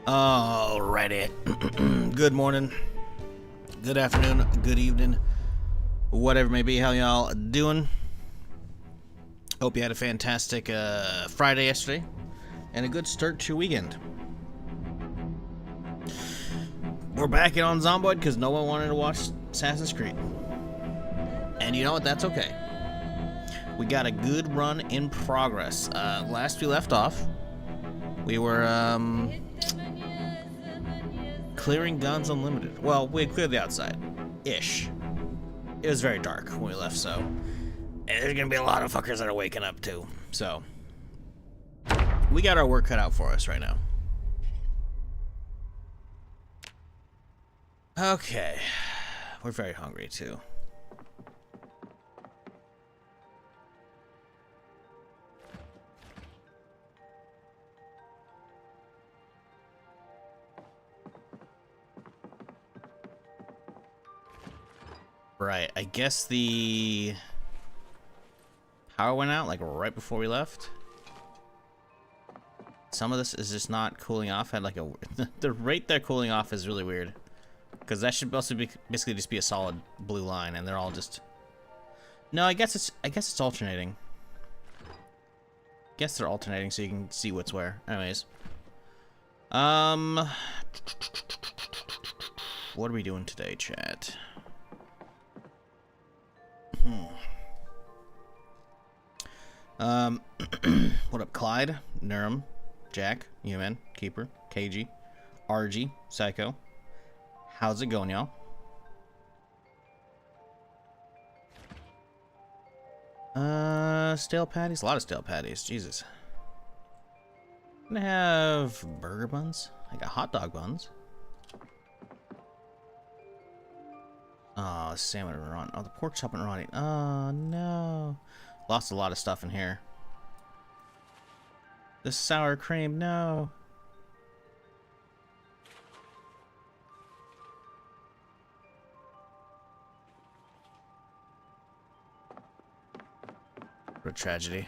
Alrighty. Good morning, good afternoon, good evening, whatever it may be. How y'all doing? Hope you had a fantastic Friday yesterday and a good start to your weekend. We're back in on Zomboid because no one wanted to watch Assassin's Creed. And you know what? That's okay. We got a good run in progress. Last we left off, we were clearing guns unlimited. Well, we cleared the outside. Ish. It was very dark when we left, so there's gonna be a lot of fuckers that are waking up too. So we got our work cut out for us right now. Okay. We're very hungry too. Right, I guess the power went out like right before we left. Some of this is just not cooling off at like a the rate they're cooling off is really weird, because that should also be basically just be a solid blue line, and they're all just. No, I guess it's alternating. Guess they're alternating so you can see what's where. Anyways, what are we doing today, chat? What up, Clyde, Nurum, Jack, Human, Keeper, KG, RG, Psycho. How's it going, y'all? Stale patties, a lot of stale patties. Jesus. I'm gonna have burger buns. I got hot dog buns. Oh, the salmon and rotting. Oh, the pork chop and rotting. Oh no. Lost a lot of stuff in here. The sour cream, no. What a tragedy.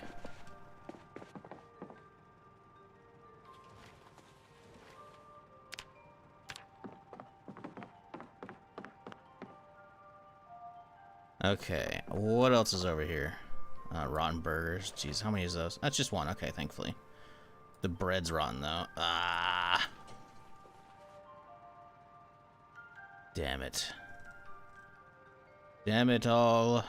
Okay, what else is over here? Rotten burgers. Jeez, how many is those? That's just one. Okay, thankfully. The bread's rotten, though. Ah. Damn it. Damn it all.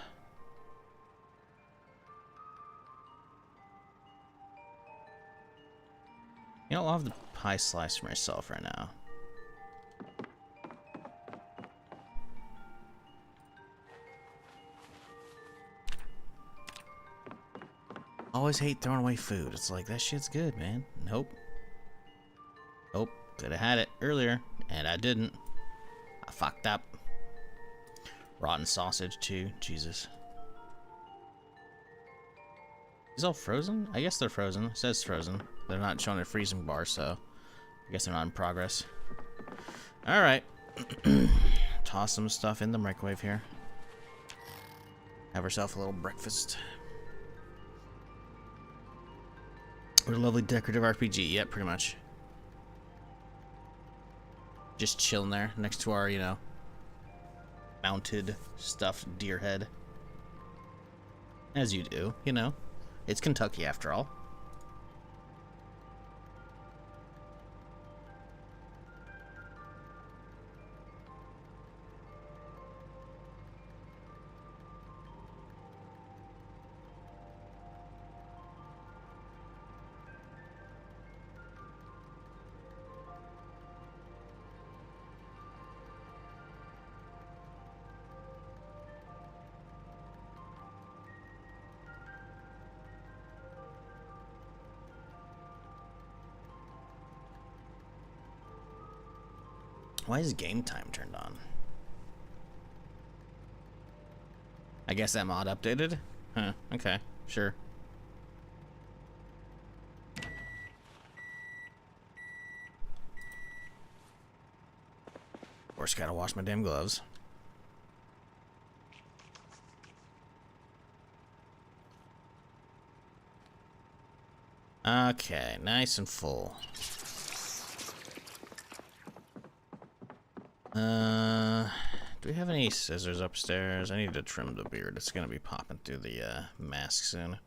You know, I'll have the pie slice for myself right now. Always hate throwing away food. It's like, that shit's good, man. Nope. Nope. Could have had it earlier, and I didn't. I fucked up. Rotten sausage, too. Jesus. These all frozen? I guess they're frozen. It says frozen. They're not showing a freezing bar, so I guess they're not in progress. Alright. Toss some stuff in the microwave here. Have ourselves a little breakfast. What a lovely decorative RPG. Yep, pretty much. Just chilling there next to our, you know, mounted stuffed deer head. As you do, you know. It's Kentucky after all. Why is game time turned on? I guess that mod updated? Huh, okay, sure. Of course, gotta wash my damn gloves. Okay, nice and full. Do we have any scissors upstairs? I need to trim the beard. It's gonna be popping through the mask soon.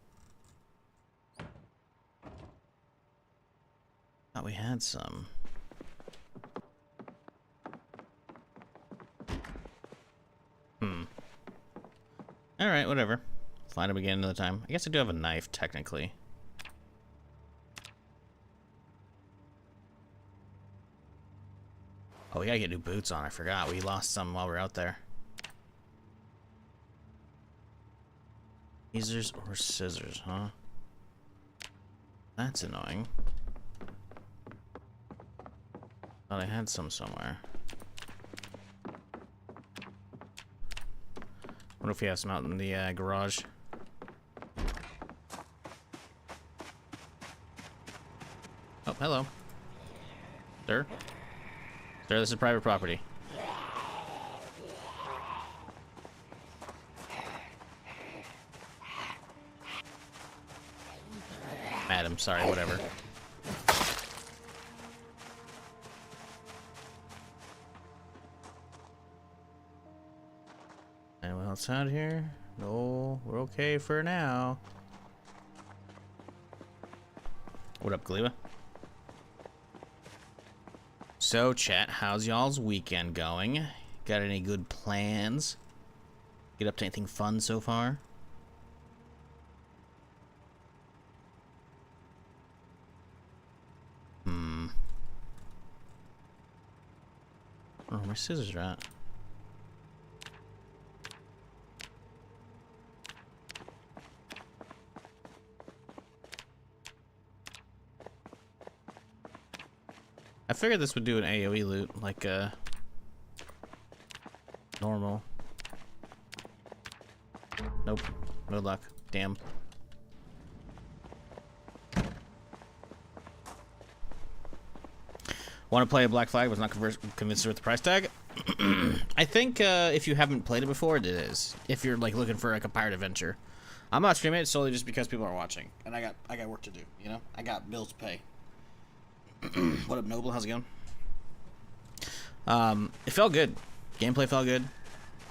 Thought we had some. Alright, whatever. Find them again another time. I guess I do have a knife, technically. Oh, we gotta get new boots on. I forgot. We lost some while we were out there. Scissors or scissors, huh? That's annoying. Thought I had some somewhere. Wonder if we have some out in the garage. Oh, hello. Sir? Sir, this is private property. Madam, sorry, whatever. Anyone else out here? No, we're okay for now. What up, Galeva? So, chat, how's y'all's weekend going? Got any good plans? Get up to anything fun so far? Oh, my scissors are at. I figured this would do an AoE loot, like normal. Nope, no luck. Damn. Want to play a Black Flag? Was not convinced with the price tag. I think if you haven't played it before, it is. If you're like looking for like a pirate adventure, I'm not streaming it solely just because people are watching, and I got work to do. You know, I got bills to pay. What up, Noble? How's it going? It felt good. Gameplay felt good.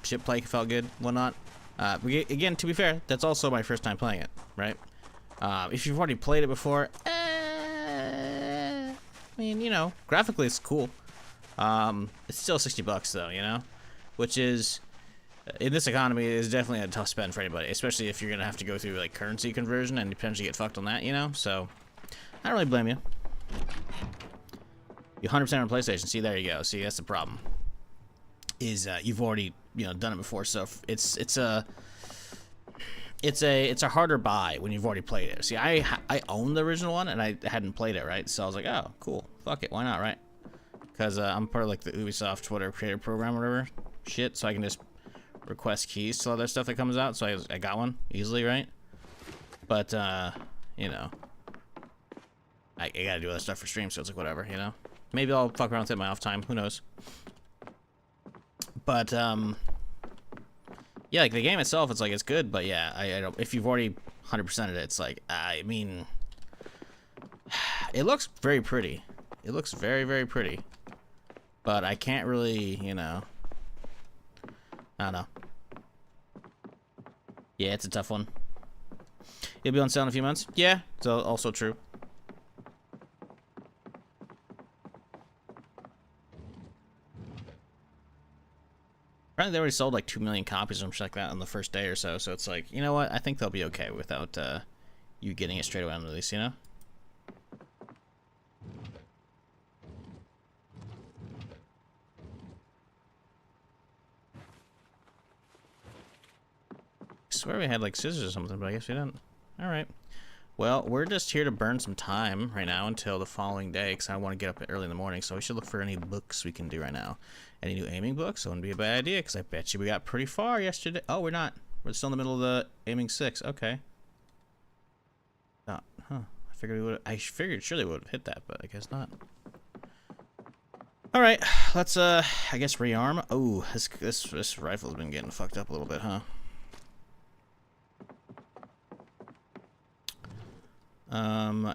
Ship play felt good. Whatnot. Again, to be fair, that's also my first time playing it, right? If you've already played it before, I mean, you know, graphically it's cool. It's still $60 though, you know, which is in this economy is definitely a tough spend for anybody, especially if you're gonna have to go through like currency conversion and potentially get fucked on that, you know. So I don't really blame you. You 100% on PlayStation. See, there you go. See, that's the problem. Is you've already done it before, so it's a harder buy when you've already played it. See, I own the original one and I hadn't played it, right? So I was like, oh, cool, fuck it, why not, right? Because I'm part of like the Ubisoft whatever creator program, or whatever shit, so I can just request keys to all that stuff that comes out. So I got one easily, right? But you know, I gotta do other stuff for stream, so it's like whatever, you know. Maybe I'll fuck around with it in my off time. Who knows? But yeah, like the game itself, it's like it's good, but yeah, I don't. If you've already 100%ed it, it's like I mean, it looks very pretty. It looks very, very pretty, but I can't really, you know. I don't know. Yeah, it's a tough one. It'll be on sale in a few months. Yeah, it's also true. Apparently they already sold like 2 million copies or something like that on the first day or so. So it's like, you know what? I think they'll be okay without you getting it straight away on release, you know? I swear we had like scissors or something, but I guess we didn't. Alright. Well, we're just here to burn some time right now until the following day, because I want to get up early in the morning, so we should look for any books we can do right now. Any new aiming books? That wouldn't be a bad idea, because I bet you we got pretty far yesterday. Oh, we're not. We're still in the middle of the aiming 6. Okay. Huh. I figured we would. I figured surely we would have hit that, but I guess not. All right. Let's I guess rearm. Oh, this rifle's been getting fucked up a little bit, huh?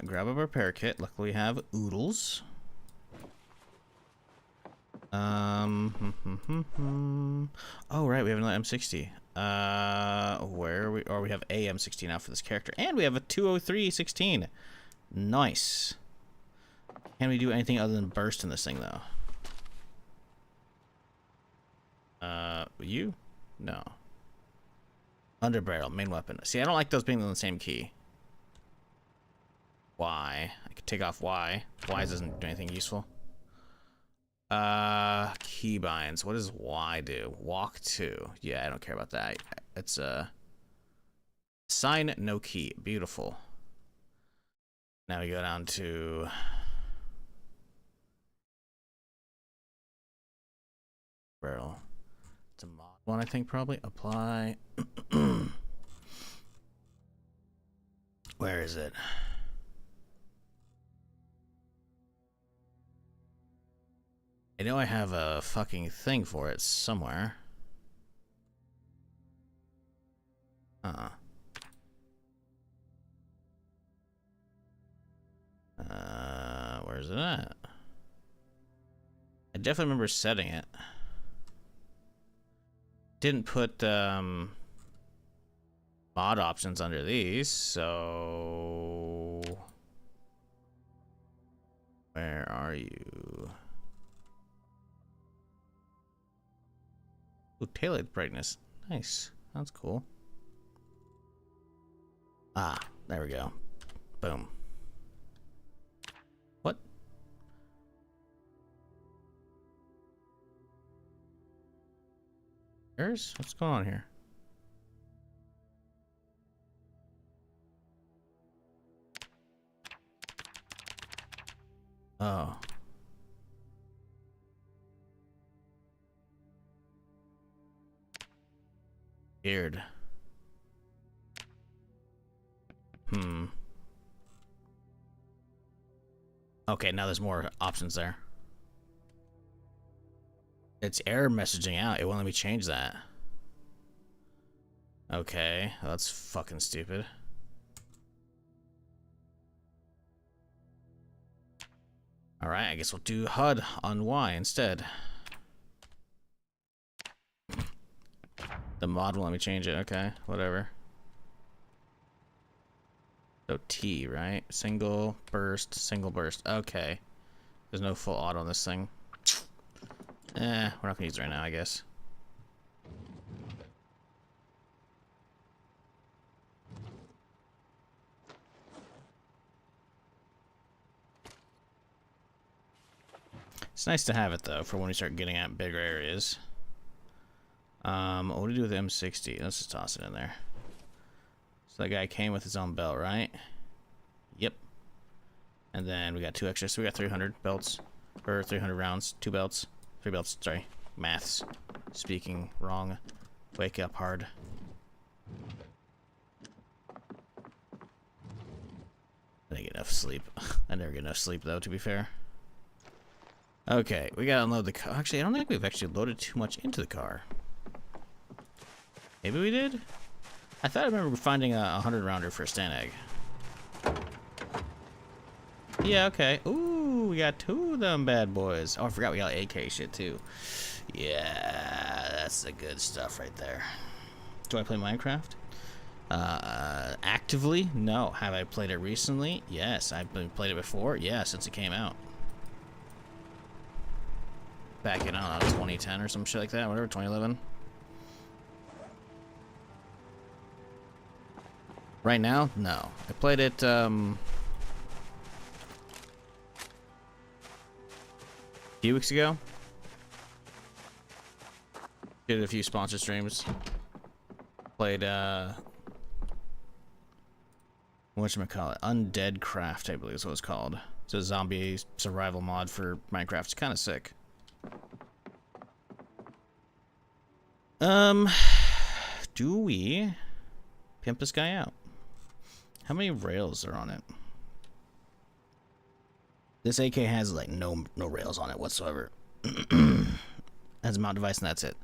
Grab a repair kit. Luckily we have oodles. Oh, right, we have another M60. Where are we? Or we have a M60 now for this character. And we have a 203-16. Nice. Can we do anything other than burst in this thing, though? You? No. Under barrel, main weapon. See, I don't like those being on the same key. Y. I could take off Y. Y doesn't do anything useful. Keybinds. What does Y do? Walk to. Yeah, I don't care about that. It's sign, no key. Beautiful. Now we go down to barrel. It's a mod one, I think, probably. Apply. Where is it? I know I have a fucking thing for it somewhere. Where's it at? I definitely remember setting it. Didn't put mod options under these, so where are you? Ooh, taillight brightness. Nice. That's cool. Ah, there we go. Boom. What? What's going on here? Oh. Weird. Okay, now there's more options there. It's error messaging out. It won't let me change that. Okay, well, that's fucking stupid. Alright, I guess we'll do HUD on Y instead. The mod won't let me change it. Okay, whatever. So T, right? Single burst, single burst. Okay. There's no full auto on this thing. We're not gonna use it right now, I guess. It's nice to have it though for when we start getting at bigger areas. What do we do with M60? Let's just toss it in there. So that guy came with his own belt, right? Yep. And then we got 2 extra, so we got 300 belts. Or 300 rounds. 2 belts. 3 belts, sorry. Maths. Speaking wrong. Wake up hard. I didn't get enough sleep. I never get enough sleep, though, to be fair. Okay, we gotta unload the car. Actually, I don't think we've actually loaded too much into the car. Maybe we did? I thought I remember finding a 100-rounder for a stand egg. Yeah, okay. Ooh, we got 2 of them bad boys. Oh, I forgot we got AK shit, too. Yeah, that's the good stuff right there. Do I play Minecraft? Actively? No. Have I played it recently? Yes. I've played it before? Yeah, since it came out. Back in, I don't know, 2010 or some shit like that, whatever, 2011. Right now? No. I played it, a few weeks ago. Did a few sponsor streams. Played, whatchamacallit? Undead Craft, I believe is what it's called. It's a zombie survival mod for Minecraft. It's kind of sick. Do we pimp this guy out? How many rails are on it? This AK has like no rails on it whatsoever. Has a mount device and that's it.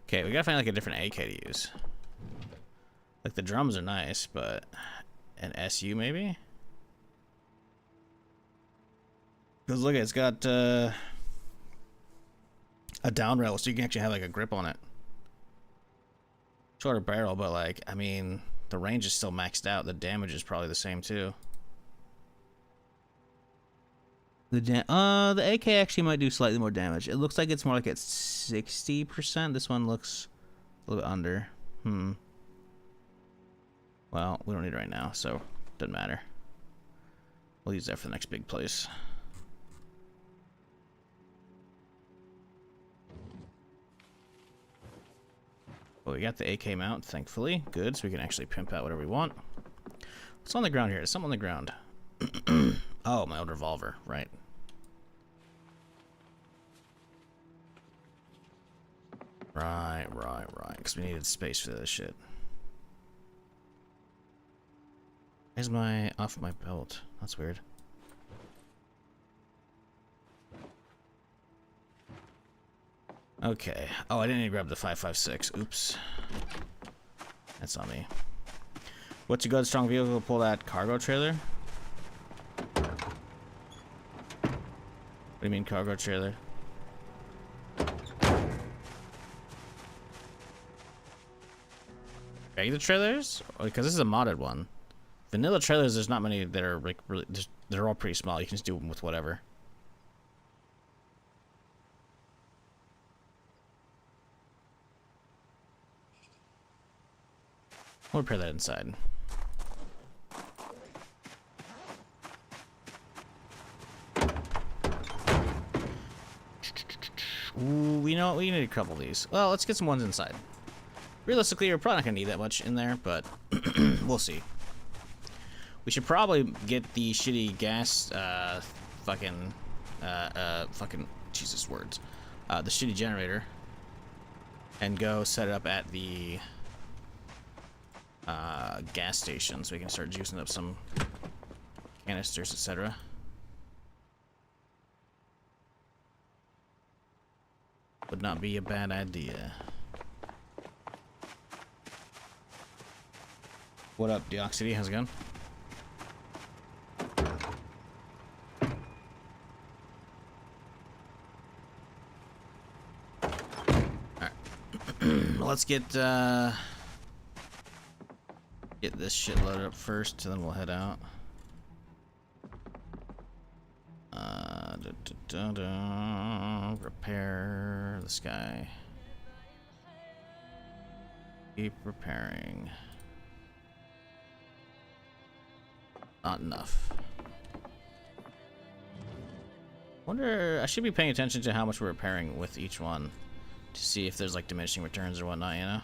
Okay, we gotta find like a different AK to use. Like the drums are nice, but an SU maybe? Because look, it's got a down rail so you can actually have like a grip on it. Shorter barrel, but like, I mean, the range is still maxed out. The damage is probably the same too. The AK actually might do slightly more damage. It looks like it's more like at 60%. This one looks a little bit under. Well, we don't need it right now, so doesn't matter. We'll use that for the next big place. Well, we got the AK mount, thankfully. Good, so we can actually pimp out whatever we want. What's on the ground here? There's something on the ground. Oh, my old revolver, right. Right. Because we needed space for this shit. Where's my off my belt? That's weird. Okay. Oh, I didn't even grab the 5.56. Oops. That's on me. What's a good strong vehicle to pull that cargo trailer? What do you mean cargo trailer? Regular trailers? Because this is a modded one. Vanilla trailers, there's not many that are like really. They're all pretty small. You can just do them with whatever. We'll repair that inside. Ooh, we know we need a couple of these. Well, let's get some ones inside. Realistically, we're probably not gonna need that much in there, but we'll see. We should probably get the shitty gas, fucking Jesus words, the shitty generator, and go set it up at the gas station so we can start juicing up some canisters, etc. Would not be a bad idea. What up, Deoxity? How's it going? Alright. Let's get this shit loaded up first, and then we'll head out. Repair the sky. Keep repairing. Not enough. Wonder, I should be paying attention to how much we're repairing with each one to see if there's like diminishing returns or whatnot, you know?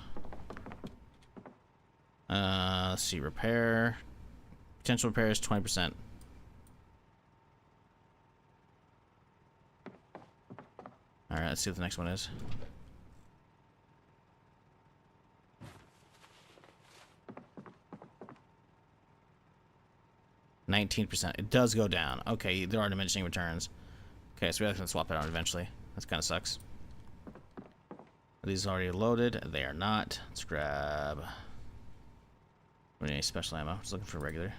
Let's see, repair. Potential repair is 20%. Alright, let's see what the next one is. %. It does go down. Okay, there are diminishing returns. Okay, so we have to swap it out eventually. That kind of sucks. Are these already loaded? They are not. Let's grab. We need any special ammo. Just looking for regular.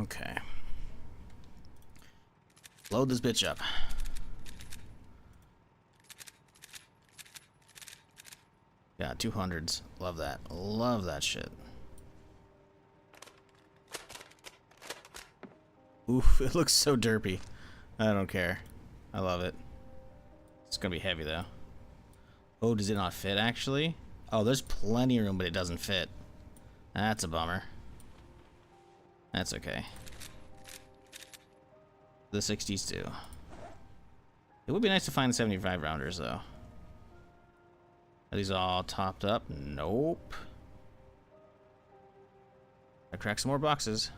Okay. Load this bitch up. Yeah, 200s. Love that. Love that shit. Oof, it looks so derpy. I don't care. I love it. It's gonna be heavy though. Oh, does it not fit actually? Oh, there's plenty of room, but it doesn't fit. That's a bummer. That's okay. The 60s too. It would be nice to find 75 rounders though. Are these all topped up? Nope. I cracked some more boxes.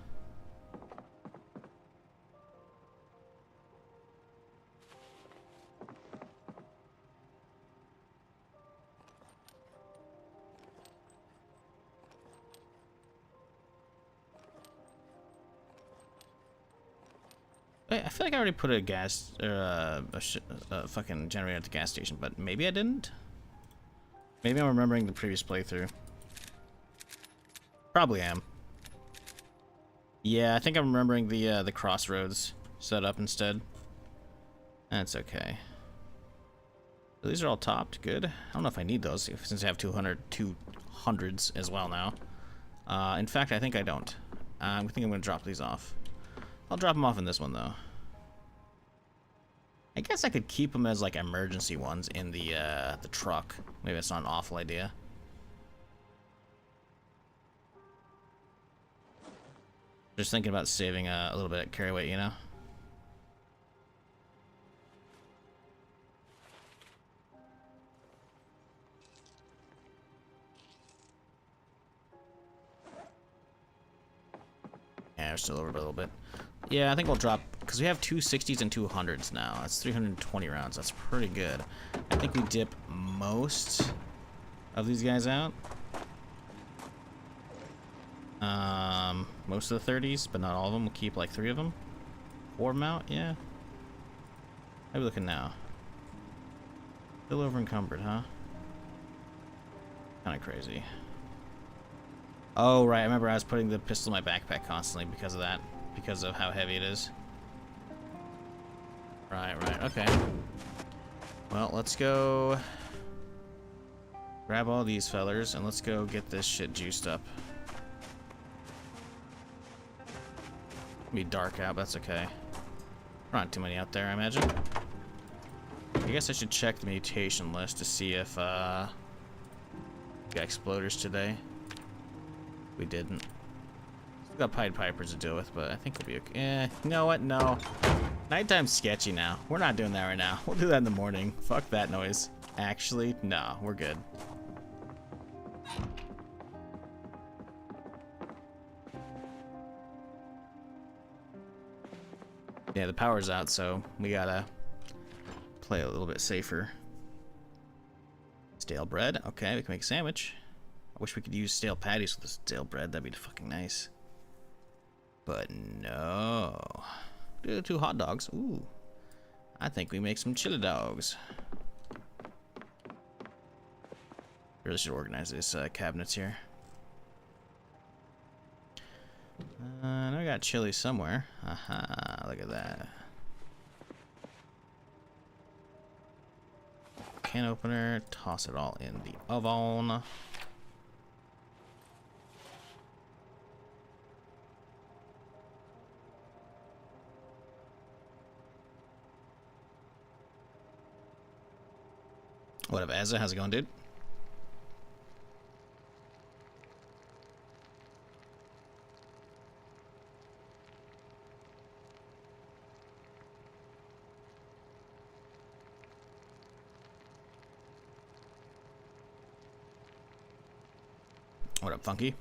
I feel like I already put a gas a fucking generator at the gas station, but maybe I didn't. Maybe I'm remembering the previous playthrough. Probably am. Yeah, I think I'm remembering the crossroads set up instead. That's okay. So these are all topped. Good. I don't know if I need those since I have 200s as well now. In fact, I think I don't. I think I'm going to drop these off. I'll drop them off in this one, though. I guess I could keep them as, like, emergency ones in the truck. Maybe that's not an awful idea. Just thinking about saving a little bit of carry weight, you know? Yeah, we're still over a little bit. Yeah, I think we'll drop, because we have 260s and 200s now. That's 320 rounds. That's pretty good. I think we dip most of these guys out. Most of the 30s, but not all of them. We'll keep like 3 of them. 4 of them out, yeah. How are we looking now? Still over encumbered, huh? Kind of crazy. Oh, right. I remember I was putting the pistol in my backpack constantly because of that. Because of how heavy it is. Right, okay. Well, let's go grab all these fellers and let's go get this shit juiced up. It'll be dark out, but that's okay. Not too many out there, I imagine. I guess I should check the mutation list to see if we got exploders today. We didn't. Still got Pied Pipers to deal with, but I think we'll be okay. You know what? No. Nighttime's sketchy now. We're not doing that right now. We'll do that in the morning. Fuck that noise. Actually, no. We're good. Yeah, the power's out, so we gotta play a little bit safer. Stale bread. Okay, we can make a sandwich. I wish we could use stale patties with the stale bread. That'd be fucking nice. But no. Do 2 hot dogs. Ooh. I think we make some chili dogs. Really should organize this cabinets here. I know I got chili somewhere. Aha, look at that. Can opener, toss it all in the oven. What up, Azza? How's it going, dude? What up, Funky?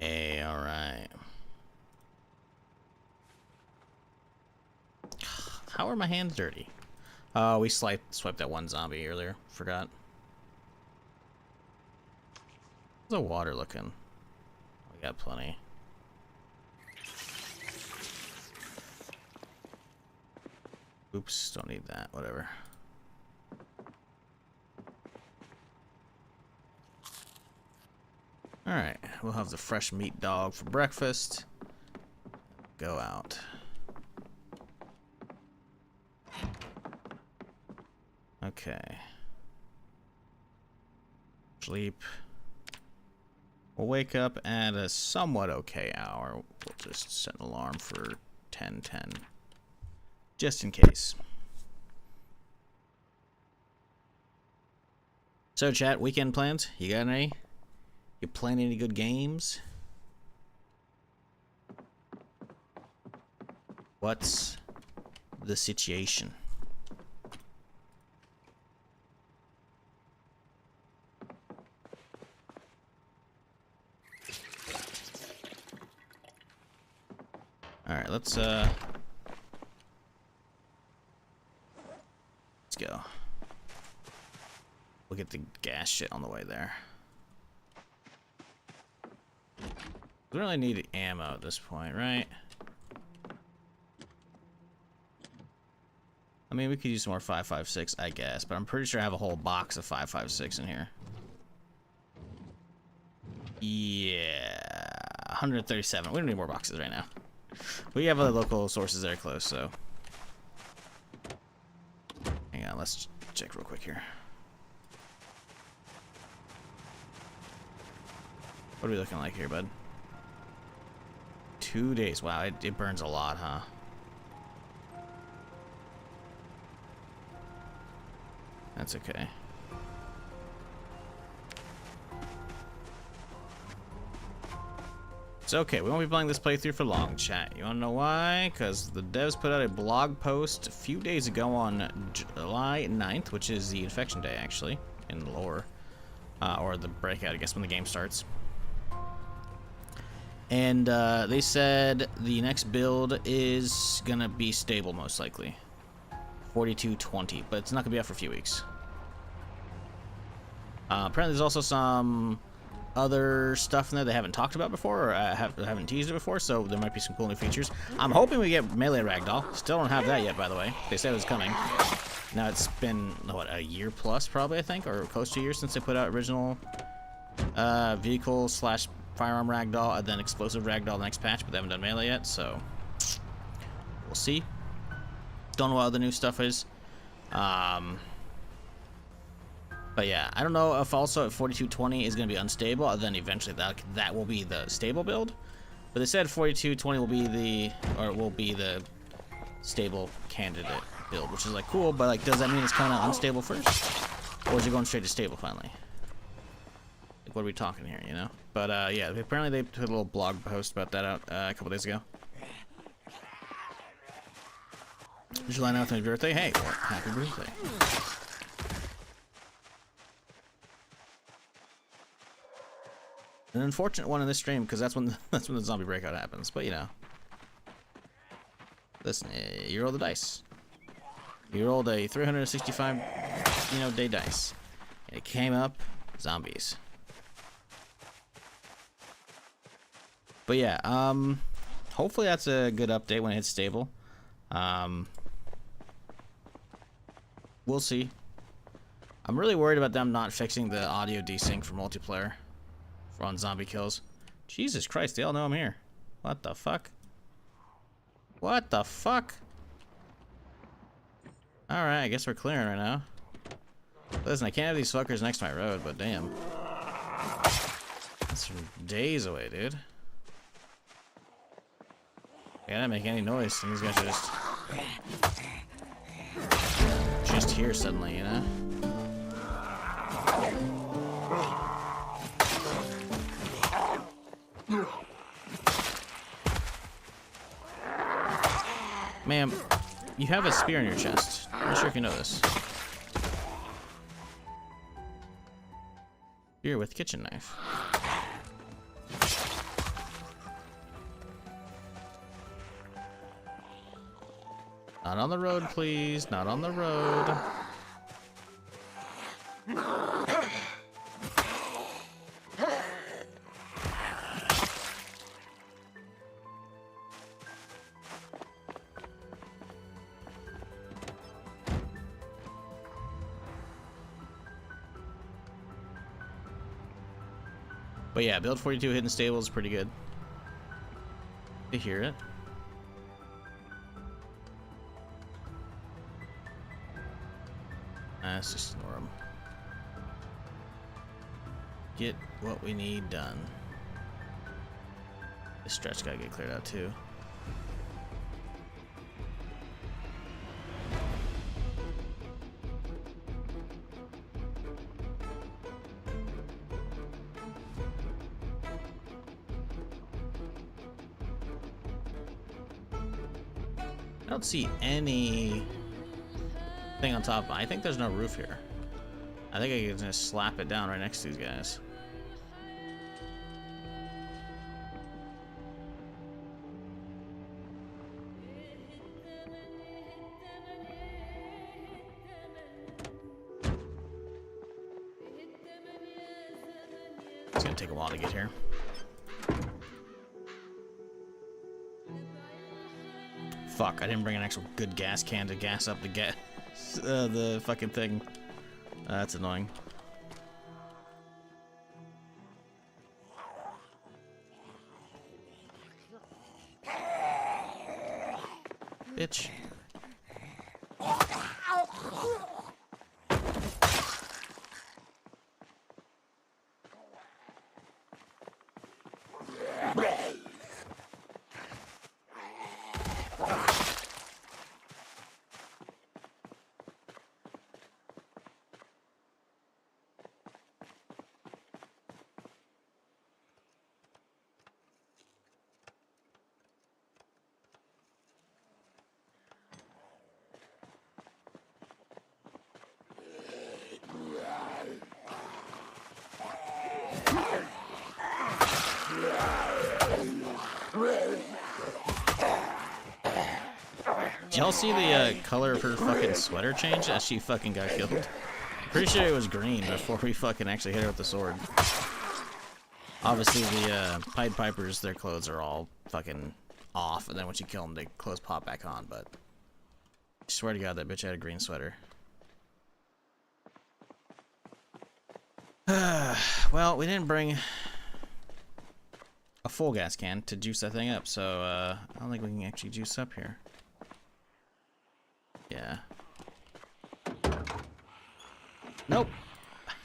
Hey, alright. How are my hands dirty? Oh, we swiped that one zombie earlier. Forgot. How's the water looking? We got plenty. Oops, don't need that. Whatever. Alright, we'll have the fresh meat dog for breakfast. Go out. Okay. Sleep. We'll wake up at a somewhat okay hour. We'll just set an alarm for 10:10. Just in case. So, chat, weekend plans? You got any? You playing any good games? What's the situation? Alright, let's go. We'll get the gas shit on the way there. We don't really need ammo at this point, right? I mean, we could use some more 5.56, I guess, but I'm pretty sure I have a whole box of 5.56 in here. Yeah, 137. We don't need more boxes right now. We have other local sources that are close, so. Hang on, let's check real quick here. What are we looking like here, bud? 2 days. Wow, it burns a lot, huh? That's okay. It's okay. We won't be playing this playthrough for long, chat. You wanna know why? Because the devs put out a blog post a few days ago on July 9th, which is the infection day, actually, in the lore. Or the breakout, I guess, when the game starts. And they said the next build is gonna be stable, most likely. 4220, but it's not gonna be out for a few weeks. Apparently there's also some other stuff in there they haven't talked about before, or haven't teased it before, so there might be some cool new features. I'm hoping we get melee ragdoll. Still don't have that yet, by the way. They said it was coming. Now it's been, what, a year plus, probably, I think, or close to a year since they put out original vehicle slash firearm ragdoll and then explosive ragdoll the next patch, but they haven't done melee yet, so we'll see. Don't know what other new stuff is. But yeah, I don't know if also at 4220 is going to be unstable, and then eventually that will be the stable build. But they said 4220 will be the stable candidate build, which is like cool, but like does that mean it's coming out unstable first? Or is it going straight to stable finally? Like what are we talking here, you know? But yeah, apparently they put a little blog post about that out a couple days ago. July 9th, my birthday. Hey, well, happy birthday. An unfortunate one in this stream because that's when the zombie breakout happens. But you know, listen, you roll the dice. You rolled a 365, day dice, and it came up zombies. But yeah, hopefully that's a good update when it hits stable. We'll see. I'm really worried about them not fixing the audio desync for multiplayer. On zombie kills. Jesus Christ, they all know I'm here. What the fuck? What the fuck? Alright, I guess we're clearing right now. Listen, I can't have these fuckers next to my road, but damn. That's from days away, dude. I can't make any noise, and these guys are just here suddenly, you know? Ma'am, you have a spear in your chest. I'm not sure if you know this. Spear with kitchen knife. Not on the road, please. Not on the road. But yeah, build 42 hidden stable is pretty good. You hear it. Let's just ignore them. Get what we need done. This stretch gotta get cleared out too. I don't see any thing on top. I think there's no roof here. I think I can just slap it down right next to these guys. gonna take a while to get here. Fuck, I didn't bring an actual good gas can to gas up the fucking thing. That's annoying. Bitch. Did y'all see the color of her fucking sweater change as she fucking got killed? Pretty sure it was green before we fucking actually hit her with the sword. Obviously the Pied Pipers, their clothes are all fucking off, and then when you kill them, their clothes pop back on, but I swear to God, that bitch had a green sweater. Well, we didn't bring a full gas can to juice that thing up, so I don't think we can actually juice up here. Yeah. Nope.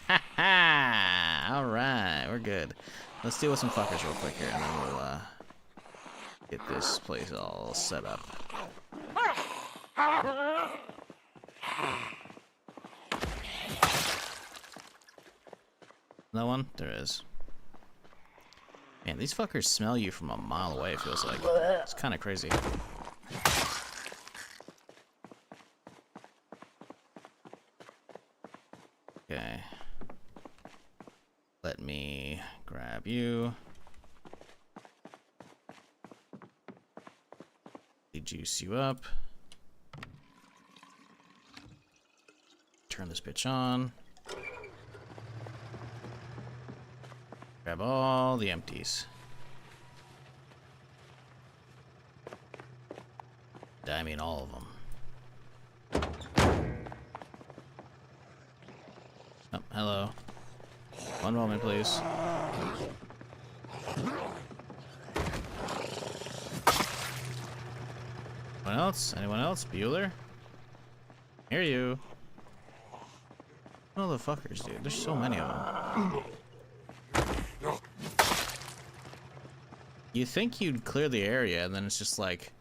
Ha ha! Alright, we're good. Let's deal with some fuckers real quick here, and then we'll get this place all set up. No one? There is. Man, these fuckers smell you from a mile away, it feels like. It's kind of crazy. Okay. Let me grab you. Juice you up. Turn this bitch on. Grab all the empties. I mean all of them. Oh, hello. One moment, please. Anyone else? Anyone else? Bueller? Hear you. Oh, the fuckers, dude. There's so many of them. You think you'd clear the area, and then it's just like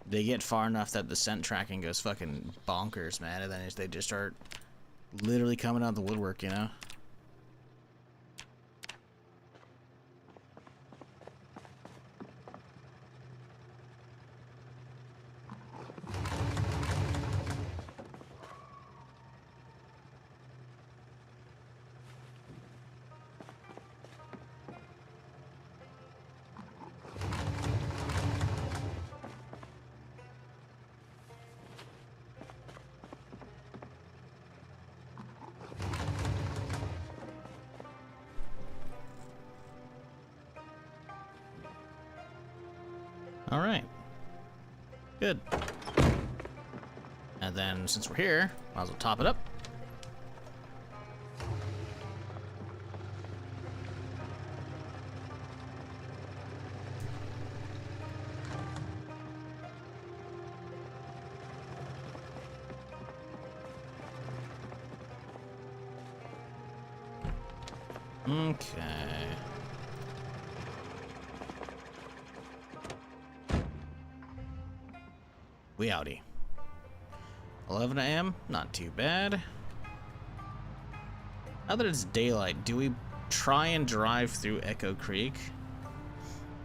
they get far enough that the scent tracking goes fucking bonkers, man, and then they just start literally coming out the woodwork, you know? All right. Good. And then, since we're here, might as well top it up. Okay. We outie. 11 a.m. Not too bad. Now that it's daylight, do we try and drive through Echo Creek?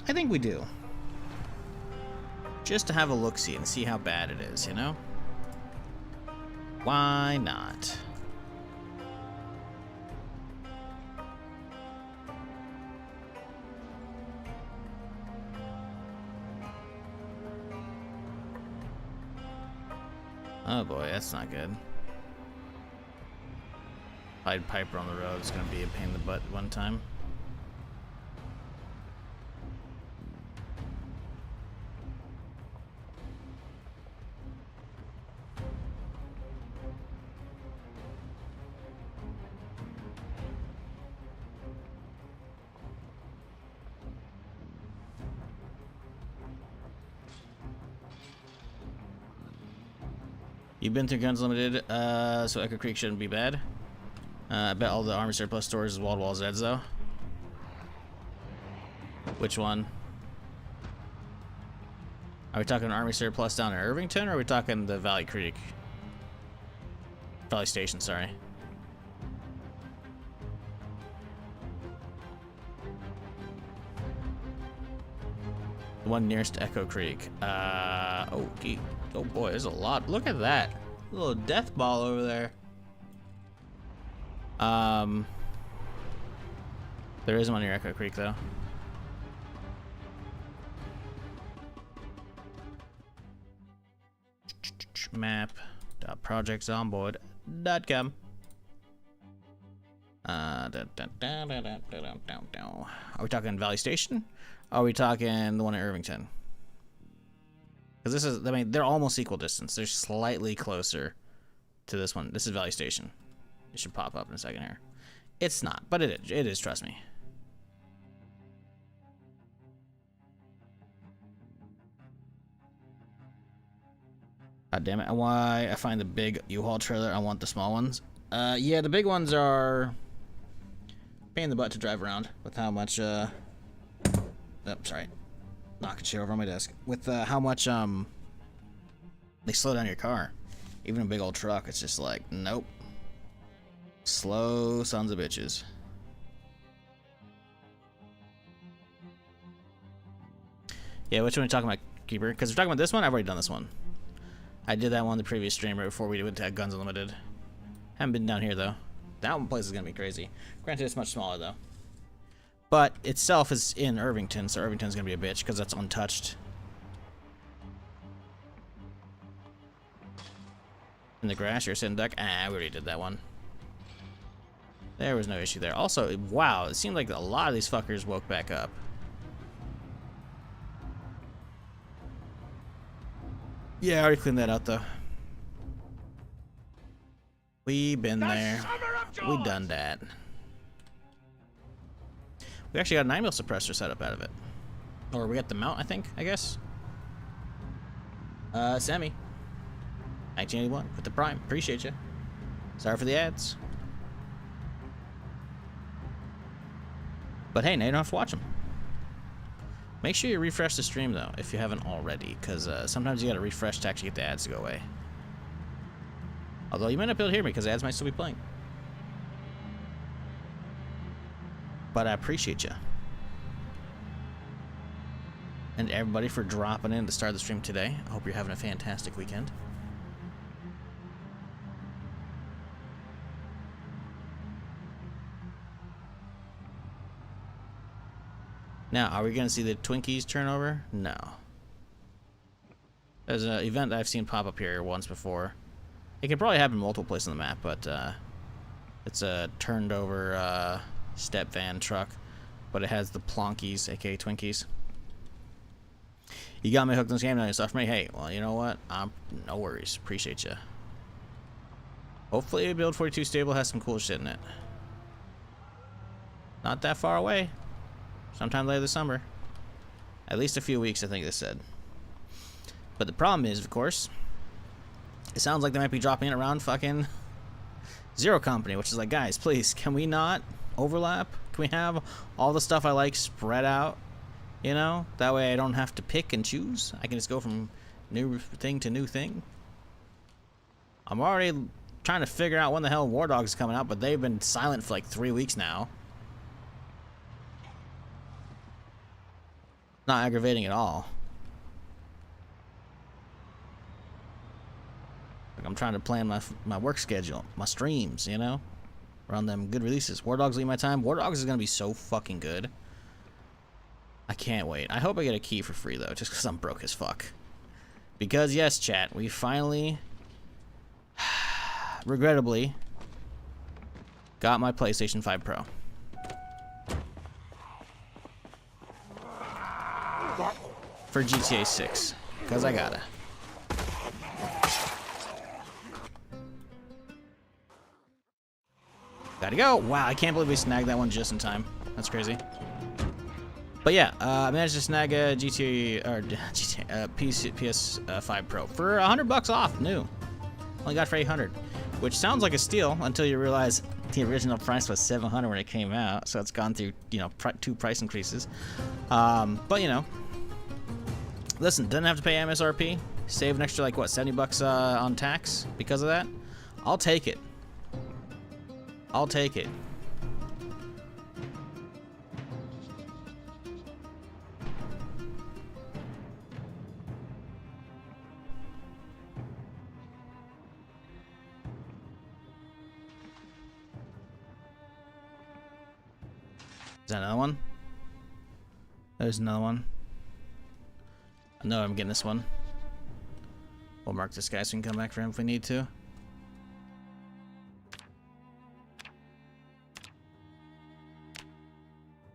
I think we do. Just to have a look-see and see how bad it is, you know? Why not? Oh boy, that's not good. Pied Piper on the road is gonna be a pain in the butt one time. You've been through Guns Limited, so Echo Creek shouldn't be bad. I bet all the Army Surplus stores is wall-to-wall Zeds, though. Which one? Are we talking Army Surplus down in Irvington, or are we talking the Valley Creek? Valley Station, sorry. The one nearest Echo Creek. Oh boy, there's a lot. Look at that. A little death ball over there. There is one near Echo Creek, though. Map.projectzomboid.com. Are we talking Valley Station? Or are we talking the one in Irvington? Because this is, I mean, they're almost equal distance. They're slightly closer to this one. This is Valley Station. It should pop up in a second here. It's not, but it is, trust me. God damn it. Why I find the big U-Haul trailer, I want the small ones. Yeah, the big ones are pain in the butt to drive around with how much, oh, sorry. Knocking shit over on my desk. With how much, they slow down your car. Even a big old truck, it's just like, nope. Slow sons of bitches. Yeah, which one are we talking about, Keeper? Because we're talking about this one, I've already done this one. I did that one the previous stream right before we went to Guns Unlimited. Haven't been down here though. That one place is gonna be crazy. Granted, it's much smaller though. But itself is in Irvington, so Irvington's gonna be a bitch because that's untouched. In the grass, you're sitting duck. Ah, we already did that one. There was no issue there. Also, wow, it seemed like a lot of these fuckers woke back up. Yeah, I already cleaned that out though. We been there. We done that. We actually got a 9mm suppressor set up out of it. Or we got the mount, I think, I guess. Sammy. 1981 with the Prime. Appreciate you. Sorry for the ads. But hey, now you don't have to watch them. Make sure you refresh the stream, though, if you haven't already, because sometimes you gotta refresh to actually get the ads to go away. Although you might not be able to hear me, because ads might still be playing. But I appreciate you. And everybody for dropping in to start the stream today. I hope you're having a fantastic weekend. Now, are we going to see the Twinkies turnover? No. There's an event that I've seen pop up here once before. It can probably happen multiple places on the map, but it's a turned over step van truck, but it has the Plonkies, aka Twinkies. You got me hooked on this game now, and stuff for me. Hey, well, you know what? No worries. Appreciate you. Hopefully, Build 42 Stable has some cool shit in it. Not that far away. Sometime later this summer. At least a few weeks, I think they said. But the problem is, of course, it sounds like they might be dropping it around fucking Zero Company, which is like, guys, please, can we not overlap? Can we have all the stuff I like spread out? You know? That way I don't have to pick and choose. I can just go from new thing to new thing. I'm already trying to figure out when the hell War Dogs is coming out, but they've been silent for like 3 weeks now. Not aggravating at all. Like I'm trying to plan my work schedule, my streams, you know, around them good releases. War Dogs leave my time. War Dogs is gonna be so fucking good. I can't wait. I hope I get a key for free though, just because I'm broke as fuck. Because yes, chat, we finally, regrettably, got my PlayStation 5 Pro. For GTA 6, because I gotta. Gotta go. Wow, I can't believe we snagged that one just in time. That's crazy. But yeah, I managed to snag a GTA or PS5 Pro for $100 off new. Only got it for 800, which sounds like a steal until you realize the original price was 700 when it came out. So it's gone through, you know, 2 price increases. But you know, listen, didn't have to pay MSRP. Save an extra like what, 70 bucks on tax because of that. I'll take it. I'll take it. Is that another one? There's another one. I know I'm getting this one. We'll mark this guy so we can come back for him if we need to.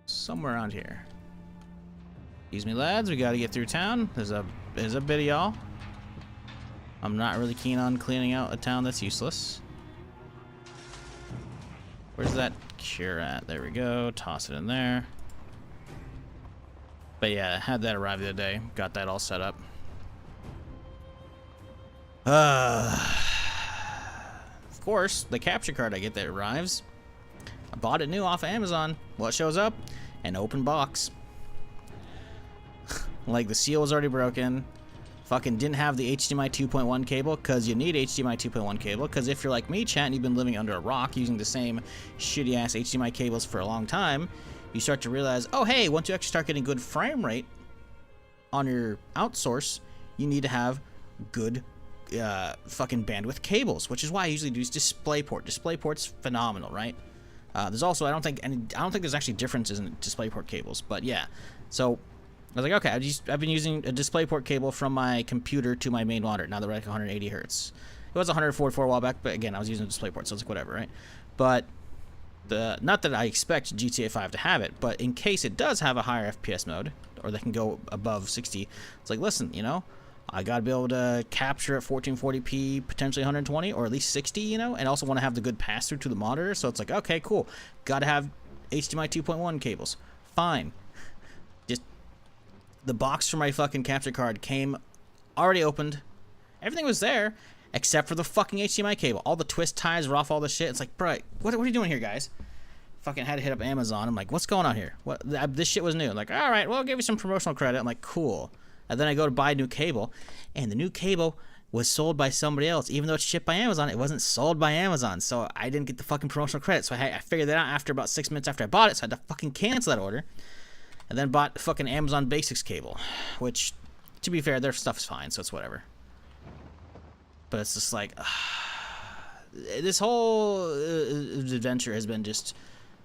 Somewhere around here. Excuse me, lads. We gotta get through town. There's a bit of y'all. I'm not really keen on cleaning out a town that's useless. Where's that cure at? There we go. Toss it in there. But yeah, had that arrive the other day. Got that all set up. Of course, the capture card I get that arrives. I bought it new off of Amazon. What shows up? An open box. Like the seal was already broken. Fucking didn't have the HDMI 2.1 cable, because you need HDMI 2.1 cable, because if you're like me, chat, and you've been living under a rock using the same shitty ass HDMI cables for a long time, you start to realize, oh hey, once you actually start getting good frame rate on your outsource, you need to have good fucking bandwidth cables, which is why I usually use DisplayPort. DisplayPort's phenomenal, right? There's also I don't think there's actually differences in DisplayPort cables, but yeah. So I was like, okay, I've been using a DisplayPort cable from my computer to my main monitor. Now they're like 180 hertz. It was 144 a while back, but again, I was using a DisplayPort, so it's like whatever, right? But not that I expect GTA 5 to have it, but in case it does have a higher FPS mode, or they can go above 60, it's like, listen, you know, I gotta be able to capture at 1440p, potentially 120, or at least 60, you know, and also want to have the good pass through to the monitor. So it's like, okay, cool, gotta have HDMI 2.1 cables. Fine. Just the box for my fucking capture card came already opened. Everything was there except for the fucking HDMI cable. All the twist ties were off, all the shit. It's like, bro, what are you doing here, guys? Fucking had to hit up Amazon. I'm like, what's going on here? What? This shit was new. I'm like, all right, well, I'll give you some promotional credit. I'm like, cool. And then I go to buy a new cable, and the new cable was sold by somebody else. Even though it's shipped by Amazon, it wasn't sold by Amazon. So I didn't get the fucking promotional credit. So I figured that out after about 6 minutes after I bought it. So I had to fucking cancel that order. And then bought fucking Amazon Basics cable, which, to be fair, their stuff's fine, so it's whatever. But it's just like, this whole adventure has been just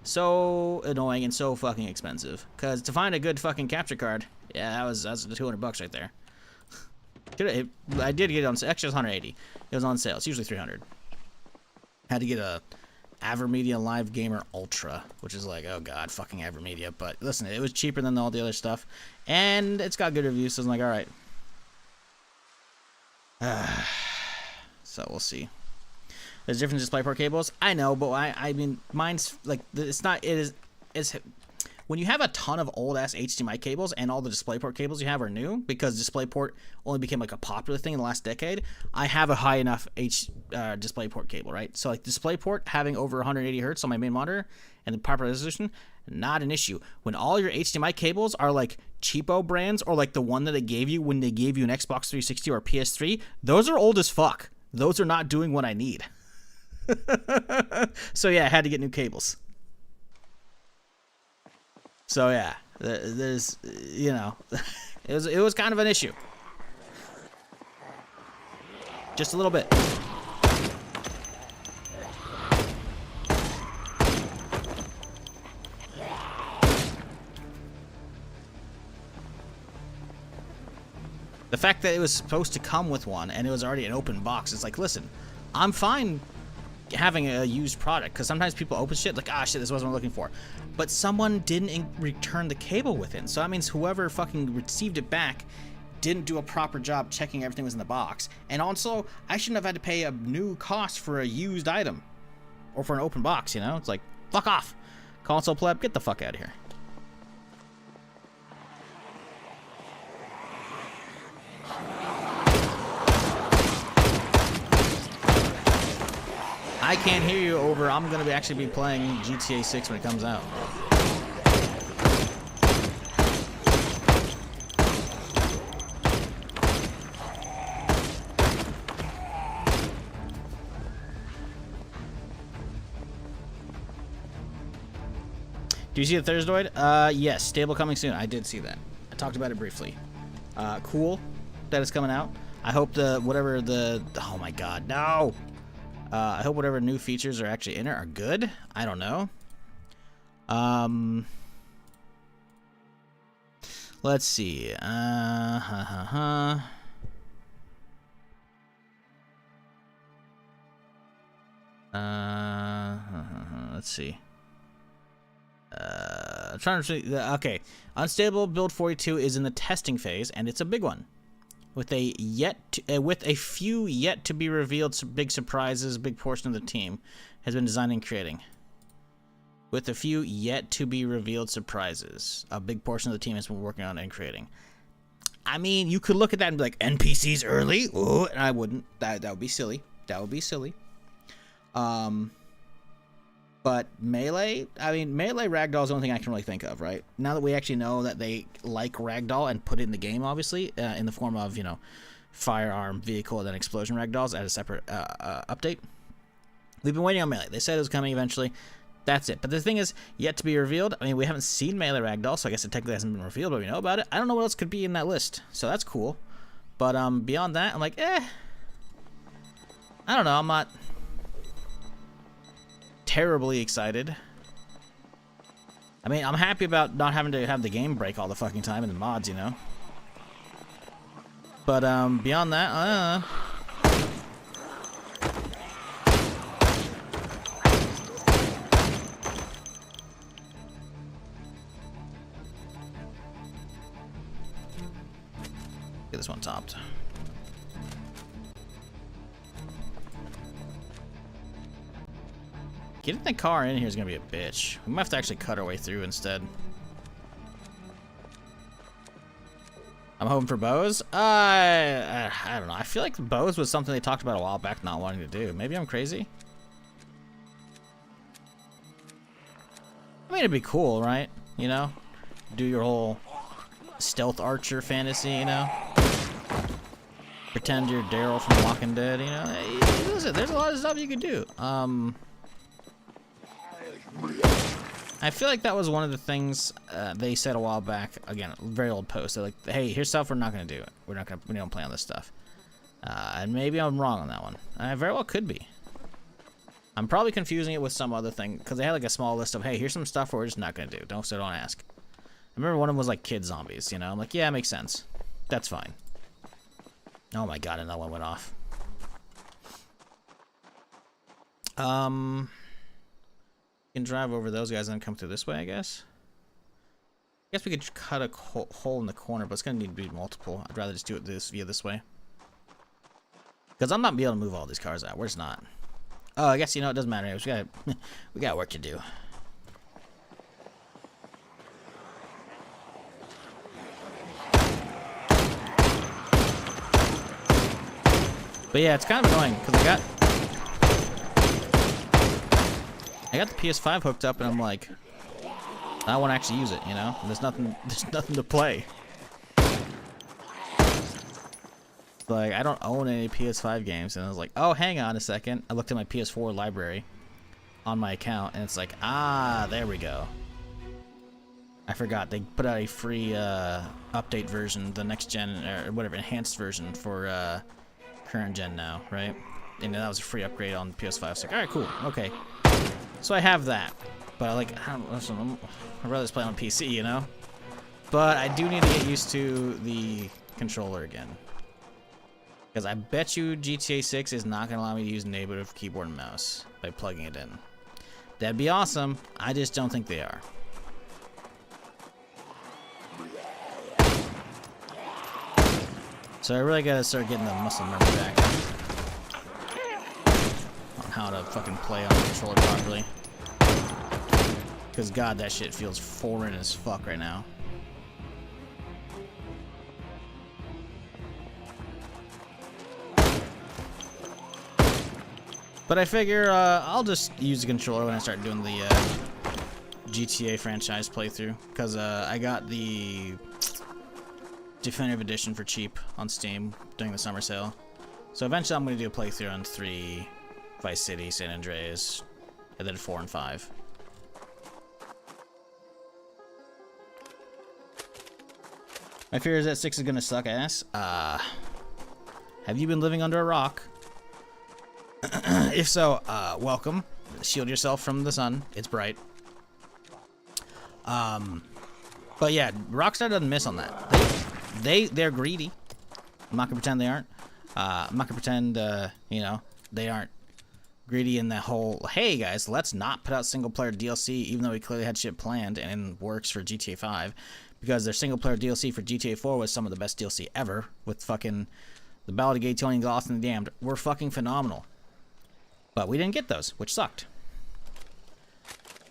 so annoying and so fucking expensive. Because to find a good fucking capture card, yeah, that was the 200 bucks right there. I did get it on sale. Actually, it was 180. It was on sale. It's usually 300. Had to get a AverMedia Live Gamer Ultra, which is like, oh god, fucking AverMedia. But listen, it was cheaper than all the other stuff, and it's got good reviews. So I'm like, all right. So we'll see. There's different DisplayPort cables. I know, but I mean, mine's like, it's not. It's when you have a ton of old ass HDMI cables and all the DisplayPort cables you have are new, because DisplayPort only became like a popular thing in the last decade. I have a high enough DisplayPort cable, right? So like DisplayPort having over 180 hertz on my main monitor and the proper resolution, not an issue. When all your HDMI cables are like cheapo brands, or like the one that they gave you when they gave you an Xbox 360 or PS3, those are old as fuck. Those are not doing what I need. So yeah, I had to get new cables. So yeah, there's, you know, it was kind of an issue. Just a little bit. The fact that it was supposed to come with one and it was already an open box, it's like, listen, I'm fine having a used product, because sometimes people open shit like, ah shit, this wasn't what I'm looking for, but someone didn't return the cable with it, so that means whoever fucking received it back didn't do a proper job checking everything was in the box. And also, I shouldn't have had to pay a new cost for a used item or for an open box, you know? It's like, fuck off, console pleb, get the fuck out of here. I can't hear you over. I'm gonna actually be playing GTA 6 when it comes out. Do you see the Thursdoid? Yes, stable coming soon. I did see that. I talked about it briefly. Cool that it's coming out. I hope whatever oh my god, no! I hope whatever new features are actually in it are good. I don't know. Let's see. Let's see. I'm trying to see. Okay, Unstable Build 42 is in the testing phase, and it's a big one, with a few yet to be revealed big surprises. Big portion of the team has been designing and creating. With a few yet to be revealed surprises, a big portion of the team has been working on and creating. I mean, you could look at that and be like, NPCs early? Ooh, and I wouldn't. That would be silly. That would be silly. But Melee, I mean, Melee Ragdoll is the only thing I can really think of, right? Now that we actually know that they like Ragdoll and put it in the game, obviously, in the form of, you know, firearm, vehicle, and then explosion Ragdolls as a separate update. We've been waiting on Melee. They said it was coming eventually. That's it. But the thing is, yet to be revealed. I mean, we haven't seen Melee Ragdoll, so I guess it technically hasn't been revealed, but we know about it. I don't know what else could be in that list, so that's cool. But beyond that, I'm like, I don't know. I'm not terribly excited. I mean, I'm happy about not having to have the game break all the fucking time in the mods, you know. But beyond that, get this one topped. Getting the car in here is gonna be a bitch. We might have to actually cut our way through instead. I'm hoping for bows. I don't know. I feel like bows was something they talked about a while back not wanting to do. Maybe I'm crazy. I mean, it'd be cool, right? You know, do your whole stealth archer fantasy, you know? Pretend you're Daryl from Walking Dead, you know? Hey, listen, there's a lot of stuff you could do. I feel like that was one of the things they said a while back. Again, a very old post. They're like, "Hey, here's stuff we're not gonna do. We don't play on this stuff." And maybe I'm wrong on that one. I very well could be. I'm probably confusing it with some other thing because they had like a small list of, "Hey, here's some stuff we're just not gonna do. Don't ask." I remember one of them was like kid zombies. You know, I'm like, yeah, it makes sense. That's fine. Oh my god, another one went off. Can drive over those guys and then come through this way, I guess. I guess we could cut a hole in the corner, but it's gonna need to be multiple. I'd rather just do it via this way. Because I'm not be able to move all these cars out. We're just not. Oh, I guess, you know, it doesn't matter. We got work to do. But yeah, it's kind of annoying because I got the PS5 hooked up, and I'm like, I want to actually use it, you know? There's nothing to play. Like, I don't own any PS5 games, and I was like, oh, hang on a second. I looked at my PS4 library on my account, and it's like, ah, there we go. I forgot they put out a free update version, the next gen or whatever, enhanced version for current gen now, right? And that was a free upgrade on the PS5. It's like, all right, cool, okay. So I have that, but I'd rather just play on PC, you know? But I do need to get used to the controller again. Because I bet you GTA 6 is not going to allow me to use native keyboard and mouse by plugging it in. That'd be awesome. I just don't think they are. So I really got to start getting the muscle memory back on how to fucking play on the controller properly. Because god, that shit feels foreign as fuck right now. But I figure I'll just use the controller when I start doing the GTA franchise playthrough, because I got the Definitive Edition for cheap on Steam during the summer sale. So eventually I'm going to do a playthrough on 3, Vice City, San Andreas, and then 4 and 5. My fear is that 6 is going to suck ass. Have you been living under a rock? If so, welcome. Shield yourself from the sun. It's bright. But yeah, Rockstar doesn't miss on that. They're greedy. I'm not gonna pretend they aren't. I'm not gonna pretend, you know, they aren't greedy in that whole, hey guys, let's not put out single player DLC even though we clearly had shit planned and in works for GTA 5, because their single player DLC for GTA 4 was some of the best DLC ever, with fucking the Ballad of Gay Tony, Lost and the Damned were fucking phenomenal. But we didn't get those, which sucked.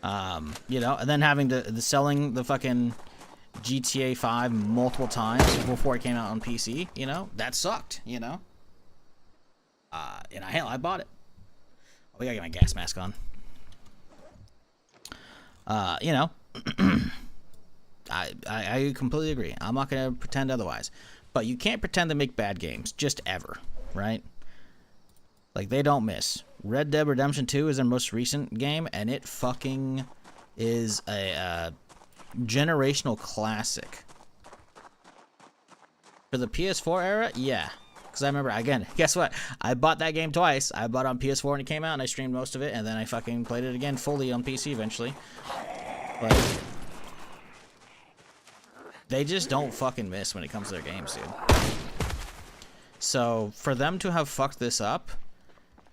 You know, and then having to selling the fucking GTA 5 multiple times before it came out on PC, you know, that sucked, you know. And hell, I bought it. Oh, we gotta get my gas mask on. You know, I completely agree. I'm not gonna pretend otherwise. But you can't pretend to make bad games, just ever, right? Like, they don't miss. Red Dead Redemption 2 is their most recent game, and it fucking is a generational classic. For the PS4 era, yeah. Because I remember, again, guess what? I bought that game twice. I bought it on PS4 when it came out, and I streamed most of it, and then I fucking played it again fully on PC eventually. But they just don't fucking miss when it comes to their games, dude. So, for them to have fucked this up,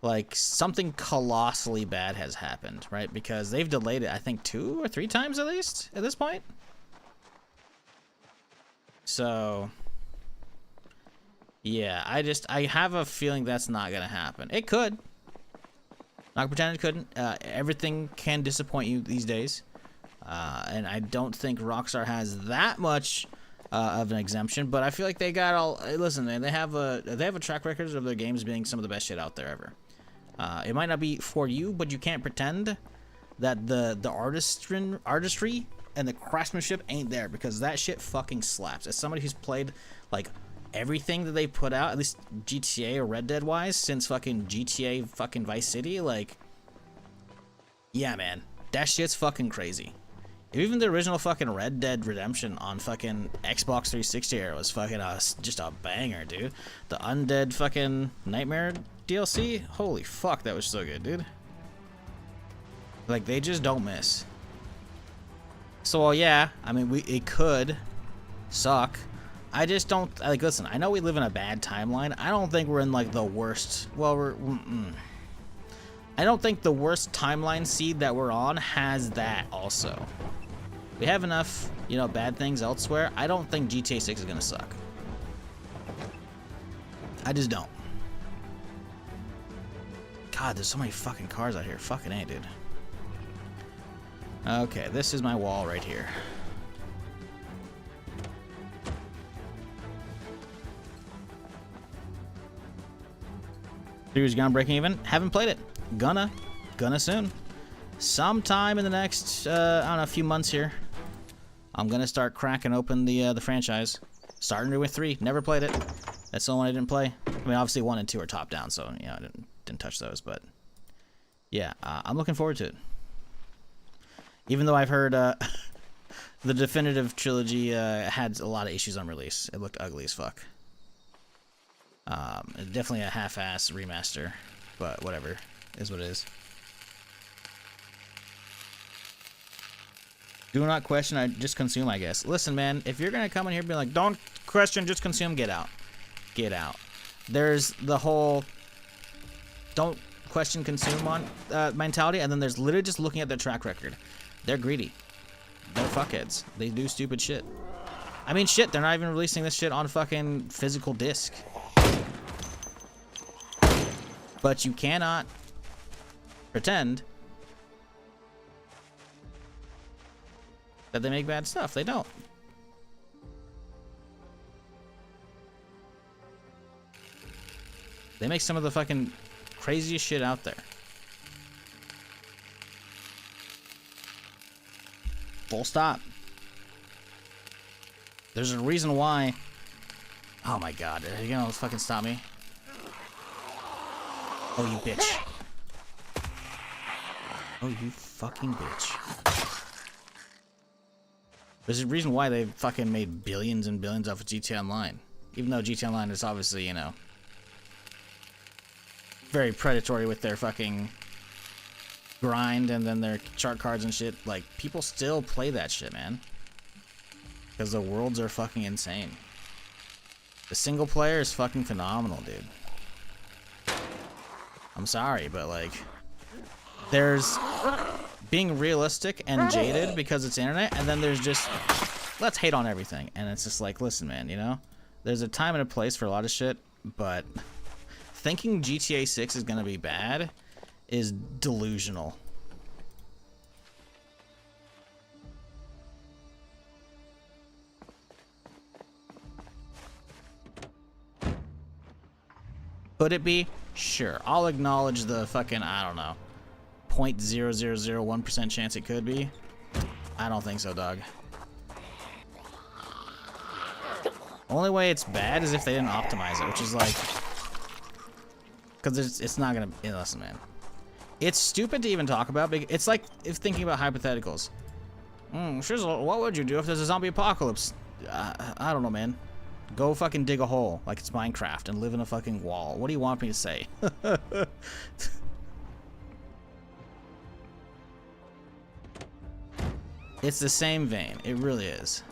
like, something colossally bad has happened, right? Because they've delayed it, I think, 2 or 3 times at least, at this point. So, yeah, I have a feeling that's not gonna happen. It could. Not pretend it couldn't. Everything can disappoint you these days. And I don't think Rockstar has that much of an exemption, but I feel like they got all. Listen, man, they have a track record of their games being some of the best shit out there ever. It might not be for you, but you can't pretend that the artistry and the craftsmanship ain't there, because that shit fucking slaps. As somebody who's played like everything that they put out, at least GTA or Red Dead wise, since fucking GTA fucking Vice City, like, yeah, man, that shit's fucking crazy. Even the original fucking Red Dead Redemption on fucking Xbox 360 era was fucking just a banger, dude. The Undead fucking Nightmare DLC, holy fuck, that was so good, dude. Like, they just don't miss. So, well, yeah, I mean, it could suck. I just don't, like, listen, I know we live in a bad timeline. I don't think we're in, like, the worst, well, I don't think the worst timeline seed that we're on has that also. We have enough, you know, bad things elsewhere. I don't think GTA 6 is gonna suck. I just don't. God, there's so many fucking cars out here. Fucking A, dude. Okay, this is my wall right here. Series gone breaking even. Haven't played it. Gonna soon. Sometime in the next, I don't know, a few months here. I'm gonna start cracking open the franchise. Starting with 3. Never played it. That's the only one I didn't play. I mean, obviously 1 and 2 are top down, so you know, I didn't touch those. But yeah, I'm looking forward to it. Even though I've heard the definitive trilogy had a lot of issues on release. It looked ugly as fuck. Definitely a half-ass remaster, but whatever, is what it is. Do not question, I just consume, I guess. Listen, man, if you're gonna come in here and be like, don't question, just consume, get out. Get out. There's the whole don't question, consume on mentality, and then there's literally just looking at their track record. They're greedy. They're fuckheads. They do stupid shit. I mean, shit, they're not even releasing this shit on fucking physical disc. But you cannot pretend that they make bad stuff. They don't. They make some of the fucking craziest shit out there. Full stop. There's a reason why. Oh my god, are you gonna fucking stop me? Oh, you bitch. Oh, you fucking bitch. There's a reason why they fucking made billions and billions off of GTA Online. Even though GTA Online is obviously, you know, very predatory with their fucking grind and then their chart cards and shit. Like, people still play that shit, man. Because the worlds are fucking insane. The single player is fucking phenomenal, dude. I'm sorry, but like, there's being realistic and jaded because it's internet, and then there's just, let's hate on everything. And it's just like, listen, man, you know, there's a time and a place for a lot of shit, but thinking GTA 6 is gonna be bad is delusional. Could it be? Sure. I'll acknowledge the fucking, I don't know, 0.0001% chance it could be. I don't think so, dog. Only way it's bad is if they didn't optimize it, which is like, because it's not gonna, listen, man. It's stupid to even talk about. It's like if thinking about hypotheticals. Shizzle, what would you do if there's a zombie apocalypse? I don't know, man. Go fucking dig a hole like it's Minecraft and live in a fucking wall. What do you want me to say? It's the same vein. It really is.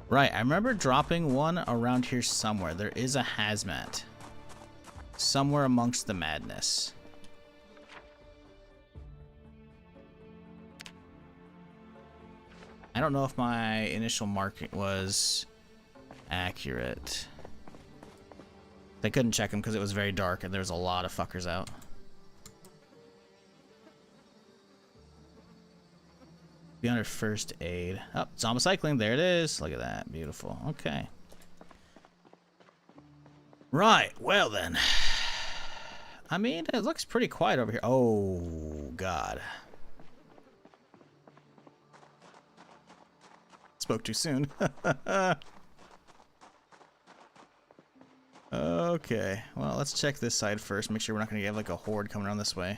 Right, I remember dropping one around here somewhere. There is a hazmat. Somewhere amongst the madness. I don't know if my initial marking was accurate. They couldn't check them because it was very dark and there was a lot of fuckers out. Be under first aid. Oh, zombicycling. There it is. Look at that. Beautiful. Okay. Right. Well then. I mean, it looks pretty quiet over here. Oh, God. Spoke too soon. Okay. Well, let's check this side first. Make sure we're not going to get like a horde coming around this way.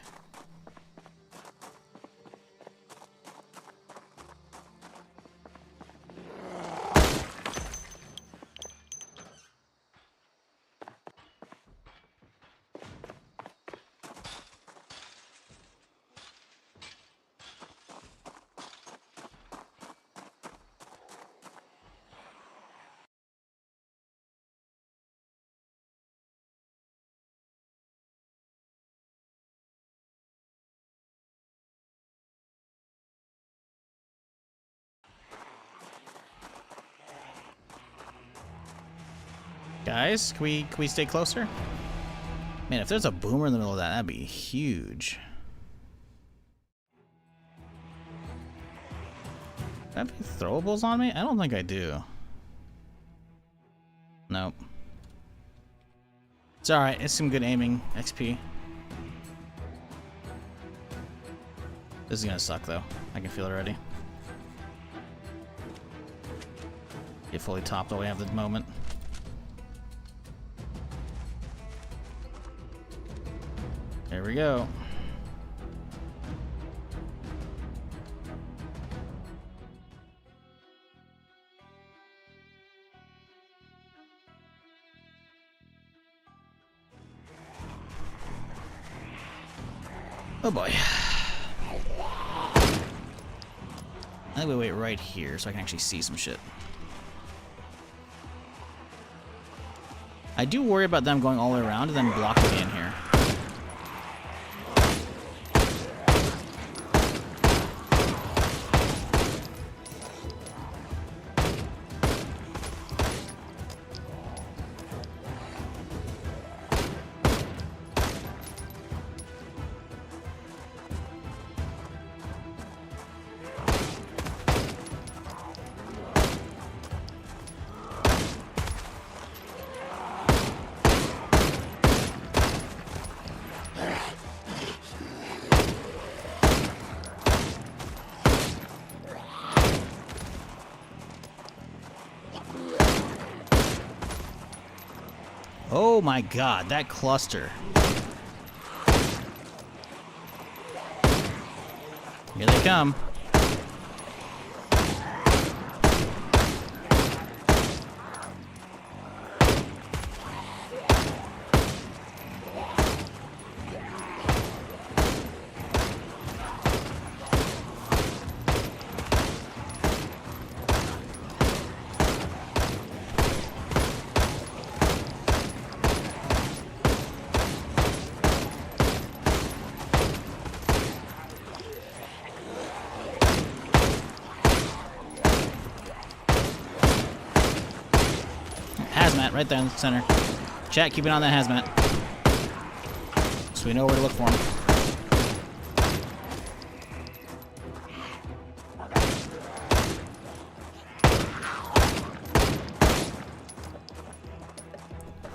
Guys, can we stay closer? Man, if there's a boomer in the middle of that, that'd be huge. Do I have any throwables on me? I don't think I do. Nope. It's alright, it's some good aiming XP. This is gonna suck though. I can feel it already. Get fully topped all we have at the moment. There we go. Oh boy. I think we wait right here so I can actually see some shit. I do worry about them going all the way around and then blocking me in here. Oh my god, that cluster. Here they come. Hazmat right there in the center. Chat, keep it on that hazmat. So we know where to look for him.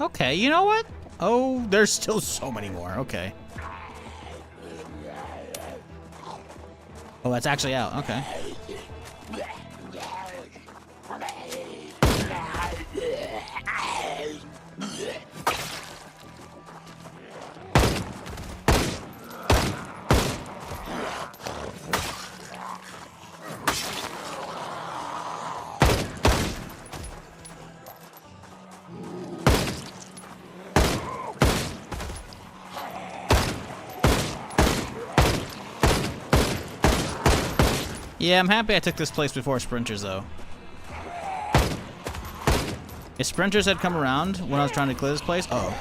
Okay, you know what? Oh, there's still so many more. Okay. Oh, that's actually out. Okay. Yeah, I'm happy I took this place before sprinters, though. If sprinters had come around when I was trying to clear this place, oh.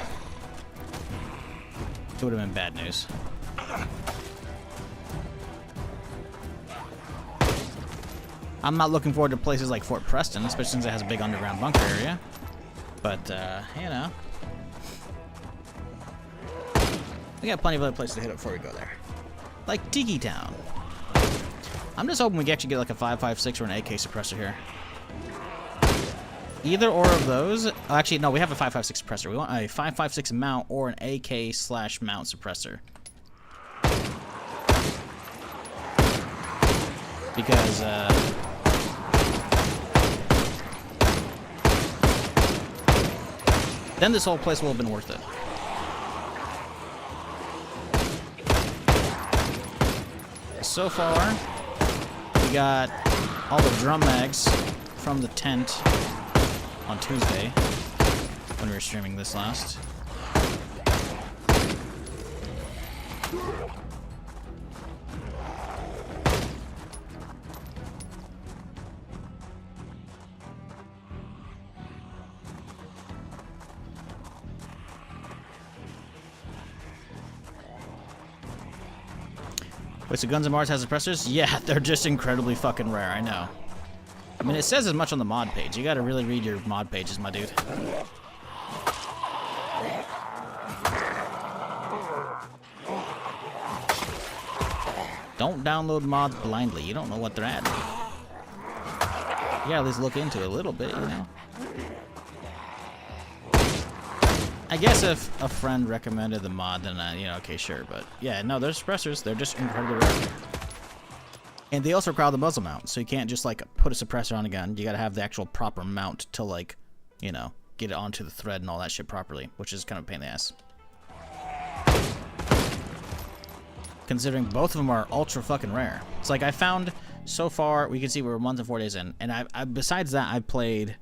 It would have been bad news. I'm not looking forward to places like Fort Preston, especially since it has a big underground bunker area. But, you know. We got plenty of other places to hit up before we go there. Like Tiki Town. I'm just hoping we can actually get like a 5.56 or an AK suppressor here. Either or of those. Oh, actually, no, we have a 5.56 suppressor. We want a 5.56 mount or an AK/mount suppressor. Because, then this whole place will have been worth it. So far, we got all the drum mags from the tent on Tuesday when we were streaming this last. Wait, so Guns N' Mars has suppressors? Yeah, they're just incredibly fucking rare, I know. I mean, it says as much on the mod page. You gotta really read your mod pages, my dude. Don't download mods blindly. You don't know what they're at. You gotta at least look into it a little bit, you know? I guess if a friend recommended the mod, then, you know, okay, sure. But, yeah, no, they're suppressors. They're just incredibly rare. And they also require the muzzle mount, so you can't just, like, put a suppressor on a gun. You gotta have the actual proper mount to, like, you know, get it onto the thread and all that shit properly, which is kind of a pain in the ass. Considering both of them are ultra fucking rare. It's like I found, so far, we can see we're 1 to 4 days in, and I besides that, I played,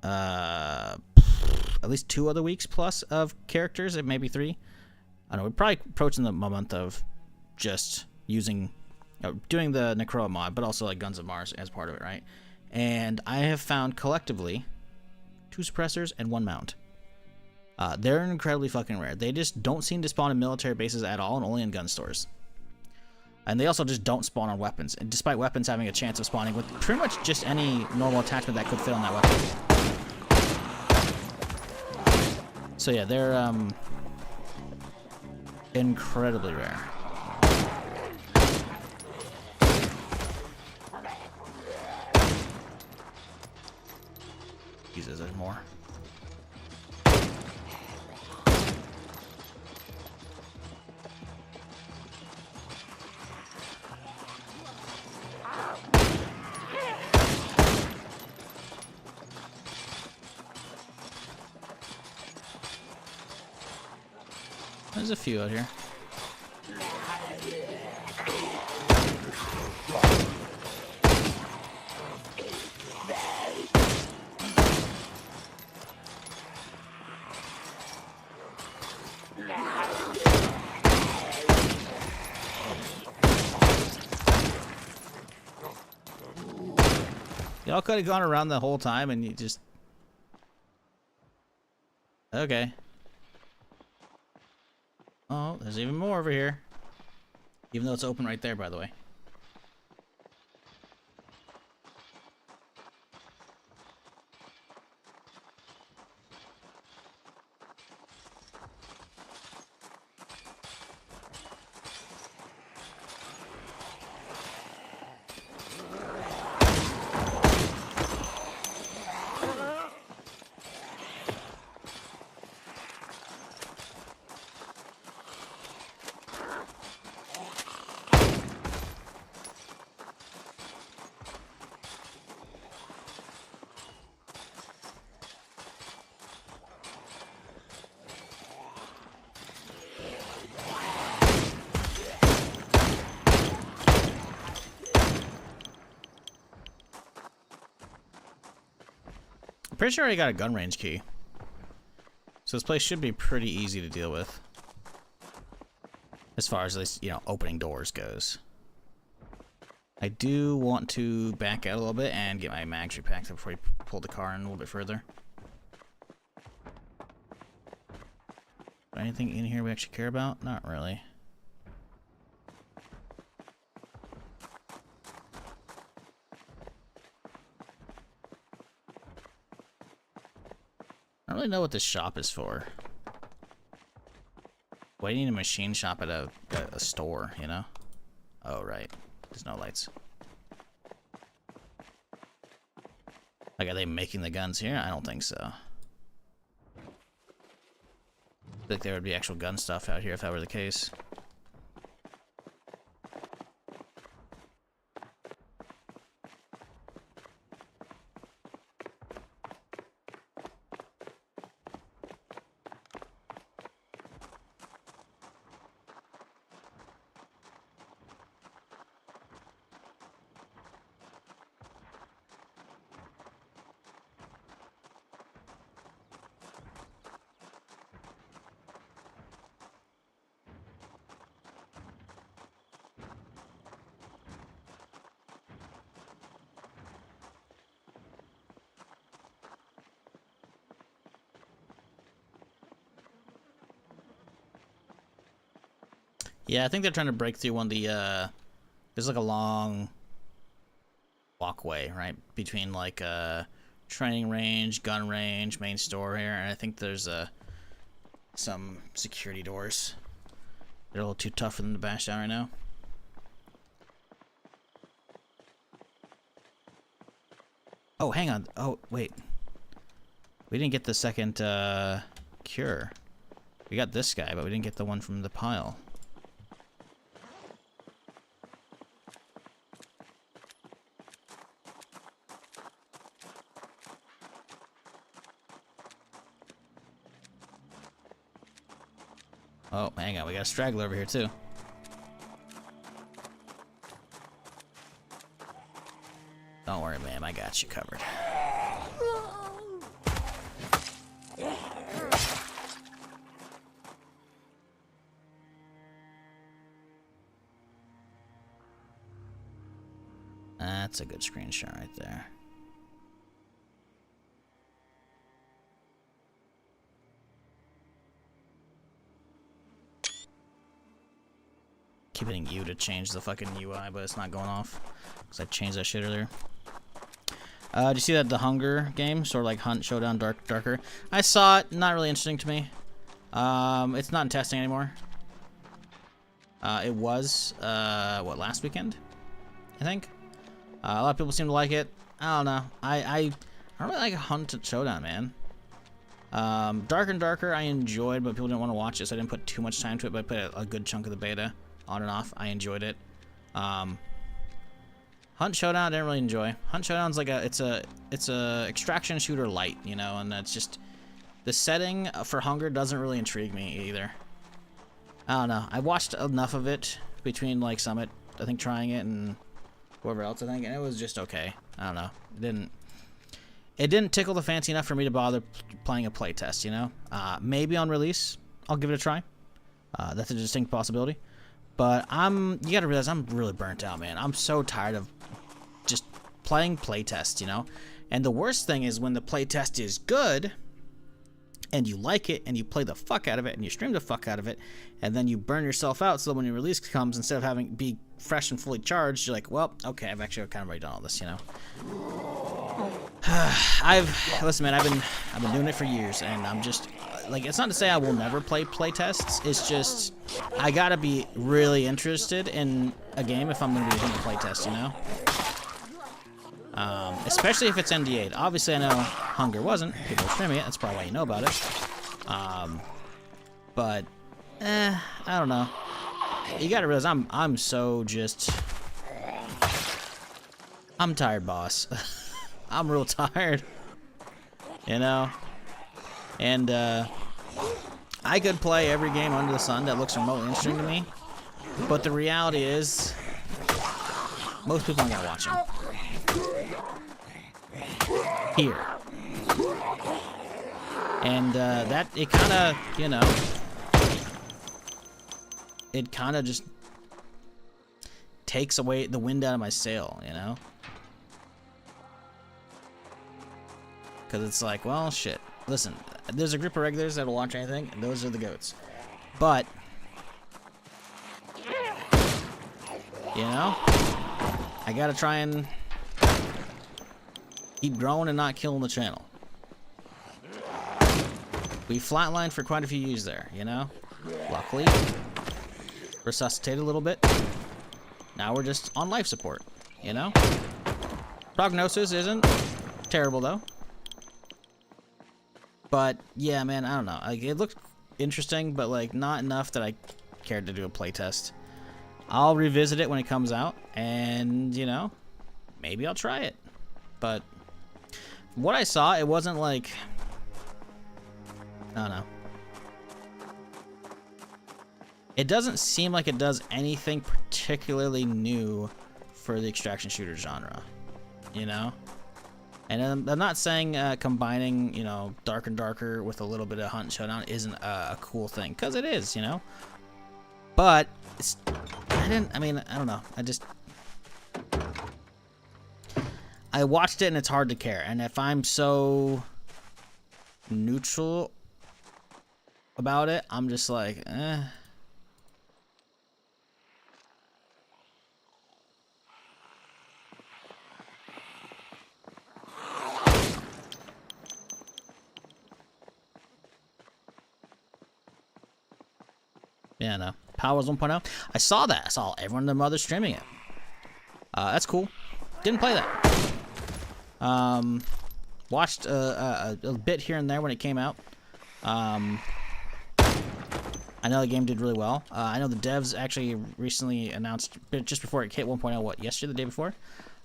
at least 2 other weeks plus of characters, and maybe 3. I don't know, we're probably approaching the month of just using, doing the Necroa mod, but also like Guns N' Mars as part of it, right? And I have found collectively 2 suppressors and 1 mount. They're incredibly fucking rare. They just don't seem to spawn in military bases at all, and only in gun stores. And they also just don't spawn on weapons, and despite weapons having a chance of spawning with pretty much just any normal attachment that could fit on that weapon. So yeah, they're incredibly rare. Jesus, there's more. There's a few out here. Y'all could have gone around the whole time and you just... Okay. Oh, there's even more over here. Even though it's open right there, by the way. I'm pretty sure I got a gun range key. So this place should be pretty easy to deal with. As far as this, you know, opening doors goes. I do want to back out a little bit and get my mags repacked before we pull the car in a little bit further. Anything in here we actually care about? Not really. I don't really know what this shop is for. Why do you need a machine shop at a store, you know? Oh, right. There's no lights. Like, are they making the guns here? I don't think so. I think there would be actual gun stuff out here if that were the case. Yeah, I think they're trying to break through one of the, there's like a long walkway, right? Between like training range, gun range, main store here, and I think there's some security doors. They're a little too tough for them to bash down right now. Oh, hang on. Oh, wait. We didn't get the second cure. We got this guy, but we didn't get the one from the pile. Oh, hang on, we got a straggler over here too. Don't worry, ma'am, I got you covered. That's a good screenshot right there. Keep hitting U to change the fucking UI, but it's not going off because I changed that shit earlier. Did you see that the Hunger game, sort of like Hunt, Showdown, Darker? I saw it. Not really interesting to me. It's not in testing anymore. It was what, last weekend, I think. A lot of people seem to like it. I don't know. I don't really like Hunt and Showdown, man. Darker and Darker I enjoyed, but people didn't want to watch it, so I didn't put too much time to it. But I put a good chunk of the beta on and off. I enjoyed it. Hunt Showdown I didn't really enjoy. Hunt Showdown's like it's a extraction shooter light, you know, and it's just the setting for Hunger doesn't really intrigue me either. I don't know. I watched enough of it between like Summit, I think, trying it, and whoever else, I think, and it was just okay. I don't know. It didn't tickle the fancy enough for me to bother playing a playtest, you know? Maybe on release, I'll give it a try. That's a distinct possibility. But you gotta realize I'm really burnt out, man. I'm so tired of just playing playtests, you know? And the worst thing is when the playtest is good, and you like it, and you play the fuck out of it, and you stream the fuck out of it, and then you burn yourself out, so that when your release comes, instead of having be fresh and fully charged, you're like, well, okay, I've actually kind of already done all this, you know? Listen, man, I've been doing it for years, and I'm just, like, it's not to say I will never play playtests, it's just, I gotta be really interested in a game if I'm gonna be doing a playtest, you know? Especially if it's NDA'd. Obviously, I know Hunger wasn't. People are streaming it. That's probably why you know about it. But, I don't know. You gotta realize I'm so just... I'm tired, boss. I'm real tired. You know? And, I could play every game under the sun that looks remotely interesting to me. But the reality is, most people aren't gonna watch them. Here. And that, it kind of, you know, it kind of just takes away the wind out of my sail, you know? Because it's like, well, shit. Listen, there's a group of regulars that'll watch anything, and those are the goats. But, you know, I gotta try and keep growing and not killing the channel. We flatlined for quite a few years there, you know? Luckily, resuscitated a little bit. Now we're just on life support, you know? Prognosis isn't terrible, though. But, yeah, man, I don't know. Like, it looked interesting, but, like, not enough that I cared to do a playtest. I'll revisit it when it comes out, and, you know, maybe I'll try it. But what I saw, it wasn't like, I don't know. It doesn't seem like it does anything particularly new for the extraction shooter genre, you know? And I'm not saying combining, you know, Dark and Darker with a little bit of Hunt and Showdown isn't a cool thing, because it is, you know? But, I don't know. I watched it and it's hard to care. And if I'm so neutral about it, I'm just like, eh. Yeah, no. Power Wars 1.0. I saw that. I saw everyone and their mother streaming it. That's cool. Didn't play that. Watched a bit here and there when it came out. I know the game did really well. I know the devs actually recently announced, just before it hit 1.0, what, yesterday, the day before?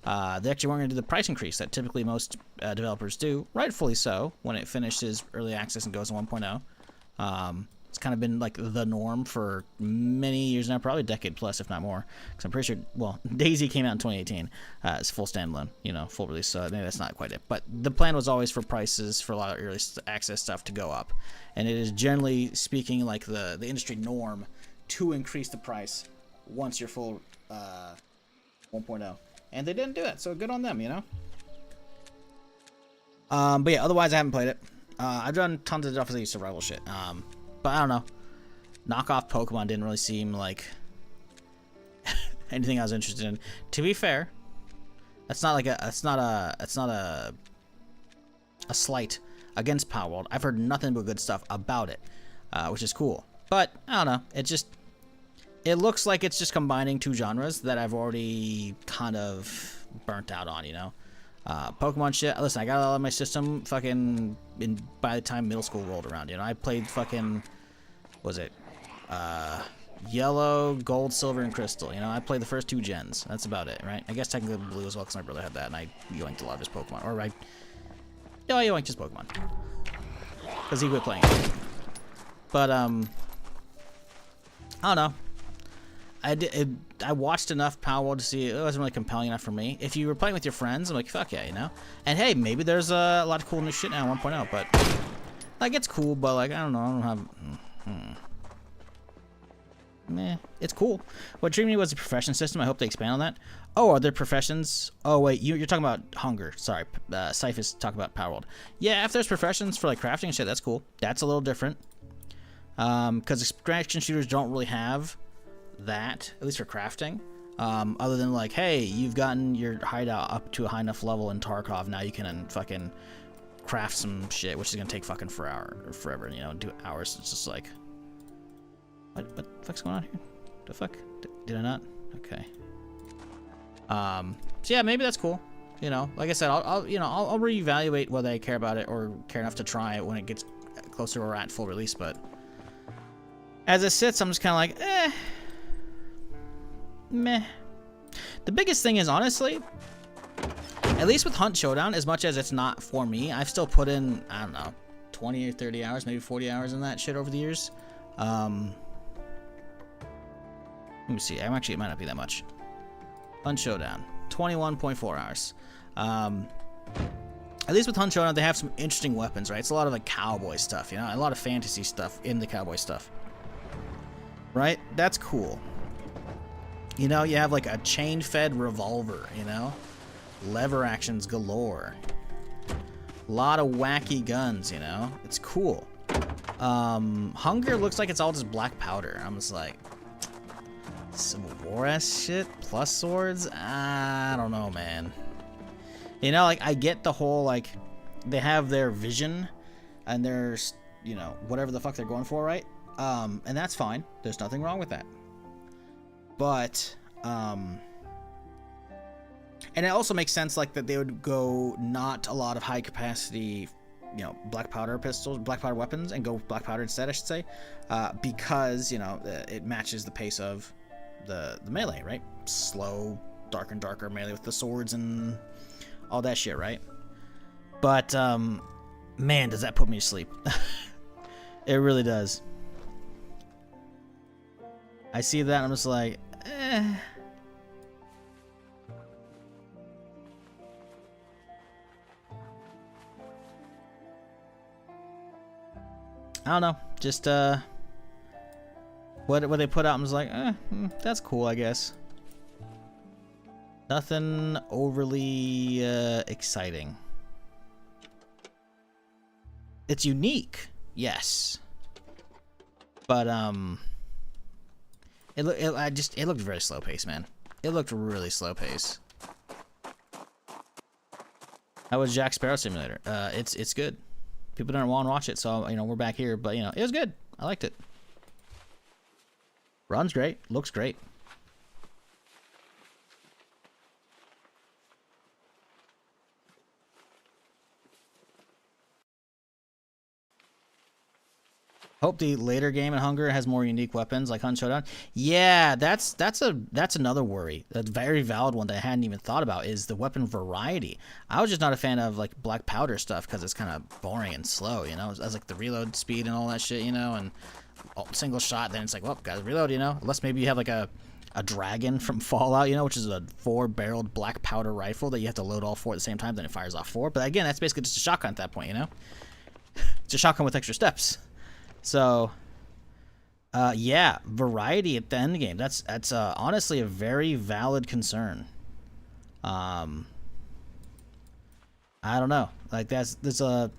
They actually weren't going to do the price increase that typically most developers do, rightfully so, when it finishes early access and goes to 1.0. It's kind of been like the norm for many years now, probably a decade plus, if not more. Because I'm pretty sure, well, Daisy came out in 2018. It's full standalone, you know, full release, so maybe that's not quite it. But the plan was always for prices for a lot of early access stuff to go up. And it is generally speaking like the industry norm to increase the price once you're full 1.0. And they didn't do it, so good on them, you know? But yeah, otherwise I haven't played it. I've done tons of stuff as survival shit. But I don't know. Knockoff Pokemon didn't really seem like anything I was interested in. To be fair, that's not like it's not a slight against Power World. I've heard nothing but good stuff about it, which is cool. But I don't know. It looks like it's just combining two genres that I've already kind of burnt out on, you know. Pokemon shit. Listen, I got a lot of my system fucking by the time middle school rolled around, you know. I played fucking, what was it? Yellow, Gold, Silver, and Crystal. You know, I played the first two gens. That's about it, right? I guess technically Blue as well, because my brother had that, and I yoinked a lot of his Pokemon. Or I yoinked his Pokemon. Because he quit playing it. But, I don't know. I watched enough Power World to see it wasn't really compelling enough for me. If you were playing with your friends, I'm like, fuck yeah, you know? And hey, maybe there's a lot of cool new shit now in 1.0, but like, it's cool, but like, I don't know, I don't have... Meh, it's cool. What dreamed me was the profession system. I hope they expand on that. Oh, are there professions? Oh, wait, you're talking about Hunger. Sorry, Scythe is talking about Power World. Yeah, if there's professions for like crafting and shit, that's cool. That's a little different. Because extraction shooters don't really have that, at least for crafting. Other than like, hey, you've gotten your hideout up to a high enough level in Tarkov, now you can fucking craft some shit, which is gonna take fucking forever, you know, do hours. It's just like, what the fuck's going on here? The fuck? Did I not? Okay. So yeah, maybe that's cool. You know, like I said, I'll reevaluate whether I care about it or care enough to try it when it gets closer to where we're at full release. But as it sits, I'm just kind of like, meh. The biggest thing is, honestly, at least with Hunt Showdown, as much as it's not for me, I've still put in, I don't know, 20 or 30 hours, maybe 40 hours in that shit over the years. Let me see. It might not be that much. Hunt Showdown, 21.4 hours. At least with Hunt Showdown, they have some interesting weapons, right? It's a lot of like cowboy stuff, you know, a lot of fantasy stuff in the cowboy stuff, right? That's cool. You know, you have like a chain-fed revolver, you know, lever actions galore. A lot of wacky guns, you know. It's cool. Hunger looks like it's all just black powder. I'm just like, Civil War ass shit plus swords. I don't know, man. You know, like I get the whole like they have their vision and there's, you know, whatever the fuck they're going for, right? And that's fine. There's nothing wrong with that. But and it also makes sense like that they would go not a lot of high capacity, you know, black powder pistols, black powder weapons, and go black powder instead, I should say, because, you know, it matches the pace of the melee, right? Slow, darker and darker melee with the swords and all that shit, right? But man, does that put me to sleep. It really does. I see that and I'm just like, I don't know, just what they put out, I was like, that's cool, I guess. Nothing overly exciting. It's unique, yes, but it looked very slow paced, man. It looked really slow paced. How was Jack Sparrow Simulator? It's good. People don't want to watch it, so, you know, we're back here, but, you know, it was good. I liked it. Runs great. Looks great. Hope the later game in Hunger has more unique weapons like Hunt Showdown. Yeah, that's another worry. A very valid one that I hadn't even thought about is the weapon variety. I was just not a fan of like black powder stuff because it's kind of boring and slow, you know. As like the reload speed and all that shit, you know, and single shot. Then it's like, well, gotta reload, you know. Unless maybe you have like a dragon from Fallout, you know, which is a 4-barreled black powder rifle that you have to load all 4 at the same time. Then it fires off 4. But again, that's basically just a shotgun at that point, you know. It's a shotgun with extra steps. So, yeah, variety at the end game. That's honestly a very valid concern. I don't know. Like there's a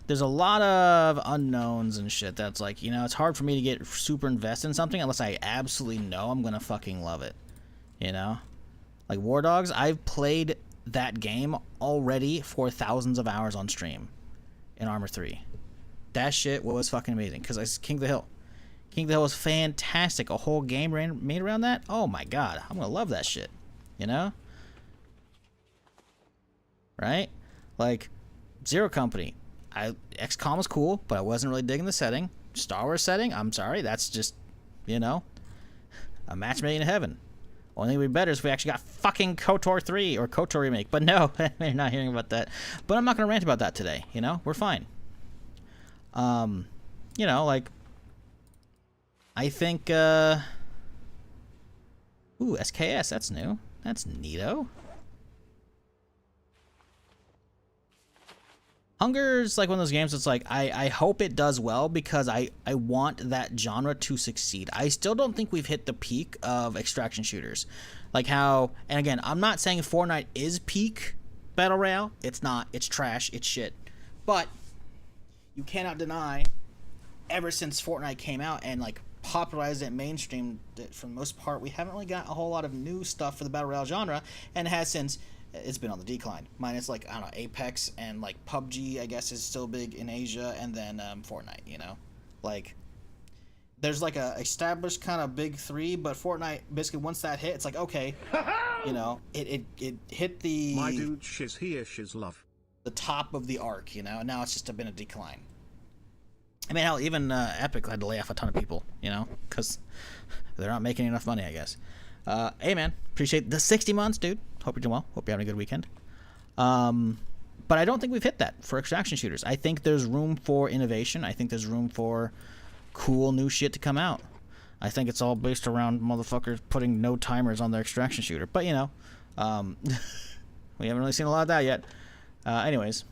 lot of unknowns and shit. That's like, you know, it's hard for me to get super invested in something unless I absolutely know I'm gonna fucking love it. You know, like War Dogs. I've played that game already for thousands of hours on stream. In Armor 3. That shit was fucking amazing. Because it's King of the Hill. King of the Hill was fantastic. A whole game made around that? Oh my god. I'm going to love that shit. You know? Right? Like, Zero Company. XCOM was cool, but I wasn't really digging the setting. Star Wars setting? I'm sorry. That's just, you know, a match made in heaven. Only thing would be better is if we actually got fucking KOTOR 3 or KOTOR remake. But no, we're not hearing about that. But I'm not going to rant about that today. You know, we're fine. You know, like I think, ooh, SKS, that's new. That's neato. Hunger's like one of those games that's like, I hope it does well because I want that genre to succeed. I still don't think we've hit the peak of extraction shooters. Like how, and again, I'm not saying Fortnite is peak Battle Royale. It's not. It's trash. It's shit. But you cannot deny, ever since Fortnite came out and like popularized it mainstream, that for the most part, we haven't really got a whole lot of new stuff for the Battle Royale genre, and it has since. It's been on the decline. Minus like, I don't know, Apex and like PUBG, I guess, is still big in Asia, and then Fortnite, you know? Like, there's like a established kind of big three, but Fortnite, basically once that hit, it's like, okay, you know, it hit the... My dude, shiz here, shiz love. The top of the arc, you know? And now it's just been a decline. I mean, hell, even Epic had to lay off a ton of people, you know? Because they're not making enough money, I guess. Hey, man, appreciate the 60 months, dude. Hope you're doing well. Hope you're having a good weekend. But I don't think we've hit that for extraction shooters. I think there's room for innovation. I think there's room for cool new shit to come out. I think it's all based around motherfuckers putting no timers on their extraction shooter. But, you know, we haven't really seen a lot of that yet. Anyways.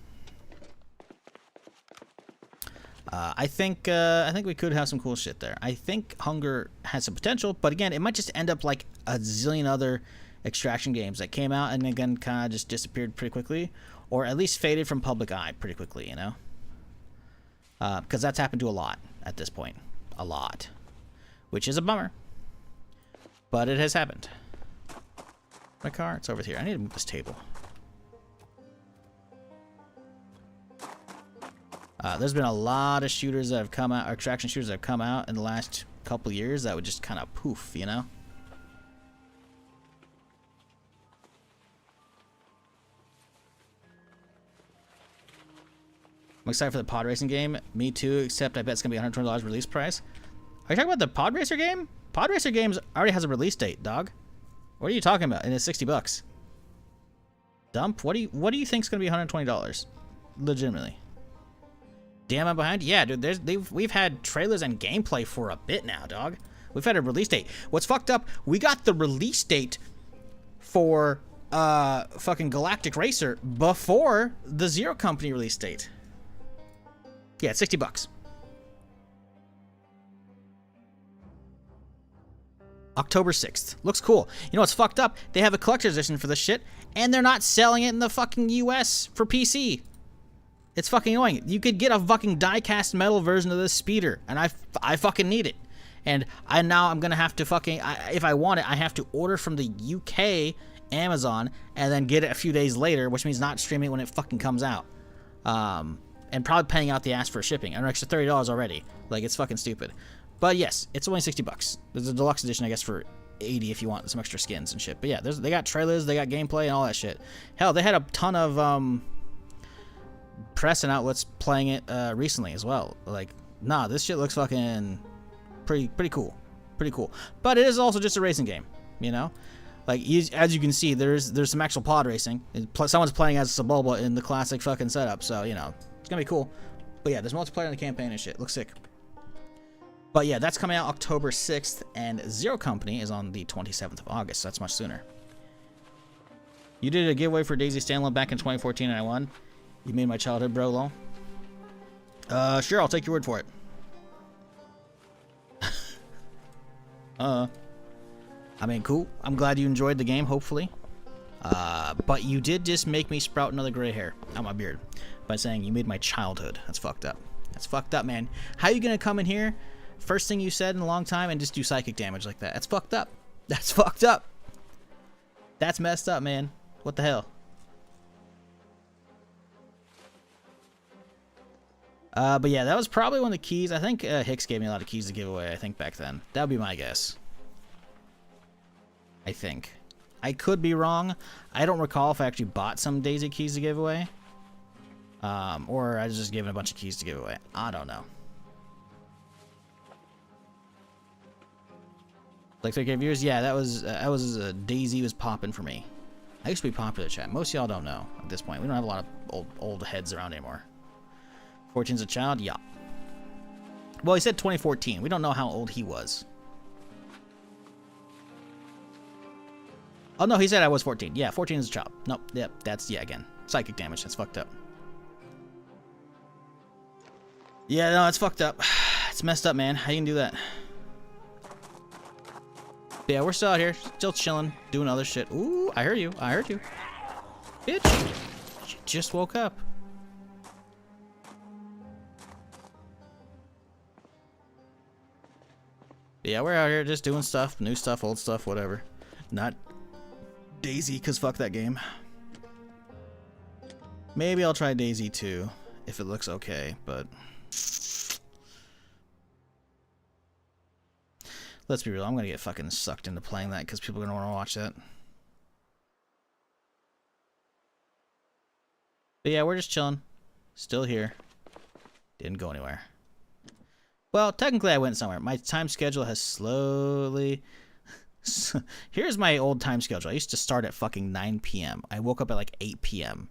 I think we could have some cool shit there. I think Hunger has some potential, but again, it might just end up like a zillion other extraction games that came out and again kind of just disappeared pretty quickly, or at least faded from public eye pretty quickly, you know? Because that's happened to a lot at this point. A lot. Which is a bummer. But it has happened. My car? It's over here. I need to move this table. There's been a lot of shooters that have come out, or extraction shooters that have come out in the last couple years that would just kind of poof, you know? I'm excited for the pod racing game. Me too, except I bet it's going to be $120 release price. Are you talking about the pod racer game? Pod racer games already has a release date, dog. What are you talking about? And it's 60 bucks. Dump? What do you think is going to be $120? Legitimately. Damn, I'm behind? Yeah, dude, we've had trailers and gameplay for a bit now, dog. We've had a release date. What's fucked up, we got the release date for fucking Galactic Racer before the Zero Company release date. Yeah, it's 60 bucks. October 6th. Looks cool. You know what's fucked up? They have a collector's edition for this shit, and they're not selling it in the fucking US for PC. It's fucking annoying. You could get a fucking die-cast metal version of this speeder, and I fucking need it. And now I'm gonna have to fucking, if I want it, I have to order from the UK Amazon, and then get it a few days later, which means not streaming it when it fucking comes out. And probably paying out the ass for shipping. An extra $30 already. Like, it's fucking stupid. But yes, it's only 60 bucks. There's a deluxe edition, I guess, for 80 if you want some extra skins and shit. But yeah, they got trailers, they got gameplay, and all that shit. Hell, they had a ton of press and outlets playing it recently as well. Like, nah, this shit looks fucking pretty cool. Pretty cool. But it is also just a racing game, you know? Like, as you can see, there's some actual pod racing. Someone's playing as Sebulba in the classic fucking setup, so, you know, it's gonna be cool. But yeah, there's multiplayer in the campaign and shit. Looks sick. But yeah, that's coming out October 6th, and Zero Company is on the 27th of August, so that's much sooner. You did a giveaway for Daisy Standalone back in 2014 and I won. You made my childhood, bro, lol. Sure, I'll take your word for it. I mean, cool. I'm glad you enjoyed the game, hopefully. But you did just make me sprout another gray hair on my beard by saying you made my childhood. That's fucked up. That's fucked up, man. How you gonna come in here, first thing you said in a long time, and just do psychic damage like that? That's fucked up. That's fucked up. That's messed up, man. What the hell? But yeah, that was probably one of the keys. I think Hicks gave me a lot of keys to give away, I think, back then. That would be my guess. I think. I could be wrong. I don't recall if I actually bought some Daisy keys to give away. Or I was just given a bunch of keys to give away. I don't know. Like 3K viewers? Yeah, that was Daisy was popping for me. I used to be popular, chat. Most of y'all don't know at this point. We don't have a lot of old heads around anymore. Fortune's a child? Yeah. Well, he said 2014. We don't know how old he was. Oh, no, he said I was 14. Yeah, 14 is a child. Nope, yep, that's, yeah, again. Psychic damage, that's fucked up. Yeah, no, it's fucked up. It's messed up, man. How you can do that? But yeah, we're still out here, still chilling, doing other shit. Ooh, I heard you. I heard you. Bitch. She just woke up. But yeah, we're out here just doing stuff. New stuff, old stuff, whatever. Not Daisy, because fuck that game. Maybe I'll try Daisy 2 if it looks okay, but let's be real, I'm gonna get fucking sucked into playing that because people are gonna want to watch that. But yeah, we're just chilling. Still here. Didn't go anywhere. Well, technically I went somewhere. My time schedule has slowly... Here's my old time schedule. I used to start at fucking 9 p.m. I woke up at like 8 p.m.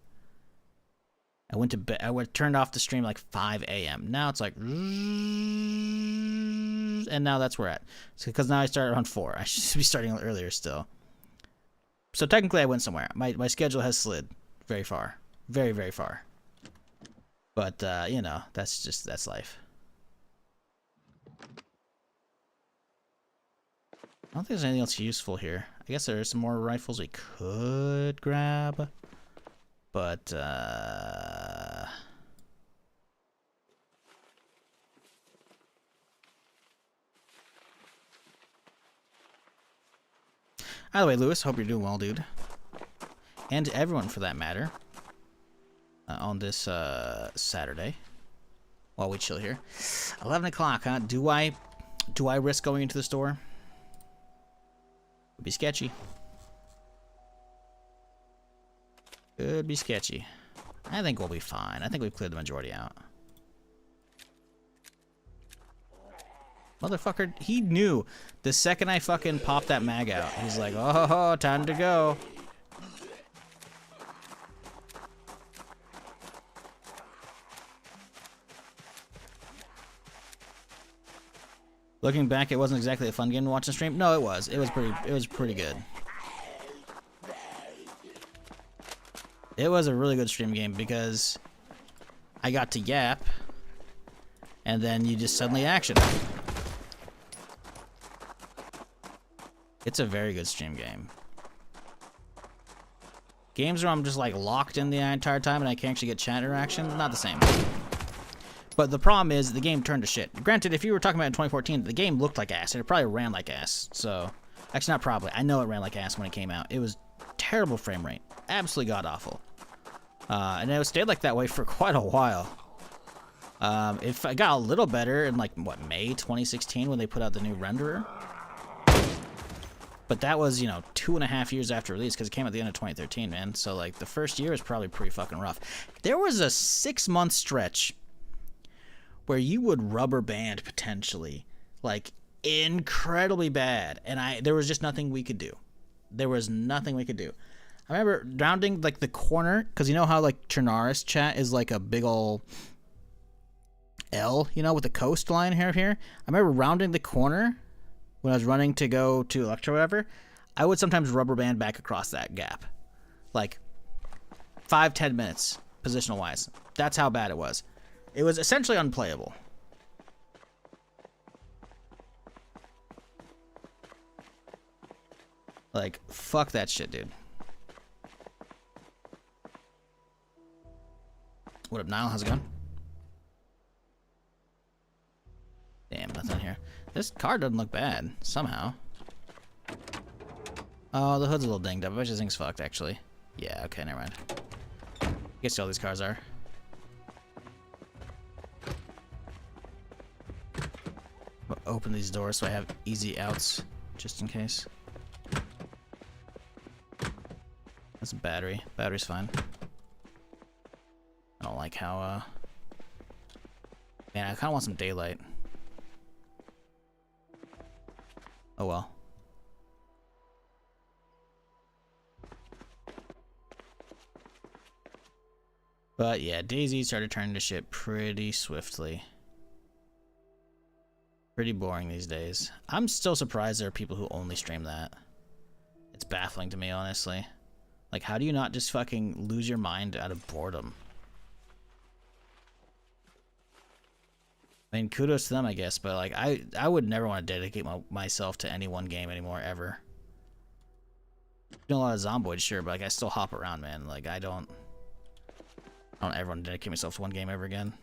I went to bed. Turned off the stream like 5 a.m. Now it's like, and now that's where we're at. Because now I start around 4. I should be starting earlier still. So technically I went somewhere. My schedule has slid very far, very, very far. But you know, that's life. I don't think there's anything else useful here. I guess there are some more rifles we could grab. But, either way, Lewis, hope you're doing well, dude. And to everyone, for that matter, on this Saturday, while we chill here. 11 o'clock, huh? Do I risk going into the store? Would be sketchy. Could be sketchy. I think we'll be fine. I think we've cleared the majority out. Motherfucker, he knew the second I fucking popped that mag out. He's like, oh, time to go. Looking back, it wasn't exactly a fun game to watch on stream. No, it was. It was pretty good. It was a really good stream game because I got to yap, and then you just suddenly action. It's a very good stream game. Games where I'm just like locked in the entire time and I can't actually get chat interaction, not the same. But the problem is the game turned to shit. Granted, if you were talking about in 2014, the game looked like ass and it probably ran like ass. So, actually not probably. I know it ran like ass when it came out. It was terrible frame rate. Absolutely god-awful. And it stayed like that way for quite a while. It got a little better in like, what, May 2016 when they put out the new renderer? But that was, you know, 2.5 years after release because it came at the end of 2013, man. So, like, the first year was probably pretty fucking rough. There was a 6-month stretch where you would rubber band potentially, like, incredibly bad. And there was just nothing we could do. There was nothing we could do. I remember rounding, like, the corner, because you know how, like, Chernarus chat is, like, a big ol' L, you know, with the coastline here. I remember rounding the corner when I was running to go to Electro or whatever. I would sometimes rubber band back across that gap. Like, 5-10 minutes, positional-wise. That's how bad it was. It was essentially unplayable. Like, fuck that shit, dude. What up, Nile? How's it going? Damn, nothing here. This car doesn't look bad, somehow. Oh, the hood's a little dinged up. I bet you thing's fucked, actually. Yeah, okay, never mind. Guess all these cars are. I'll open these doors so I have easy outs, just in case. That's a battery. Battery's fine. I don't like how, man, I kinda want some daylight. Oh well. But yeah, Daisy started turning to shit pretty swiftly. Pretty boring these days. I'm still surprised there are people who only stream that. It's baffling to me, honestly. Like, how do you not just fucking lose your mind out of boredom? I mean, kudos to them, I guess, but like, I would never want to dedicate myself to any one game anymore, ever. You know, a lot of Zomboid, sure, but like, I still hop around, man. Like, I don't ever want to dedicate myself to one game ever again.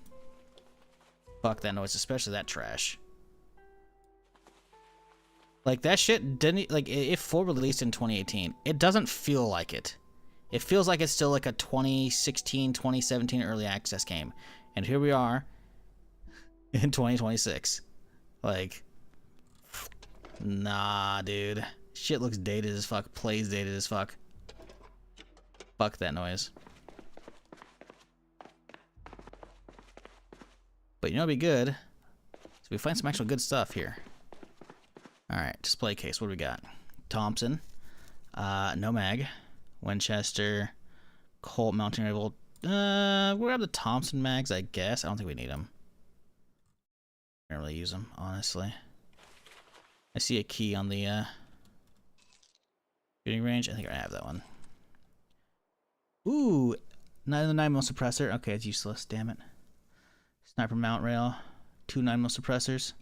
Fuck that noise, especially that trash. Like, that shit didn't, like, if full released in 2018, it doesn't feel like it. It feels like it's still like a 2016, 2017 early access game. And here we are in 2026. Like, nah, dude. Shit looks dated as fuck, plays dated as fuck. Fuck that noise. But you know what'd be good? So we find some actual good stuff here. Alright, display case. What do we got? Thompson. No mag. Winchester. Colt mountain rifle. We'll grab the Thompson mags, I guess. I don't think we need them. I don't really use them, honestly. I see a key on the shooting range. I think I have that one. Ooh! 9mm suppressor. Okay, it's useless. Damn it. Sniper mount rail. 2 9mm suppressors.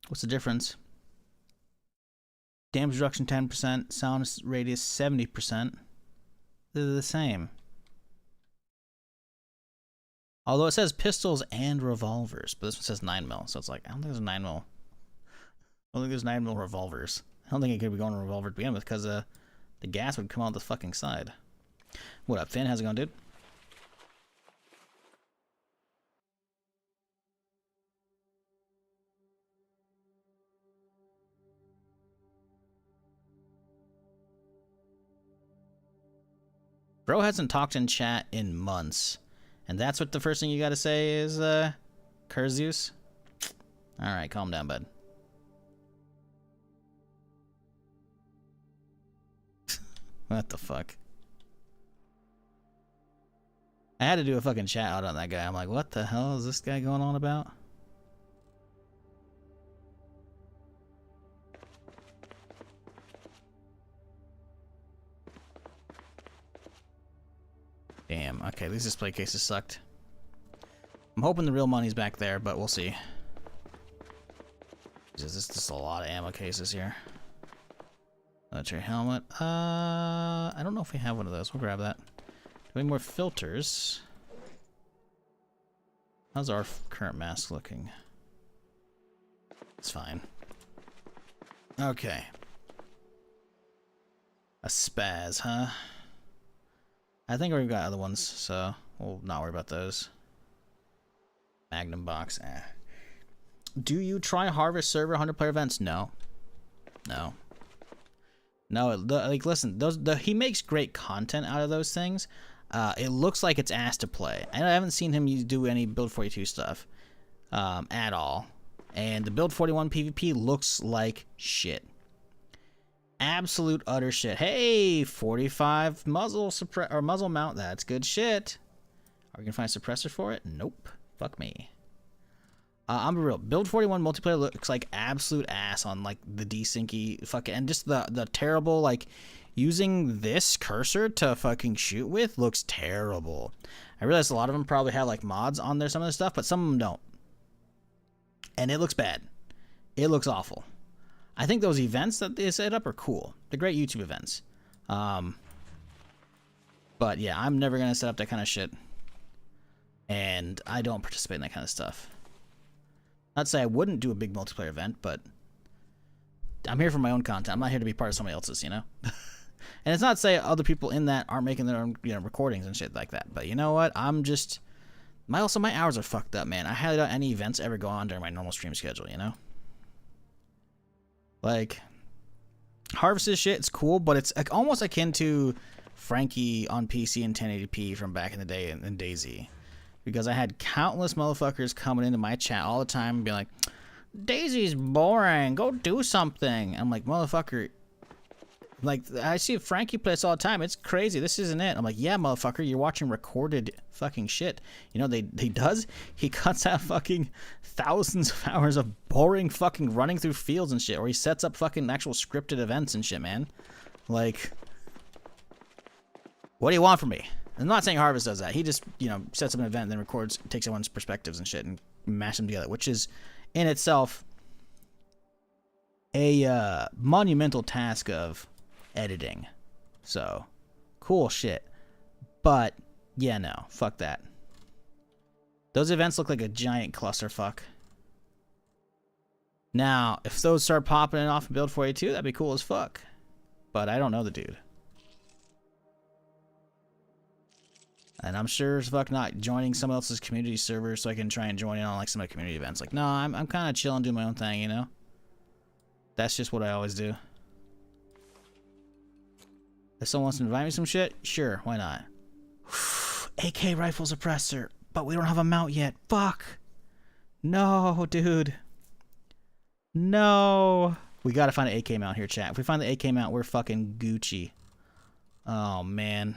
What's the difference? Damage reduction 10%, sound radius 70%. They're the same. Although it says pistols and revolvers, but this one says 9mm, so it's like, I don't think there's a 9mm. I don't think there's 9mm revolvers. I don't think it could be going to a revolver to begin with, because the gas would come out the fucking side. What up, Finn? How's it going, dude? Bro hasn't talked in chat in months. And that's what the first thing you gotta say is, Kurzeus? Alright, calm down, bud. What the fuck? I had to do a fucking chat out on that guy. I'm like, what the hell is this guy going on about? Damn, okay, these display cases sucked. I'm hoping the real money's back there, but we'll see. This is just a lot of ammo cases here. Military helmet. I don't know if we have one of those. We'll grab that. Do we have more filters? How's our current mask looking? It's fine. Okay. A spaz, huh? I think we've got other ones, so we'll not worry about those. Magnum box. Do you try Harvest server 100-player events? No. No. No, like, listen, he makes great content out of those things. It looks like it's ass to play. And I haven't seen him do any Build 42 stuff at all. And the Build 41 PvP looks like shit. Absolute utter shit. Hey, 45 muzzle mount. That's good shit. Are we gonna find a suppressor for it? Nope. Fuck me. I'm real. Build 41 multiplayer looks like absolute ass on like the desyncy fucking, and just the terrible, like, using this cursor to fucking shoot with looks terrible. I realize a lot of them probably have like mods on there, some of the stuff, but some of them don't. And it looks bad. It looks awful. I think those events that they set up are cool. They're great YouTube events. But yeah, I'm never gonna set up that kind of shit. And I don't participate in that kind of stuff. Not to say I wouldn't do a big multiplayer event, but I'm here for my own content. I'm not here to be part of somebody else's, you know? And it's not to say other people in that aren't making their own, you know, recordings and shit like that. But you know what? I'm just... my hours are fucked up, man. I highly doubt any events ever go on during my normal stream schedule, you know? Like, Harvest's shit, it's cool, but it's like almost akin to Frankie on PC in 1080p from back in the day in DayZ. Because I had countless motherfuckers coming into my chat all the time and be like, DayZ's boring, go do something. I'm like, motherfucker, Like, I see Frankie play this all the time. It's crazy. This isn't it. I'm like, yeah, motherfucker, you're watching recorded fucking shit. You know, he does. He cuts out fucking thousands of hours of boring fucking running through fields and shit, or he sets up fucking actual scripted events and shit, man. Like, what do you want from me? I'm not saying Harvest does that. He just, you know, sets up an event and then records, takes everyone's perspectives and shit and mashes them together, which is in itself a monumental task of editing. So cool shit. But yeah, no, fuck that. Those events look like a giant clusterfuck. Now, if those start popping off in Build 42, that'd be cool as fuck. But I don't know the dude. And I'm sure as fuck not joining someone else's community server so I can try and join in on like some of the community events. Like, no, I'm kind of chilling, doing my own thing, you know? That's just what I always do. If someone wants to invite me some shit, sure, why not? AK rifle suppressor, but we don't have a mount yet. Fuck. No, dude. No. We gotta find an AK mount here, chat. If we find the AK mount, we're fucking Gucci. Oh, man.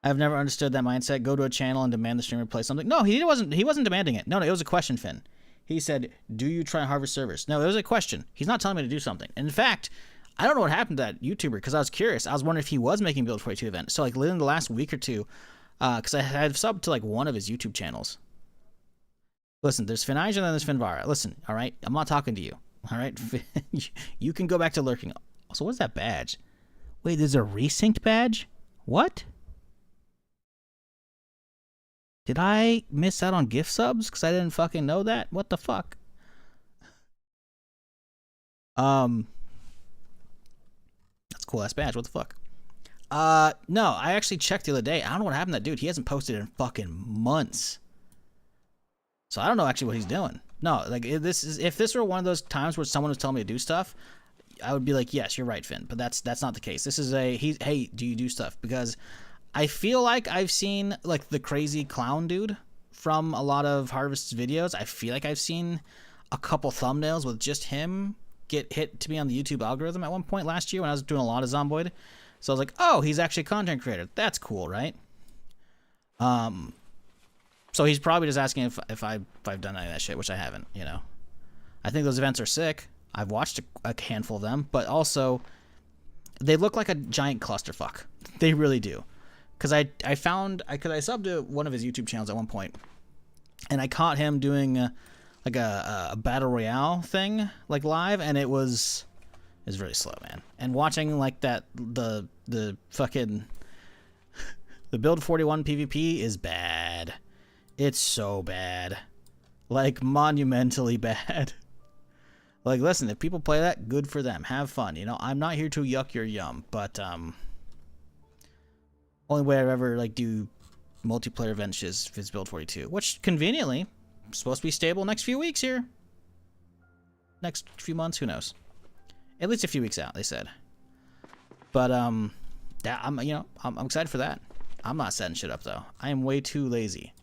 I've never understood that mindset. Go to a channel and demand the streamer play something. No, he wasn't demanding it. No, it was a question, Finn. He said, do you try Harvest servers? No, it was a question. He's not telling me to do something. In fact, I don't know what happened to that YouTuber because I was curious. I was wondering if he was making Build 42 events. So like within the last week or two, because I had subbed to like one of his YouTube channels. Listen, there's Finija and then there's Finvara. Listen, all right? I'm not talking to you. All right? You can go back to lurking. Also, what's that badge? Wait, there's a resynced badge? What? Did I miss out on gift subs? Because I didn't fucking know that? What the fuck? That's a cool ass badge. What the fuck? No, I actually checked the other day. I don't know what happened to that dude. He hasn't posted in fucking months. So I don't know actually what he's doing. No, like if this were one of those times where someone was telling me to do stuff, I would be like, yes, you're right, Finn. But that's not the case. This is hey, do you do stuff? Because I feel like I've seen like the crazy clown dude from a lot of Harvest's videos. I feel like I've seen a couple thumbnails with just him get hit to me on the YouTube algorithm at one point last year when I was doing a lot of Zomboid. So I was like, oh, he's actually a content creator. That's cool, right? So he's probably just asking if I've done any of that shit, which I haven't, you know. I think those events are sick. I've watched a handful of them, but also they look like a giant clusterfuck. They really do. Because I subbed to one of his YouTube channels at one point, and I caught him doing like a battle royale thing like live, and it was really slow, man. And watching like that the fucking the Build 41 PvP is bad. It's so bad, like monumentally bad. Like, listen, if people play that, good for them. Have fun, you know. I'm not here to yuck your yum, but only way I've ever like do multiplayer events is Build 42, which conveniently is supposed to be stable next few weeks here. Next few months, who knows? At least a few weeks out, they said. But that I'm excited for that. I'm not setting shit up though. I am way too lazy.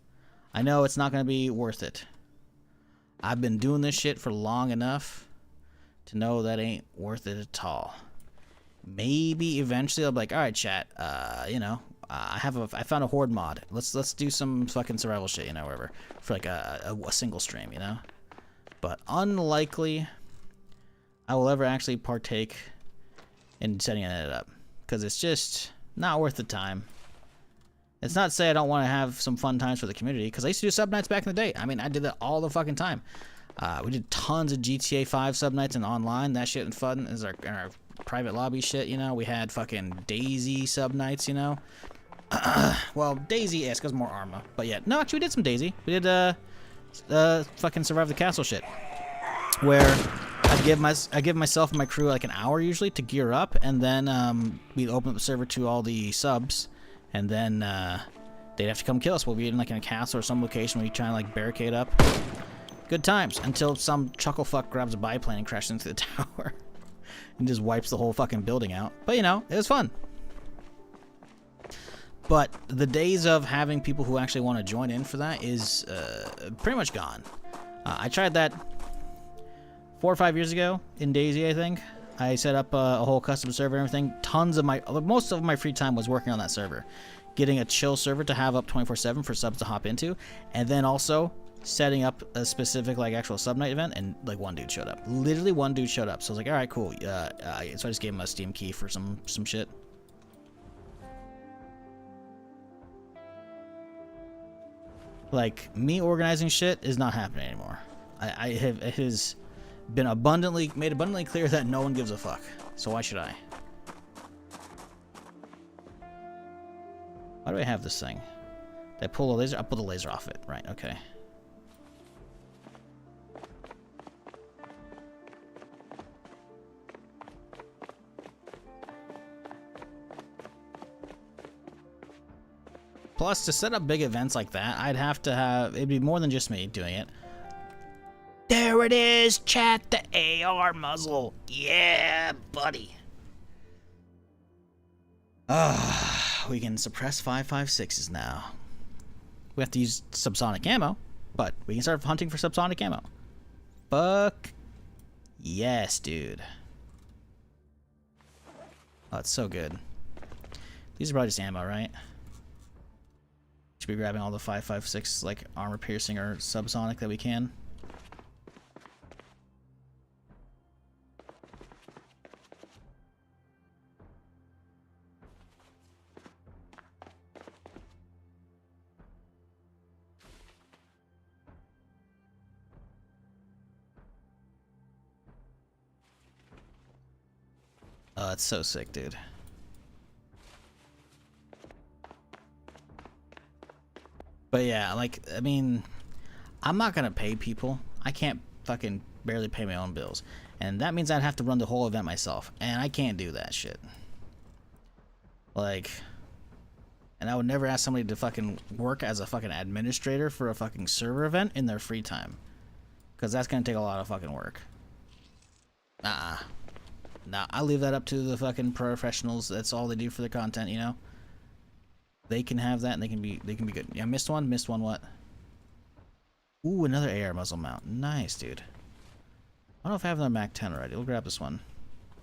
I know it's not gonna be worth it. I've been doing this shit for long enough to know that ain't worth it at all. Maybe eventually I'll be like, all right, chat. You know, I found a horde mod. Let's do some fucking survival shit, you know, wherever for like a single stream, you know. But unlikely I will ever actually partake in setting it up because it's just not worth the time. It's not to say I don't want to have some fun times for the community, because I used to do sub nights back in the day. I mean, I did that all the fucking time. We did tons of GTA 5 sub nights and online. That shit and fun is our private lobby shit, you know. We had fucking Daisy sub nights, you know. Well, Daisy is because more Arma, but yeah, no, actually we did some Daisy. We did fucking Survive the Castle shit, where I give myself and my crew like an hour usually to gear up, and then we'd open up the server to all the subs. And then they'd have to come kill us. We'll be in like in a castle or some location where you try and like barricade up. Good times until some chucklefuck grabs a biplane and crashes into the tower and just wipes the whole fucking building out. But you know, it was fun. But the days of having people who actually want to join in for that is pretty much gone. I tried that 4 or 5 years ago in Daisy, I think. I set up a whole custom server and everything. Most of my free time was working on that server. Getting a chill server to have up 24/7 for subs to hop into. And then also setting up a specific like actual sub night event, and like one dude showed up. Literally one dude showed up. So I was like, all right, cool. So I just gave him a Steam key for some shit. Like, me organizing shit is not happening anymore. It has been made abundantly clear that no one gives a fuck. So why should I? Why do I have this thing? Did I pull the laser? I pulled the laser off it. Right, okay. Plus, to set up big events like that, I'd have to have... It'd be more than just me doing it. There it is, chat, the AR muzzle. Yeah, buddy. We can suppress 5.56s now. We have to use subsonic ammo, but we can start hunting for subsonic ammo. Fuck. Yes, dude. Oh, it's so good. These are probably just ammo, right? Should be grabbing all the 5.56 like armor piercing or subsonic that we can. Oh, it's so sick, dude. But yeah, like, I mean, I'm not gonna pay people. I can't fucking barely pay my own bills. And that means I'd have to run the whole event myself. And I can't do that shit. Like, and I would never ask somebody to fucking work as a fucking administrator for a fucking server event in their free time. Because that's gonna take a lot of fucking work. Nah, I leave that up to the fucking professionals. That's all they do for the content, you know? They can have that and they can be good. Yeah, missed one what? Ooh, another AR muzzle mount. Nice, dude. I don't know if I have another MAC 10 already. We'll grab this one.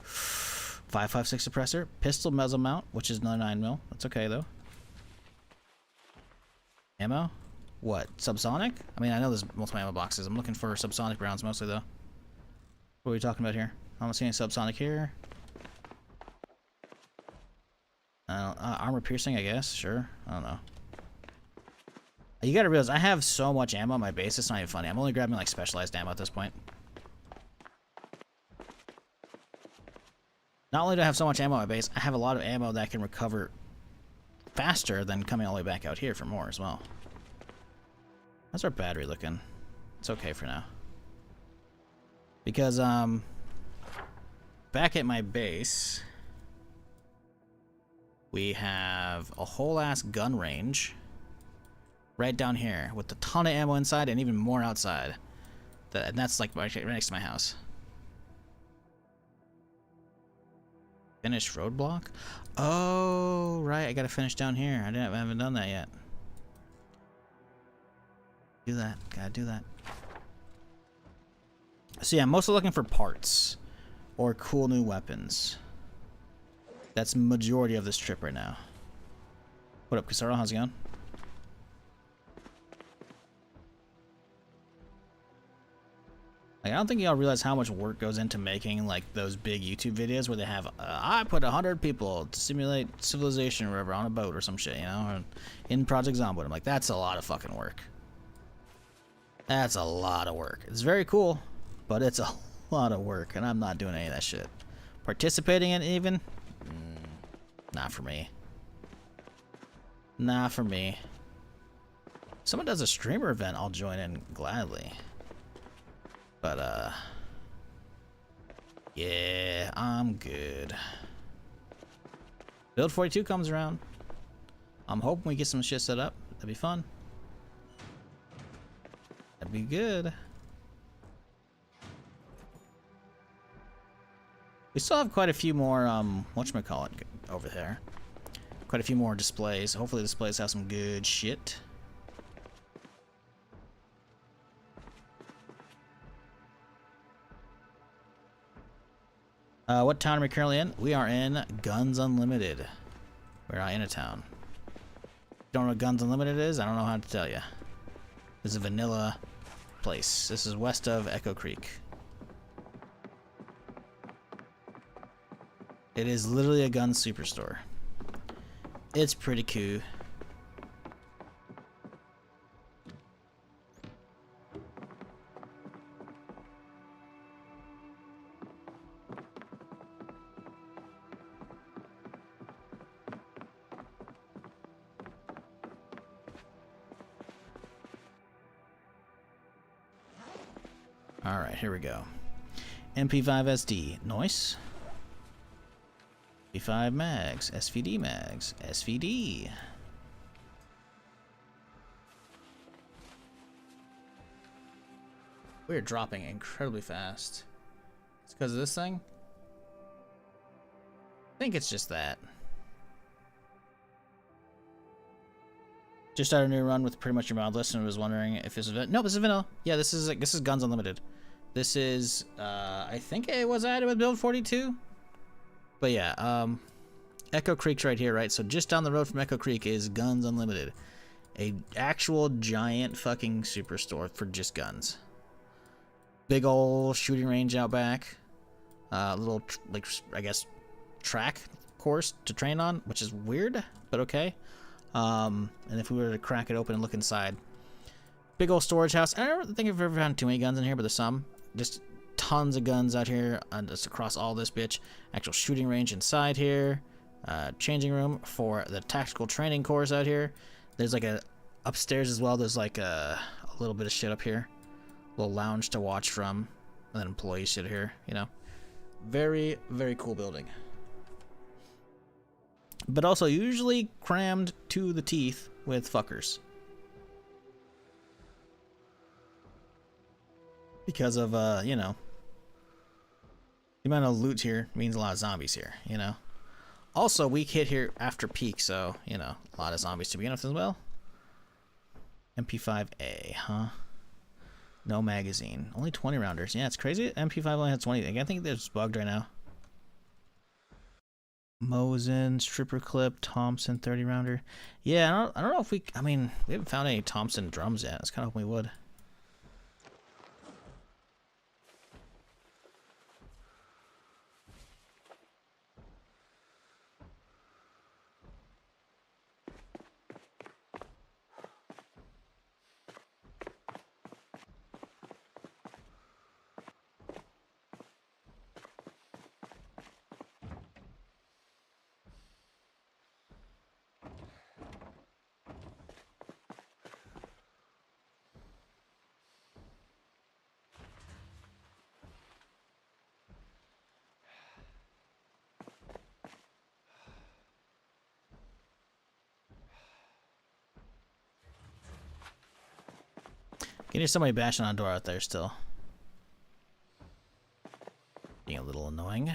5.56 suppressor, pistol muzzle mount, which is another 9mm. That's okay though. Ammo? What? Subsonic? I mean, I know there's multiple ammo boxes. I'm looking for subsonic rounds mostly though. What are we talking about here? I don't see any subsonic here. Armor piercing, I guess. Sure. I don't know. You gotta realize, I have so much ammo on my base, it's not even funny. I'm only grabbing, like, specialized ammo at this point. Not only do I have so much ammo on my base, I have a lot of ammo that can recover faster than coming all the way back out here for more as well. How's our battery looking? It's okay for now. Because, back at my base... we have a whole ass gun range right down here with a ton of ammo inside and even more outside. And that's like right next to my house. Finish roadblock? Oh, right. I gotta finish down here. I haven't done that yet. Do that. Gotta do that. So yeah, I'm mostly looking for parts or cool new weapons. That's majority of this trip right now. What up, Casaro? How's it going? Like, I don't think y'all realize how much work goes into making like those big YouTube videos where they have I put 100 people to simulate civilization or whatever on a boat or some shit, you know, or in Project Zomboid. I'm like, that's a lot of fucking work. That's a lot of work. It's very cool, but it's a lot of work, and I'm not doing any of that shit. Participating in it even? Not for me. Not for me. If someone does a streamer event, I'll join in gladly. But, yeah, I'm good. Build 42 comes around. I'm hoping we get some shit set up. That'd be fun. That'd be good. We still have quite a few more, whatchamacallit over there. Quite a few more displays. Hopefully the displays have some good shit. What town are we currently in? We are in Guns Unlimited. We're not in a town. Don't know what Guns Unlimited is? I don't know how to tell you. This is a vanilla place. This is west of Echo Creek. It is literally a gun superstore. It's pretty cool. Alright, here we go. MP5SD, nice. MP5 mags, SVD mags, SVD. We're dropping incredibly fast. It's because of this thing? I think it's just that. Just started a new run with pretty much your mod list and was wondering if this is no, this is vanilla. Yeah, this is Guns Unlimited. This is I think it was added with build 42. But yeah, Echo Creek's right here, right? So just down the road from Echo Creek is Guns Unlimited. A actual giant fucking superstore for just guns. Big ol' shooting range out back. Little like I guess track course to train on, which is weird, but okay. And if we were to crack it open and look inside, big old storage house. I don't think I've ever found too many guns in here, but there's some. Just tons of guns out here, just across all this bitch. Actual shooting range inside here. Changing room for the tactical training course out here. There's like a upstairs as well. There's like a little bit of shit up here. Little lounge to watch from, and then employee shit here. You know, very very cool building. But also usually crammed to the teeth with fuckers. Because of, you know, the amount of loot here means a lot of zombies here, you know. Also, we hit here after peak, so, you know, a lot of zombies to begin with as well. MP5A, huh? No magazine. Only 20 rounders. Yeah, it's crazy. MP5 only has 20. I think it's bugged right now. Mosin, stripper clip, Thompson 30 rounder. Yeah, I don't know if we haven't found any Thompson drums yet. I was kind of hoping we would. Can hear somebody bashing on a door out there still. Being a little annoying.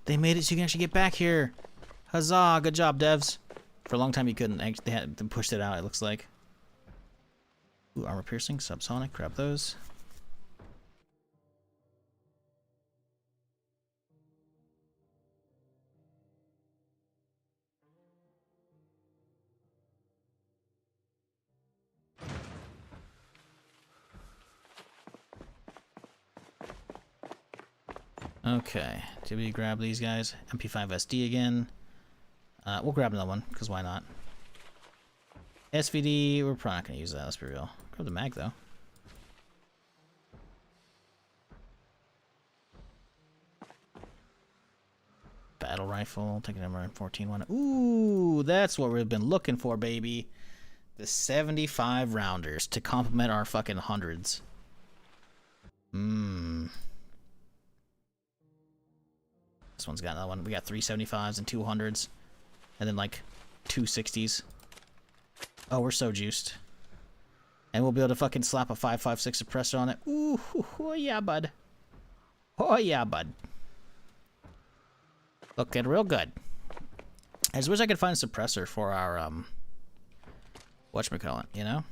They made it so you can actually get back here. Huzzah, good job, devs. For a long time you couldn't. They had pushed it out, it looks like. Ooh, armor piercing, subsonic, grab those. Okay, did we grab these guys? MP5SD again. We'll grab another one, because why not? SVD, we're probably not going to use that, let's be real. Grab the mag, though. Battle rifle, taking MR14 one. Ooh, that's what we've been looking for, baby. The 75 rounders to complement our fucking hundreds. This one's got another one. We got 375s and 200s. And then like 260s. Oh, we're so juiced. And we'll be able to fucking slap a 5.56 suppressor on it. Ooh, oh yeah, bud. Oh yeah, bud. Looking real good. I just wish I could find a suppressor for our, whatchamacallit, you know?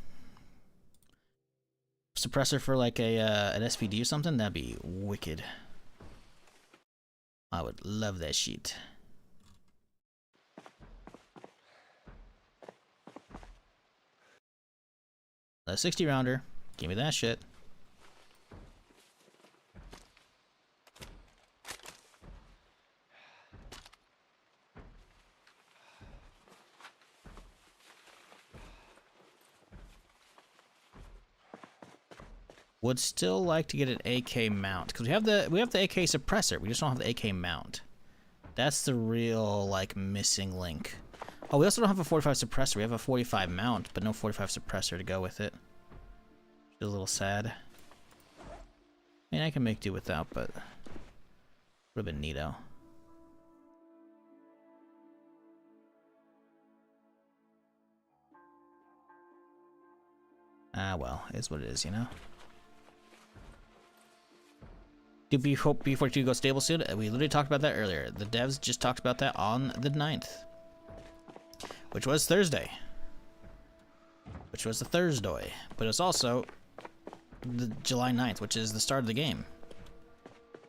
Suppressor for like a, an SPD or something? That'd be wicked. I would love that shit. A 60 rounder. Give me that shit. Would still like to get an AK mount because we have the AK suppressor. We just don't have the AK mount. That's the real like missing link. Oh, we also don't have a 45 suppressor. We have a 45 mount, but no 45 suppressor to go with it. Which is a little sad. I mean, I can make do without, but would have been neato. Ah, well, it's what it is, you know. Do we hope B42 goes stable soon? We literally talked about that earlier. The devs just talked about that on the 9th. Which was Thursday. Which was the Thursday. But it's also the July 9th, which is the start of the game.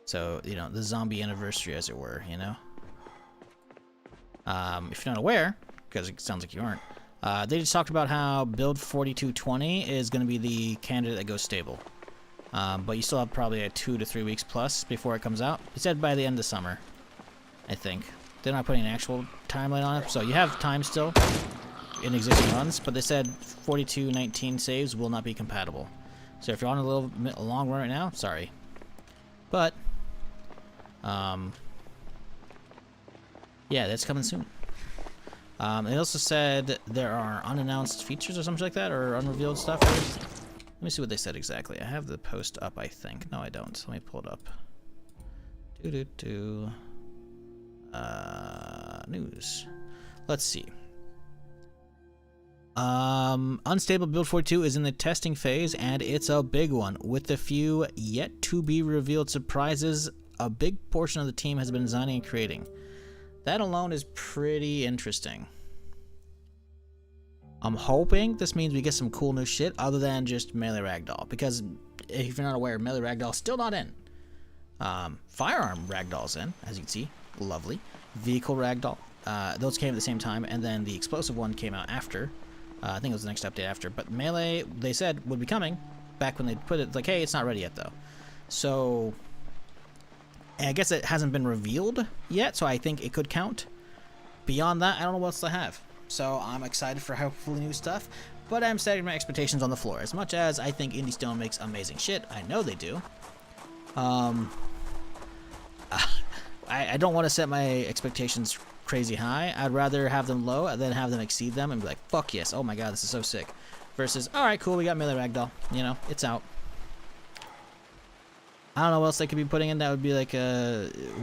So, you know, the zombie anniversary, as it were, you know? If you're not aware, because it sounds like you aren't, they just talked about how build 4220 is going to be the candidate that goes stable. But you still have probably a 2 to 3 weeks plus before it comes out. It said by the end of summer, I think. They're not putting an actual timeline on it, so you have time still in existing runs, but they said 4219 saves will not be compatible. So if you're on a long run right now, sorry. But, yeah, that's coming soon. They also said there are unannounced features or something like that, or unrevealed stuff. Let me see what they said exactly. I have the post up, I think. No, I don't. Let me pull it up. News. Let's see. Unstable build 42 is in the testing phase, and it's a big one. With a few yet to be revealed surprises, a big portion of the team has been designing and creating. That alone is pretty interesting. I'm hoping this means we get some cool new shit other than just melee ragdoll, because if you're not aware, melee ragdoll still not in. Firearm ragdoll's in, as you can see, lovely. Vehicle ragdoll, those came at the same time, and then the explosive one came out after. I think it was the next update after, but melee, they said, would be coming back when they put it, like, hey, it's not ready yet though. So, and I guess it hasn't been revealed yet, so I think it could count. Beyond that, I don't know what else to have. So I'm excited for hopefully new stuff, but I'm setting my expectations on the floor. As much as I think Indie Stone makes amazing shit, I know they do. I don't want to set my expectations crazy high. I'd rather have them low than have them exceed them and be like, fuck yes, oh my god, this is so sick. Versus, alright, cool, we got melee ragdoll. You know, it's out. I don't know what else they could be putting in that would be like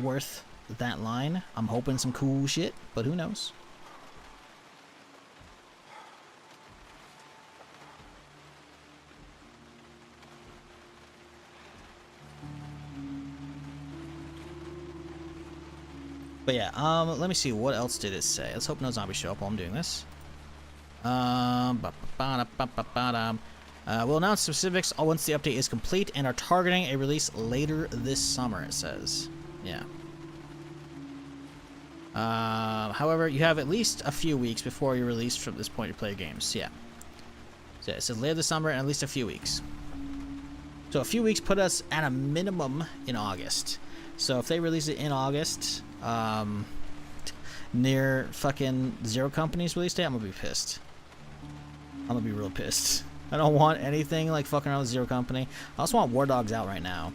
worth that line. I'm hoping some cool shit, but who knows. But yeah, let me see, what else did it say? Let's hope no zombies show up while I'm doing this. We'll announce specifics once the update is complete and are targeting a release later this summer, it says. Yeah. However, you have at least a few weeks before you're released from this point to play your games. Yeah. So it says later this summer and at least a few weeks. So a few weeks put us at a minimum in August. So if they release it in August, near fucking Zero Company's release date, I'm gonna be pissed. I'm gonna be real pissed. I don't want anything like fucking around with Zero Company. I also want War Dogs out right now.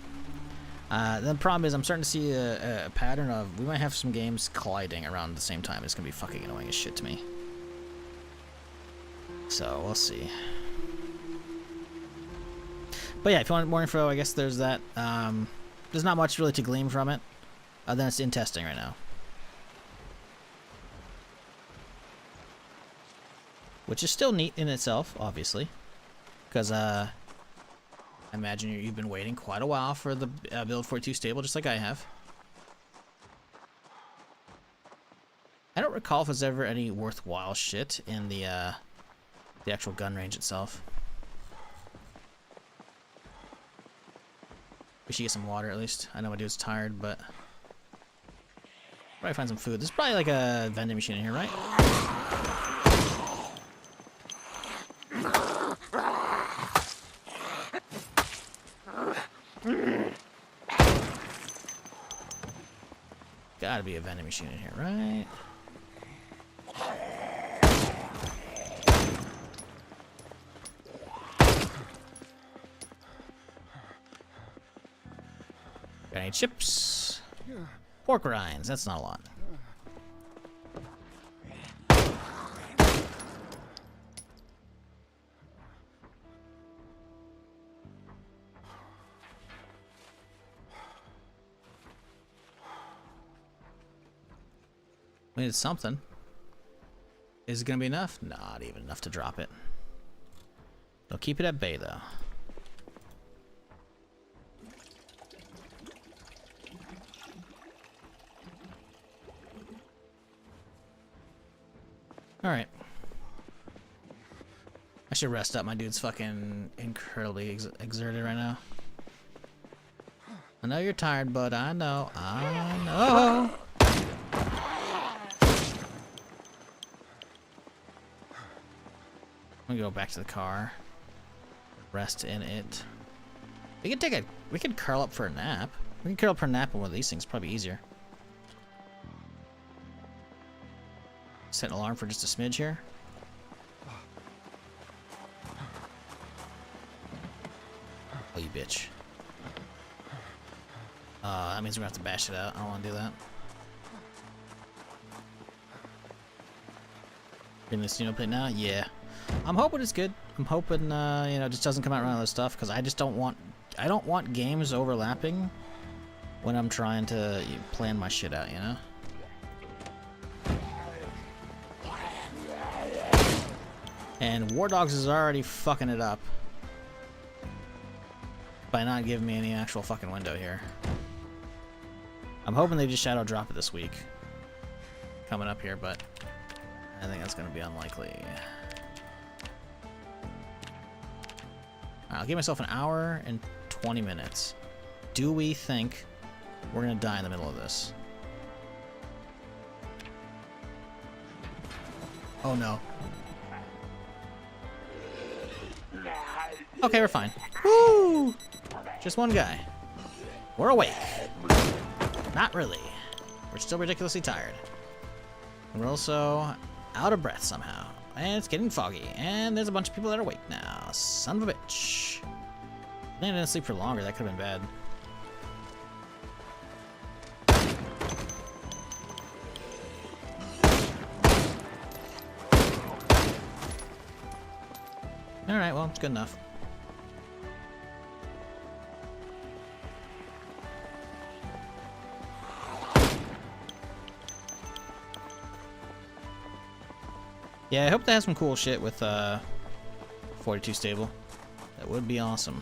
The problem is I'm starting to see a pattern of we might have some games colliding around the same time. It's gonna be fucking annoying as shit to me. So we'll see. But yeah, if you want more info, I guess there's that. There's not much really to glean from it. Then it's in testing right now. Which is still neat in itself, obviously. Because, I imagine you've been waiting quite a while for the build 42 stable, just like I have. I don't recall if there's ever any worthwhile shit in the actual gun range itself. We should get some water at least. I know my dude's tired, but probably find some food. There's probably like a vending machine in here, right? Gotta be a vending machine in here, right? Got any chips? Pork rinds, that's not a lot. We need something. Is it gonna be enough? Not even enough to drop it. They'll keep it at bay though. Alright. I should rest up. My dude's fucking incredibly exerted right now. I know you're tired, but I know. I'm gonna go back to the car. Rest in it. We could curl up for a nap. We can curl up for a nap on one of these things, probably easier. Set an alarm for just a smidge here. Oh, you bitch. That means we're gonna have to bash it out. I don't wanna do that. Getting this plate now? Yeah. I'm hoping it's good. I'm hoping, you know, it just doesn't come out around other stuff, because I don't want games overlapping when I'm trying to plan my shit out, you know? And War Dogs is already fucking it up by not giving me any actual fucking window here. I'm hoping they just shadow drop it this week coming up here, but I think that's going to be unlikely. I'll give myself an hour and 20 minutes. Do we think we're going to die in the middle of this? Oh no. Okay, we're fine. Woo! Just one guy. We're awake. Not really. We're still ridiculously tired. We're also out of breath somehow. And it's getting foggy. And there's a bunch of people that are awake now. Son of a bitch. I didn't sleep for longer. That could have been bad. Alright, well, it's good enough. Yeah, I hope they have some cool shit with 42 stable. That would be awesome.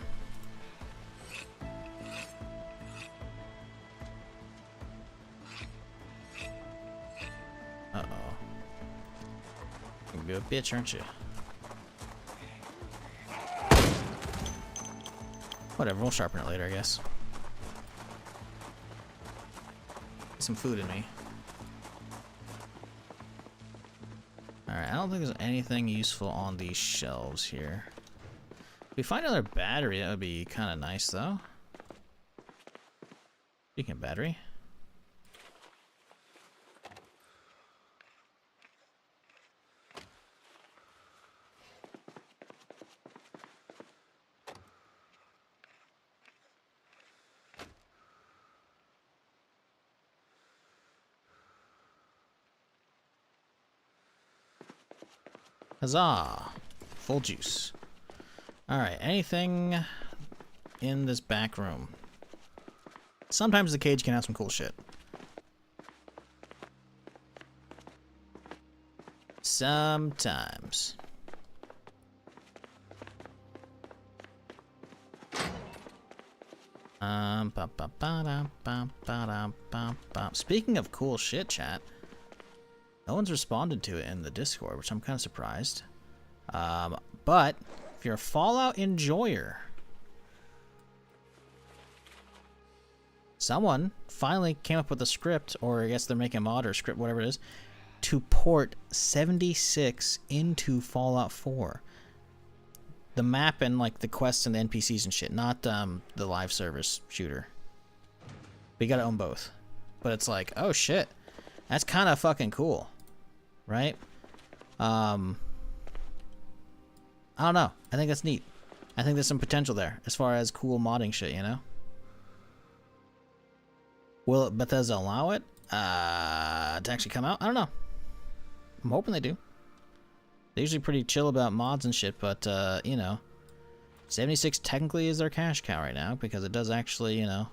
Uh-oh. You're a good bitch, aren't you? Whatever, we'll sharpen it later, I guess. Get some food in me. Alright, I don't think there's anything useful on these shelves here. If we find another battery, that would be kind of nice, though. Speaking of battery. Huzzah! Full juice. Alright, anything in this back room? Sometimes the cage can have some cool shit. Sometimes. Speaking of cool shit, chat. No one's responded to it in the Discord, which I'm kind of surprised. But if you're a Fallout enjoyer, someone finally came up with a script, or I guess they're making a mod or script, whatever it is, to port 76 into Fallout 4. The map and like the quests and the NPCs and shit, not the live service shooter. But you gotta own both. But it's like, oh shit, that's kind of fucking cool, right? I don't know. I think that's neat. I think there's some potential there as far as cool modding shit, you know? Will Bethesda allow it to actually come out? I don't know. I'm hoping they do. They're usually pretty chill about mods and shit, but, you know, 76 technically is their cash cow right now because it does actually, you know,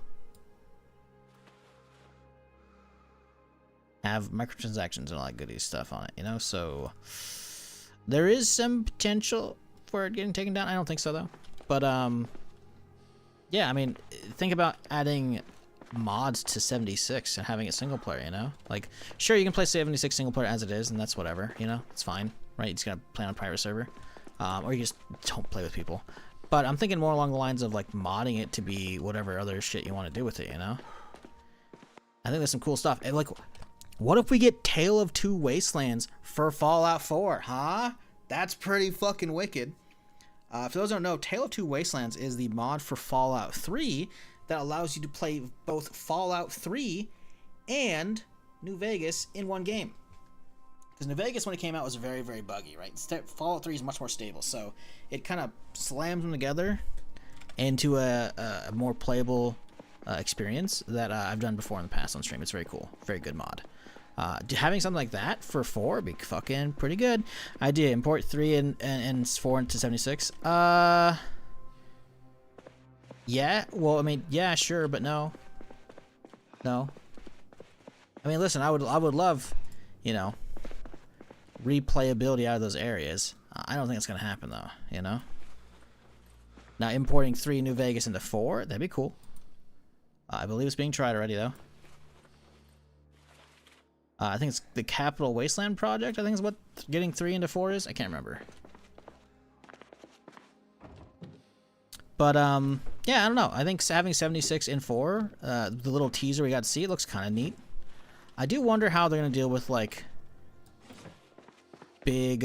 have microtransactions and all that goodies stuff on it, you know? So there is some potential for it getting taken down. I don't think so, though. But, yeah, I mean, think about adding mods to 76 and having it single player, you know? Like, sure, you can play 76 single player as it is, and that's whatever, you know? It's fine, right? You just gotta play on a private server. Or you just don't play with people. But I'm thinking more along the lines of, like, modding it to be whatever other shit you want to do with it, you know? I think there's some cool stuff. And, like, what if we get Tale of Two Wastelands for Fallout 4, huh? That's pretty fucking wicked. For those who don't know, Tale of Two Wastelands is the mod for Fallout 3 that allows you to play both Fallout 3 and New Vegas in one game. Because New Vegas, when it came out, was very, very buggy, right? Fallout 3 is much more stable, so it kind of slams them together into a more playable experience that I've done before in the past on stream. It's very cool. Very good mod. Having something like that for 4 would be fucking pretty good. Idea, import 3 and 4 into 76. Yeah, well, I mean, yeah, sure, but no. No. I mean, listen, I would love, you know, replayability out of those areas. I don't think it's going to happen, though, you know? Now, importing 3 New Vegas into 4, that'd be cool. I believe it's being tried already, though. I think it's the Capital Wasteland Project, I think is what getting 3 into 4 is. I can't remember. But, yeah, I don't know. I think having 76 in 4, the little teaser we got to see, it looks kind of neat. I do wonder how they're going to deal with, like, big,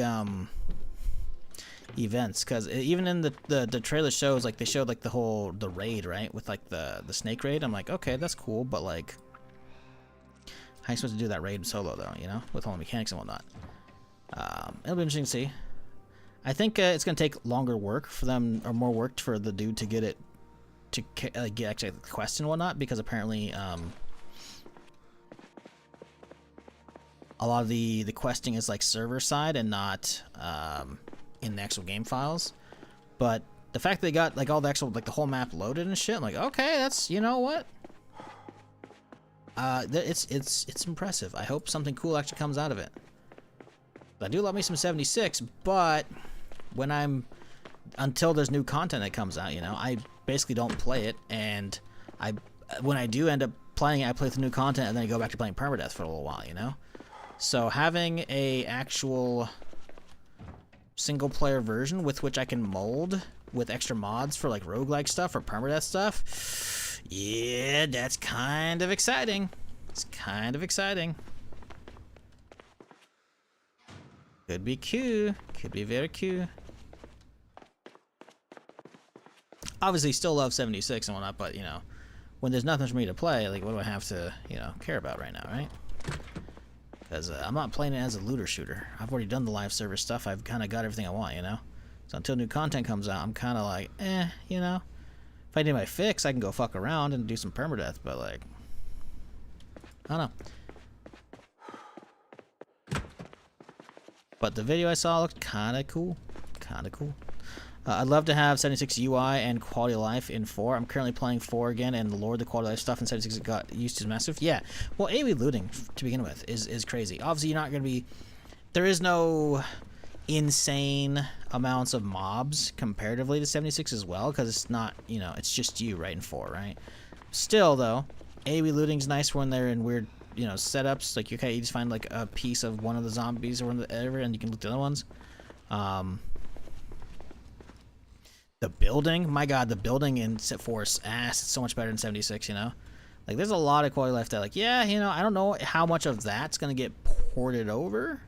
events. Because even in the trailer shows, like, they showed, like, the raid, right? With, like, the snake raid. I'm like, okay, that's cool, but, like, how are you supposed to do that raid solo, though, you know? With all the mechanics and whatnot. It'll be interesting to see. I think it's going to take longer work for them, or more work for the dude to get it, to get actually the quest and whatnot, because apparently a lot of the questing is like server side and not in the actual game files. But the fact that they got like all the actual, like the whole map loaded and shit, I'm like, okay, that's, you know what? It's impressive. I hope something cool actually comes out of it. I do love me some 76, but until there's new content that comes out, you know, I basically don't play it, and when I do end up playing it, I play the new content, and then I go back to playing permadeath for a little while, you know? So having a actual single player version with which I can mold with extra mods for like roguelike stuff or permadeath stuff, yeah, that's kind of exciting. It's kind of exciting. Could be cute. Could be very cute. Obviously, still love 76 and whatnot, but, you know, when there's nothing for me to play, like, what do I have to, you know, care about right now, right? Because I'm not playing it as a looter shooter. I've already done the live service stuff. I've kind of got everything I want, you know? So until new content comes out, I'm kind of like, you know? If I need my fix, I can go fuck around and do some permadeath, but, like, I don't know. But the video I saw looked kind of cool. Kind of cool. I'd love to have 76 UI and quality of life in 4. I'm currently playing 4 again, and the Lord, the quality of life stuff in 76 got used to massive. Yeah, well, AoE looting, to begin with, is crazy. Obviously, you're not going to be... There is no insane amounts of mobs comparatively to 76 as well, because it's not, you know, it's just you, right, in 4, right? Still, though, AoE looting's nice when they're in weird you know, setups. Like, okay, you just find like a piece of one of the zombies or whatever, and you can loot the other ones. The building, my god, the building in Force ass, it's so much better than 76, you know? Like, there's a lot of quality left that, like, yeah, you know, I don't know how much of that's gonna get ported over,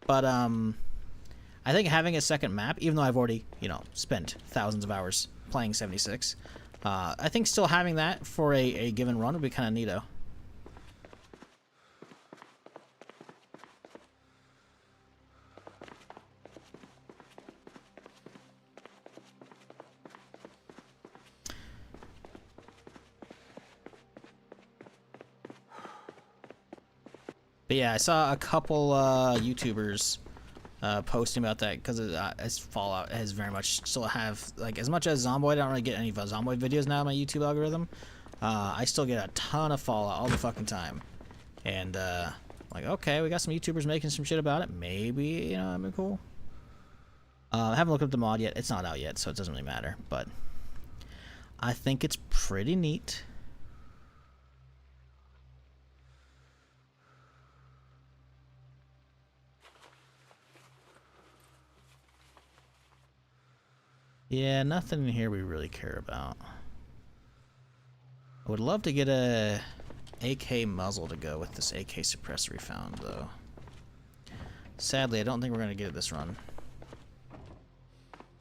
but, I think having a second map, even though I've already, you know, spent thousands of hours playing 76, I think still having that for a given run would be kind of neato. But yeah, I saw a couple YouTubers posting about that because as Fallout has very much still have, like, as much as Zomboid, I don't really get any Zomboid videos now in my YouTube algorithm. I still get a ton of Fallout all the fucking time, and like, okay, we got some YouTubers making some shit about it. Maybe, you know, that'd be cool. I haven't looked up the mod yet. It's not out yet, so it doesn't really matter. But I think it's pretty neat. Yeah, nothing in here we really care about. I would love to get a AK muzzle to go with this AK suppressor we found, though. Sadly, I don't think we're going to get it this run.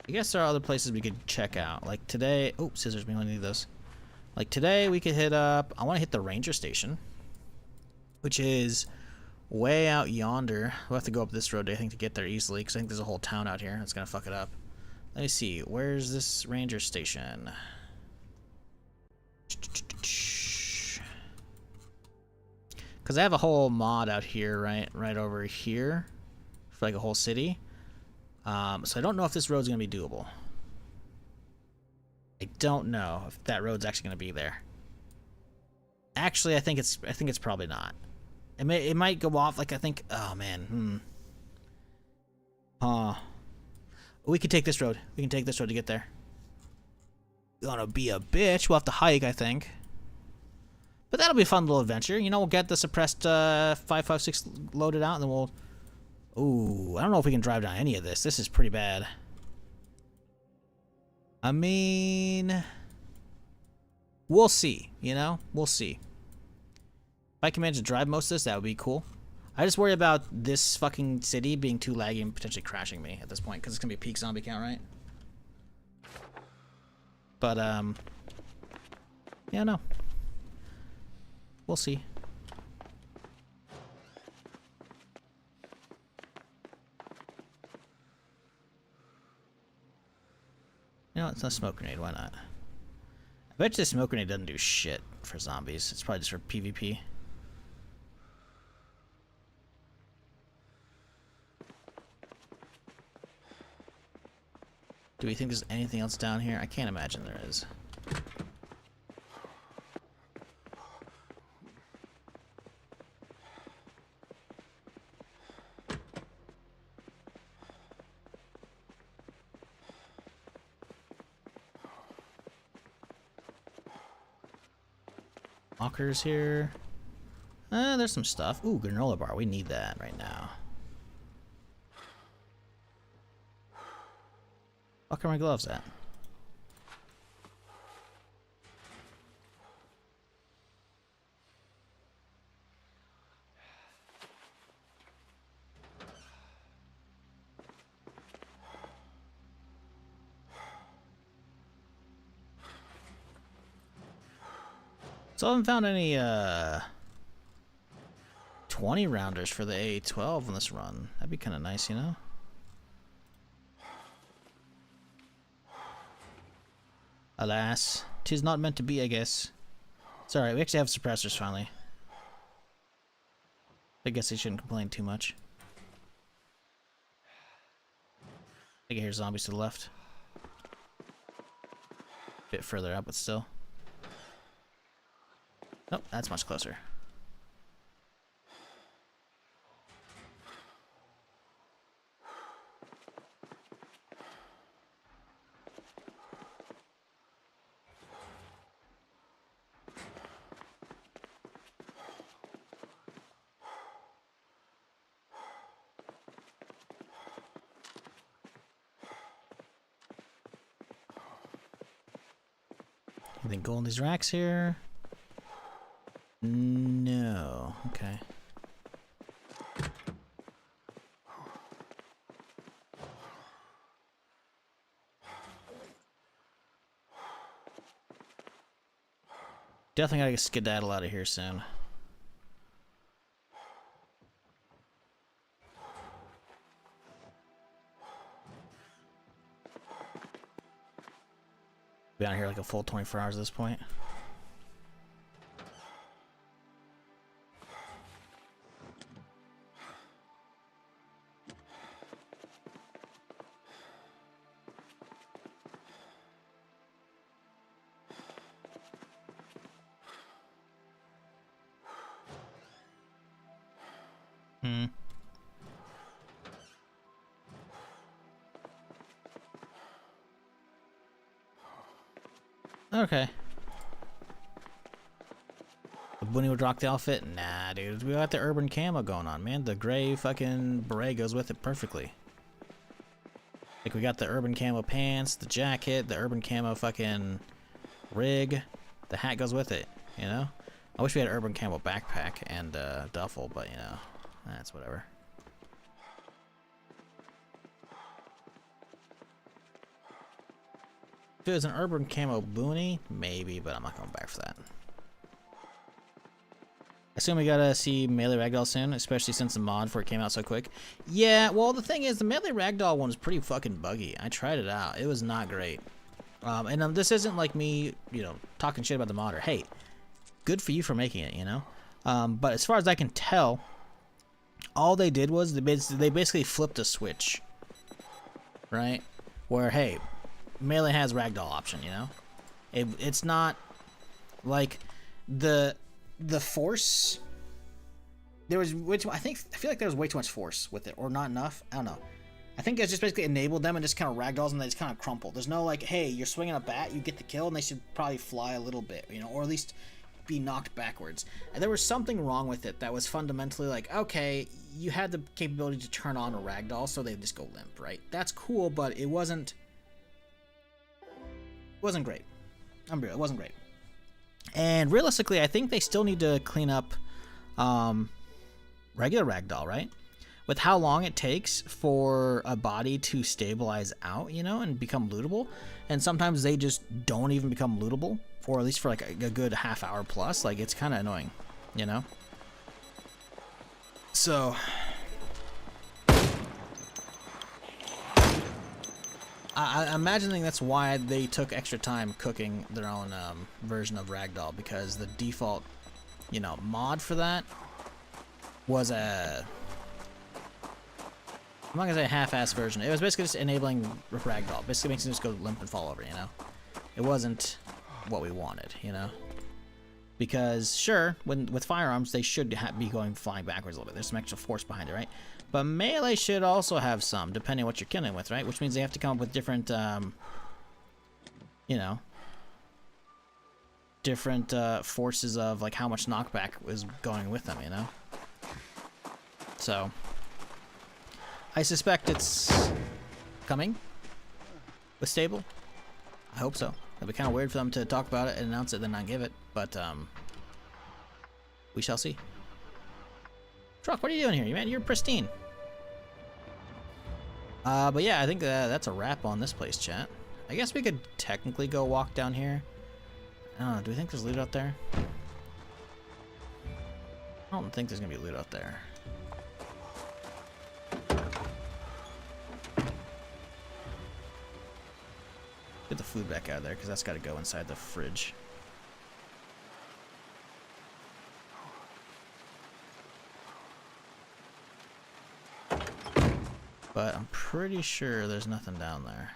I guess there are other places we could check out. Like today... Oh, scissors, we only need those. Like today, we could hit up... I want to hit the ranger station, which is way out yonder. We'll have to go up this road, I think, to get there easily, because I think there's a whole town out here that's going to fuck it up. Let me see. Where's this ranger station? Because I have a whole mod out here, right over here, for like a whole city. So I don't know if this road's gonna be doable. I don't know if that road's actually gonna be there. Actually, I think it's probably not. It might go off. Like, I think. Oh man. We could take this road. We can take this road to get there. Gonna be a bitch. We'll have to hike, I think. But that'll be a fun little adventure. You know, we'll get the suppressed 5.56 loaded out, and then we'll... Ooh, I don't know if we can drive down any of this. This is pretty bad. I mean... We'll see, you know? We'll see. If I can manage to drive most of this, that would be cool. I just worry about this fucking city being too laggy and potentially crashing me at this point, because it's going to be a peak zombie count, right? But, yeah, no. We'll see. You know, it's not a smoke grenade, why not? I bet you the smoke grenade doesn't do shit for zombies. It's probably just for PvP. Do we think there's anything else down here? I can't imagine there is. Walkers here. There's some stuff. Ooh, granola bar. We need that right now. Fuck are my gloves at? So I haven't found any 20 rounders for the A12 on this run. That'd be kind of nice, you know? Alas, 'tis not meant to be, I guess. It's alright, we actually have suppressors finally. I guess they shouldn't complain too much. I can hear zombies to the left. Bit further up, but still. Nope, that's much closer. Anything gold in these racks here? No. Okay. Definitely gotta skedaddle out of here soon. Be out here like a full 24 hours at this point. Okay. The Bunny would rock the outfit? Nah, dude. We got the urban camo going on, man. The gray fucking beret goes with it perfectly. Like, we got the urban camo pants, the jacket, the urban camo fucking rig. The hat goes with it, you know? I wish we had an urban camo backpack and duffel, but, you know, that's whatever. If it was an urban camo boonie, maybe, but I'm not going back for that. I assume we gotta see Melee Ragdoll soon, especially since the mod for it came out so quick. Yeah, well, the thing is, the Melee Ragdoll one was pretty fucking buggy. I tried it out. It was not great. And this isn't like me, you know, talking shit about the modder. Hey, good for you for making it, you know? But as far as I can tell, all they did was they basically flipped a switch. Right? Where, hey, Melee has Ragdoll option, you know? It's not like the force. There was way too, I feel like there was way too much force with it, or not enough. I don't know. I think it just basically enabled them and just kind of ragdolls and they just kind of crumple. There's no like, hey, you're swinging a bat, you get the kill, and they should probably fly a little bit, you know, or at least be knocked backwards. And there was something wrong with it that was fundamentally like, okay, you had the capability to turn on a ragdoll, so they just go limp, right? That's cool, but it wasn't great. I'm real, it wasn't great. And realistically, I think they still need to clean up regular ragdoll, right? With how long it takes for a body to stabilize out, you know, and become lootable. And sometimes they just don't even become lootable, or at least for like a good half hour plus. Like, it's kind of annoying, you know? So I'm imagining that's why they took extra time cooking their own version of Ragdoll, because the default, you know, mod for that was a, I'm not gonna say a half-ass version. It was basically just enabling Ragdoll. Basically makes it just go limp and fall over, you know? It wasn't what we wanted, you know? Because, sure, with firearms, they should be going flying backwards a little bit. There's some extra force behind it, right? But melee should also have some, depending on what you're killing with, right? Which means they have to come up with different, you know, different forces of, like, how much knockback is going with them, you know? So, I suspect it's coming with stable. I hope so. It'd be kind of weird for them to talk about it and announce it and then not give it, but we shall see. Truck, what are you doing here, man? You're pristine. But yeah, I think that's a wrap on this place, chat. I guess we could technically go walk down here. I don't know, do we think there's loot out there? I don't think there's gonna be loot out there. Get the food back out of there, because that's got to go inside the fridge. But I'm pretty sure there's nothing down there.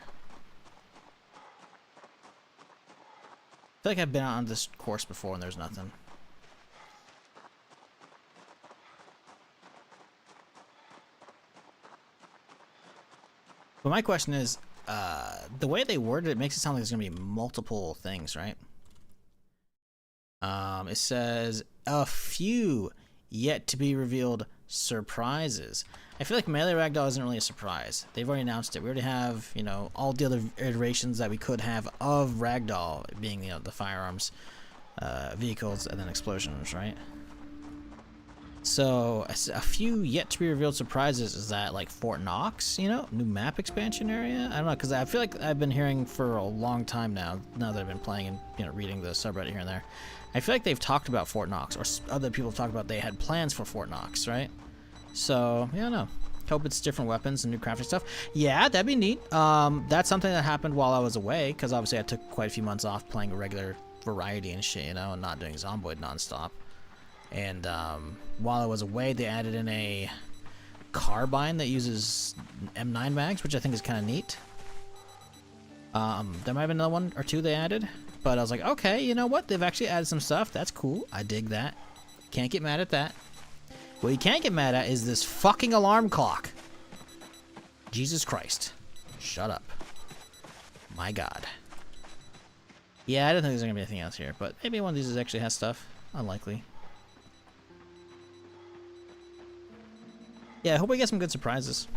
I feel like I've been out on this course before and there's nothing. But my question is, the way they worded it makes it sound like there's gonna be multiple things, right? It says a few yet to be revealed surprises. I feel like Melee Ragdoll isn't really a surprise. They've already announced it. We already have, you know, all the other iterations that we could have of Ragdoll, being, you know, the firearms, vehicles, and then explosions, right? So, a few yet to be revealed surprises is that, like, Fort Knox, you know, new map expansion area? I don't know, because I feel like I've been hearing for a long time now that I've been playing and, you know, reading the subreddit here and there. I feel like they've talked about Fort Knox, or other people have talked about they had plans for Fort Knox, right? So, yeah, I don't know. Hope it's different weapons and new crafting stuff. Yeah, that'd be neat. That's something that happened while I was away, because obviously I took quite a few months off playing a regular variety and shit, you know, and not doing Zomboid nonstop. And while I was away, they added in a carbine that uses M9 mags, which I think is kind of neat. There might have been another one or two they added, but I was like, okay, you know what? They've actually added some stuff. That's cool. I dig that. Can't get mad at that. What you can't get mad at is this fucking alarm clock. Jesus Christ. Shut up. My God. Yeah, I don't think there's gonna be anything else here, but maybe one of these actually has stuff. Unlikely. Yeah, I hope we get some good surprises.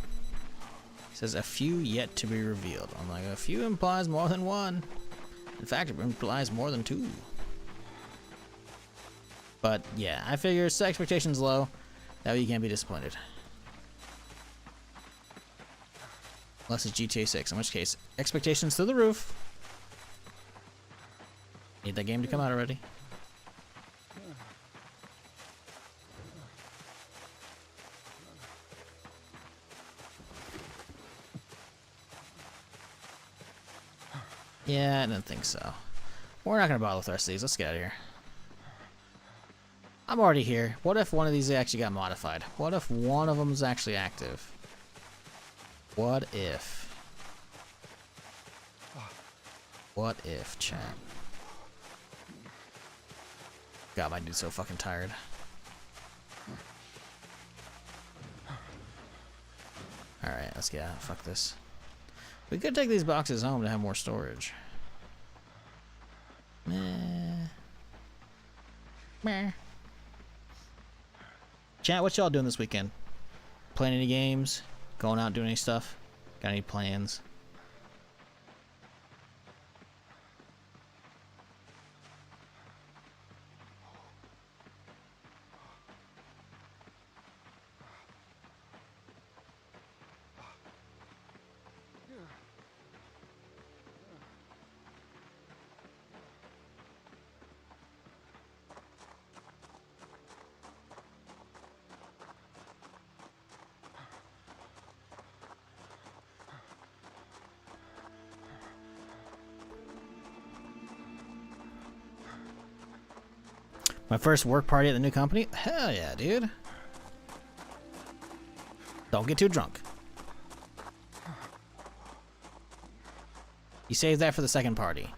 It says a few yet to be revealed. I'm like, a few implies more than one. In fact, it implies more than two. But yeah, I figure set expectations low. That way you can't be disappointed. Unless it's GTA 6, in which case, expectations through the roof. Need that game to come out already. Yeah, I didn't think so. We're not gonna bother with the rest of these. Let's get out of here. I'm already here. What if one of these actually got modified? What if one of them is actually active? What if? What if, chat? God, my dude's so fucking tired. Alright, let's get out. Fuck this. We could take these boxes home to have more storage. Meh. Meh. Chat, what y'all doing this weekend? Playing any games? Going out doing any stuff? Got any plans? My first work party at the new company? Hell yeah, dude. Don't get too drunk. You saved that for the second party.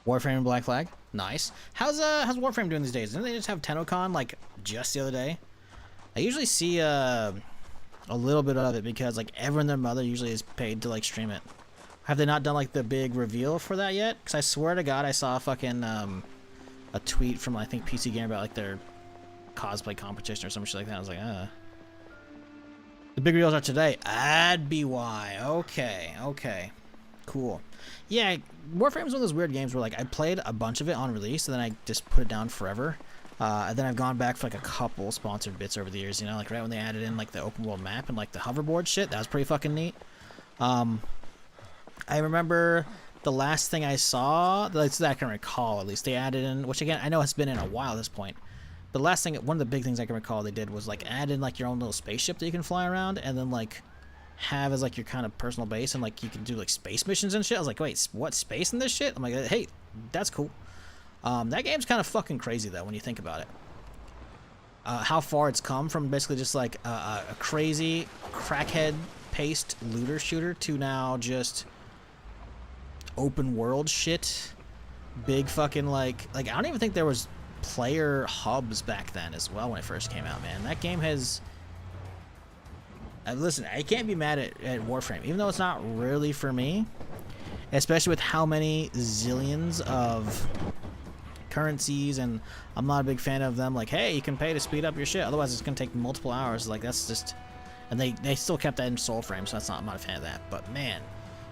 Warframe and Black Flag? Nice. How's Warframe doing these days? Didn't they just have TennoCon like just the other day? I usually see a little bit of it because like everyone and their mother usually is paid to like stream it. Have they not done like the big reveal for that yet? Because I swear to God I saw a fucking a tweet from I think PC Gamer about like their cosplay competition or some shit like that. I was like, the big reveals are today. That'd be why. Okay, okay, cool. Yeah, Warframe's one of those weird games where like I played a bunch of it on release and then I just put it down forever. And then I've gone back for like a couple sponsored bits over the years. You know, like right when they added in like the open world map and like the hoverboard shit. That was pretty fucking neat. I remember the last thing I saw, that I can recall at least, they added in, which again, I know it's been in a while at this point, but the last thing, one of the big things I can recall they did was like add in like your own little spaceship that you can fly around and then like have as like your kind of personal base and like you can do like space missions and shit. I was like, wait, what, space in this shit? I'm like, hey, that's cool. That game's kind of fucking crazy though when you think about it. How far it's come from basically just like a crazy crackhead paced looter shooter to now just open world shit, big fucking like I don't even think there was player hubs back then as well when it first came out, man. That game has listen, I can't be mad at Warframe, even though it's not really for me, especially with how many zillions of currencies, and I'm not a big fan of them. Like, hey, you can pay to speed up your shit, otherwise it's gonna take multiple hours. Like, that's just, and they still kept that in Soulframe, so I'm not a fan of that. But man,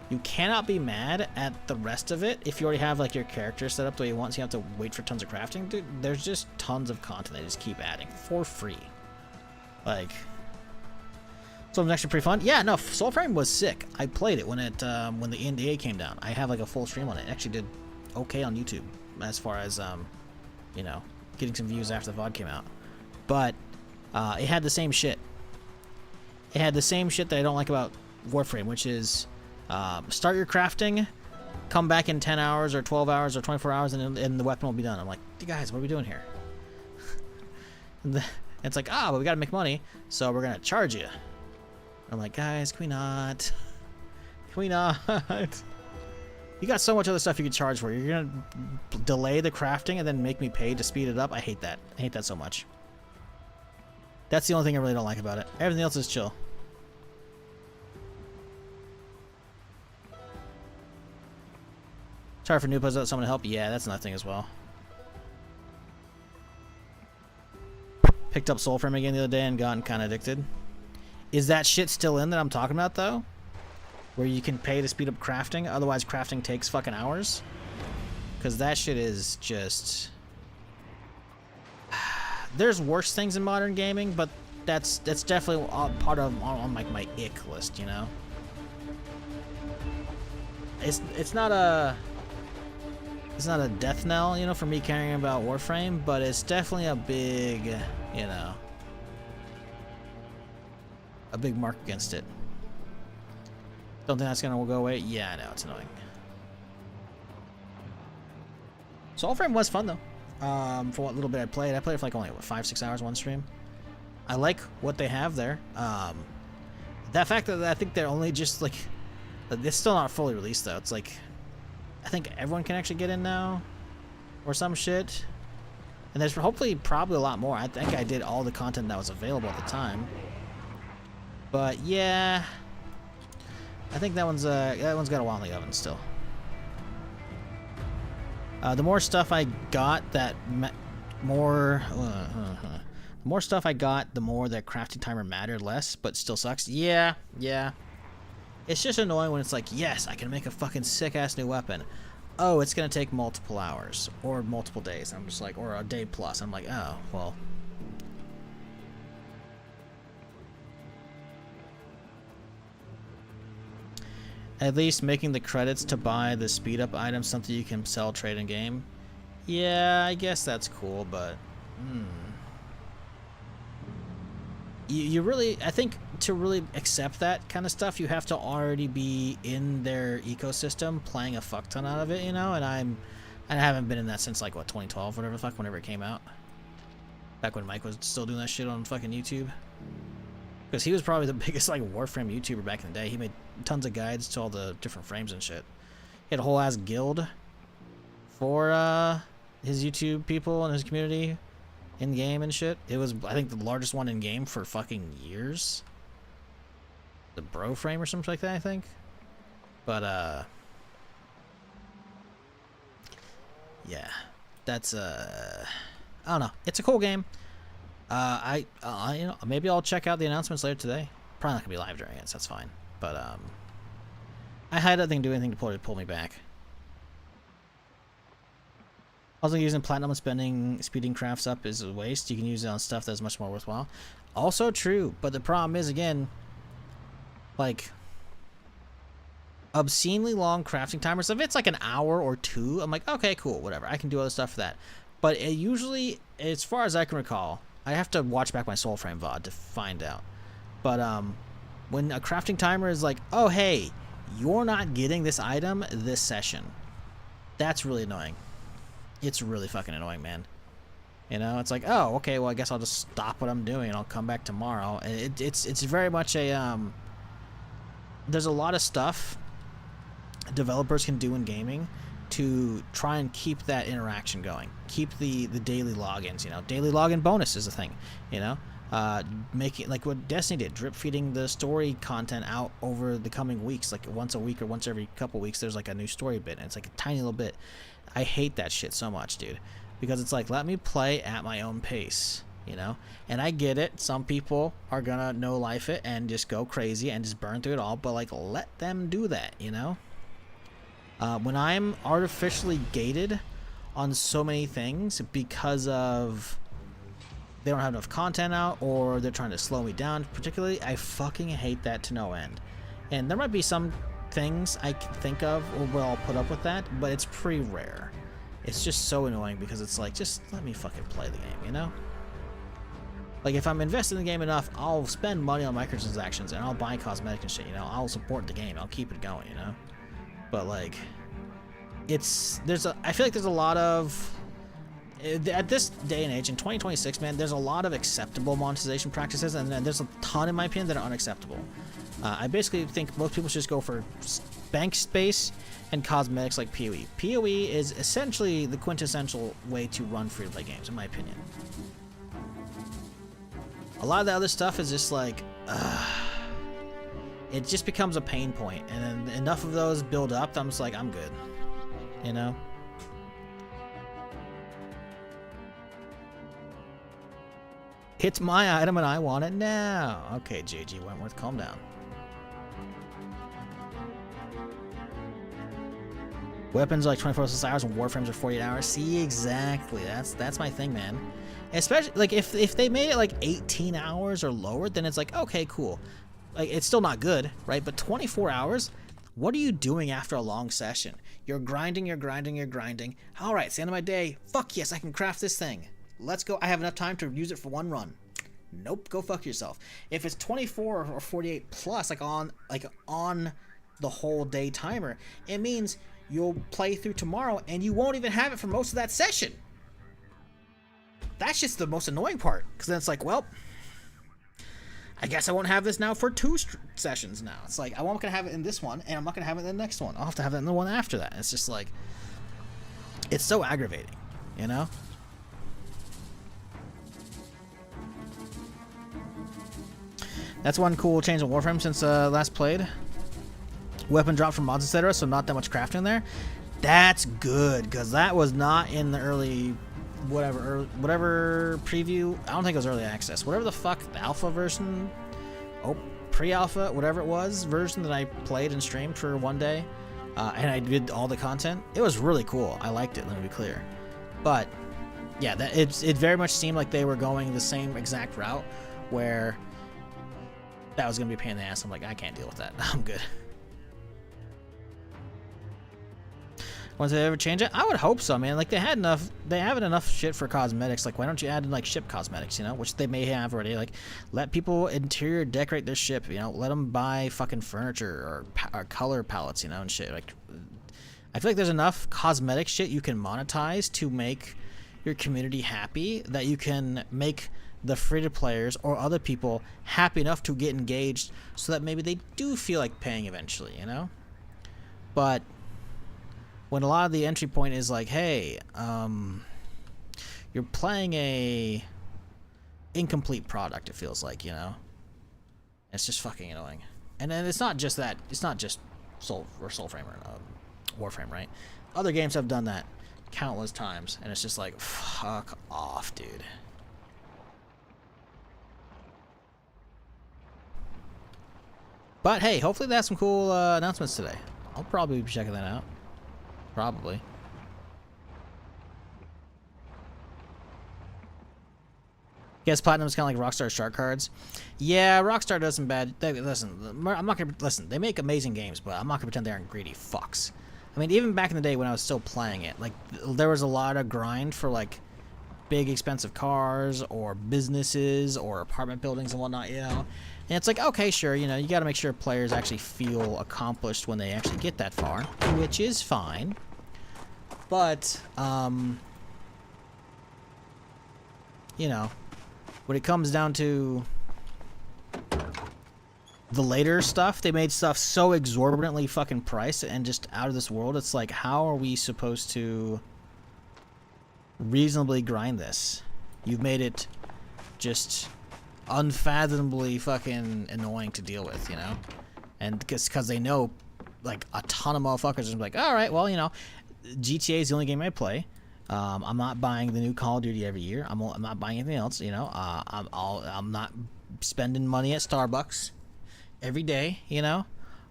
you cannot be mad at the rest of it if you already have like your character set up the way you want, so you have to wait for tons of crafting. Dude, there's just tons of content they just keep adding for free. Like, so it's actually pretty fun. Yeah, no, Soulframe was sick. I played it when when the NDA came down. I have like a full stream on it. It actually did okay on YouTube as far as you know, getting some views after the VOD came out. But it had the same shit. It had the same shit that I don't like about Warframe, which is start your crafting, come back in 10 hours or 12 hours or 24 hours, and the weapon will be done. I'm like, you guys, what are we doing here? And it's like, but we gotta make money, so we're gonna charge you. I'm like, guys, can we not? Can we not? You got so much other stuff you could charge for. You're gonna delay the crafting and then make me pay to speed it up? I hate that. I hate that so much. That's the only thing I really don't like about it. Everything else is chill. Sorry for noob without someone to help. Yeah, that's another thing as well. Picked up Soulframe again the other day and gotten kind of addicted. Is that shit still in that I'm talking about, though? Where you can pay to speed up crafting, otherwise crafting takes fucking hours? Because that shit is just... There's worse things in modern gaming, but that's definitely part of on like my ick list, you know? It's not a death knell, you know, for me caring about Warframe, but it's definitely a big, you know, a big mark against it. Don't think that's gonna go away. Yeah, I know, it's annoying. Soulframe was fun though. For what little bit I played it for like only what, 5-6 hours one stream. I like what they have there. That fact that I think they're only just like, it's still not fully released though. It's like, I think everyone can actually get in now, or some shit. And there's probably a lot more. I think I did all the content that was available at the time. But yeah, I think that one's got a while in the oven still. The more stuff I got, the more stuff I got, the more that crafting timer mattered less, but still sucks. Yeah. It's just annoying when it's like, yes, I can make a fucking sick-ass new weapon. Oh, it's gonna take multiple hours, or multiple days. I'm just like, or a day plus. I'm like, oh, well. At least making the credits to buy the speed-up items something you can sell, trade in game. Yeah, I guess that's cool, but... You really, I think to really accept that kind of stuff, you have to already be in their ecosystem, playing a fuck ton out of it, you know? And I haven't been in that since like, what, 2012, whatever the fuck, whenever it came out. Back when Mike was still doing that shit on fucking YouTube. Because he was probably the biggest like Warframe YouTuber back in the day. He made tons of guides to all the different frames and shit. He had a whole ass guild for his YouTube people and his community in game and shit. It was, I think, the largest one in game for fucking years. The Bro Frame or something like that, I think. But yeah, that's I don't know. It's a cool game. You know, maybe I'll check out the announcements later today. Probably not gonna be live during it, so that's fine. But I had nothing to do anything to pull me back. Also, using platinum and speeding crafts up is a waste. You can use it on stuff that's much more worthwhile. Also true, but the problem is, again, like, obscenely long crafting timers. If it's like an hour or two, I'm like, okay, cool, whatever. I can do other stuff for that. But it usually, as far as I can recall, I have to watch back my Soulframe VOD to find out. But when a crafting timer is like, oh, hey, you're not getting this item this session, that's really annoying. It's really fucking annoying, man. You know, it's like, oh, okay, well, I guess I'll just stop what I'm doing and I'll come back tomorrow. And it's very much a there's a lot of stuff developers can do in gaming to try and keep that interaction going, keep the daily logins. You know, daily login bonus is a thing. You know, make it like what Destiny did, drip feeding the story content out over the coming weeks, like once a week or once every couple weeks. There's like a new story bit, and it's like a tiny little bit. I hate that shit so much, dude. because it's like, let me play at my own pace, you know? And I get it. Some people are gonna no life it and just go crazy and just burn through it all, but like, let them do that, you know? When I'm artificially gated on so many things because of they don't have enough content out or they're trying to slow me down particularly, I fucking hate that to no end. And there might be some things I can think of where I'll put up with that, but it's pretty rare. It's just so annoying because it's like, just let me fucking play the game, you know? Like, if I'm invested in the game enough, I'll spend money on microtransactions and I'll buy cosmetic and shit, you know? I'll support the game. I'll keep it going, you know? But, like, I feel like there's a lot of, at this day and age, in 2026, man, there's a lot of acceptable monetization practices, and then there's a ton, in my opinion, that are unacceptable. I basically think most people should just go for bank space and cosmetics like PoE. PoE is essentially the quintessential way to run free-to-play games, in my opinion. A lot of the other stuff is just like, it just becomes a pain point, and then enough of those build up that I'm just like, I'm good, you know? It's my item and I want it now. Okay, JG Wentworth, calm down. Weapons are like 24 hours and Warframes are 48 hours. See, exactly. That's my thing, man. Especially, like, if they made it like 18 hours or lower, then it's like, okay, cool. Like, it's still not good, right? But 24 hours? What are you doing after a long session? You're grinding, you're grinding, you're grinding. All right, it's the end of my day. Fuck yes, I can craft this thing. Let's go. I have enough time to use it for one run. Nope, go fuck yourself. If it's 24 or 48 plus, like on the whole day timer, it means you'll play through tomorrow and you won't even have it for most of that session. That's just the most annoying part, because then it's like, well, I guess I won't have this now for 2 sessions now. It's like, I'm not going to have it in this one, and I'm not going to have it in the next one. I'll have to have it in the one after that. It's just like, it's so aggravating, you know? That's one cool change in Warframe since last played. Weapon drop from mods, etc., so not that much crafting there. That's good, because that was not in the early whatever preview. I don't think it was early access. Whatever the fuck, the alpha version, pre-alpha, whatever it was, version that I played and streamed for one day, and I did all the content. It was really cool. I liked it, let me be clear. But yeah, it very much seemed like they were going the same exact route, where that was gonna be a pain in the ass. I'm like, I can't deal with that. I'm good. Once they ever change it, I would hope so, man. Like, they have enough shit for cosmetics. Like, why don't you add in like ship cosmetics, you know, which they may have already. Like, let people interior decorate their ship, you know, let them buy fucking furniture or color palettes, you know, and shit. Like, I feel like there's enough cosmetic shit you can monetize to make your community happy, that you can make the free-to-players or other people happy enough to get engaged, so that maybe they do feel like paying eventually, you know? But when a lot of the entry point is like, hey, you're playing a incomplete product, it feels like, you know? It's just fucking annoying. And then it's not just that. It's not just Soulframe or Warframe, right? Other games have done that countless times, and it's just like, fuck off, dude. But hey, hopefully they have some cool announcements today. I'll probably be checking that out. Probably. Guess Platinum is kind of like Rockstar's shark cards. Yeah, Rockstar does some bad. Listen, I'm not gonna listen. They make amazing games, but I'm not gonna pretend they aren't greedy fucks. I mean, even back in the day when I was still playing it, like, there was a lot of grind for like big expensive cars or businesses or apartment buildings and whatnot, you know. And it's like, okay, sure, you know, you got to make sure players actually feel accomplished when they actually get that far, which is fine. But, you know, when it comes down to the later stuff, they made stuff so exorbitantly fucking priced and just out of this world. It's like, how are we supposed to reasonably grind this? You've made it just unfathomably fucking annoying to deal with, you know? And because they know, like, a ton of motherfuckers are like, all right, well, you know, GTA is the only game I play. I'm not buying the new Call of Duty every year. I'm not buying anything else. You know, I'm not spending money at Starbucks every day. You know,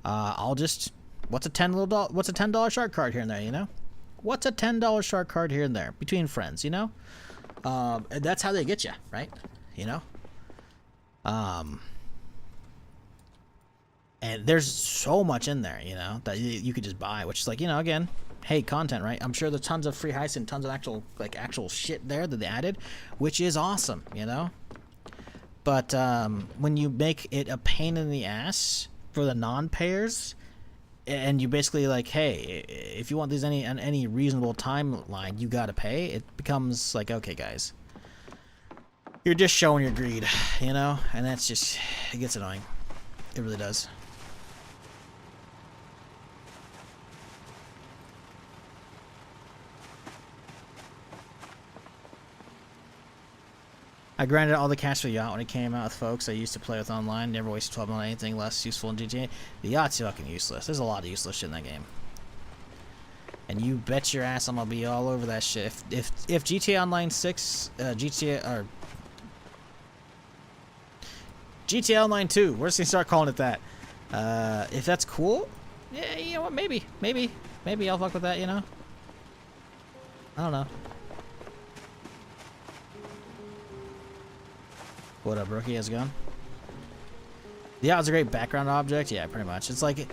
I'll just what's a $10 shark card here and there. You know, what's a $10 shark card here and there between friends. You know, and that's how they get you, right? You know, and there's so much in there. You know, that you could just buy, which is like, you know, again. Hey, content, right? I'm sure there's tons of free heists and tons of actual shit there that they added, which is awesome, you know? But when you make it a pain in the ass for the non-payers, and you basically like, hey, if you want these any reasonable timeline, you gotta pay, it becomes like, okay, guys, you're just showing your greed, you know? And that's just, it gets annoying. It really does. I grinded all the cash for the yacht when it came out with folks I used to play with online. Never wasted 12 on anything less useful in GTA. The yacht's fucking useless. There's a lot of useless shit in that game. And you bet your ass I'm gonna be all over that shit. If GTA Online 6, GTA Online 2, we're just gonna start calling it that. If that's cool, yeah, you know what? Maybe I'll fuck with that. You know, I don't know. What up, rookie? How's it going? The yacht's a great background object. Yeah, pretty much. It's like,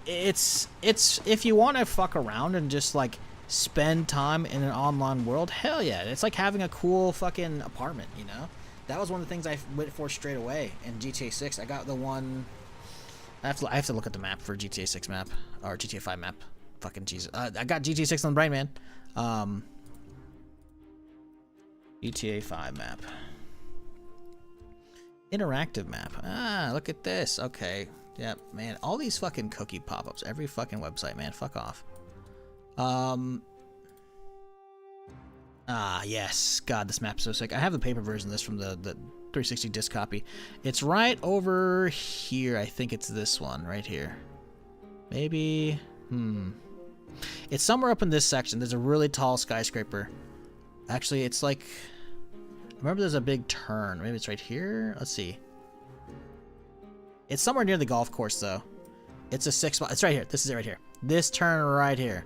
it's if you want to fuck around and just like spend time in an online world, hell yeah. It's like having a cool fucking apartment, you know? That was one of the things I went for straight away in GTA 6. I got the one. I have to look at the map for GTA 6 map or GTA 5 map. Fucking Jesus. I got GTA 6 on the brain, man. GTA 5 map. Interactive map. Ah, look at this. Okay. Yep, man. All these fucking cookie pop-ups. Every fucking website, man. Fuck off. Ah, yes. God, this map's so sick. I have the paper version of this from the 360 disc copy. It's right over here. I think it's this one right here. Maybe. It's somewhere up in this section. There's a really tall skyscraper. Actually, it's like... Remember, there's a big turn. Maybe it's right here. Let's see. It's somewhere near the golf course, though. It's a 6 spot. It's right here. This is it right here. This turn right here.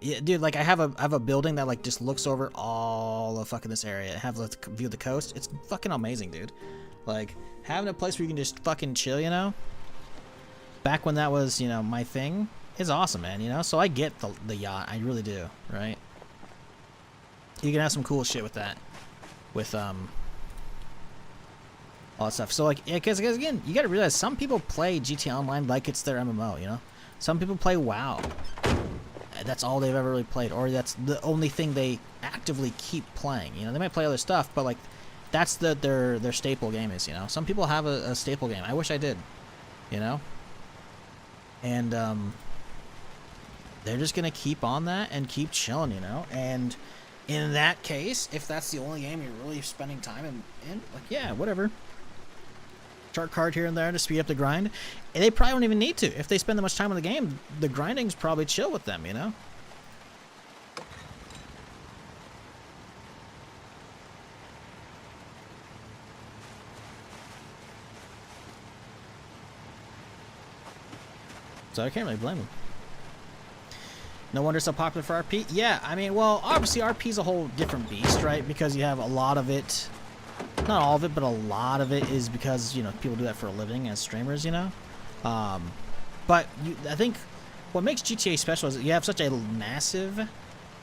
Yeah, dude, like I have a building that like just looks over all of fucking this area. I have a view of the coast. It's fucking amazing, dude. Like having a place where you can just fucking chill, you know. Back when that was, you know, my thing, is awesome, man. You know. So I get the yacht. I really do. Right. You can have some cool shit with that. With all that stuff. So like, because again, you gotta realize some people play GTA Online like it's their MMO, you know. Some people play WoW. That's all they've ever really played, or that's the only thing they actively keep playing. You know, they might play other stuff, but like, that's their staple game is. You know, some people have a staple game. I wish I did. You know, and they're just gonna keep on that and keep chilling. You know, and in that case, if that's the only game you're really spending time in, like, yeah, whatever. Chart card here and there to speed up the grind. And they probably don't even need to. If they spend that much time on the game, the grinding's probably chill with them, you know? So I can't really blame them. No wonder it's so popular for RP. Yeah, I mean, well, obviously RP's a whole different beast, right? Because you have a lot of it, not all of it, but a lot of it is because, you know, people do that for a living as streamers, you know? But I think what makes GTA special is that you have such a massive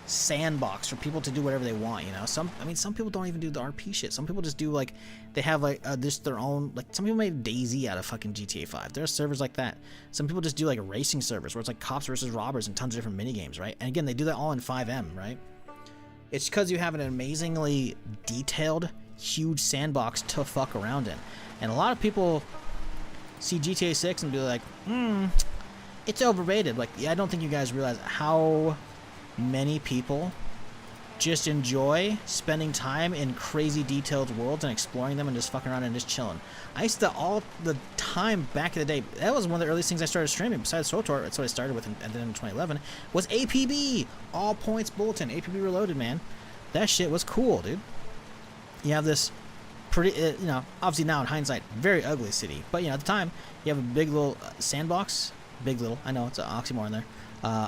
sandbox for people to do whatever they want, you know? Some people don't even do the RP shit. Some people just do, like, they have, like, just their own, like, some people made DayZ out of fucking GTA 5. There are servers like that. Some people just do, like, racing servers where it's, like, cops versus robbers and tons of different minigames, right? And again, they do that all in 5M, right? It's because you have an amazingly detailed, huge sandbox to fuck around in. And a lot of people see GTA 6 and be like, it's overrated. Like, I don't think you guys realize how many people just enjoy spending time in crazy detailed worlds and exploring them and just fucking around and just chilling. I used to all the time back in the day. That was one of the earliest things I started streaming besides SWTOR. That's what I started with, and then in 2011 was APB, All Points Bulletin, APB Reloaded, man. That shit was cool, dude. You have this pretty, you know, obviously now in hindsight, very ugly city, but you know at the time you have a big little sandbox. Big little, I know it's an oxymoron there.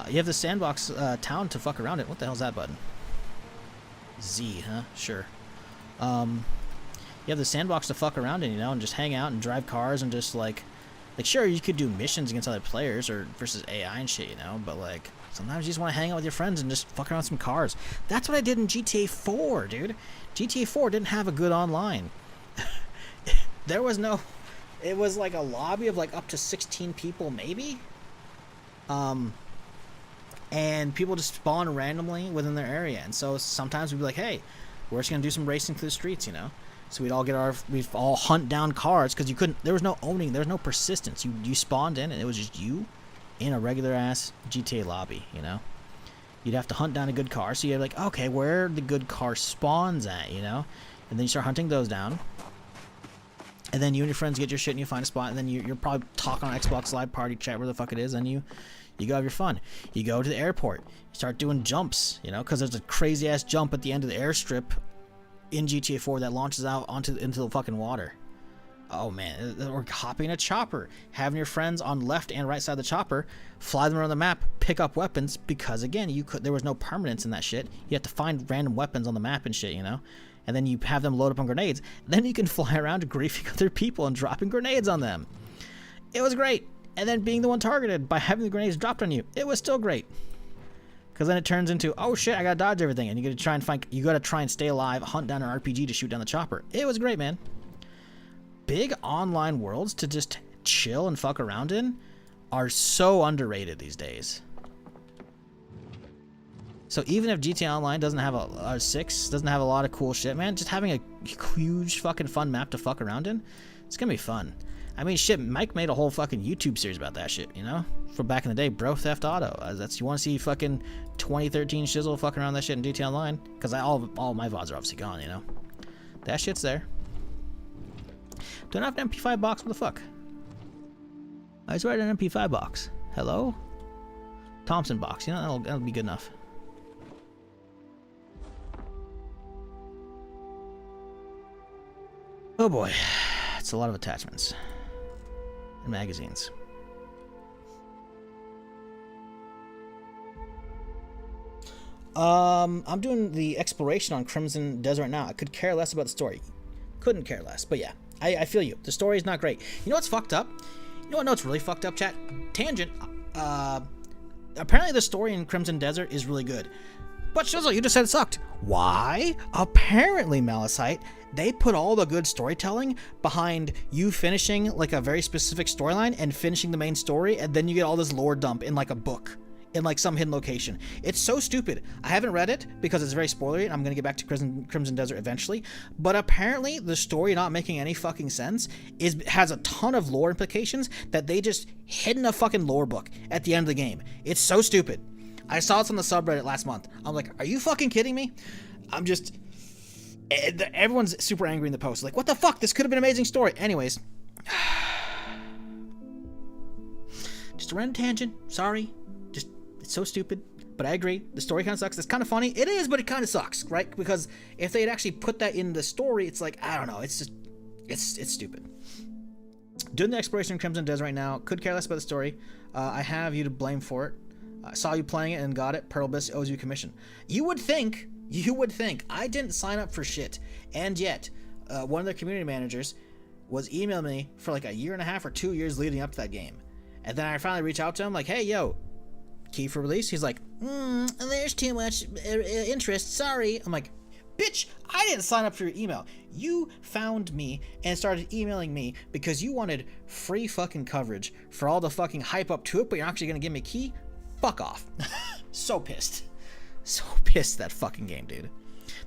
You have the sandbox town to fuck around it. What the hell's that button? Z, huh? Sure. You have the sandbox to fuck around in, you know, and just hang out and drive cars and just like sure, you could do missions against other players or versus AI and shit, you know, but like sometimes you just want to hang out with your friends and just fuck around with some cars. That's what I did in GTA 4, dude. GTA 4 didn't have a good online. There was no, it was like a lobby of like up to 16 people maybe. And people just spawn randomly within their area, and so sometimes we'd be like, hey, we're just gonna do some racing through the streets, you know. So we'd all hunt down cars because you couldn't, there was no owning, there was no persistence. You spawned in and it was just you in a regular ass GTA lobby, you know. You'd have to hunt down a good car, so you're like, okay, where are the good car spawns at, you know. And then you start hunting those down, and then you and your friends get your shit and you find a spot, and then you're probably talking on Xbox Live Party Chat, where the fuck it is, and you go have your fun. You go to the airport, you start doing jumps, you know, because there's a crazy ass jump at the end of the airstrip in GTA 4 that launches out into the fucking water. Oh man, or hopping a chopper, having your friends on left and right side of the chopper, fly them around the map, pick up weapons, because again, there was no permanence in that shit. You have to find random weapons on the map and shit, you know, and then you have them load up on grenades. Then you can fly around griefing other people and dropping grenades on them. It was great. And then being the one targeted by having the grenades dropped on you, it was still great. Because then it turns into, oh shit, I gotta dodge everything, and you gotta try and stay alive, hunt down an RPG to shoot down the chopper. It was great, man. Big online worlds to just chill and fuck around in are so underrated these days. So even if GTA Online doesn't have doesn't have a lot of cool shit, man, just having a huge fucking fun map to fuck around in, it's gonna be fun. I mean, shit, Mike made a whole fucking YouTube series about that shit, you know? From back in the day, Bro Theft Auto. You want to see fucking 2013 shizzle fucking around that shit in GTA Online? Because all my VODs are obviously gone, you know? That shit's there. Don't have an MP5 box? What the fuck? I just write an MP5 box. Hello? Thompson box, you know, that'll be good enough. Oh boy. It's a lot of attachments. And magazines. I'm doing the exploration on Crimson Desert now. I could care less about the story. Couldn't care less, but yeah, I feel you. The story is not great. You know what's fucked up? You know what? No, it's really fucked up, chat. Tangent. Apparently the story in Crimson Desert is really good. But Shizzle, you just said it sucked. Why? Apparently, Malicite, they put all the good storytelling behind you finishing like a very specific storyline and finishing the main story, and then you get all this lore dump in like a book, in like some hidden location. It's so stupid. I haven't read it because it's very spoilery, and I'm gonna get back to Crimson Desert eventually. But apparently, the story not making any fucking sense has a ton of lore implications that they just hid in a fucking lore book at the end of the game. It's so stupid. I saw this on the subreddit last month. I'm like, are you fucking kidding me? Everyone's super angry in the post. Like, what the fuck? This could have been an amazing story. Anyways. Just a random tangent. Sorry. It's so stupid. But I agree. The story kind of sucks. It's kind of funny. It is, but it kind of sucks, right? Because if they had actually put that in the story, it's like, I don't know. It's just, it's stupid. Doing the exploration in Crimson Desert right now. Could care less about the story. I have you to blame for it. I saw you playing it and got it. Pearlbis owes you commission. You would think I didn't sign up for shit, and yet one of their community managers was emailing me for like a year and a half or 2 years leading up to that game, and then I finally reached out to him like, hey yo, key for release? He's like, there's too much interest, sorry. I'm like, bitch, I didn't sign up for your email. You found me and started emailing me because you wanted free fucking coverage for all the fucking hype up to it, but you're actually gonna give me a key? Fuck off. So pissed. So pissed that fucking game, dude.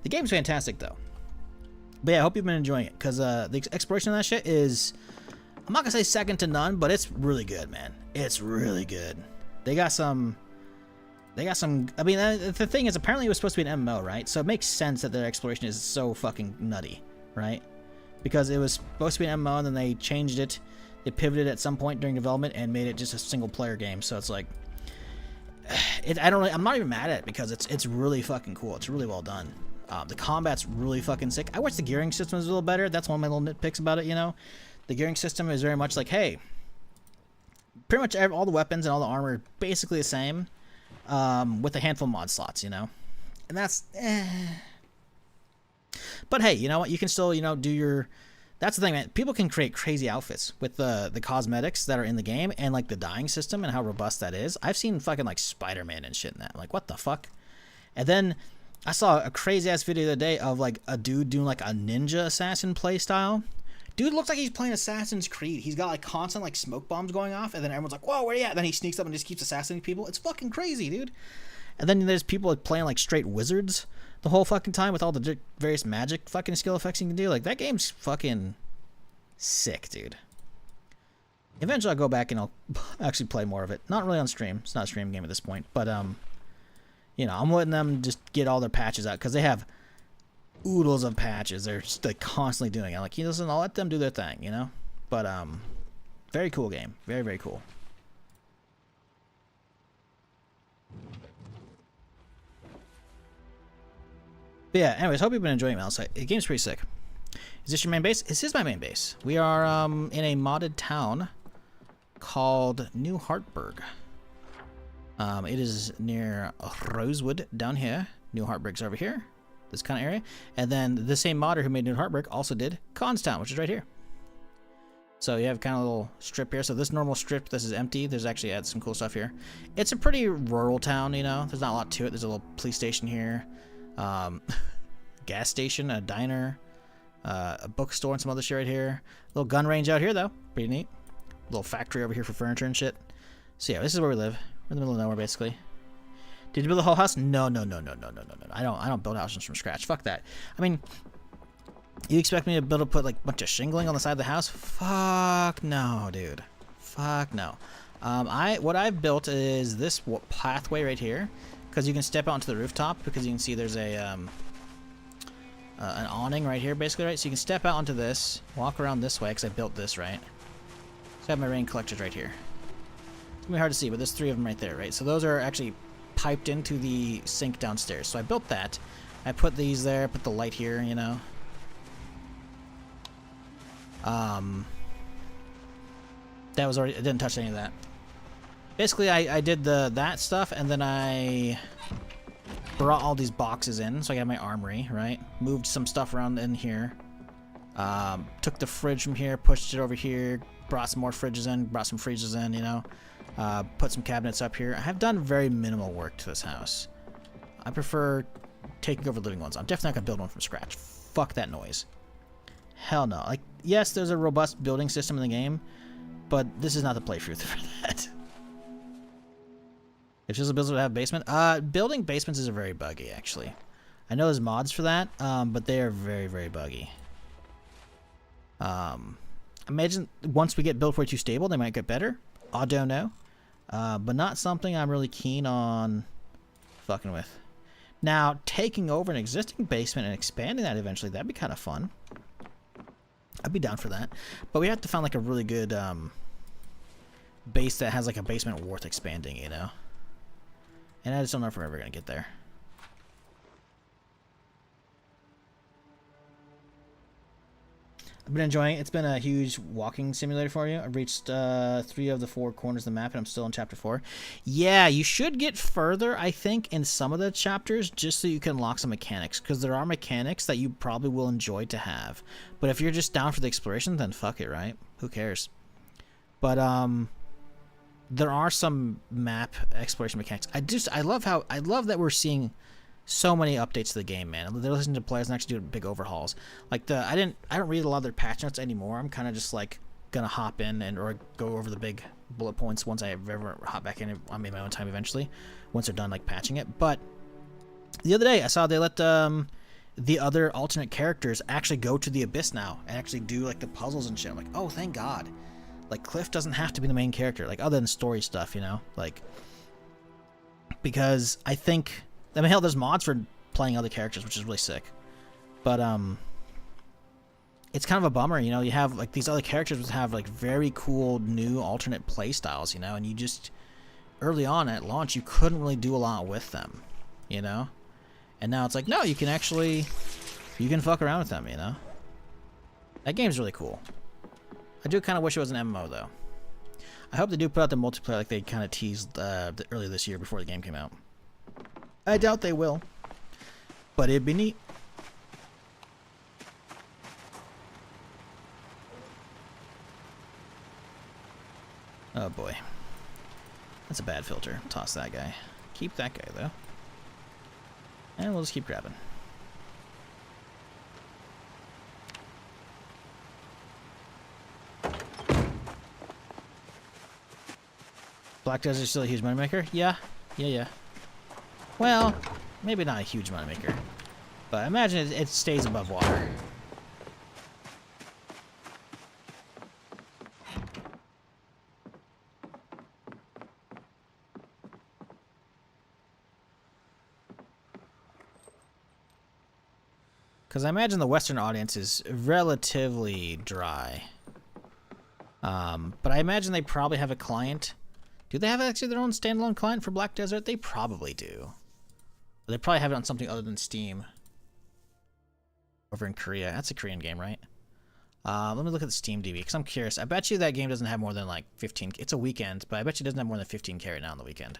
The game's fantastic, though. But yeah, I hope you've been enjoying it, because the exploration of that shit is, I'm not going to say second to none, but it's really good, man. It's really good. They got some They got some. I mean, the thing is, apparently it was supposed to be an MMO, right? So it makes sense that their exploration is so fucking nutty, right? Because it was supposed to be an MMO, and then they changed it. They pivoted at some point during development and made it just a single player game. So it's like, I'm not even mad at it because it's really fucking cool. It's really well done. The combat's really fucking sick. I wish the gearing system was a little better. That's one of my little nitpicks about it. You know, the gearing system is very much like, hey, pretty much all the weapons and all the armor are basically the same. With a handful of mod slots, you know, and that's, But hey, you know what? You can still, you know, do your. That's the thing, man. People can create crazy outfits with the cosmetics that are in the game and like the dyeing system and how robust that is. I've seen fucking like Spider-Man and shit in that. Like, what the fuck? And then I saw a crazy ass video the other day of like a dude doing like a ninja assassin playstyle. Dude looks like he's playing Assassin's Creed. He's got like constant like smoke bombs going off, and then everyone's like, "Whoa, where are you at?" And then he sneaks up and just keeps assassinating people. It's fucking crazy, dude. And then there's people like playing like straight wizards the whole fucking time with all the various magic fucking skill effects you can do. Like, that game's fucking sick, dude. Eventually I'll go back and I'll actually play more of it. Not really on stream. It's not a stream game at this point, but you know, I'm letting them just get all their patches out because they have oodles of patches. They're just like constantly doing it. Like, you know, I'll let them do their thing, you know. But very cool game. Very, very cool. But yeah, anyways, hope you've been enjoying it. The game's pretty sick. Is this your main base? This is my main base. We are in a modded town called New Hartburg. It is near Rosewood down here. New Hartburg's over here. This kind of area. And then the same modder who made New Hartburg also did Constown, which is right here. So you have kind of a little strip here. So this normal strip, this is empty. There's actually some cool stuff here. It's a pretty rural town, you know. There's not a lot to it. There's a little police station here. Gas station, a diner, a bookstore, and some other shit right here. A little gun range out here, though. Pretty neat. A little factory over here for furniture and shit. So yeah, this is where we live. We're in the middle of nowhere, basically. Did you build the whole house? No. I don't build houses from scratch. Fuck that. I mean, you expect me to put like a bunch of shingling on the side of the house? Fuck no, dude. Fuck no. What I've built is this pathway right here, because you can step out onto the rooftop, because you can see there's a an awning right here, basically, right? So you can step out onto this, walk around this way, because I built this, right? So I have my rain collectors right here. It's gonna be hard to see, but there's 3 of them right there, right? So those are actually piped into the sink downstairs. So I built that. I put these there, put the light here, you know. That was already, I didn't touch any of that. Basically, I did that stuff, and then I brought all these boxes in, so I got my armory, right? Moved some stuff around in here. Took the fridge from here, pushed it over here, brought some more fridges in, brought some freezers in, you know. Put some cabinets up here. I have done very minimal work to this house. I prefer taking over living ones. I'm definitely not going to build one from scratch. Fuck that noise. Hell no. Like, yes, there's a robust building system in the game, but this is not the playthrough for that. If Chisel Builds would have a basement, building basements is very buggy, actually. I know there's mods for that, but they are very, very buggy. Imagine once we get Build 42 stable, they might get better. I don't know. But not something I'm really keen on fucking with. Now, taking over an existing basement and expanding that eventually, that'd be kind of fun. I'd be down for that. But we have to find like a really good base that has like a basement worth expanding, you know? And I just don't know if we're ever going to get there. I've been enjoying it. It's been a huge walking simulator for you. I've reached 3 of the 4 corners of the map, and I'm still in chapter 4. Yeah, you should get further, I think, in some of the chapters, just so you can unlock some mechanics, because there are mechanics that you probably will enjoy to have. But if you're just down for the exploration, then fuck it, right? Who cares? But there are some map exploration mechanics. I love that we're seeing so many updates to the game, man. They're listening to players and actually doing big overhauls. Like I don't read a lot of their patch notes anymore. I'm kind of just like gonna hop in or go over the big bullet points once I ever hop back in on my own time eventually, once they're done like patching it. But the other day I saw they let the other alternate characters actually go to the abyss now and actually do like the puzzles and shit. I'm like, oh, thank God. Like, Cliff doesn't have to be the main character, like other than story stuff, you know. Like, because I think, I mean, hell, there's mods for playing other characters, which is really sick. But it's kind of a bummer, you know. You have like these other characters that have like very cool new alternate play styles, you know, and you just early on at launch you couldn't really do a lot with them, you know. And now it's like, no, you can actually, you can fuck around with them, you know. That game's really cool. I do kind of wish it was an MMO though. I hope they do put out the multiplayer like they kind of teased earlier this year before the game came out. I doubt they will, but it'd be neat. Oh boy. That's a bad filter. Toss that guy. Keep that guy though. And we'll just keep grabbing. Black Desert still a huge moneymaker? Yeah. Yeah. Well, maybe not a huge moneymaker. But I imagine it stays above water. Because I imagine the Western audience is relatively dry. But I imagine they probably have a client. Do they have actually their own standalone client for Black Desert? They probably do. But they probably have it on something other than Steam. Over in Korea. That's a Korean game, right? Let me look at the Steam DB, because I'm curious. I bet you that game doesn't have more than like 15... It's a weekend, but I bet you it doesn't have more than 15K right now on the weekend.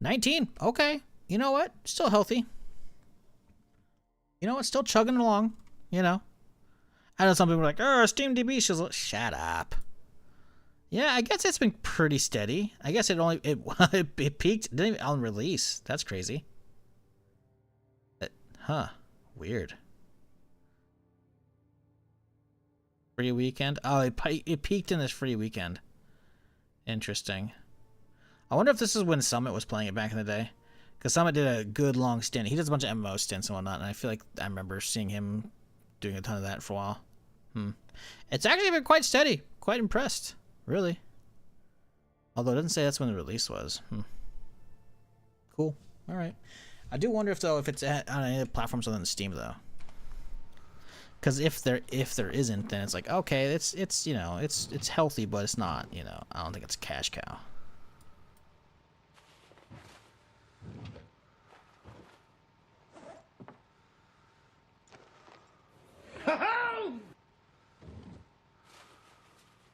$19. Okay. You know what? Still healthy. You know what? Still chugging along. You know. I know some people are like, oh, Steam DB. Shut up. Yeah, I guess it's been pretty steady. I guess it peaked didn't even on release. That's crazy. Huh. Weird. Free weekend. Oh, it peaked in this free weekend. Interesting. I wonder if this is when Summit was playing it back in the day. Because Summit did a good long stint. He does a bunch of MMO stints and whatnot, and I feel like I remember seeing him doing a ton of that for a while. It's actually been quite steady. Quite impressed. Really. Although it doesn't say that's when the release was. Cool. Alright. I do wonder if it's on any of the platforms other than Steam though. Because if there isn't, then it's like, okay, it's you know, it's healthy, but it's not, you know, I don't think it's a cash cow.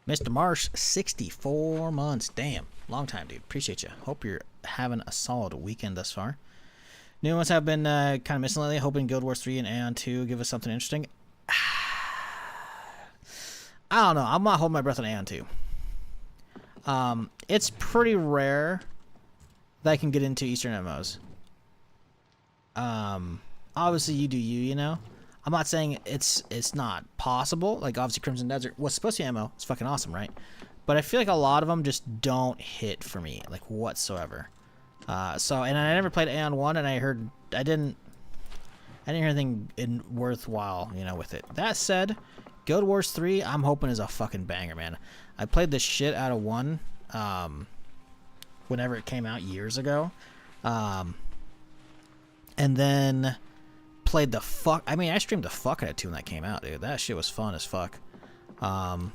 Mr. Marsh, 64 months. Damn. Long time, dude. Appreciate you. Hope you're having a solid weekend thus far. New ones have been kind of missing lately. Hoping Guild Wars 3 and Aeon 2 give us something interesting. I don't know. I'm not holding my breath on Aeon 2. It's pretty rare that I can get into Eastern MMOs. Obviously, you do you know? I'm not saying it's not possible. Like, obviously, Crimson Desert was supposed to be MMO. It's fucking awesome, right? But I feel like a lot of them just don't hit for me, like, whatsoever. And I never played Aeon 1, and I didn't hear anything worthwhile, you know, with it. That said, Guild Wars 3, I'm hoping is a fucking banger, man. I played the shit out of 1, whenever it came out years ago. And then played the fuck... I mean, I streamed the fuck out of 2 when that came out, dude. That shit was fun as fuck. So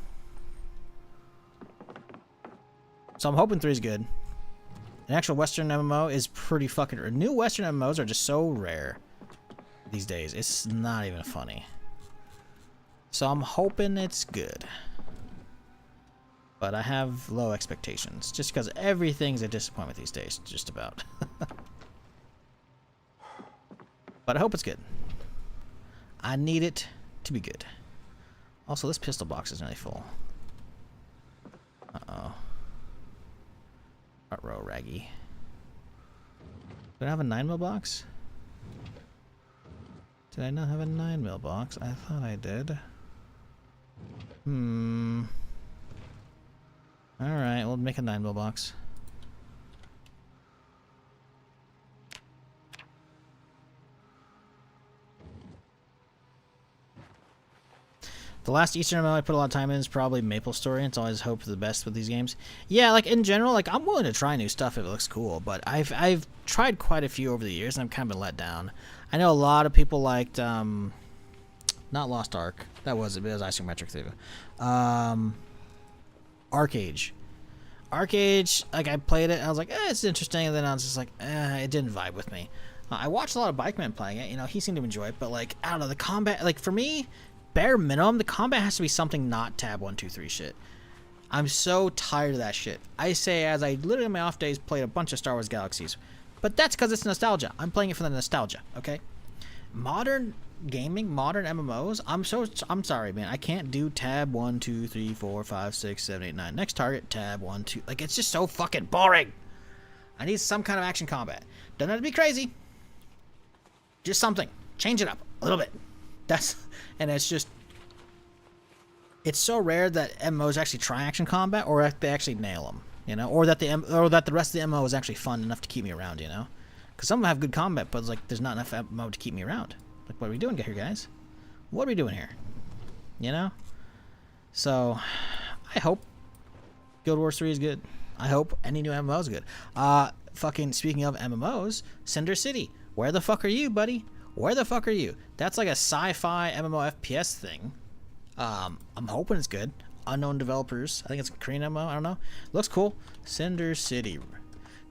I'm hoping 3 is good. An actual Western MMO is pretty fucking... New Western MMOs are just so rare these days. It's not even funny. So I'm hoping it's good. But I have low expectations. Just because everything's a disappointment these days, just about. But I hope it's good. I need it to be good. Also, this pistol box is nearly full. Uh-oh. Front row, Raggy. Did I have a 9mm box? Did I not have a 9mm box? I thought I did. Alright, we'll make a 9mm box. The last Eastern MMO I put a lot of time in is probably Maple Story. It's always hope for the best with these games. Yeah, like in general, like I'm willing to try new stuff if it looks cool, but I've tried quite a few over the years and I've kind of been let down. I know a lot of people liked not Lost Ark. That was it. It was isometric too. Arcade. Arcade, like I played it, and I was like, it's interesting, and then I was just like, it didn't vibe with me. I watched a lot of Bikeman playing it, you know, he seemed to enjoy it, but like, I don't know, the combat, like for me, bare minimum, the combat has to be something not tab 1, 2, 3 shit. I'm so tired of that shit. I say as I literally on my off days played a bunch of Star Wars Galaxies, but that's because it's nostalgia. I'm playing it for the nostalgia, okay? Modern gaming, modern MMOs, I'm sorry, man. I can't do tab 1, 2, 3, 4, 5, 6, 7, 8, 9. Next target, tab 1, 2. Like, it's just so fucking boring. I need some kind of action combat. Doesn't have to be crazy. Just something. Change it up a little bit. And it's just, it's so rare that MMOs actually try action combat, or that they actually nail them, you know, or that the rest of the MMO is actually fun enough to keep me around, you know, because some of them have good combat, but it's like there's not enough MMO to keep me around. Like, what are we doing here, guys? What are we doing here? You know? So, I hope Guild Wars 3 is good. I hope any new MMO is good. Fucking speaking of MMOs, Cinder City. Where the fuck are you, buddy? Where the fuck are you? That's like a sci-fi MMO FPS thing. I'm hoping it's good. Unknown developers. I think it's a Korean MMO. I don't know. Looks cool. Cinder City.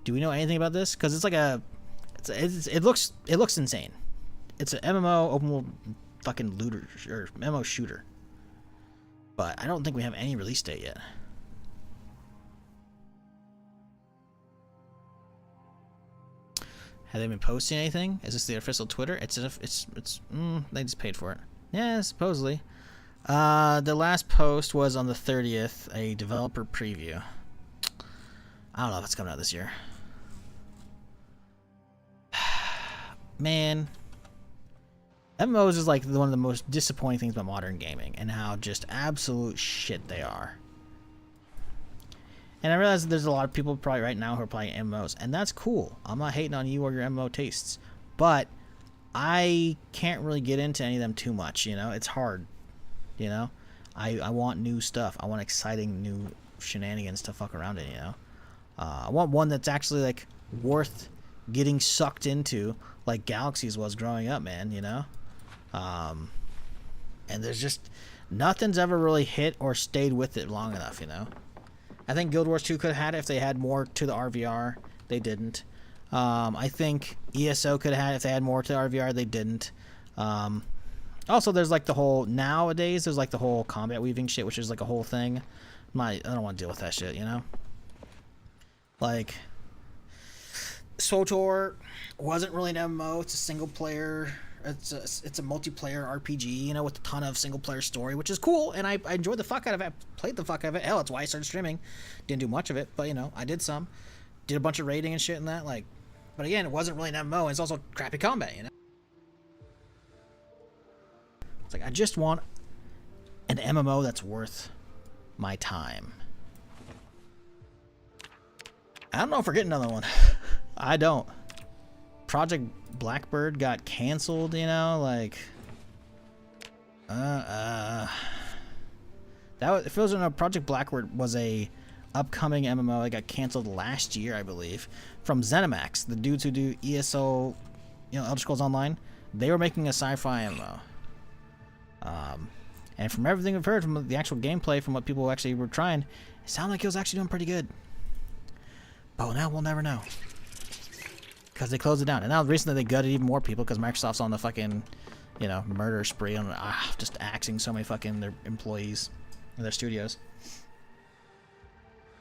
Do we know anything about this? Because it's like it looks insane. It's an MMO open world fucking looter or MMO shooter. But I don't think we have any release date yet. Have they been posting anything? Is this the official Twitter? They just paid for it. Yeah, supposedly. The last post was on the 30th, a developer preview. I don't know if it's coming out this year. Man, MMOs is like one of the most disappointing things about modern gaming, and how just absolute shit they are. And I realize that there's a lot of people probably right now who are playing MMOs, and that's cool. I'm not hating on you or your MMO tastes, but I can't really get into any of them too much, you know? It's hard, you know? I want new stuff. I want exciting new shenanigans to fuck around in, you know? I want one that's actually, like, worth getting sucked into, like Galaxies was growing up, man, you know? And there's just, nothing's ever really hit or stayed with it long enough, you know? I think Guild Wars 2 could have had it if they had more to the RVR. They didn't. I think ESO could have had it if they had more to the RVR. They didn't. Also, there's like the whole, nowadays, there's like the whole combat weaving shit, which is like a whole thing. I don't want to deal with that shit, you know? Like, SWTOR wasn't really an MMO. It's a single player. It's a multiplayer RPG, you know, with a ton of single player story, which is cool, and I enjoyed the fuck out of it. I played the fuck out of it. Hell, that's why I started streaming. Didn't do much of it, but you know, I did some. Did a bunch of raiding and shit in that, like, but again, it wasn't really an MMO, and it's also crappy combat, you know? It's like, I just want an MMO that's worth my time. I don't know if we're getting another one. I don't. Project Blackbird got canceled, you know, like, that was, if it was, Project Blackbird was a upcoming MMO. It got canceled last year, I believe, from ZeniMax, the dudes who do ESO, you know, Elder Scrolls Online. They were making a sci-fi MMO. And from everything we've heard from the actual gameplay, from what people actually were trying, it sounded like it was actually doing pretty good. But now we'll never know. Because they closed it down. And now recently they gutted even more people because Microsoft's on the fucking, you know, murder spree on just axing so many fucking their employees in their studios.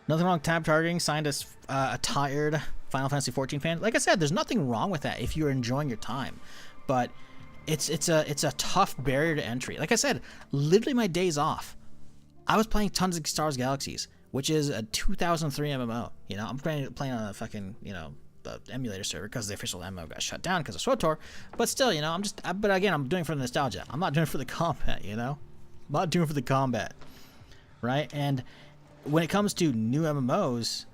Nothing wrong with tab targeting. Signed as a tired Final Fantasy 14 fan. Like I said, there's nothing wrong with that if you're enjoying your time. But it's a tough barrier to entry. Like I said, literally my days off, I was playing tons of Star Wars Galaxies, which is a 2003 MMO. You know, I'm playing on a fucking, you know, the emulator server because the official MMO got shut down because of SWTOR. But still, you know, but again, I'm doing it for the nostalgia. I'm not doing it for the combat, you know? I'm not doing it for the combat, right? And when it comes to new MMOs,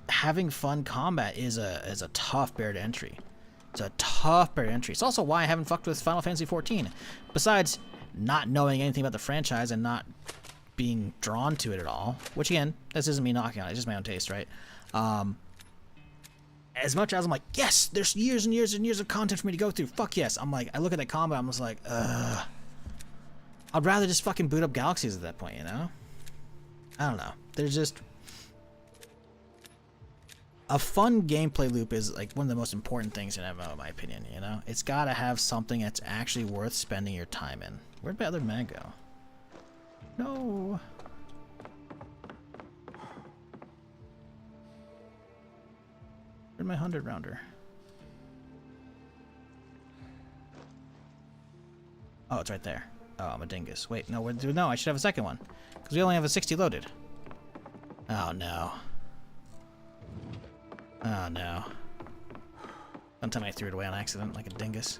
having fun combat is a tough barrier to entry. It's a tough barrier to entry. It's also why I haven't fucked with Final Fantasy 14. Besides, not knowing anything about the franchise and not being drawn to it at all, which again, this isn't me knocking on it, it's just my own taste, right? As much as I'm like, yes, there's years and years and years of content for me to go through, fuck yes. I'm like, I look at that combo, I'm just like, I'd rather just fucking boot up Galaxies at that point, you know? I don't know. There's just... a fun gameplay loop is like one of the most important things in MMO, in my opinion, you know? It's gotta have something that's actually worth spending your time in. Where'd my other mag go? No. Where'd my 100 rounder? Oh, it's right there. Oh, I'm a dingus. Wait, no, no, I should have a second one. Because we only have a 60 loaded. Oh, no. Oh, no. Don't tell me I threw it away on accident like a dingus.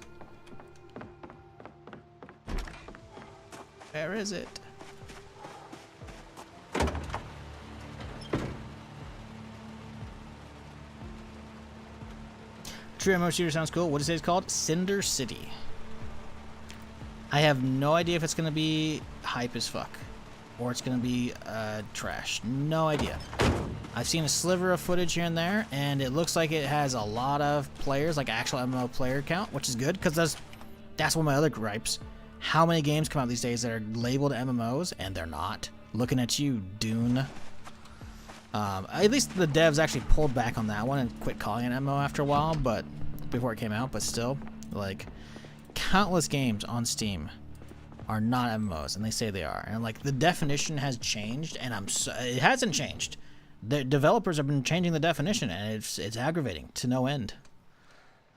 Where is it? True MMO shooter sounds cool. What do you say it's called? Cinder City. I have no idea if it's going to be hype as fuck. Or it's going to be trash. No idea. I've seen a sliver of footage here and there, and it looks like it has a lot of players, like actual MMO player count, which is good, because that's one of my other gripes. How many games come out these days that are labeled MMOs, and they're not? Looking at you, Dune. At least the devs actually pulled back on that one and quit calling it MMO after a while, but before it came out, but still, like, countless games on Steam are not MMOs, and they say they are. And, like, the definition has changed, and it hasn't changed. The developers have been changing the definition, and it's aggravating to no end.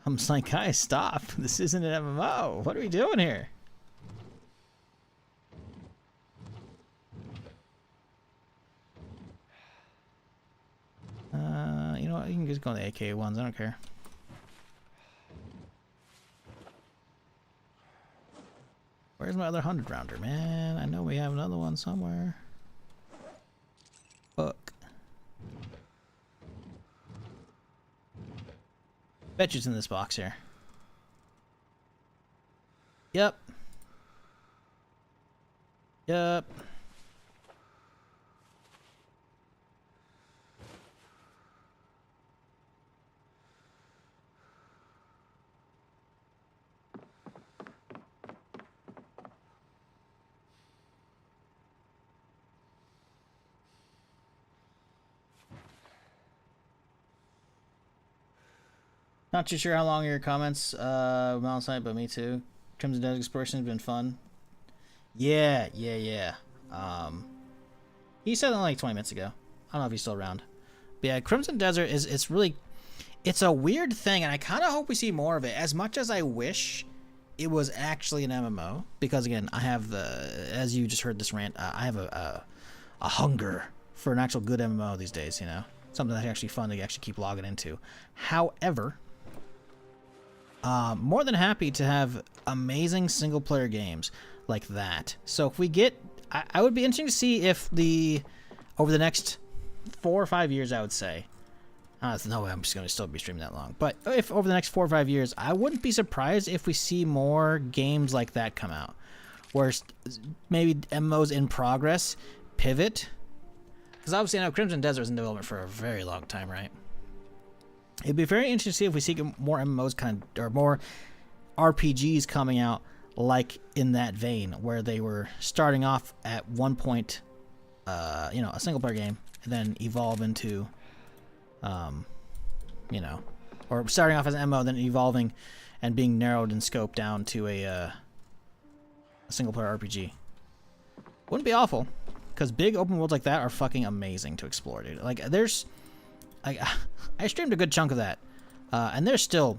I'm just like, guys, stop. This isn't an MMO. What are we doing here? You know what? You can just go on the AK ones. I don't care. Where's my other 100 rounder, man? I know we have another one somewhere. Fuck. Bet you it's in this box here. Yep. Yep. Not too sure how long your comments went on site, but me too. Crimson Desert Exploration has been fun. Yeah. He said that like 20 minutes ago. I don't know if he's still around. But yeah, Crimson Desert it's really, it's a weird thing, and I kind of hope we see more of it. As much as I wish it was actually an MMO, because again, I have as you just heard this rant, I have a hunger for an actual good MMO these days. You know, something that's actually fun to actually keep logging into. However, more than happy to have amazing single-player games like that. So if we get, I would be interesting to see if over the next 4 or 5 years, I would say, there's no way I'm just going to still be streaming that long, but if over the next 4 or 5 years, I wouldn't be surprised if we see more games like that come out, where maybe MMOs in progress pivot, because obviously I know Crimson Desert was in development for a very long time, right? It'd be very interesting to see if we see more MMOs or more RPGs coming out like in that vein, where they were starting off at one point, you know, a single player game, and then evolve into, you know, or starting off as an MMO, then evolving and being narrowed in scope down to a single player RPG. Wouldn't be awful, because big open worlds like that are fucking amazing to explore, dude. Like, I streamed a good chunk of that, and there's still,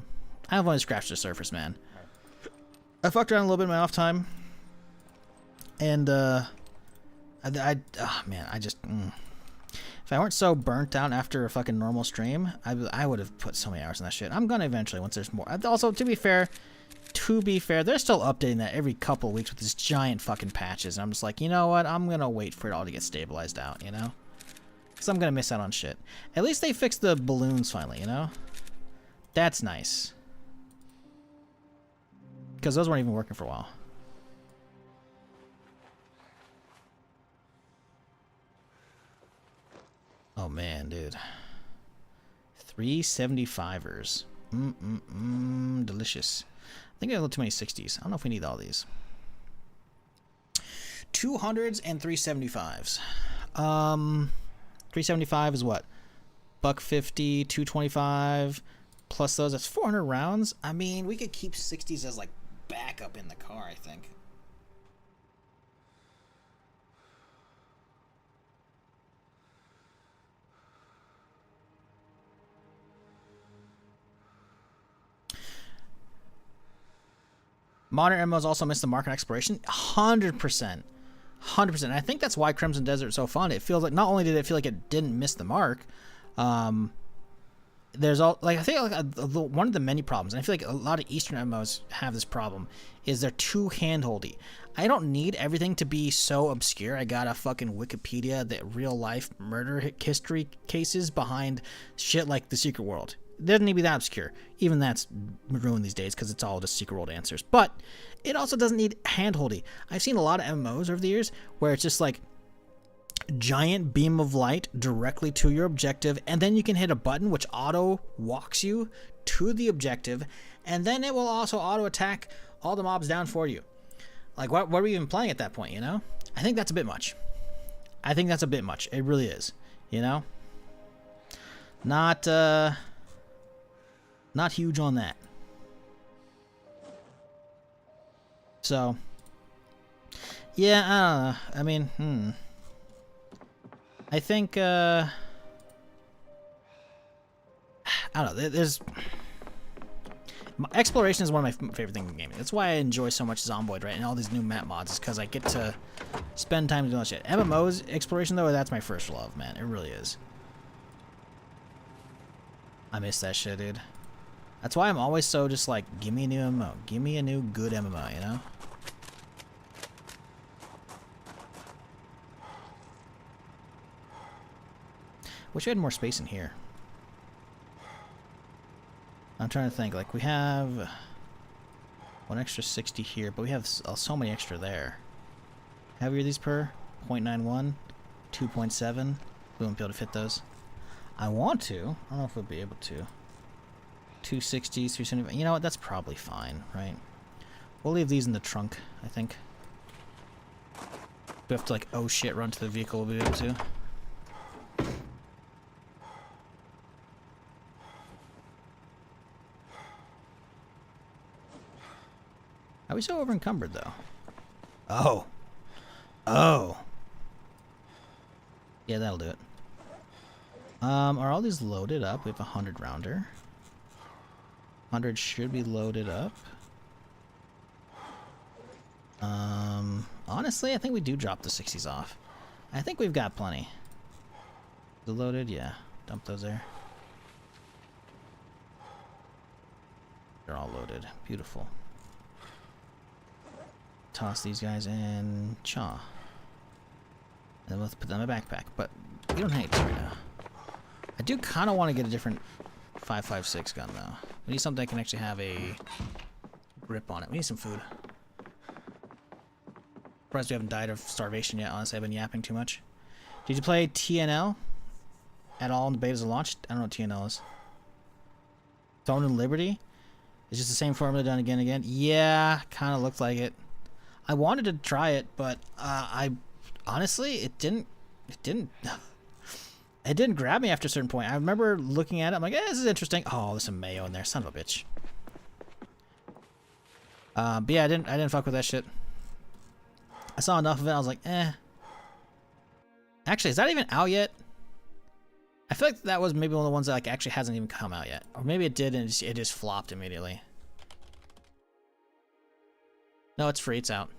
I've only scratched the surface, man. I fucked around a little bit in my off time, and oh man, I just, if I weren't so burnt out after a fucking normal stream, I would have put so many hours in that shit. I'm gonna eventually, once there's more. Also, to be fair, they're still updating that every couple of weeks with these giant fucking patches, and I'm just like, you know what, I'm gonna wait for it all to get stabilized out, you know? Because I'm going to miss out on shit. At least they fixed the balloons finally, you know? That's nice. Because those weren't even working for a while. Oh man, dude. 375ers. Delicious. I think I have a little too many 60s. I don't know if we need all these. 200s and 375s. 375 is what? $150, 225 plus those. That's 400 rounds. I mean, we could keep 60s as like backup in the car, I think. Modern MMOs also miss the mark on exploration. 100%. 100%. I think that's why Crimson Desert is so fun. It feels like, not only did it feel like it didn't miss the mark, there's all, like, I think like one of the many problems, and I feel like a lot of Eastern MMOs have this problem, is they're too handholdy. I don't need everything to be so obscure. I got a fucking Wikipedia that real life murder history cases behind shit like the Secret World. It doesn't need to be that obscure. Even that's ruined these days because it's all just Secret World answers. But it also doesn't need handholdy. I've seen a lot of MMOs over the years where it's just like giant beam of light directly to your objective, and then you can hit a button which auto walks you to the objective, and then it will also auto attack all the mobs down for you. Like, what are we even playing at that point, you know? I think that's a bit much. I think that's a bit much. It really is, you know? Not huge on that. So, yeah, I don't know. I mean, I think, I don't know, there's... Exploration is one of my favorite things in gaming. That's why I enjoy so much Zomboid, right? And all these new map mods is because I get to spend time doing that shit. MMOs, exploration, though, that's my first love, man. It really is. I miss that shit, dude. That's why I'm always so just like, give me a new MMO. Give me a new good MMO, you know? Wish we had more space in here. I'm trying to think, like, we have one extra 60 here, but we have so many extra there. How many are these per? 0.91, 2.7. We won't be able to fit those. I want to. I don't know if we'll be able to. 260s, 375. You know what? That's probably fine, right? We'll leave these in the trunk, I think. We have to, like, oh shit, run to the vehicle, we'll be able to. Are we so over encumbered though? Oh. Oh. Yeah, that'll do it. Are all these loaded up? We have a 100 rounder. 100 should be loaded up. Honestly, I think we do drop the 60s off. I think we've got plenty. The loaded, yeah. Dump those there. They're all loaded. Beautiful. Toss these guys in chaw. And then we'll put them in my backpack. But we don't hate this right now. I do kind of want to get a different 5.56 gun though. We need something that can actually have a grip on it. We need some food. Surprised we haven't died of starvation yet. Honestly, I've been yapping too much. Did you play TNL at all in the betas of launch? I don't know what TNL is. Throne and Liberty? It's just the same formula done again and again? Yeah, kind of looked like it. I wanted to try it, but I honestly, it didn't grab me after a certain point. I remember looking at it, I'm like, this is interesting. Oh, there's some mayo in there, son of a bitch. But yeah, I didn't fuck with that shit. I saw enough of it, I was like, eh. Actually, is that even out yet? I feel like that was maybe one of the ones that like actually hasn't even come out yet. Or maybe it did and it just flopped immediately. No, it's free. It's out.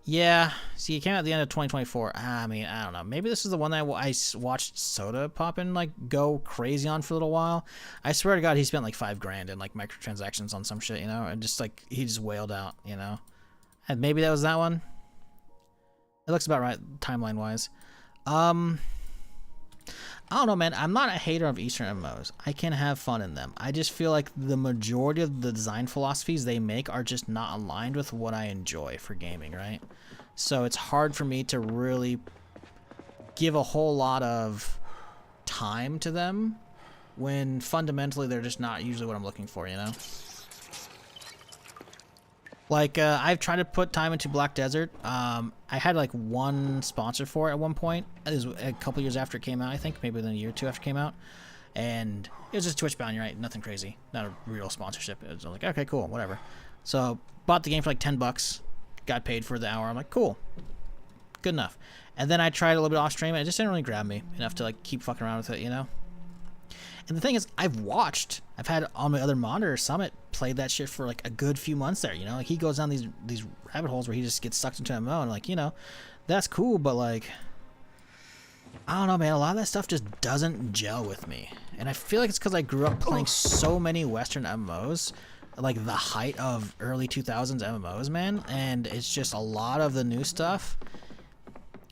Yeah. See, it came out at the end of 2024. I mean, I don't know. Maybe this is the one that I watched Soda pop in, like, go crazy on for a little while. I swear to God, he spent like $5,000 in like microtransactions on some shit, you know? And just like, he just wailed out, you know? And maybe that was that one. It looks about right, timeline-wise. I don't know, man. I'm not a hater of Eastern MMOs. I can have fun in them. I just feel like the majority of the design philosophies they make are just not aligned with what I enjoy for gaming, right? So it's hard for me to really give a whole lot of time to them when fundamentally they're just not usually what I'm looking for, you know? Like, I've tried to put time into Black Desert. I had like one sponsor for it at one point. It was a couple years after it came out, I think, maybe within a year or two after it came out. And it was just Twitch bound, right? Nothing crazy, not a real sponsorship. It was like, okay, cool, whatever. So bought the game for like $10, got paid for the hour. I'm like, cool, good enough. And then I tried a little bit off stream, and it just didn't really grab me enough to like keep fucking around with it, you know. And the thing is, I've had on my other monitor, Summit played that shit for like a good few months there, you know. Like he goes down these rabbit holes where he just gets sucked into MMO, and like, you know, that's cool, but like, I don't know, man. A lot of that stuff just doesn't gel with me, and I feel like it's because I grew up playing so many Western MMOs, like the height of early 2000s MMOs, man. And it's just a lot of the new stuff.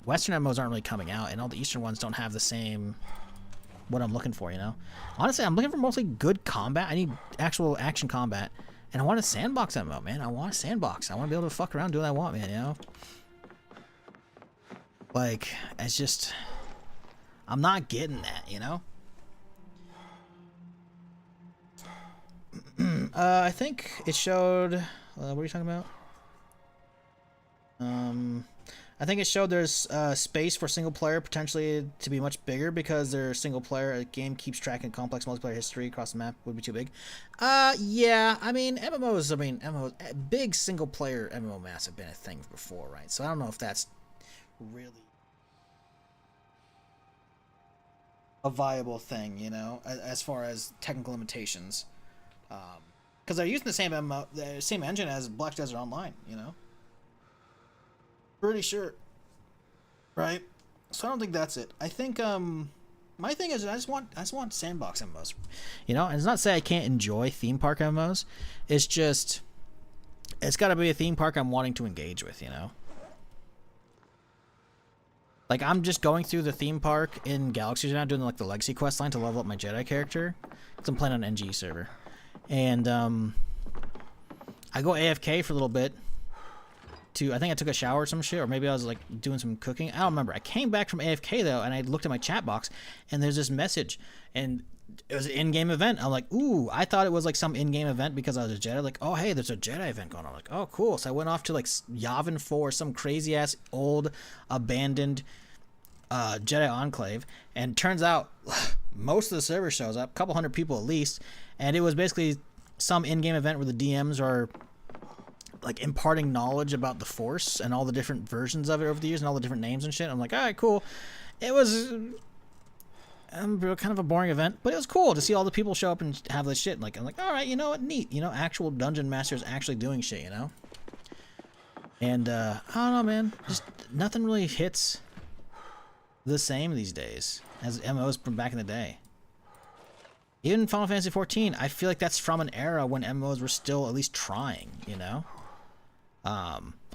Western MMOs aren't really coming out, and all the Eastern ones don't have the same what I'm looking for, you know. Honestly, I'm looking for mostly good combat. I need actual action combat, and I want a sandbox MMO, man. I want a sandbox. I want to be able to fuck around, do what I want, man, you know. Like, it's just, I'm not getting that, you know. I think it showed, what are you talking about? I think it showed there's space for single player potentially to be much bigger because their single player game keeps tracking complex multiplayer history across the map would be too big. Yeah, I mean, MMOs, big single player MMO maps have been a thing before, right? So I don't know if that's really a viable thing, you know, as far as technical limitations. Because they're using the same MMO, the same engine as Black Desert Online, you know. Pretty sure, right? So I don't think that's it. I think my thing is I just want sandbox MMOs, you know. And it's not to say I can't enjoy theme park MMOs. It's just it's got to be a theme park I'm wanting to engage with, you know. Like I'm just going through the theme park in Galaxies now, doing like the legacy quest line to level up my Jedi character. Because I'm playing on an NG server, and I go AFK for a little bit. I think I took a shower or some shit, or maybe I was like doing some cooking. I don't remember. I came back from AFK though, and I looked at my chat box, and there's this message, and it was an in-game event. I'm like, ooh, I thought it was like some in-game event because I was a Jedi. Like, oh hey, there's a Jedi event going on. I'm like, oh cool. So I went off to like Yavin 4, some crazy ass old abandoned Jedi enclave, and turns out most of the server shows up, a couple hundred people at least, and it was basically some in-game event where the DMs are like imparting knowledge about the Force and all the different versions of it over the years and all the different names and shit. I'm like, all right, cool. It was kind of a boring event, but it was cool to see all the people show up and have this shit. Like, I'm like, all right, you know what, neat. You know, actual dungeon masters actually doing shit, you know. And I don't know, man. Just nothing really hits the same these days as MMOs from back in the day. Even Final Fantasy 14, I feel like that's from an era when MMOs were still at least trying, you know.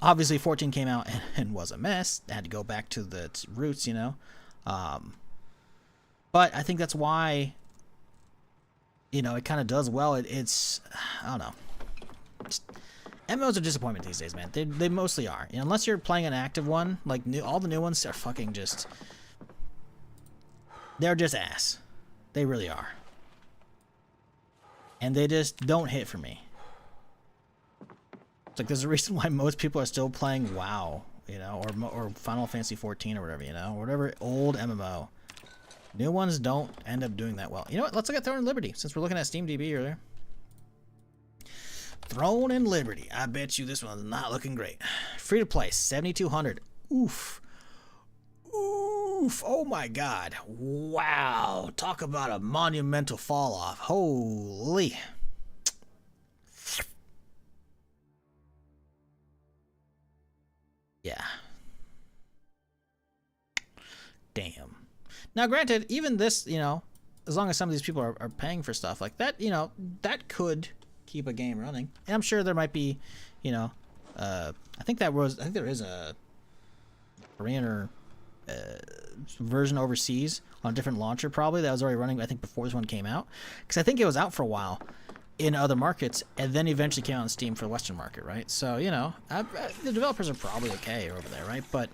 Obviously 14 came out and was a mess. It had to go back to its roots, you know. But I think that's why, you know, it kind of does well. It's I don't know. MMOs are disappointment these days, man. They mostly are. You know, unless you're playing an active one, like all the new ones are fucking just, they're just ass. They really are. And they just don't hit for me. It's like there's a reason why most people are still playing WoW, you know, or Final Fantasy 14 or whatever, you know, or whatever old MMO. New ones don't end up doing that well. You know what? Let's look at Throne and Liberty since we're looking at Steam DB earlier. Throne and Liberty. I bet you this one's not looking great. Free to play, 7,200. Oof. Oof. Oh my God. Wow. Talk about a monumental fall off. Holy. Yeah. Damn. Now, granted, even this, you know, as long as some of these people are paying for stuff like that, you know, that could keep a game running. And I'm sure there might be, you know, I think there is a Korean or version overseas on a different launcher probably that was already running, I think, before this one came out. Because I think it was out for a while in other markets and then eventually came out on Steam for the Western market, right? So, you know, the developers are probably okay over there, right? But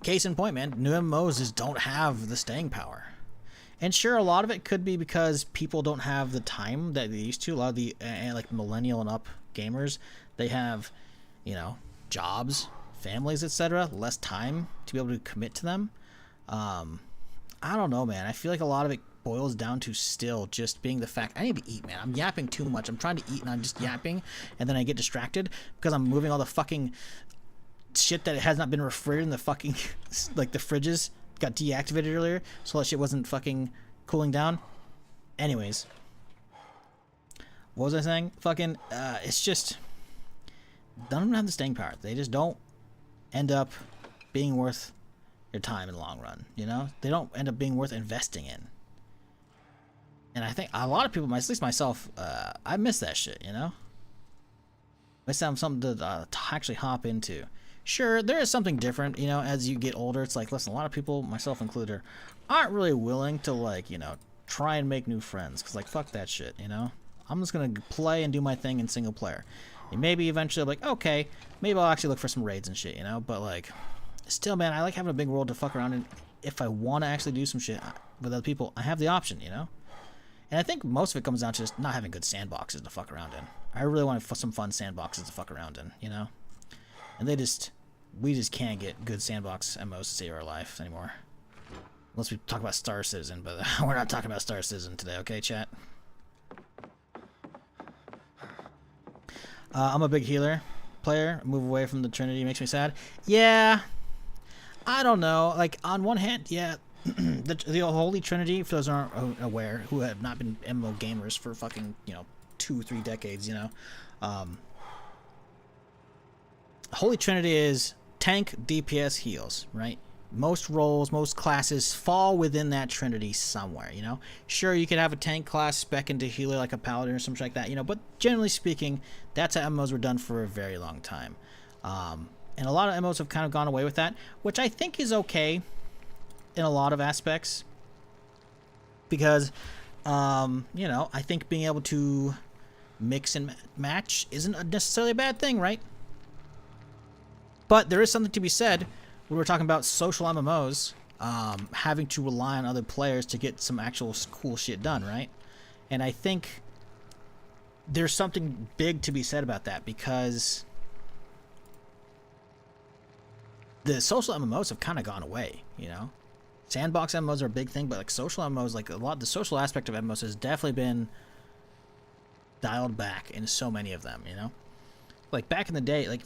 case in point, man, new MMOs just don't have the staying power. And sure, a lot of it could be because people don't have the time that they used to. A lot of the like millennial and up gamers, they have, you know, jobs, families, etc., less time to be able to commit to them. I don't know, man. I feel like a lot of it boils down to still just being the fact I need to eat, man. I'm yapping too much. I'm trying to eat and I'm just yapping, and then I get distracted because I'm moving all the fucking shit that has not been refrigerated in the fucking like the fridges got deactivated earlier, so that shit wasn't fucking cooling down. Anyways, what was I saying? Fucking it's just none of them have the staying power. They just don't end up being worth your time in the long run, you know? They don't end up being worth investing in. And I think a lot of people, at least myself, I miss that shit, you know? Miss something to actually hop into. Sure, there is something different, you know, as you get older. It's like, listen, a lot of people, myself included, aren't really willing to, like, you know, try and make new friends. Because, like, fuck that shit, you know? I'm just going to play and do my thing in single player. And maybe eventually I'm like, okay, maybe I'll actually look for some raids and shit, you know? But, like, still, man, I like having a big world to fuck around in. If I want to actually do some shit with other people, I have the option, you know? And I think most of it comes down to just not having good sandboxes to fuck around in. I really want some fun sandboxes to fuck around in, you know? And we just can't get good sandbox MMOs to save our life anymore. Unless we talk about Star Citizen, but we're not talking about Star Citizen today, okay, chat? I'm a big healer player. Move away from the Trinity makes me sad. Yeah, I don't know. Like, on one hand, yeah, the Holy Trinity, for those who aren't aware, who have not been MMO gamers for fucking, you know, 2-3 decades, you know, Holy Trinity is tank, DPS, heals, right? Most roles, most classes fall within that trinity somewhere, you know? Sure, you could have a tank class spec into healer like a paladin or something like that, you know, but generally speaking, that's how MMOs were done for a very long time. And a lot of MMOs have kind of gone away with that, which I think is okay in a lot of aspects. Because, you know, I think being able to mix and match isn't necessarily a bad thing, right? But there is something to be said when we're talking about social MMOs, having to rely on other players to get some actual cool shit done, right? And I think there's something big to be said about that, because the social MMOs have kind of gone away, you know? Sandbox MMOs are a big thing, but like social MMOs, like the social aspect of MMOs has definitely been dialed back in so many of them, you know? Like, back in the day, like,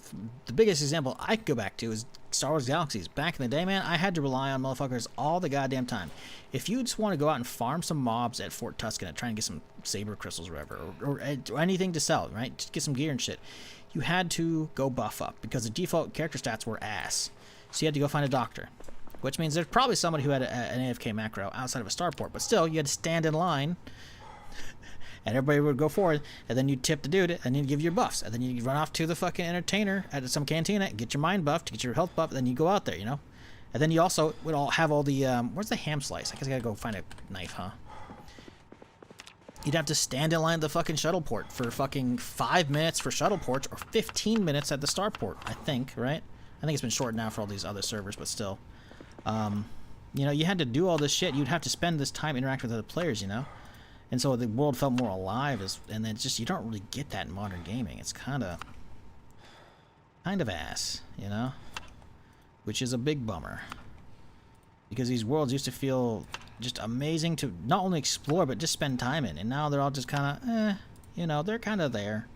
the biggest example I could go back to is Star Wars Galaxies. Back in the day, man, I had to rely on motherfuckers all the goddamn time. If you just want to go out and farm some mobs at Fort Tuscan, try and get some saber crystals or whatever, or anything to sell, right? Just get some gear and shit, you had to go buff up, because the default character stats were ass. So you had to go find a doctor, which means there's probably somebody who had an AFK macro outside of a starport, but still, you had to stand in line, and everybody would go forward, and then you'd tip the dude, and you'd give your buffs, and then you'd run off to the fucking entertainer at some cantina, get your mind buffed, get your health buffed, and then you go out there, you know? And then you also would all have all the, where's the ham slice? I guess I gotta go find a knife, huh? You'd have to stand in line at the fucking shuttle port for fucking 5 minutes for shuttle ports, or 15 minutes at the starport, I think, right? I think it's been shortened now for all these other servers, but still. You know, you had to do all this shit. You'd have to spend this time interacting with other players, you know? And so the world felt more alive, and then just, you don't really get that in modern gaming. It's kind of ass, you know? Which is a big bummer. Because these worlds used to feel just amazing to not only explore, but just spend time in. And now they're all just kind of, you know, they're kind of there.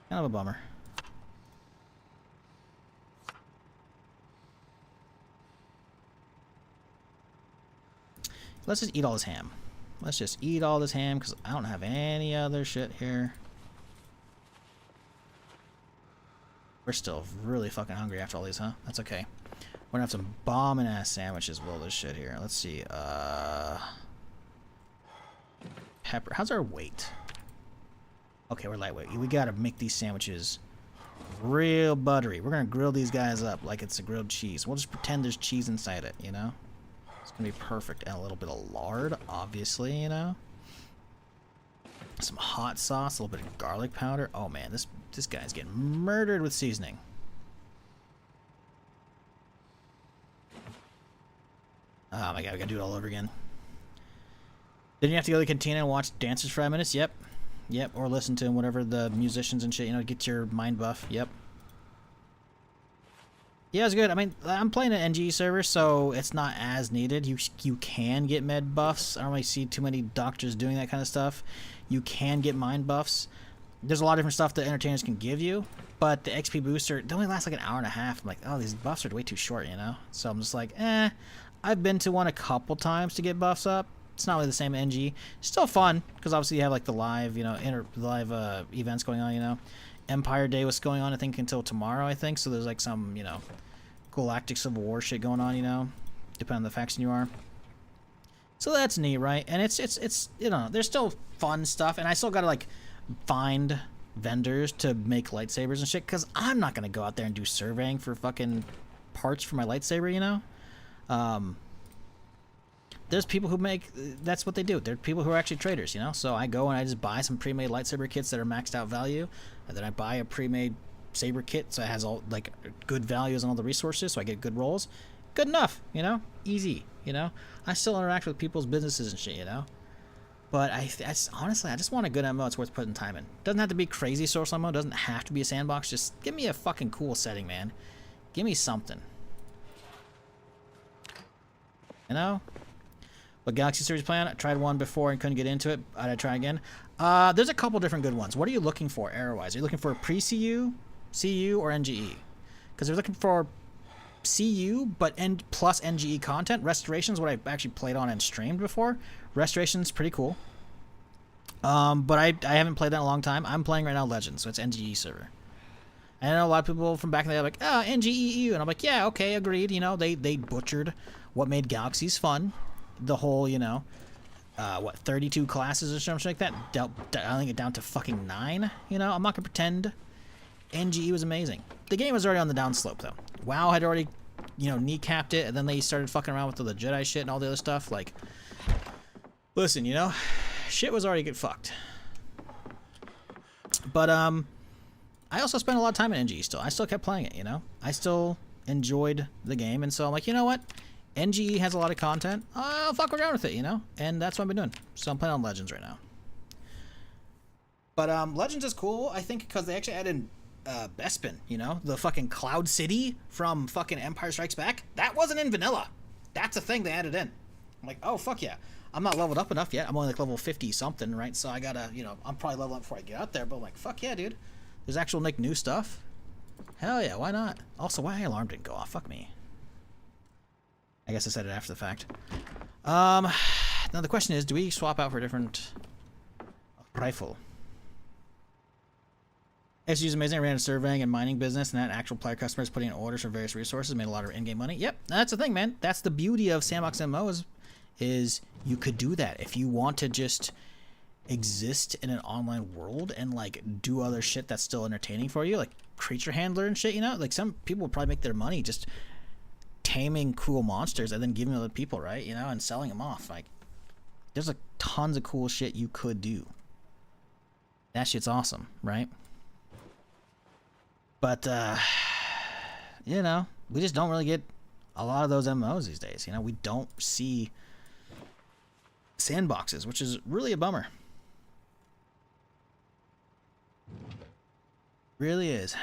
Kind of a bummer. Let's just eat all this ham. Let's just eat all this ham, because I don't have any other shit here. We're still really fucking hungry after all these, huh? That's okay. We're gonna have some bombing ass sandwiches with all this shit here. Let's see. Pepper. How's our weight? Okay, we're lightweight. We gotta make these sandwiches real buttery. We're gonna grill these guys up like it's a grilled cheese. We'll just pretend there's cheese inside it, you know? It's gonna be perfect. And a little bit of lard, obviously, you know? Some hot sauce, a little bit of garlic powder. Oh man, this guy's getting murdered with seasoning. Oh my god, we gotta do it all over again. Then you have to go to the cantina and watch dancers for 5 minutes? Yep. Yep, or listen to whatever the musicians and shit, you know, get your mind buff. Yep. Yeah, it's good. I mean, I'm playing an NG server, so it's not as needed. You can get med buffs. I don't really see too many doctors doing that kind of stuff. You can get mind buffs. There's a lot of different stuff that entertainers can give you, but the XP booster, they only last like an hour and a half. I'm like, oh, these buffs are way too short, you know? So I'm just like, eh. I've been to one a couple times to get buffs up. It's not really the same NG. Still fun, because obviously you have like the live, you know, live events going on, you know? Empire Day was going on, I think, until tomorrow, I think. So there's like some, you know, Galactic Civil War shit going on, you know, depending on the faction you are. So that's neat, right? And it's you know, there's still fun stuff, and I still gotta like find vendors to make lightsabers and shit, because I'm not gonna go out there and do surveying for fucking parts for my lightsaber, you know. There's people who make, that's what they do. There are people who are actually traders, you know. So I go and I just buy some pre-made lightsaber kits that are maxed out value, and then I buy a pre-made saber kit so it has all like good values on all the resources, so I get good rolls. Good enough, you know. Easy, you know. I still interact with people's businesses and shit, you know. But honestly, I just want a good MMO. It's worth putting time in. Doesn't have to be crazy social MMO. Doesn't have to be a sandbox. Just give me a fucking cool setting, man. Give me something. You know. What Galaxy Series plan? I tried one before and couldn't get into it. I'd try again. There's a couple different good ones. What are you looking for, arrow-wise? Are you looking for pre-CU, CU, or NGE? Because they're looking for CU, but plus NGE content. Restoration's what I've actually played on and streamed before. Restoration's pretty cool. But I haven't played that in a long time. I'm playing right now Legends, so it's NGE server. And I know a lot of people from back in the day are like, oh, NGEU. And I'm like, yeah, okay, agreed. You know, they butchered what made Galaxies fun. The whole, you know, 32 classes or something like that, dialing it down to fucking 9, you know? I'm not gonna pretend NGE was amazing. The game was already on the downslope, though. WoW had already, you know, kneecapped it, and then they started fucking around with the Jedi shit and all the other stuff. Like, listen, you know, shit was already get fucked. But, I also spent a lot of time in NGE still. I still kept playing it, you know? I still enjoyed the game, and so I'm like, you know what? NGE has a lot of content. I'll fuck around with it, you know? And that's what I've been doing. So I'm playing on Legends right now. But Legends is cool, I think, because they actually added Bespin, you know? The fucking Cloud City from fucking Empire Strikes Back. That wasn't in vanilla. That's a thing they added in. I'm like, oh, fuck yeah. I'm not leveled up enough yet. I'm only like level 50-something, right? So I gotta, you know, I'm probably leveling up before I get out there. But I'm like, fuck yeah, dude. There's actual, like, new stuff. Hell yeah, why not? Also, why my alarm didn't go off? Fuck me. I guess I said it after the fact. Now the question is, do we swap out for a different rifle? SU is amazing. I ran a surveying and mining business, and that actual player customers putting in orders for various resources, made a lot of in-game money. Yep, that's the thing, man. That's the beauty of Sandbox MMO is you could do that. If you want to just exist in an online world and, like, do other shit that's still entertaining for you, like creature handler and shit, you know? Like, some people would probably make their money just taming cool monsters and then giving them to other people, right? You know, and selling them off. Like, there's like tons of cool shit you could do. That shit's awesome, right? But you know, we just don't really get a lot of those MMOs these days. You know, we don't see sandboxes, which is really a bummer. Really is.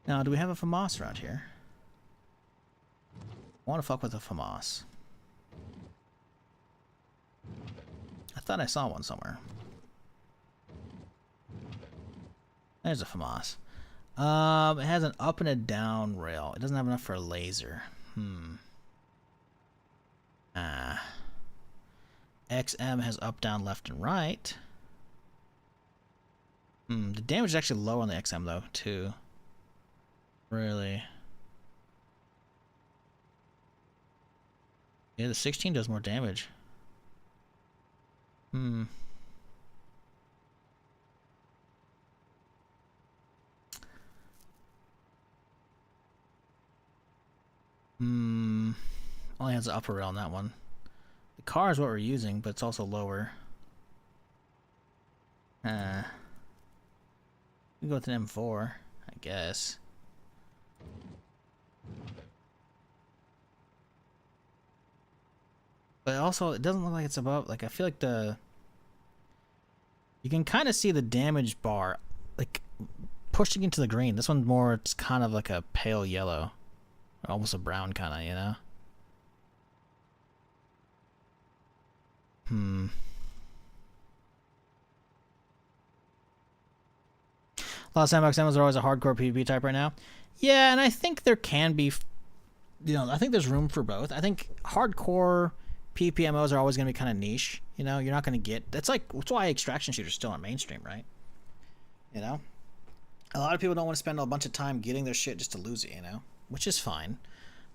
Now, do we have a FAMAS around here? I want to fuck with a FAMAS. I thought I saw one somewhere. There's a FAMAS. It has an up and a down rail. It doesn't have enough for a laser. XM has up, down, left, and right. The damage is actually low on the XM, though, too. Really? Yeah, the 16 does more damage. Only has the upper rail on that one. The car is what we're using, but it's also lower. We can go with an M4, I guess. But also, it doesn't look like it's above. Like, I feel like you can kind of see the damage bar, like, pushing into the green. This one's more, it's kind of like a pale yellow. Almost a brown kind of, you know? A lot of sandbox demos are always a hardcore PvP type right now. Yeah, and I think there can be, I think there's room for both. I think hardcore PvP MMOs are always going to be kind of niche. You know, you're not going to get. That's why extraction shooters still aren't mainstream, right? You know, a lot of people don't want to spend a bunch of time getting their shit just to lose it. You know, which is fine.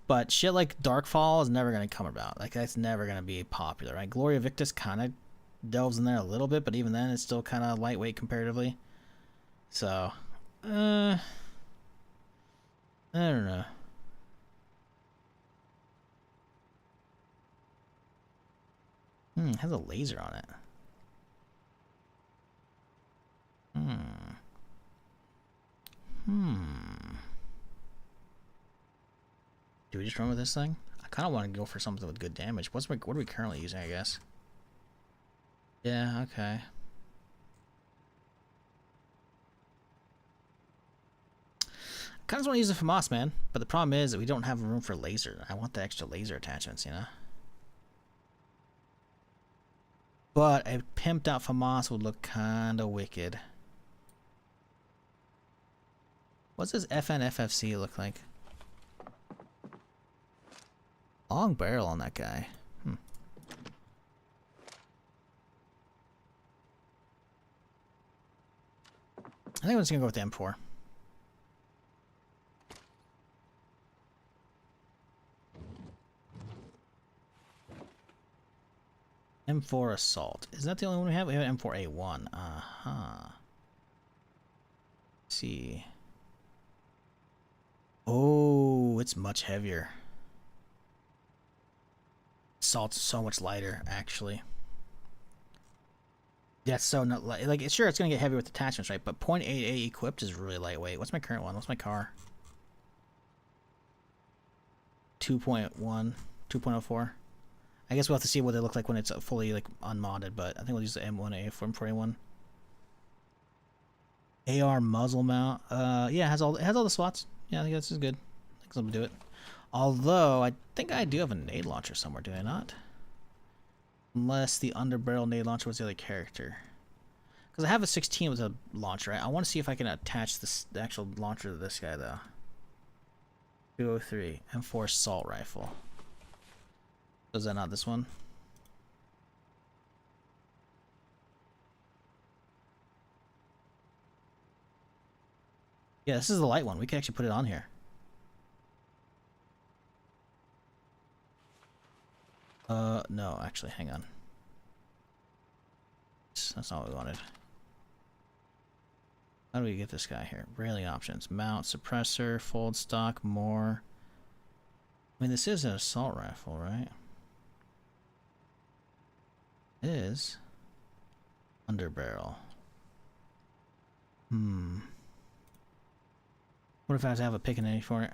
But shit like Darkfall is never going to come about. Like, that's never going to be popular, right? Gloria Victis kind of delves in there a little bit, but even then, it's still kind of lightweight comparatively. So, I don't know. It has a laser on it. Do we just run with this thing? I kind of want to go for something with good damage. What are we currently using, I guess? Yeah, okay. Kind of want to use a FAMAS, man. But the problem is that we don't have room for laser. I want the extra laser attachments, you know? But a pimped out FAMAS would look kind of wicked. What's this FNFFC look like? Long barrel on that guy. I think I'm just going to go with the M4. M4 Assault. Is that the only one we have? We have M4A1. Uh-huh. Let's see. Oh, it's much heavier. Assault's so much lighter, actually. Yeah, it's so not light. Like, sure, it's going to get heavy with attachments, right? But .88 equipped is really lightweight. What's my current one? What's my car? 2.1, 2.04. I guess we'll have to see what they look like when it's fully like unmodded, but I think we'll use the M1A441. AR muzzle mount. Yeah, it has all the slots. Yeah, I think this is good. I think I'm gonna do it. Although I think I do have a nade launcher somewhere, do I not? Unless the underbarrel nade launcher was the other character. Because I have a 16 with a launcher. Right? I want to see if I can attach the actual launcher to this guy though. 203 M4 assault rifle. Is that not this one? Yeah, this is the light one. We can actually put it on here. No, actually, hang on. That's not what we wanted. How do we get this guy here? Railing options. Mount, suppressor, fold stock, more. I mean, this is an assault rifle, right? It is. Underbarrel. What if I have to have a pickaninny for it?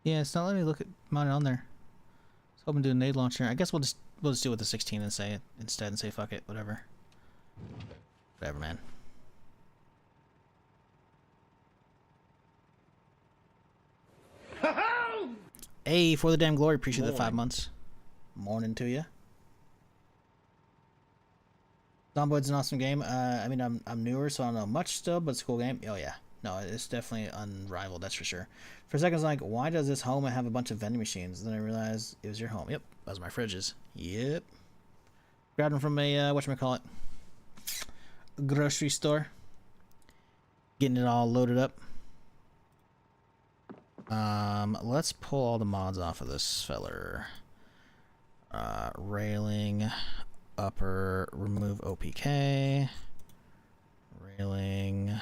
Yeah, it's not letting me look at mine on there. Let's hoping to do a nade launcher. I guess we'll just do it with the 16 and say it instead and say fuck it, whatever. Whatever, man. Hey, for the damn glory, appreciate the 5 months. Morning to you. Zomboid's an awesome game. I mean, I'm newer, so I don't know much still, but it's a cool game. Oh yeah, no, it's definitely unrivaled, that's for sure. For a second, I was like, why does this home have a bunch of vending machines? Then I realized it was your home. Yep, those are my fridges. Yep. Grabbed them from a whatchamacallit, grocery store. Getting it all loaded up. Let's pull all the mods off of this feller. Railing, upper, remove OPK, railing,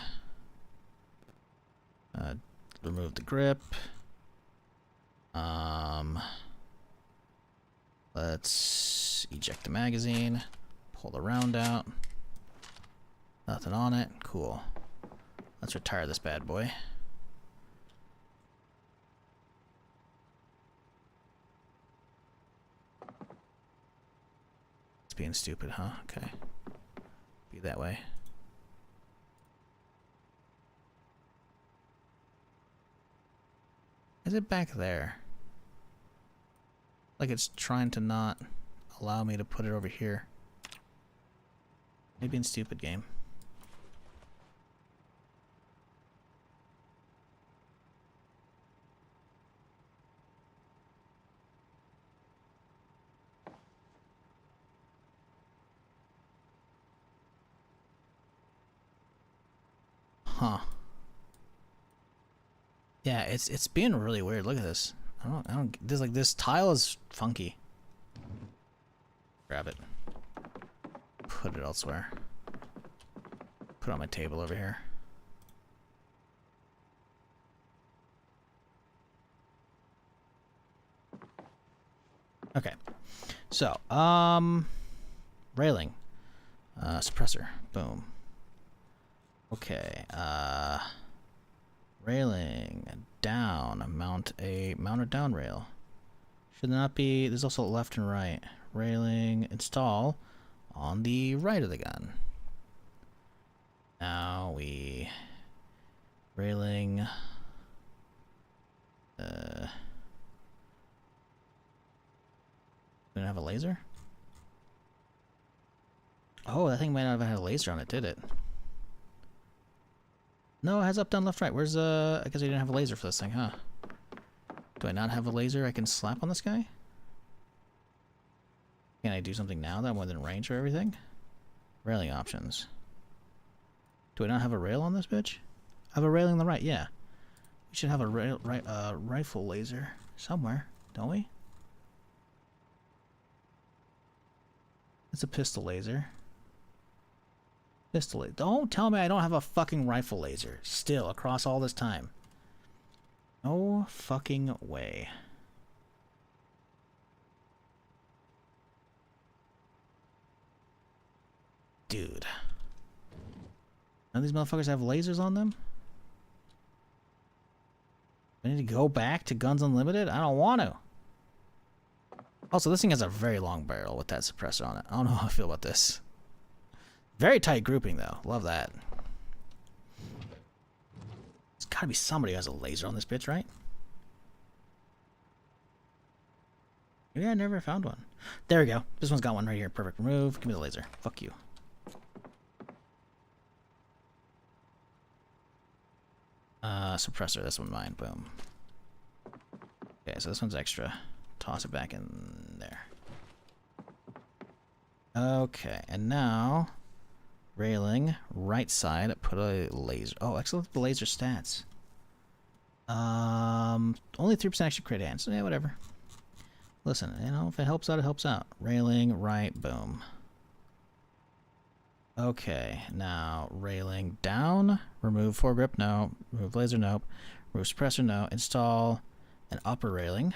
remove the grip. Let's eject the magazine. Pull the round out. Nothing on it. Cool. Let's retire this bad boy. It's being stupid, huh? Okay. Be that way. Is it back there? Like it's trying to not allow me to put it over here. Maybe in stupid game. Huh. Yeah, it's being really weird. Look at this. I don't this tile is funky. Grab it. Put it elsewhere. Put it on my table over here. Okay. So, railing. Suppressor. Boom. Okay, railing down, mount a down rail. Should not be, there's also left and right. Railing, install on the right of the gun. Now we, railing, we don't have a laser? Oh, that thing might not have had a laser on it, did it? No, it has up, down, left, right. Where's, I guess I didn't have a laser for this thing, huh? Do I not have a laser I can slap on this guy? Can I do something now that I'm within range of everything? Railing options. Do I not have a rail on this bitch? I have a railing on the right, yeah. We should have a rifle laser somewhere, don't we? It's a pistol laser. Pistol laser. Don't tell me I don't have a fucking rifle laser still across all this time. No fucking way. Dude. None of these motherfuckers have lasers on them? I need to go back to Guns Unlimited? I don't want to. Also, this thing has a very long barrel with that suppressor on it. I don't know how I feel about this. Very tight grouping, though. Love that. There's gotta be somebody who has a laser on this bitch, right? Maybe I never found one. There we go. This one's got one right here. Perfect. Remove. Give me the laser. Fuck you. Suppressor. This one's mine. Boom. Okay, so this one's extra. Toss it back in there. Okay, and now... Railing, right side, put a laser. Oh, excellent, the laser stats. Only 3% extra crit hands. So yeah, whatever. Listen, you know, if it helps out, it helps out. Railing, right, boom. Okay, now railing down. Remove foregrip, no. Remove laser, nope. Remove suppressor, no. Install an upper railing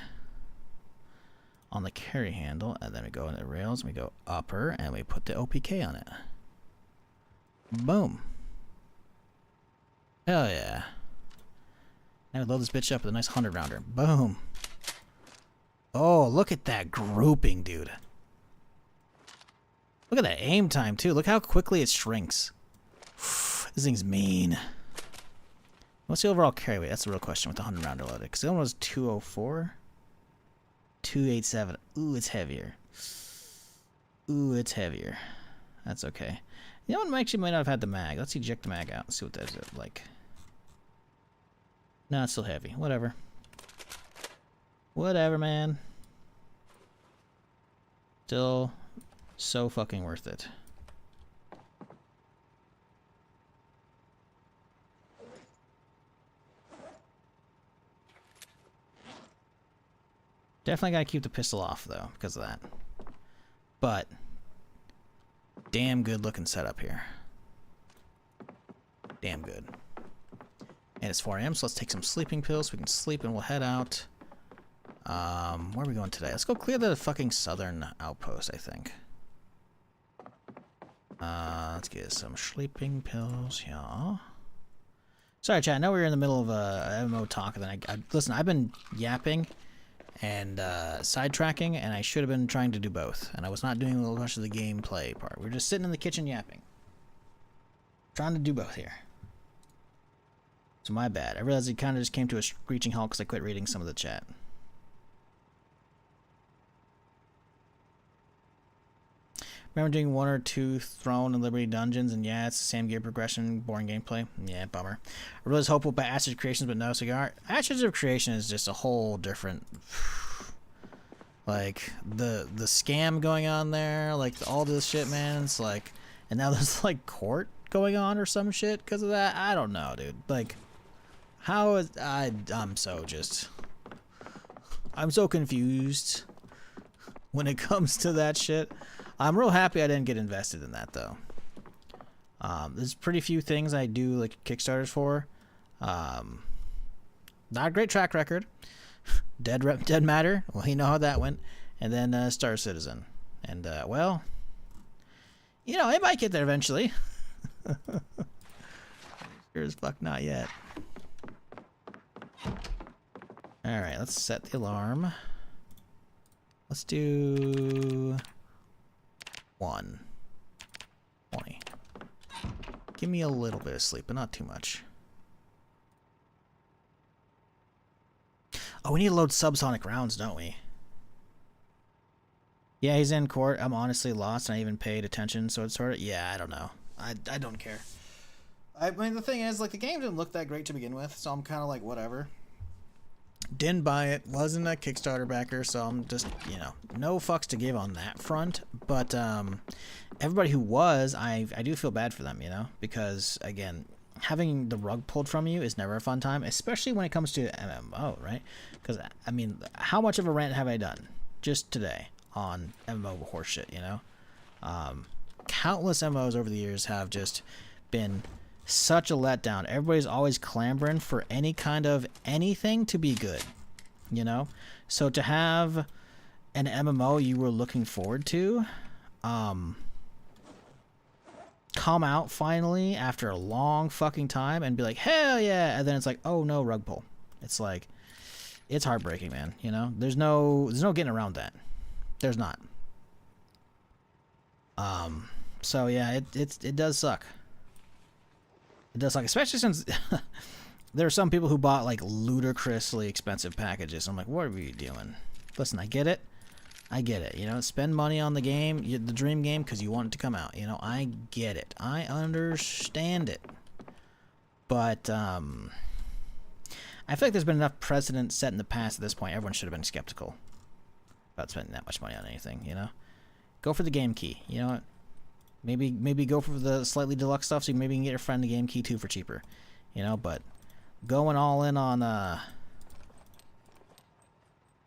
on the carry handle, and then we go into rails, and we go upper, and we put the OPK on it. Boom. Hell yeah. Now we load this bitch up with a nice 100 rounder. Boom. Oh, look at that grouping, dude. Look at that aim time, too. Look how quickly it shrinks. This thing's mean. What's the overall carry weight? That's the real question with the 100 rounder loaded. Because the other one was 204. 287. Ooh, it's heavier. Ooh, it's heavier. That's okay. You know what? Actually might not have had the mag. Let's eject the mag out. Let's see what that's like. No, it's still heavy. Whatever. Whatever, man. Still so fucking worth it. Definitely gotta keep the pistol off, though, because of that. But... damn good looking setup here. Damn good. And it's 4 a.m., so let's take some sleeping pills. We can sleep and we'll head out. Where are we going today? Let's go clear the fucking southern outpost, I think. Let's get some sleeping pills, yeah. Sorry, chat. I know we were in the middle of a MMO talk, and then listen. I've been yapping and sidetracking, and I should have been trying to do both. And I was not doing a little much of the gameplay part. We were just sitting in the kitchen yapping, trying to do both here. So my bad. I realized it kind of just came to a screeching halt because I quit reading some of the chat. Remember doing 1 or 2 Throne and Liberty dungeons, and yeah, it's the same gear progression, boring gameplay. Yeah, bummer. I really was hopeful about Ashes of Creations, but no cigar. Ashes of Creation is just a whole different, like the scam going on there, like all this shit, man. It's like, and now there's like court going on or some shit because of that. I don't know, dude. Like, how is I'm so confused when it comes to that shit. I'm real happy I didn't get invested in that, though. There's pretty few things I do like Kickstarters for. Not a great track record. Dead Matter. Well, you know how that went. And then Star Citizen. And well, you know, it might get there eventually. Sure as fuck not yet. All right, let's set the alarm. Let's do 1:20. Give me a little bit of sleep, but not too much. Oh, we need to load subsonic rounds, don't we? Yeah, he's in court. I'm honestly lost, and I even paid attention, so it's sort of... Yeah, I don't know. I don't care. I mean, the thing is, like, the game didn't look that great to begin with, so I'm kind of like, whatever. Didn't buy it. Wasn't a Kickstarter backer, so I'm just, you know, no fucks to give on that front. But everybody who was, I do feel bad for them, you know, because again, having the rug pulled from you is never a fun time, especially when it comes to MMO, right? Because I mean, how much of a rant have I done just today on MMO horseshit, you know? Countless MMOs over the years have just been such a letdown. Everybody's always clamoring for any kind of anything to be good, you know? So to have an MMO you were looking forward to come out finally after a long fucking time and be like, hell yeah, and then it's like, oh no, rug pull. It's like, it's heartbreaking, man, you know? There's no getting around that. There's not. So yeah, it does suck. It does suck, especially since there are some people who bought like ludicrously expensive packages. I'm like, what are we doing? Listen, I get it. You know, spend money on the game, the dream game, because you want it to come out. You know, I get it. I understand it. But I feel like there's been enough precedent set in the past at this point. Everyone should have been skeptical about spending that much money on anything. You know, go for the game key. You know what? Maybe go for the slightly deluxe stuff so you maybe can get your friend the game key too for cheaper, you know. But going all in on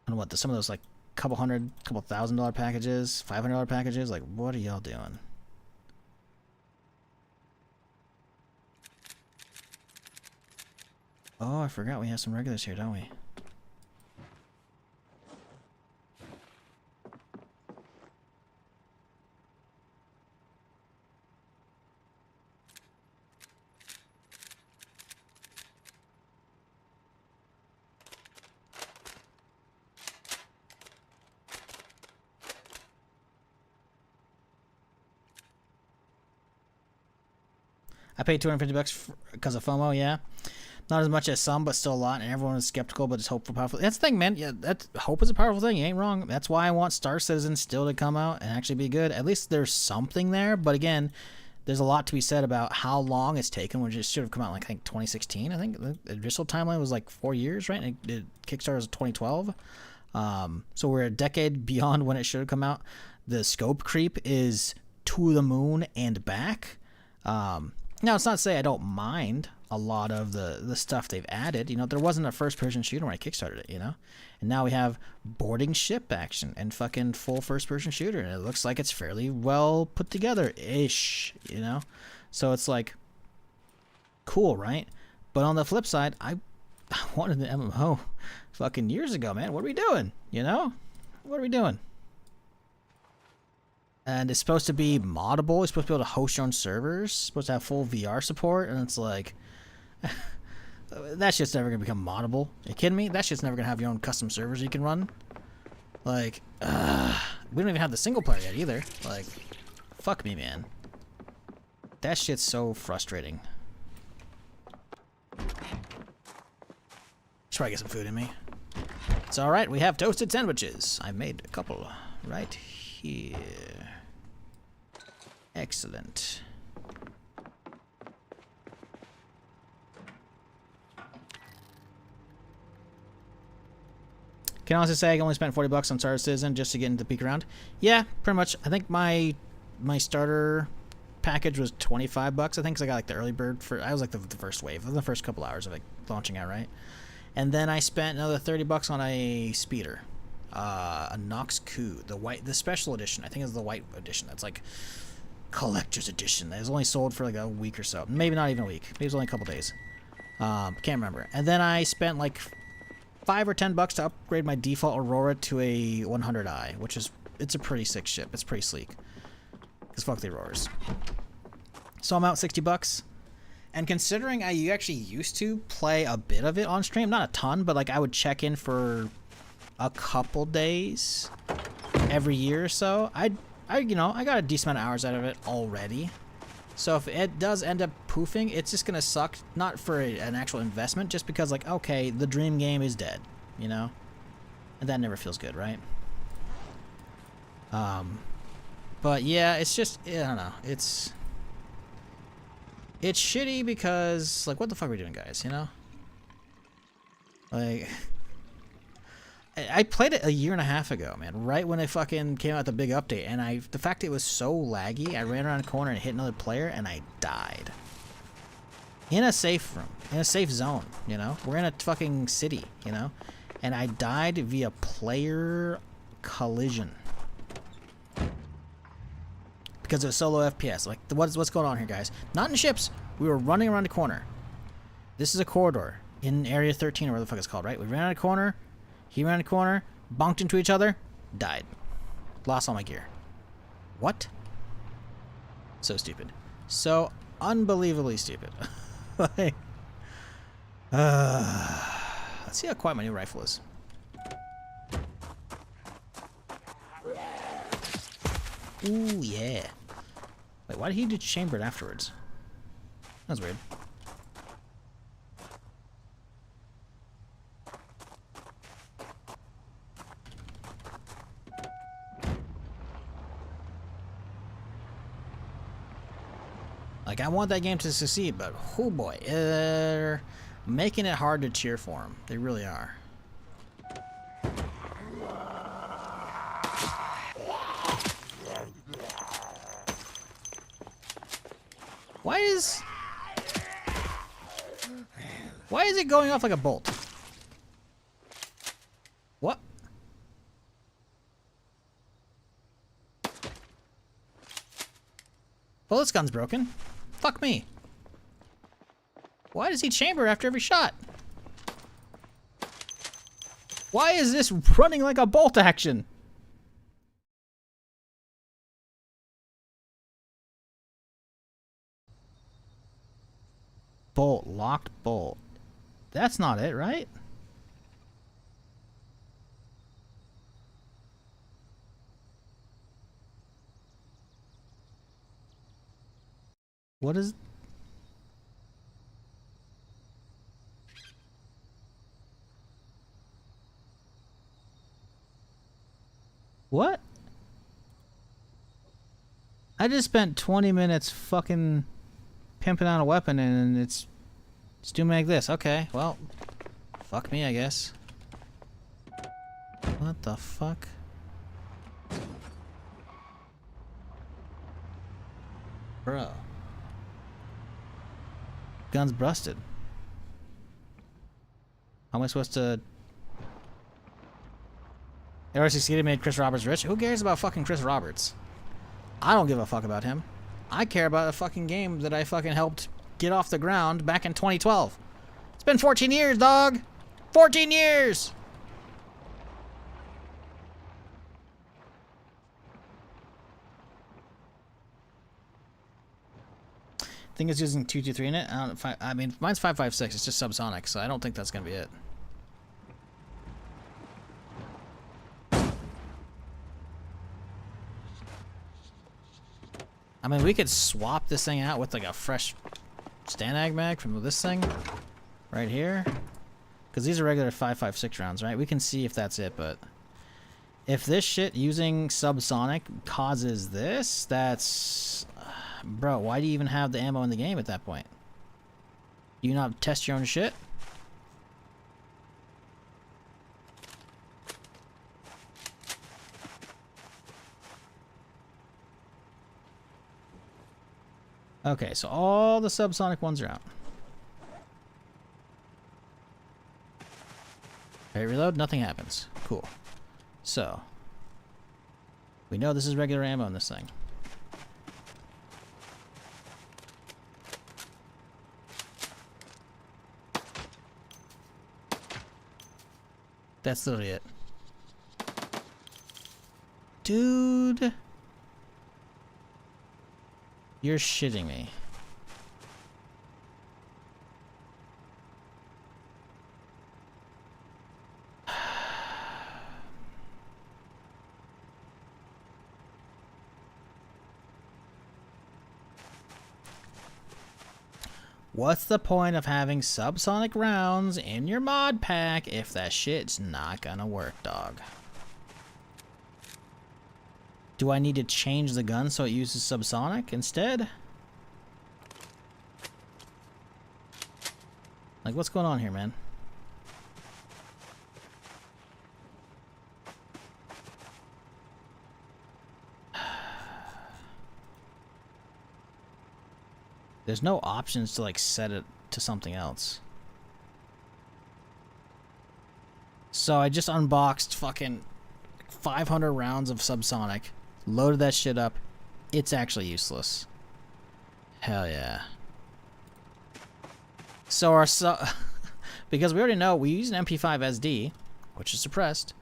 what some of those like couple $1,000 packages, $500 packages, like what are y'all doing? Oh, I forgot we have some regulars here, don't we? I paid $250 because of FOMO, yeah. Not as much as some, but still a lot, and everyone is skeptical, but it's hopeful, powerful. That's the thing, man. Yeah, hope is a powerful thing. You ain't wrong. That's why I want Star Citizen still to come out and actually be good. At least there's something there, but again, there's a lot to be said about how long it's taken, which it should have come out like, I think, 2016. I think the initial timeline was like 4 years, right? And it Kickstarter was 2012. So we're a decade beyond when it should have come out. The scope creep is to the moon and back. Now, it's not to say I don't mind a lot of the stuff they've added. You know, there wasn't a first-person shooter when I kickstarted it, you know? And now we have boarding ship action and fucking full first-person shooter, and it looks like it's fairly well put together-ish, you know? So it's like, cool, right? But on the flip side, I wanted an MMO fucking years ago, man. What are we doing? You know? What are we doing? And it's supposed to be moddable. It's supposed to be able to host your own servers. It's supposed to have full VR support. And it's like, that shit's never going to become moddable. Are you kidding me? That shit's never going to have your own custom servers you can run. Like, we don't even have the single player yet either. Like, fuck me, man. That shit's so frustrating. Should probably get some food in me. It's alright, we have toasted sandwiches. I made a couple right here. Excellent. Can honestly say I only spent $40 on Star Citizen just to get into the peek around. Yeah, pretty much. I think my starter package was $25. I think because I got like the early bird for. I was like the first wave, the first couple hours of like launching out, right? And then I spent another $30 on a speeder, a Nox Coup, the special edition. I think it's the white edition. That's like collector's edition. It was only sold for like a week or so, maybe not even a week. Maybe it was only a couple days. Can't remember. And then I spent like $5 or $10 to upgrade my default Aurora to a 100i, which is it's a pretty sick ship. It's pretty sleek. Cause fuck the Auroras. So I'm out $60. And considering I actually used to play a bit of it on stream, not a ton, but like I would check in for a couple days every year or so. I got a decent amount of hours out of it already. So if it does end up poofing, it's just gonna suck. Not for an actual investment, just because like, okay, the dream game is dead, you know, and that never feels good, right? But yeah, it's just, I don't know. It's shitty because, like, what the fuck are we doing, guys, you know? Like, I played it a year and a half ago, man, right when it fucking came out the big update, and the fact it was so laggy, I ran around a corner and hit another player, and I died. In a safe room, in a safe zone, you know? We're in a fucking city, you know? And I died via player collision. Because it was solo FPS. Like, what's going on here, guys? Not in ships. We were running around a corner. This is a corridor in Area 13, or whatever the fuck it's called, right? We ran around a corner. He ran a corner. Bonked into each other. Died. Lost all my gear. What? So stupid. So unbelievably stupid. Like, let's see how quiet my new rifle is. Ooh, yeah. Wait, why did he do chambered afterwards? That was weird. Like, I want that game to succeed, but oh boy, they're making it hard to cheer for him. They really are. Why is it going off like a bolt? What? Well, this gun's broken. Fuck me. Why does he chamber after every shot? Why is this running like a bolt action? Bolt, locked bolt. That's not it, right? What is... What? I just spent 20 minutes fucking pimping out a weapon and it's doing like this. Okay, well, fuck me, I guess. What the fuck? Bro. Gun's busted. How am I supposed to... They already succeeded, made Chris Roberts rich. Who cares about fucking Chris Roberts? I don't give a fuck about him. I care about a fucking game that I fucking helped get off the ground back in 2012. It's been 14 years, dog! 14 years! Thing is using 223 in it. I mean, mine's 556. It's just subsonic, so I don't think that's gonna be it. I mean, we could swap this thing out with like a fresh Stanag mag from this thing right here, because these are regular 556 rounds, right? We can see if that's it, but if this shit using subsonic causes this, that's... Bro, why do you even have the ammo in the game at that point? Do you not test your own shit? Okay, so all the subsonic ones are out. Okay, reload, nothing happens. Cool. So, we know this is regular ammo in this thing. That's literally it. Dude. You're shitting me. What's the point of having subsonic rounds in your mod pack if that shit's not gonna work, dog? Do I need to change the gun so it uses subsonic instead? Like, what's going on here, man? There's no options to like set it to something else. So I just unboxed fucking 500 rounds of subsonic, loaded that shit up. It's actually useless. Hell yeah. So our because we already know we used an MP5 SD, which is suppressed,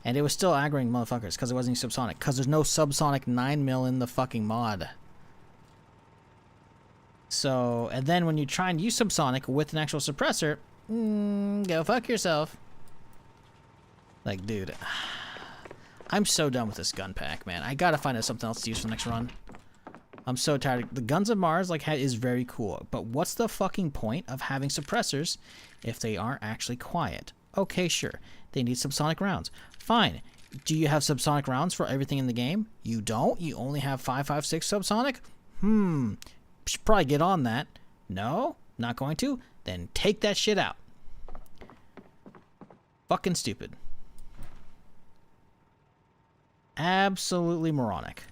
and it was still aggroing motherfuckers because it wasn't subsonic. Because there's no subsonic 9mm in the fucking mod. So, and then when you try and use subsonic with an actual suppressor, go fuck yourself. Like, dude, I'm so done with this gun pack, man. I gotta find out something else to use for the next run. I'm so tired. The Guns of Mars, like, is very cool, but what's the fucking point of having suppressors if they aren't actually quiet? Okay, sure, they need subsonic rounds. Fine. Do you have subsonic rounds for everything in the game? You don't? You only have 5.56 subsonic? Should probably get on that. No? Not going to? Then take that shit out. Fucking stupid. Absolutely moronic.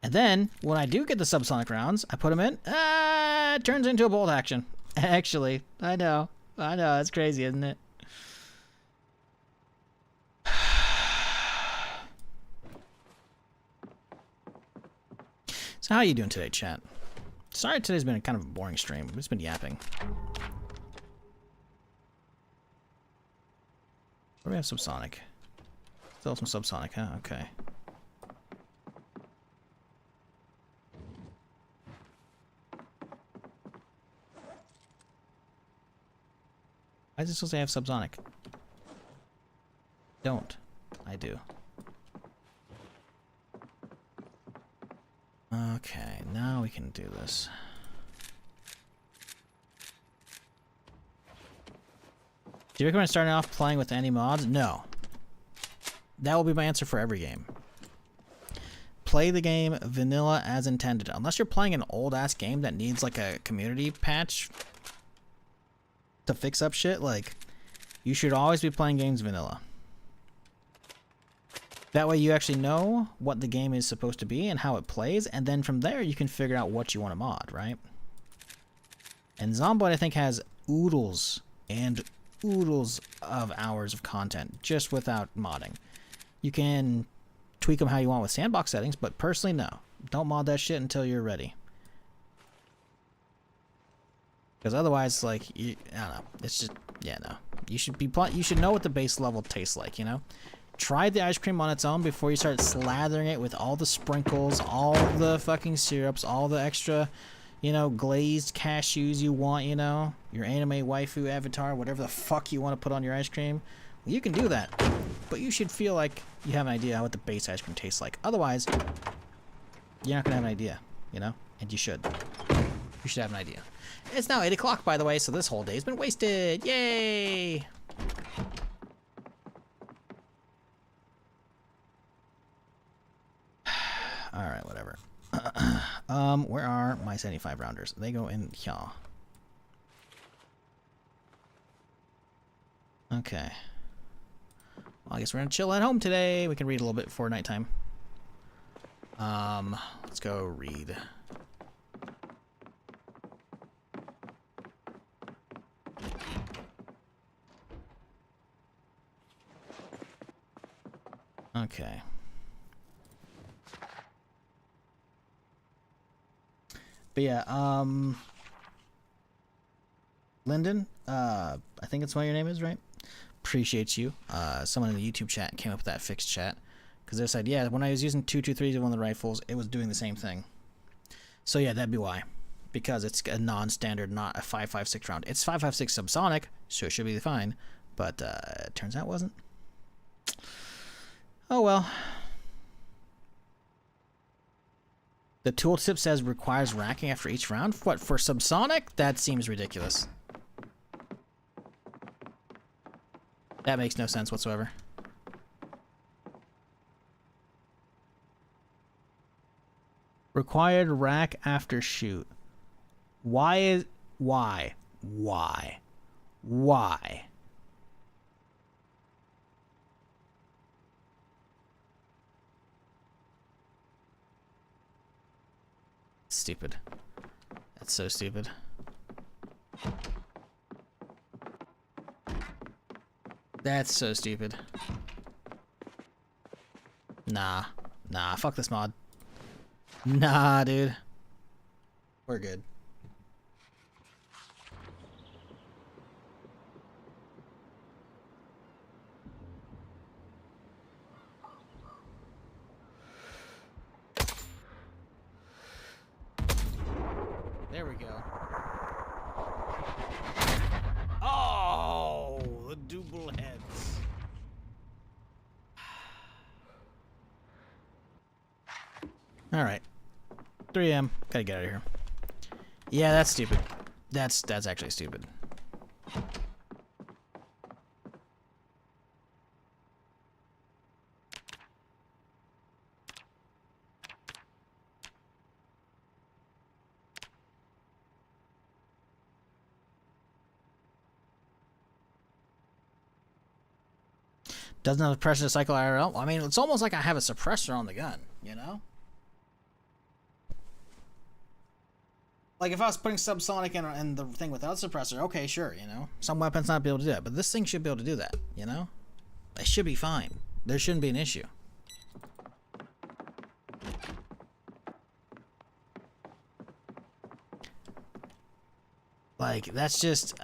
And then, when I do get the subsonic rounds, I put them in. It turns into a bolt action. Actually, I know. It's crazy, isn't it? So how are you doing today, chat? Sorry today's been kind of a boring stream. We've just been yapping. Where do we have subsonic? Still some subsonic, huh? Okay. Why is it supposed to have subsonic? Don't. I do. Okay, now we can do this. Do you recommend starting off playing with any mods? No. That will be my answer for every game. Play the game vanilla as intended. Unless you're playing an old-ass game that needs like a community patch to fix up shit, like, you should always be playing games vanilla. That way you actually know what the game is supposed to be and how it plays, and then from there you can figure out what you want to mod, right? And Zomboid, I think, has oodles and oodles of hours of content just without modding. You can tweak them how you want with sandbox settings, but personally, no. Don't mod that shit until you're ready. Because otherwise, like, I don't know. It's just, yeah, no. You should know what the base level tastes like, you know? Try the ice cream on its own before you start slathering it with all the sprinkles, all the fucking syrups, all the extra, you know, glazed cashews you want, you know? Your anime waifu avatar, whatever the fuck you want to put on your ice cream. Well, you can do that. But you should feel like you have an idea what the base ice cream tastes like. Otherwise, you're not going to have an idea, you know? And you should. You should have an idea. It's now 8 o'clock, by the way, so this whole day's been wasted. Yay! Alright, whatever. Where are my 75 rounders? They go in here. Okay. Well, I guess we're gonna chill at home today. We can read a little bit before nighttime. Let's go read. Okay. But yeah, Lyndon, I think it's what your name is, right? Appreciate you. Someone in the YouTube chat came up with that fixed chat. Because they said, yeah, when I was using 223s of one of the rifles, it was doing the same thing. So yeah, that'd be why. Because it's a non-standard, not a 5.56 round. It's 5.56 subsonic, so it should be fine. But it turns out it wasn't. Oh well. The tooltip says requires racking after each round. What, for subsonic? That seems ridiculous. That makes no sense whatsoever. Required rack after shoot. Why? Stupid. That's so stupid. That's so stupid. Nah, fuck this mod. Nah, dude. We're good. There we go. Oh, the double heads. All right. 3 a.m. Gotta get out of here. Yeah, that's stupid. That's actually stupid. Doesn't have a suppressor to cycle IRL? I mean, it's almost like I have a suppressor on the gun, you know? Like, if I was putting subsonic in the thing without suppressor, okay, sure, you know? Some weapons not be able to do that, but this thing should be able to do that, you know? It should be fine. There shouldn't be an issue. Like, that's just...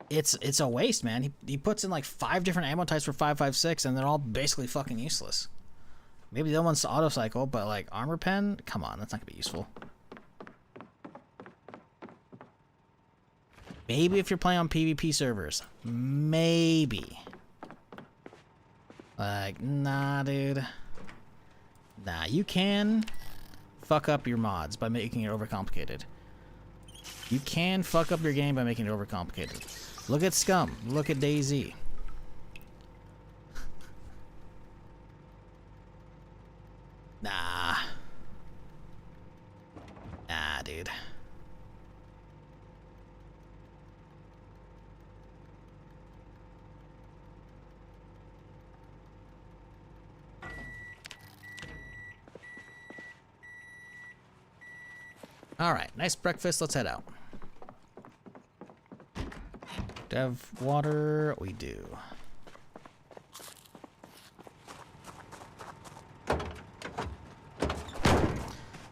It's a waste, man. He puts in like 5 different ammo types for 5.56, and they're all basically fucking useless. Maybe the other one's to auto cycle, but like armor pen, come on, that's not gonna be useful. Maybe if you're playing on PvP servers, maybe. Like, nah, dude. Nah, you can fuck up your mods by making it overcomplicated. You can fuck up your game by making it overcomplicated. Look at Scum. Look at DayZ. Nah. Nah, dude. Alright, nice breakfast. Let's head out. Do I have water? We do.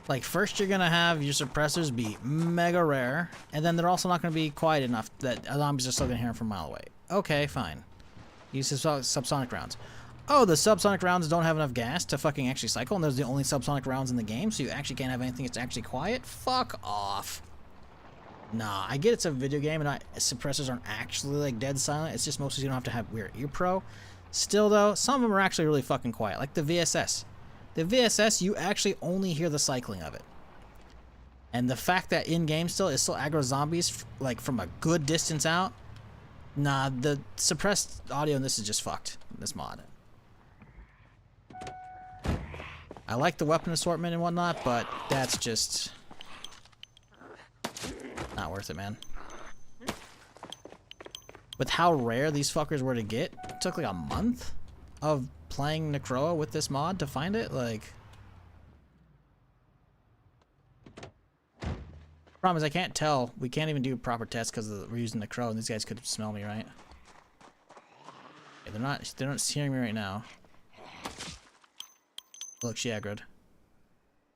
Like, first you're gonna have your suppressors be mega rare, and then they're also not gonna be quiet enough that zombies are still gonna hear them from a mile away. Okay, fine. Use subsonic rounds. Oh, the subsonic rounds don't have enough gas to fucking actually cycle, and those are the only subsonic rounds in the game, so you actually can't have anything that's actually quiet? Fuck off. Nah, I get it's a video game and suppressors aren't actually like dead silent. It's just mostly you don't have to have weird ear pro. Still though, some of them are actually really fucking quiet, like the VSS. The VSS, you actually only hear the cycling of it. And the fact that in-game still is still aggro zombies like from a good distance out. Nah, the suppressed audio in this is just fucked. This mod. I like the weapon assortment and whatnot, but that's just not worth it, man. With how rare these fuckers were to get, it took like a month of playing Necroa with this mod to find it. Like, problem is I can't tell. We can't even do proper tests because we're using Necroa, and these guys could smell me, right? Okay, they're not hearing me right now. Look, she aggroed.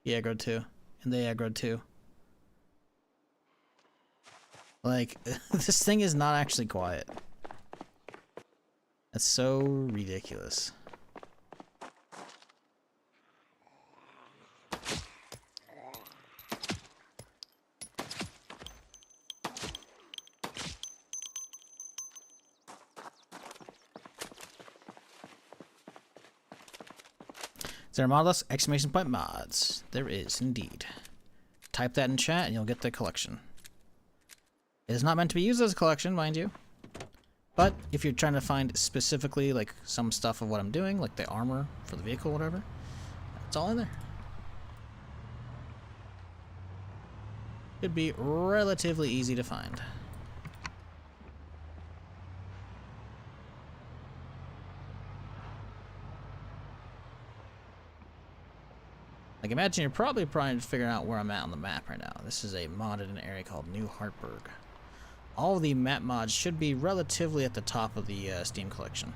He aggroed too, and they aggroed too. Like, this thing is not actually quiet. That's so ridiculous. Is there a mod list? Exclamation point mods. There is indeed. Type that in chat and you'll get the collection. It is not meant to be used as a collection, mind you. But if you're trying to find specifically like some stuff of what I'm doing, like the armor for the vehicle, whatever, it's all in there. Should be relatively easy to find. Like, imagine you're probably figuring out where I'm at on the map right now. This is a mod in an area called New Hartburg. All of the map mods should be relatively at the top of the Steam collection.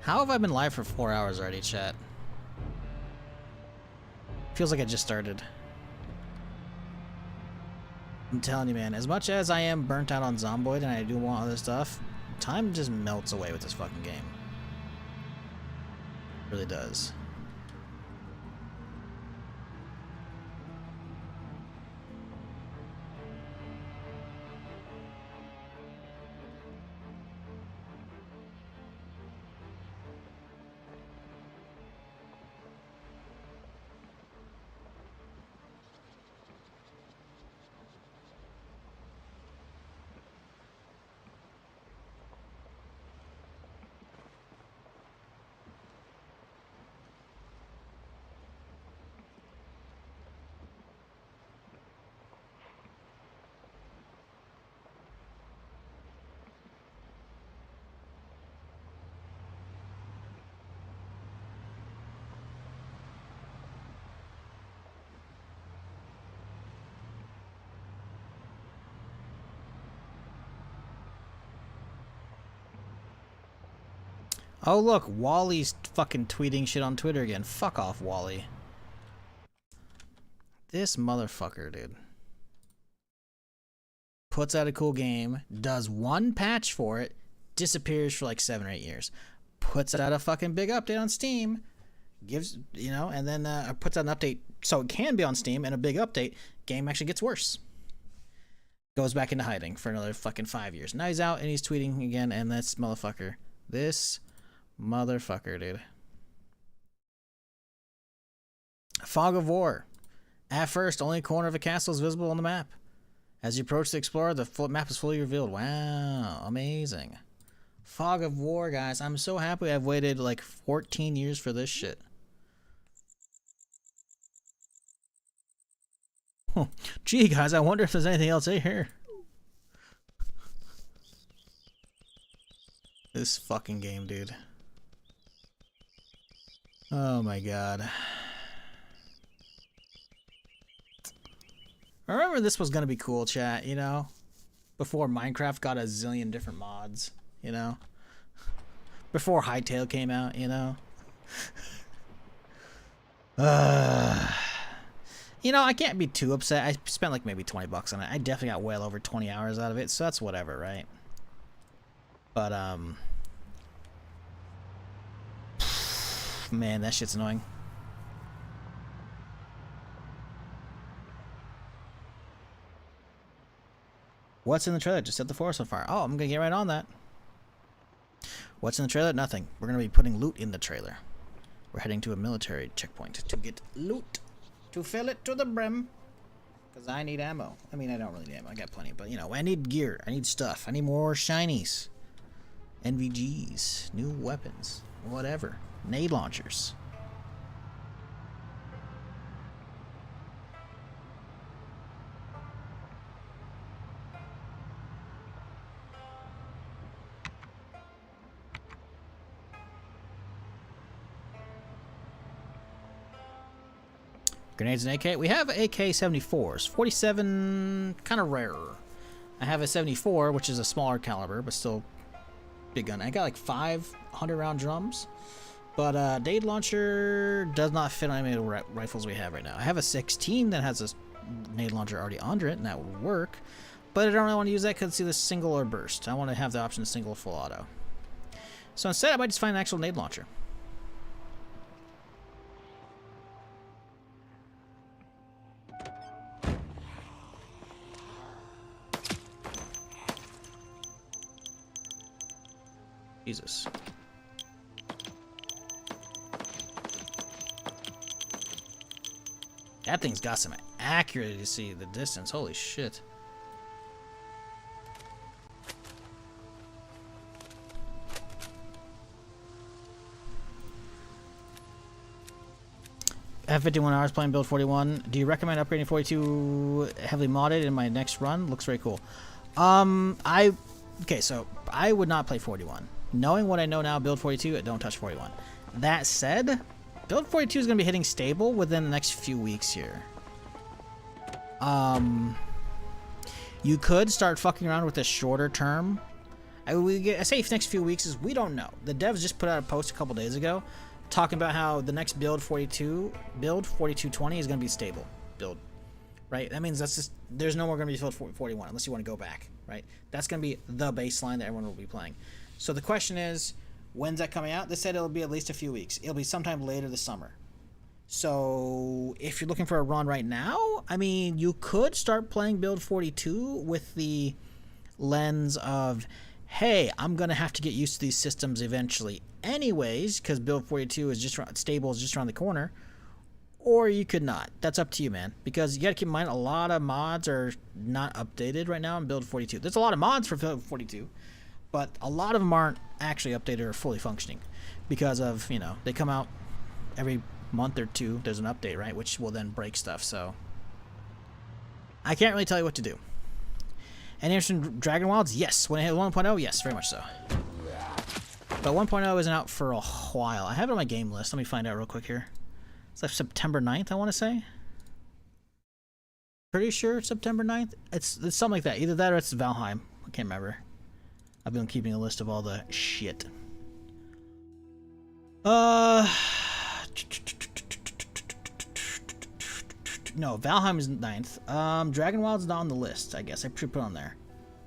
How have I been live for 4 hours already, chat? Feels like I just started. I'm telling you, man, as much as I am burnt out on Zomboid and I do want other stuff, time just melts away with this fucking game. It really does. Oh look, Wally's fucking tweeting shit on Twitter again. Fuck off, Wally. This motherfucker, dude. Puts out a cool game, does one patch for it, disappears for like 7 or 8 years. Puts out a fucking big update on Steam, gives, you know, and then puts out an update so it can be on Steam, and a big update, game actually gets worse. Goes back into hiding for another fucking 5 years. Now he's out and he's tweeting again, and this motherfucker. This motherfucker, dude. Fog of War. At first, only a corner of a castle is visible on the map. As you approach the explorer, the full map is fully revealed. Wow, amazing. Fog of War, guys. I'm so happy I've waited like 14 years for this shit. Gee, guys, I wonder if there's anything else in here. This fucking game, dude. Oh my god. I remember this was gonna be cool, chat, you know? Before Minecraft got a zillion different mods, you know? Before Hytale came out, you know? You know, I can't be too upset. I spent like maybe 20 bucks on it. I definitely got well over 20 hours out of it, so that's whatever, right? But, man, that shit's annoying. What's in the trailer? Just set the forest on fire. Oh, I'm gonna get right on that. What's in the trailer? Nothing. We're gonna be putting loot in the trailer. We're heading to a military checkpoint to get loot. To fill it to the brim. Because I need ammo. I mean, I don't really need ammo. I got plenty. But, you know, I need gear. I need stuff. I need more shinies. NVGs. New weapons. Whatever. Nade launchers. Grenades and AK. We have AK-74s. 47, kind of rare. I have a 74, which is a smaller caliber, but still big gun. I got like 500 round drums, but Nade launcher does not fit on any of the rifles we have right now. I have a 16 that has a Nade launcher already under it, and that would work, but I don't really want to use that because it's either single or burst. I want to have the option of single or full auto. So instead, I might just find an actual Nade launcher. Jesus. That thing's got some accuracy to see the distance. Holy shit. I have 51 hours playing build 41. Do you recommend upgrading 42 heavily modded in my next run? Looks very cool. Okay, so I would not play 41. Knowing what I know now, build 42, don't touch 41. That said, build 42 is going to be hitting stable within the next few weeks here. You could start fucking around with a shorter term. I say next few weeks is we don't know. The devs just put out a post a couple days ago talking about how the next build 4220 is going to be stable build. Right? That means that's just, there's no more going to be build 41 unless you want to go back. Right? That's going to be the baseline that everyone will be playing. So the question is, when's that coming out? They said it'll be at least a few weeks. It'll be sometime later this summer. So if you're looking for a run right now, I mean, you could start playing build 42 with the lens of, hey, I'm going to have to get used to these systems eventually anyways, because build 42 is just stable, is just around the corner. Or you could not. That's up to you, man. Because you got to keep in mind, a lot of mods are not updated right now in build 42. There's a lot of mods for build 42. But a lot of them aren't actually updated or fully functioning because of, you know, they come out every month or two. There's an update, right? Which will then break stuff. So I can't really tell you what to do. Any interest in Dragon Wilds? Yes. When I hit 1.0, yes, very much so. But 1.0 isn't out for a while. I have it on my game list. Let me find out real quick here. It's like September 9th, I want to say. Pretty sure it's September 9th. It's something like that. Either that or it's Valheim. I can't remember. I've been keeping a list of all the shit. No, Valheim is 9th. Dragon Wild's not on the list, I guess. I should put it on there.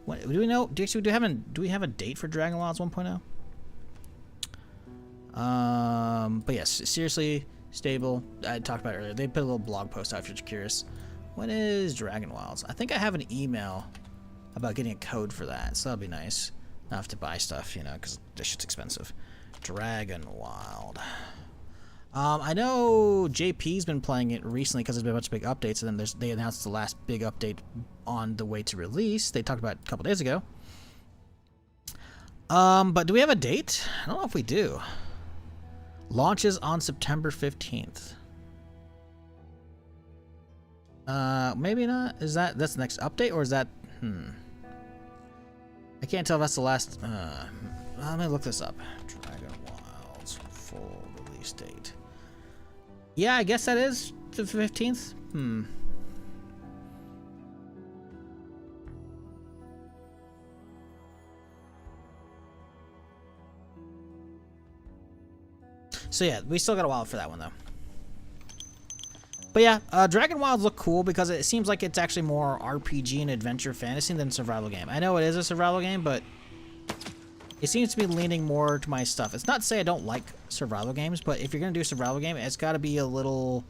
What, do we know? Do we have a date for Dragon Wilds 1.0? But yes, seriously, stable. I talked about it earlier. They put a little blog post out if you're curious. When is Dragon Wilds? I think I have an email about getting a code for that, so that'll be nice. Not have to buy stuff, you know, because this shit's expensive. Dragon Wild. I know JP's been playing it recently because there's been a bunch of big updates, and then they announced the last big update on the way to release. They talked about it a couple days ago. But do we have a date? I don't know if we do. Launches on September 15th. Maybe not. That's the next update, or is that... I can't tell if that's the last... Let me look this up. Dragon Wilds full release date. Yeah, I guess that is the 15th. So yeah, we still got a while for that one though. But yeah, Dragon Wilds look cool because it seems like it's actually more RPG and adventure fantasy than survival game. I know it is a survival game, but it seems to be leaning more to my stuff. It's not to say I don't like survival games, but if you're gonna do a survival game, it's gotta be a little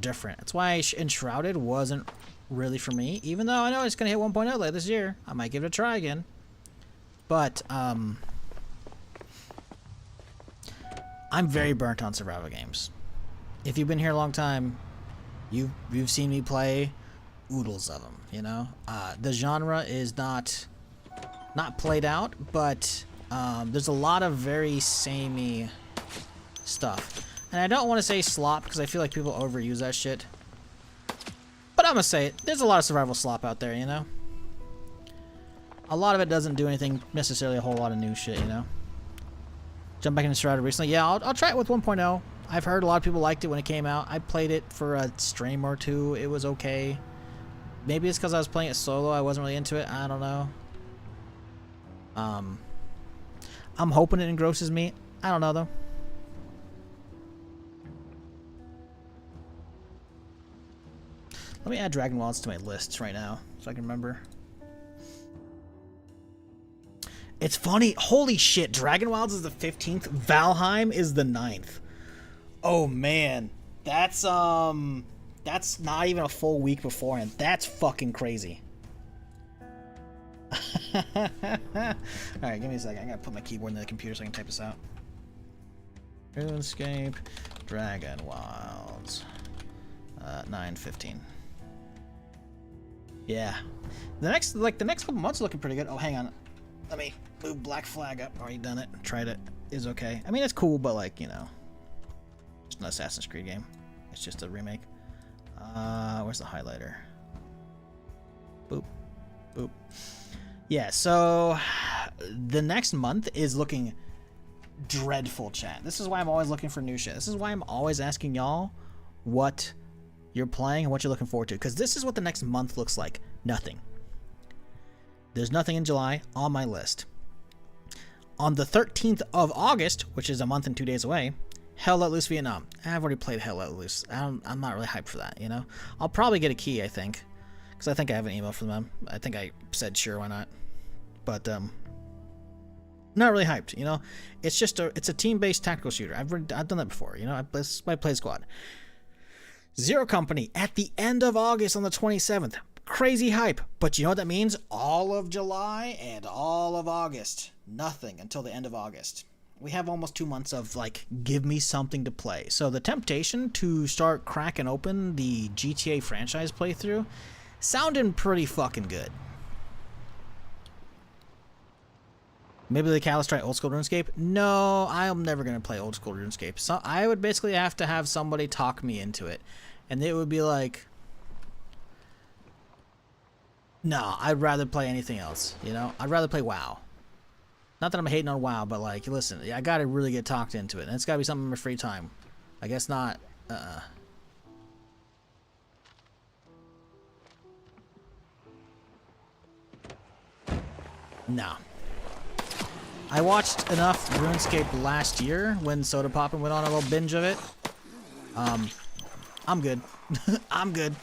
different. That's why Enshrouded wasn't really for me, even though I know it's gonna hit 1.0 later this year. I might give it a try again. But I'm very burnt on survival games. If you've been here a long time, you've seen me play oodles of them, you know? The genre is not played out, but there's a lot of very samey stuff. And I don't want to say slop because I feel like people overuse that shit. But I'm gonna say it. There's a lot of survival slop out there, you know? A lot of it doesn't do anything necessarily a whole lot of new shit, you know? Jump back into Shrouded recently. Yeah, I'll try it with 1.0. I've heard a lot of people liked it when it came out. I played it for a stream or two. It was okay. Maybe it's because I was playing it solo. I wasn't really into it. I don't know. I'm hoping it engrosses me. I don't know, though. Let me add Dragon Wilds to my lists right now so I can remember. It's funny. Holy shit. Dragon Wilds is the 15th. Valheim is the 9th. Oh, man. That's not even a full week beforehand. That's fucking crazy. Alright, give me a second. I gotta put my keyboard in the computer so I can type this out. RuneScape, Dragon Wilds. 9/15. Yeah. The next couple months are looking pretty good. Oh, hang on. Let me move Black Flag up. Already done it. Tried it. Is okay. I mean, it's cool, but like, you know, it's an Assassin's Creed game. It's just a remake. Where's the highlighter? Boop. Boop. Yeah, so the next month is looking dreadful, chat. This is why I'm always looking for new shit. This is why I'm always asking y'all what you're playing and what you're looking forward to, because this is what the next month looks like. Nothing. There's nothing in July on my list. On the 13th of August, which is a month and 2 days away, Hell Let Loose Vietnam. I've already played Hell Let Loose. I'm not really hyped for that, you know? I'll probably get a key, I think, because I think I have an email from them. I think I said sure, why not? But not really hyped, you know? It's a team-based tactical shooter. I've done that before, you know? I play squad. Zero Company at the end of August on the 27th. Crazy hype. But you know what that means? All of July and all of August. Nothing until the end of August. We have almost 2 months of, like, give me something to play. So the temptation to start cracking open the GTA franchise playthrough sounding pretty fucking good. Maybe the Callus try old school RuneScape? No, I'm never going to play old school RuneScape. So I would basically have to have somebody talk me into it. And it would be like, no, I'd rather play anything else, you know? I'd rather play WoW. Not that I'm hating on WoW, but like, listen, I gotta really get talked into it. And it's gotta be something in my free time. I guess not, No. I watched enough RuneScape last year when Soda Poppin' went on a little binge of it. I'm good. I'm good.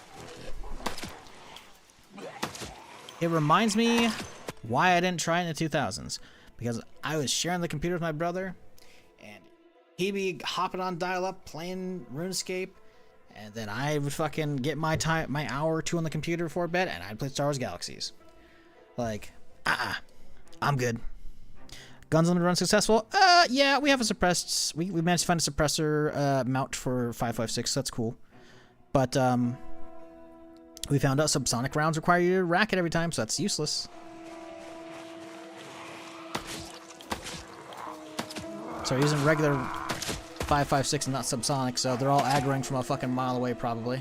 It reminds me why I didn't try it in the 2000s. Because I was sharing the computer with my brother, and he'd be hopping on dial-up playing RuneScape, and then I would fucking get my hour or two on the computer before bed, and I'd play Star Wars Galaxies. Like, I'm good. Guns Unlimited run successful? Yeah, we have a suppressed. We managed to find a suppressor mount for 5.56. So that's cool. But we found out subsonic rounds require you to rack it every time, so that's useless. So we're using regular 5.56 and not subsonic, so they're all aggroing from a fucking mile away, probably.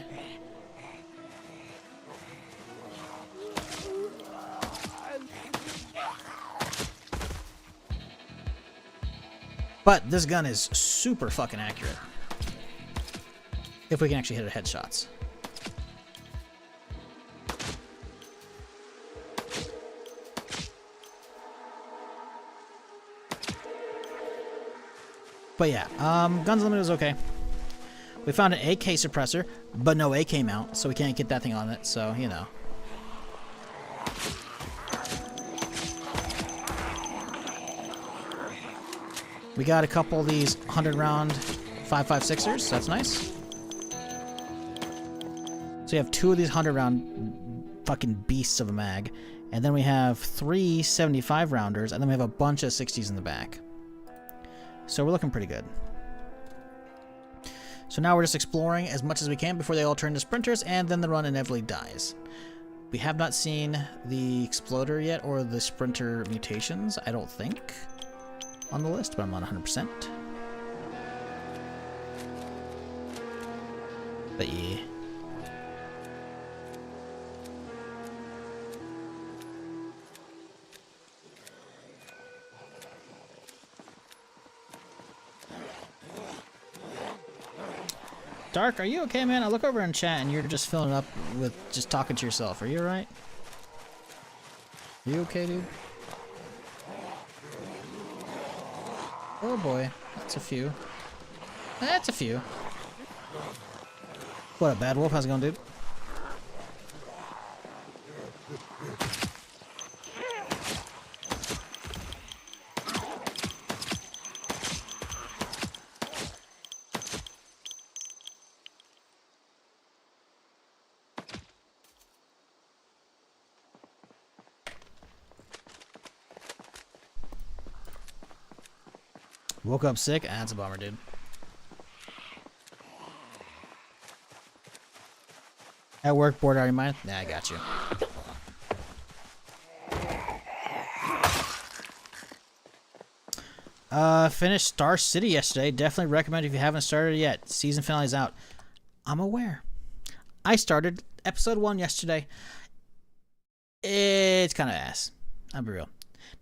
But this gun is super fucking accurate. If we can actually hit our headshots. But yeah, Guns Unlimited was okay. We found an AK suppressor, but no AK mount, so we can't get that thing on it, so, you know. We got a couple of these 100-round 5.56ers, that's nice. So we have 2 of these 100-round fucking beasts of a mag, and then we have 3 75-rounders, and then we have a bunch of 60s in the back. So we're looking pretty good. So now we're just exploring as much as we can before they all turn to sprinters, and then the run inevitably dies. We have not seen the exploder yet, or the sprinter mutations, I don't think, on the list, but I'm not 100%. But yeah. Dark, are you okay, man? I look over in chat and you're just filling up with just talking to yourself. Are you alright? You okay, dude? Oh boy, that's a few. That's a few. What a bad wolf. How's it going, dude? Woke up sick? That's a bummer, dude. At work, bored out of your mind? Nah, I got you. Finished Star City yesterday. Definitely recommend if you haven't started it yet. Season finale's out. I'm aware. I started episode 1 yesterday. It's kind of ass. I'll be real.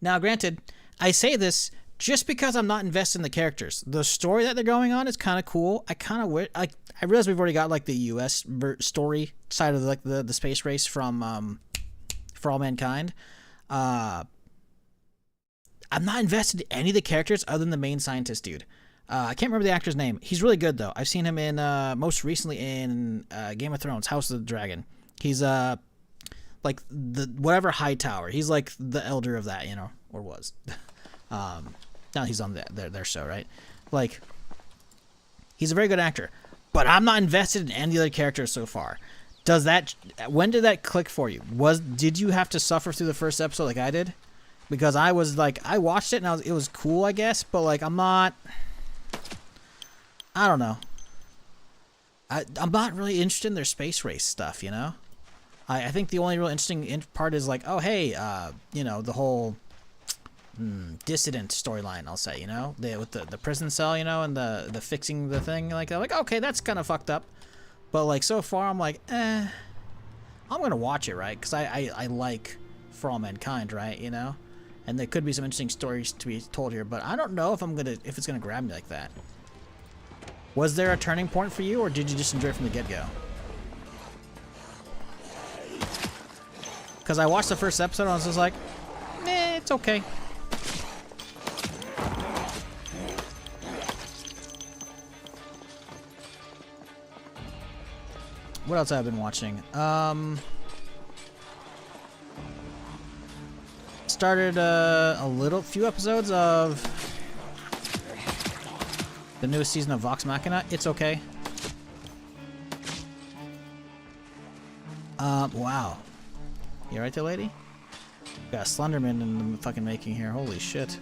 Now, granted, I say this just because I'm not invested in the characters. The story that they're going on is kind of cool. I kind of wish... I realize we've already got, like, the U.S. story side of, like, the space race from, For All Mankind. I'm not invested in any of the characters other than the main scientist dude. I can't remember the actor's name. He's really good, though. I've seen him in, most recently in Game of Thrones, House of the Dragon. He's, like, the whatever high tower. He's, like, the elder of that, you know, or was. Now he's on their show, right? Like, he's a very good actor, but I'm not invested in any other characters so far. Does that? When did that click for you? Did you have to suffer through the first episode like I did? Because I was like, I watched it and it was cool, I guess, but like I'm not. I don't know. I'm not really interested in their space race stuff, you know. I think the only real interesting part is like, oh hey, you know, the whole dissident storyline, I'll say, you know, with the prison cell, you know, and the fixing the thing, like okay, that's kind of fucked up, but like so far I'm like, I'm gonna watch it, right? Because I like For All Mankind, right? You know, and there could be some interesting stories to be told here, but I don't know if it's gonna grab me like that. Was there a turning point for you, or did you just enjoy it from the get-go? Because I watched the first episode and I was just like, it's okay. What else have I been watching? Started a few episodes of the newest season of Vox Machina. It's okay. Wow. You right there, lady? Got a Slenderman in the fucking making here. Holy shit.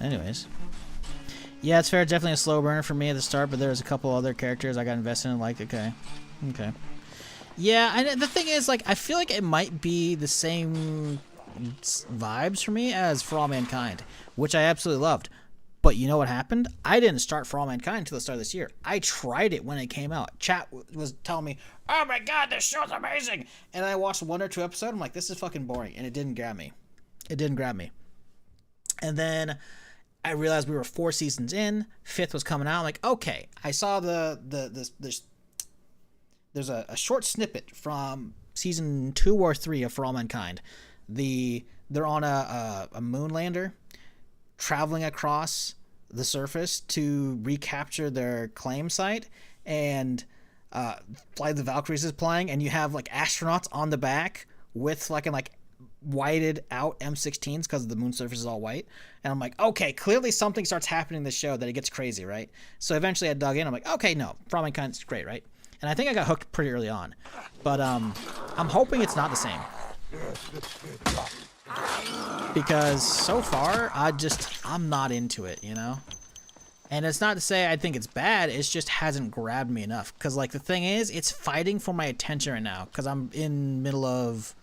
Anyways. Yeah, it's fair. Definitely a slow burner for me at the start, but there's a couple other characters I got invested in. Like, okay. Yeah, and the thing is, like, I feel like it might be the same vibes for me as For All Mankind, which I absolutely loved. But you know what happened? I didn't start For All Mankind until the start of this year. I tried it when it came out. Chat was telling me, "Oh my god, this show's amazing!" And I watched 1 or 2 episodes. I'm like, "This is fucking boring," and it didn't grab me. It didn't grab me. And then I realized we were 4 seasons in. 5th was coming out. I'm like, okay. I saw there's a short snippet from season 2 or 3 of For All Mankind. They're on a moon lander, traveling across the surface to recapture their claim site, and Flight of the Valkyries is playing, and you have like astronauts on the back with like whited out M16s because the moon surface is all white. And I'm like, okay, clearly something starts happening in the show that it gets crazy, right? So eventually I dug in. I'm like, okay, no, For All Mankind is great, right? And I think I got hooked pretty early on, but I'm hoping it's not the same. Because so far, I'm not into it, you know? And it's not to say I think it's bad, it just hasn't grabbed me enough. Because, like, the thing is, it's fighting for my attention right now. Because I'm in middle of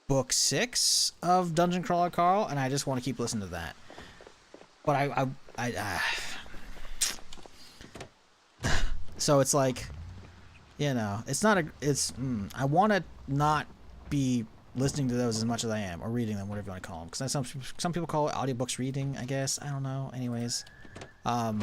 book 6 of Dungeon Crawler Carl, and I just want to keep listening to that. But so it's like, you know, it's not I want to not be listening to those as much as I am, or reading them, whatever you want to call them, because some people call it audiobooks reading, I guess. I don't know. Anyways, I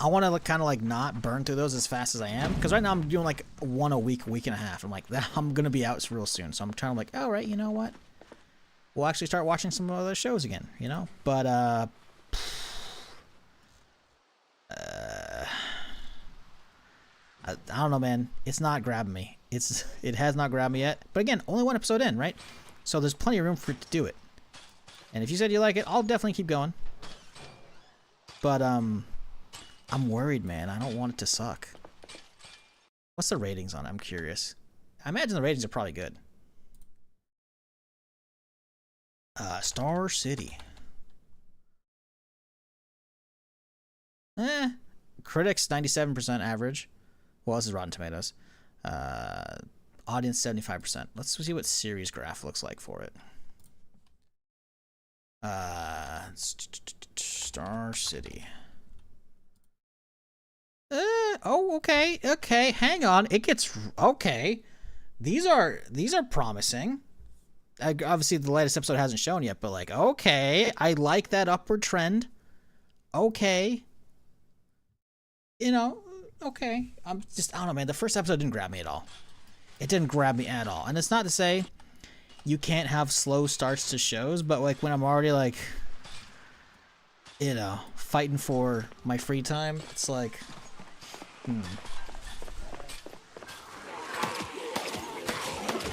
want to kind of like not burn through those as fast as I am, because right now I'm doing like 1 a week, week and a half. I'm like, I'm gonna be out real soon, so I'm trying to like, all right, you know what? We'll actually start watching some other shows again, you know. But I don't know, man. It's not grabbing me. It has not grabbed me yet. But again, only 1 episode in, right? So there's plenty of room for it to do it. And if you said you like it, I'll definitely keep going. But I'm worried, man. I don't want it to suck. What's the ratings on it? I'm curious. I imagine the ratings are probably good. Star City. Critics 97% average. Well, this is Rotten Tomatoes. Audience 75%. Let's see what series graph looks like for it. Star City. Oh, okay. Okay, hang on. It gets okay. These are promising. Obviously, the latest episode hasn't shown yet, but like, okay, I like that upward trend. Okay. You know, okay. I don't know, man. The first episode didn't grab me at all. It didn't grab me at all. And it's not to say you can't have slow starts to shows, but like when I'm already like, you know, fighting for my free time, it's like,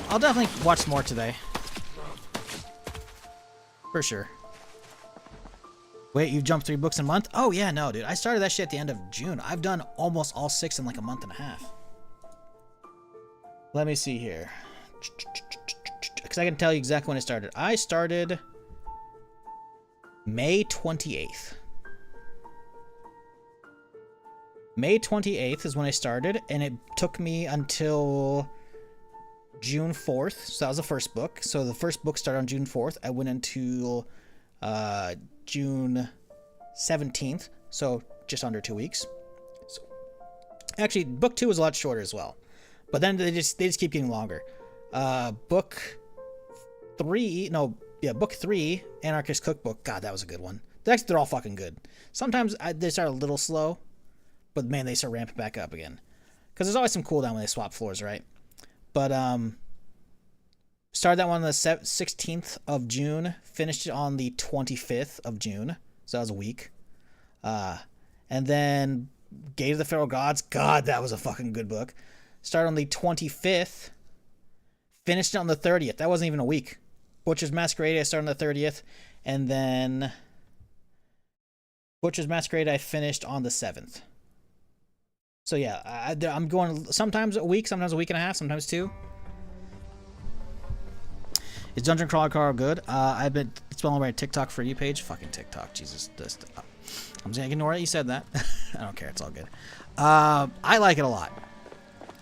I'll definitely watch more today. For sure. Wait, you've jumped 3 books in a month? Oh, yeah, no, dude. I started that shit at the end of June. I've done almost all 6 in like a month and a half. Let me see here. Because I can tell you exactly when I started. I started May 28th. May 28th is when I started, and it took me until June 4th. So that was the first book. So the first book started on June 4th. I went until June 17th, so just under 2 weeks. So actually, book 2 was a lot shorter as well, but then they just keep getting longer. Book 3, Anarchist Cookbook. God, that was a good one. Actually, they're all fucking good. Sometimes they start a little slow, but man, they start ramping back up again. Because there's always some cooldown when they swap floors, right? But started that one on the 16th of June, finished it on the 25th of June, so that was a week. And then Gate of the Feral Gods, God, that was a fucking good book. Started on the 25th, finished it on the 30th. That wasn't even a week. Butcher's Masquerade, I started on the 30th, and then Butcher's Masquerade, I finished on the 7th. So yeah, I'm going sometimes a week, sometimes a week and a half, sometimes 2. Is Dungeon Crawler Carl good? I've been spelling my TikTok for you page. Fucking TikTok, Jesus. I'm just gonna ignore it. You said that. I don't care. It's all good. I like it a lot,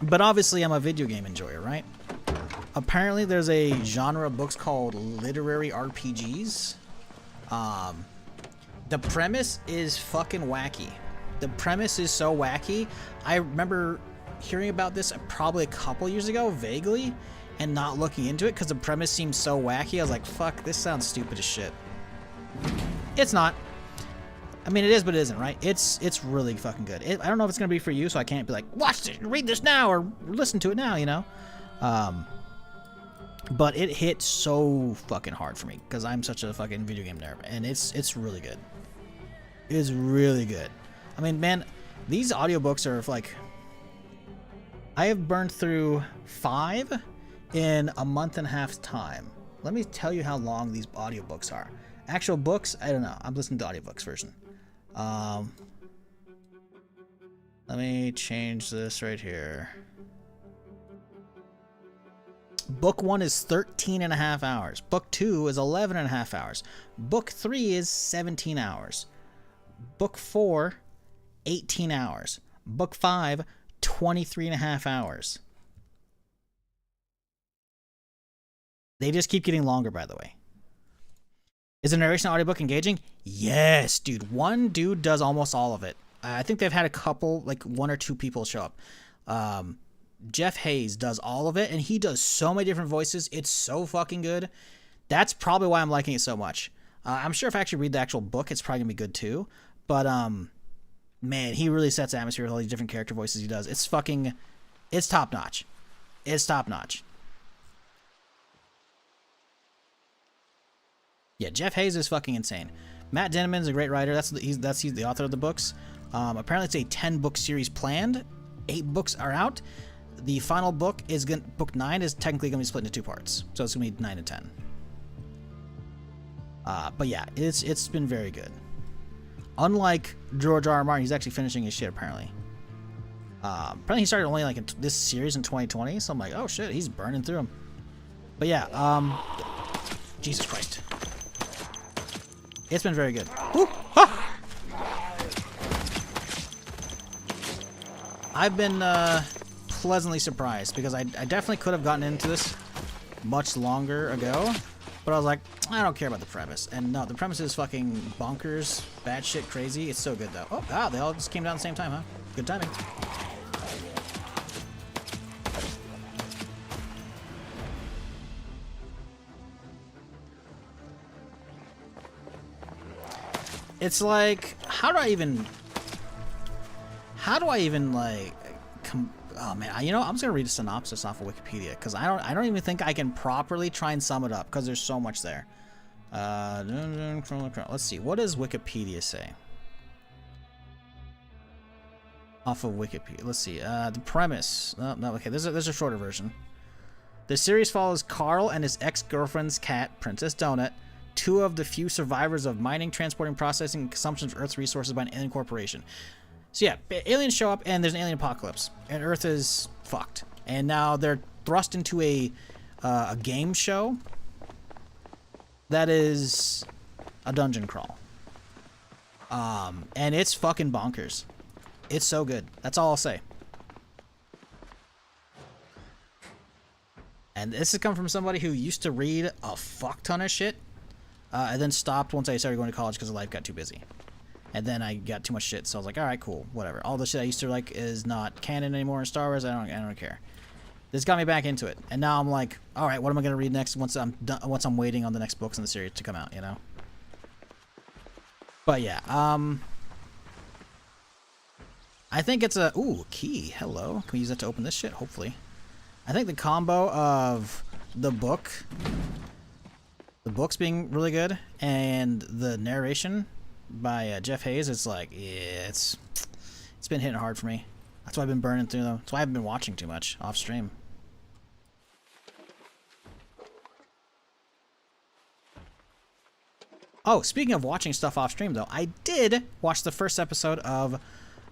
but obviously I'm a video game enjoyer, right? Apparently there's a genre of books called literary RPGs. The premise is fucking wacky. The premise is so wacky. I remember hearing about this probably a couple years ago, vaguely, and not looking into it because the premise seemed so wacky. I was like, fuck, this sounds stupid as shit. It's not. I mean, it is, but it isn't, right? It's really fucking good. I don't know if it's going to be for you, so I can't be like, watch this, read this now, or listen to it now, you know? But it hit so fucking hard for me because I'm such a fucking video game nerd, and it's really good. It's really good. I mean, man, these audiobooks are like, I have burned through 5 in a month and a half's time. Let me tell you how long these audiobooks are. Actual books, I don't know. I'm listening to audiobooks version. Let me change this right here. Book 1 is 13 and a half hours. Book 2 is 11 and a half hours. Book 3 is 17 hours. Book 4, 18 hours. Book 5, 23 and a half hours. They just keep getting longer, by the way. Is the narration audiobook engaging? Yes, dude. One dude does almost all of it. I think they've had a couple, like 1 or 2 people show up. Jeff Hayes does all of it, and he does so many different voices. It's so fucking good. That's probably why I'm liking it so much. I'm sure if I actually read the actual book, it's probably gonna be good too. But man, he really sets atmosphere with all these different character voices he does. It's top notch. It's top notch. Yeah, Jeff Hayes is fucking insane. Matt Denneman's a great writer. He's the author of the books. Apparently, it's a 10-book series planned. 8 books are out. The final book book 9 is technically gonna be split into 2 parts, so it's gonna be 9 and 10. But yeah, it's been very good. Unlike George R. R. Martin, he's actually finishing his shit apparently. Apparently he started only like in this series in 2020, so I'm like, oh shit, he's burning through them. But yeah, Jesus Christ. It's been very good. Woo! Ha! I've been pleasantly surprised because I definitely could have gotten into this much longer ago, but I was like, I don't care about the premise. And no, the premise is fucking bonkers, bad shit, crazy. It's so good though. Oh, wow, they all just came down at the same time, huh? Good timing. It's like, how do I even like, oh man, you know, I'm just gonna read a synopsis off of Wikipedia because I don't even think I can properly try and sum it up because there's so much there. Let's see, what does Wikipedia say? Off of Wikipedia, let's see. The premise. Oh, no, okay, there's a shorter version. The series follows Carl and his ex-girlfriend's cat, Princess Donut, 2 of the few survivors of mining, transporting, processing, and consumption of Earth's resources by an alien corporation. So yeah, aliens show up and there's an alien apocalypse, and Earth is fucked. And now they're thrust into a game show that is a dungeon crawl. And it's fucking bonkers. It's so good. That's all I'll say. And this has come from somebody who used to read a fuck ton of shit, and then stopped once I started going to college because life got too busy. And then I got too much shit, so I was like, all right, cool, whatever. All the shit I used to like is not canon anymore in Star Wars. I don't care. This got me back into it, and now I'm like, all right, what am I gonna read next once I'm done? Once I'm waiting on the next books in the series to come out, you know. But yeah, I think it's a key. Hello, can we use that to open this shit? Hopefully. I think the combo of the book's being really good, and the narration by Jeff Hayes, it's like, yeah, it's been hitting hard for me. That's why I've been burning through them. That's why I haven't been watching too much off stream. Oh, speaking of watching stuff off stream though, I did watch the first episode of,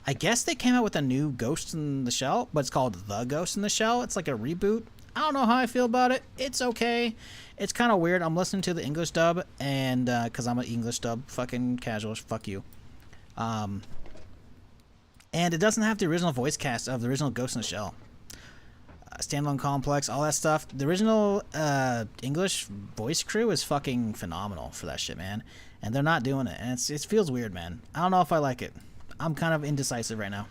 I guess they came out with a new Ghost in the Shell, but it's called The Ghost in the Shell. It's like a reboot. I don't know how I feel about it. It's okay. It's kind of weird. I'm listening to the English dub, and because I'm an English dub fucking casual, fuck you. And it doesn't have the original voice cast of the original Ghost in the Shell. standalone complex, all that stuff. The original English voice crew is fucking phenomenal for that shit, man. And they're not doing it, and it feels weird, man. I don't know if I like it. I'm kind of indecisive right now.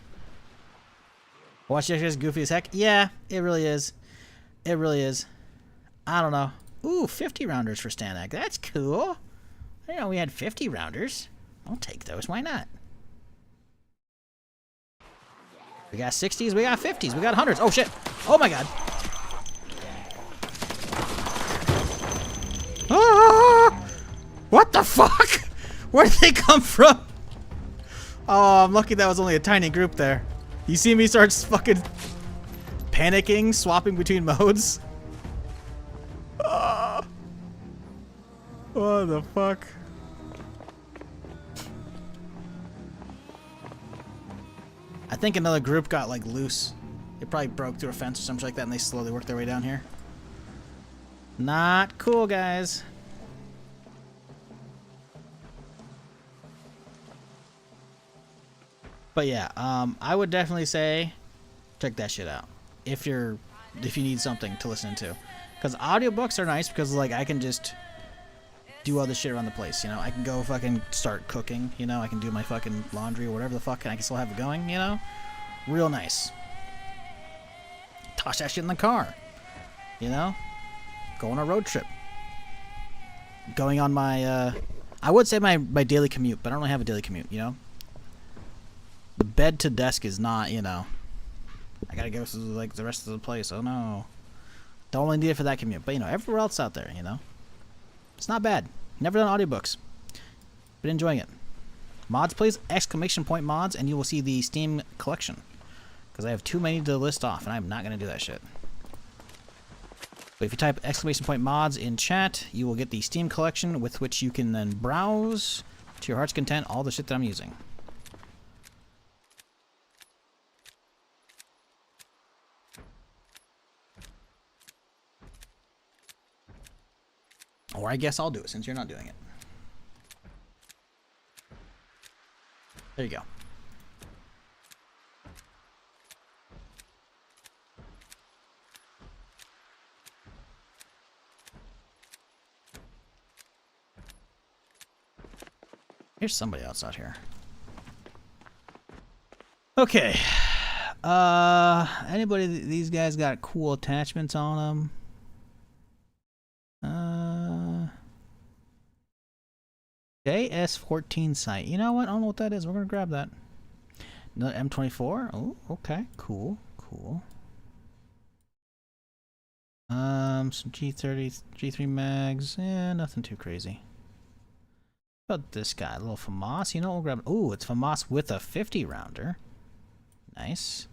Watch this, goofy as heck. Yeah, it really is. It really is. I don't know. Ooh, 50 rounders for Stanek. That's cool. I didn't know we had 50 rounders. I'll take those. Why not? We got 60s, we got 50s, we got 100s. Oh shit. Oh my god. Ah! What the fuck? Where did they come from? Oh, I'm lucky that was only a tiny group there. You see me start fucking panicking, swapping between modes? Ah. What the fuck? I think another group got like loose. They probably broke through a fence or something like that and they slowly worked their way down here. Not cool, guys. But yeah, I would definitely say check that shit out if you need something to listen to. Because audiobooks are nice because like I can just do other shit around the place, you know? I can go fucking start cooking, you know? I can do my fucking laundry or whatever the fuck and I can still have it going, you know? Real nice. Toss that shit in the car, you know? Go on a road trip. Going on my, I would say my daily commute, but I don't really have a daily commute, you know? The bed to desk is not, you know... I gotta go through like the rest of the place. Oh no. Don't only need it for that commute. But you know, everywhere else out there, you know? It's not bad. Never done audiobooks. Been enjoying it. Mods, please. ! Mods, and you will see the Steam collection. Because I have too many to list off, and I'm not gonna do that shit. But if you type ! Mods in chat, you will get the Steam collection with which you can then browse to your heart's content all the shit that I'm using. Or I guess I'll do it since you're not doing it. There you go. Here's somebody else out here. Okay. Anybody, these guys got cool attachments on them? JS14 sight. You know what? I don't know what that is. We're gonna grab that. Another M24. Oh, okay. Cool. Cool. Some G30, G3 mags. Yeah, nothing too crazy. How about this guy? A little FAMAS. You know what? We'll grab. Ooh, it's FAMAS with a 50 rounder. Nice.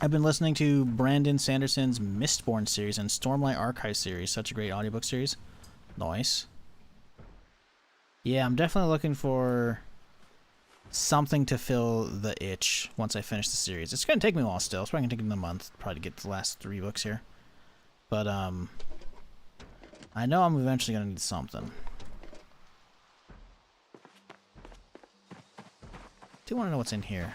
I've been listening to Brandon Sanderson's Mistborn series and Stormlight Archive series. Such a great audiobook series. Nice. Yeah, I'm definitely looking for something to fill the itch once I finish the series. It's going to take me a while still. It's probably going to take me a month probably to get the last 3 books here. But, I know I'm eventually going to need something. Do want to know what's in here.